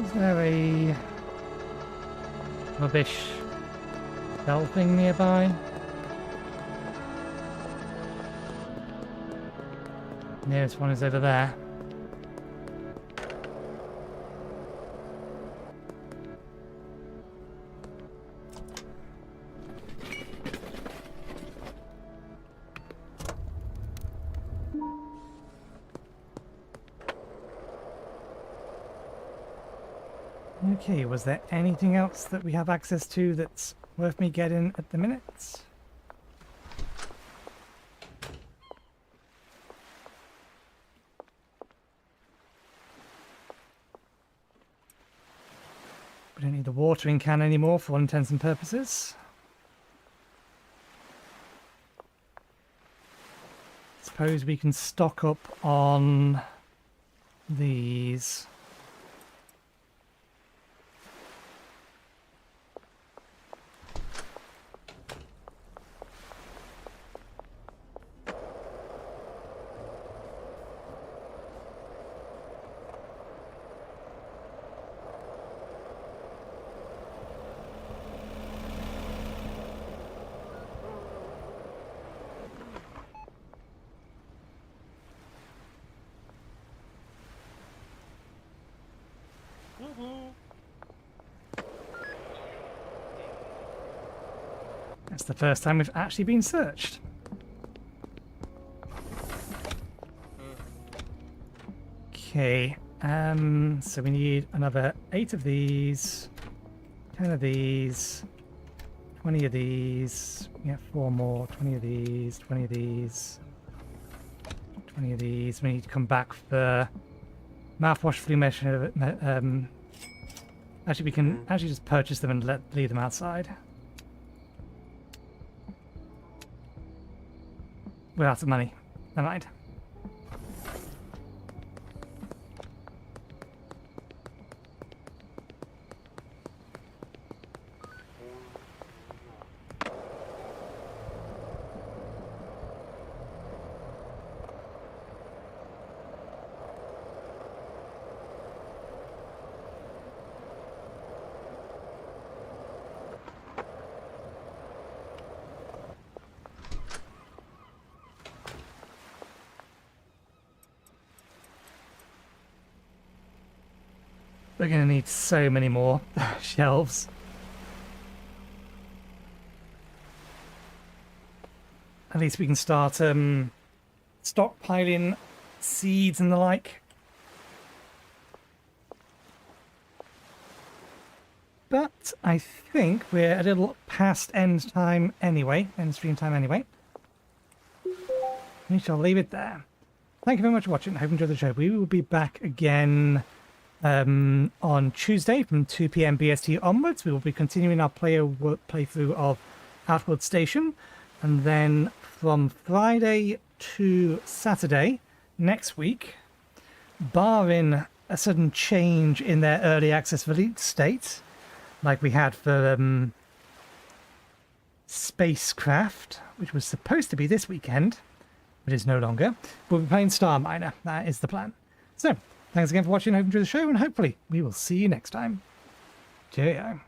Is there a rubbish bell thing nearby? Nearest one is over there. Okay, was there anything else that we have access to that's worth me getting at the minute? We don't need the watering can anymore for all intents and purposes. Suppose we can stock up on these. That's the first time we've actually been searched. Okay, so we need another 8 of these, 10 of these, 20 of these, yeah, 4 more, 20 of these, 20 of these, 20 of these. We need to come back for mouthwash, flea measure. Actually, we can actually just purchase them and leave them outside. We're out of money. Never mind. We're going to need so many more shelves. At least we can start stockpiling seeds and the like. But I think we're a little past end time anyway, end stream time anyway. We shall leave it there. Thank you very much for watching. I hope you enjoyed the show. We will be back again on Tuesday from 2 PM BST onwards. We will be continuing our playthrough of Outward Station, and then from Friday to Saturday next week, barring a sudden change in their early access release state, like we had for Spacecraft, which was supposed to be this weekend, but is no longer, we'll be playing Star Miner. That is the plan. So, thanks again for watching. Hope you enjoyed the show, and hopefully we will see you next time. Cheerio.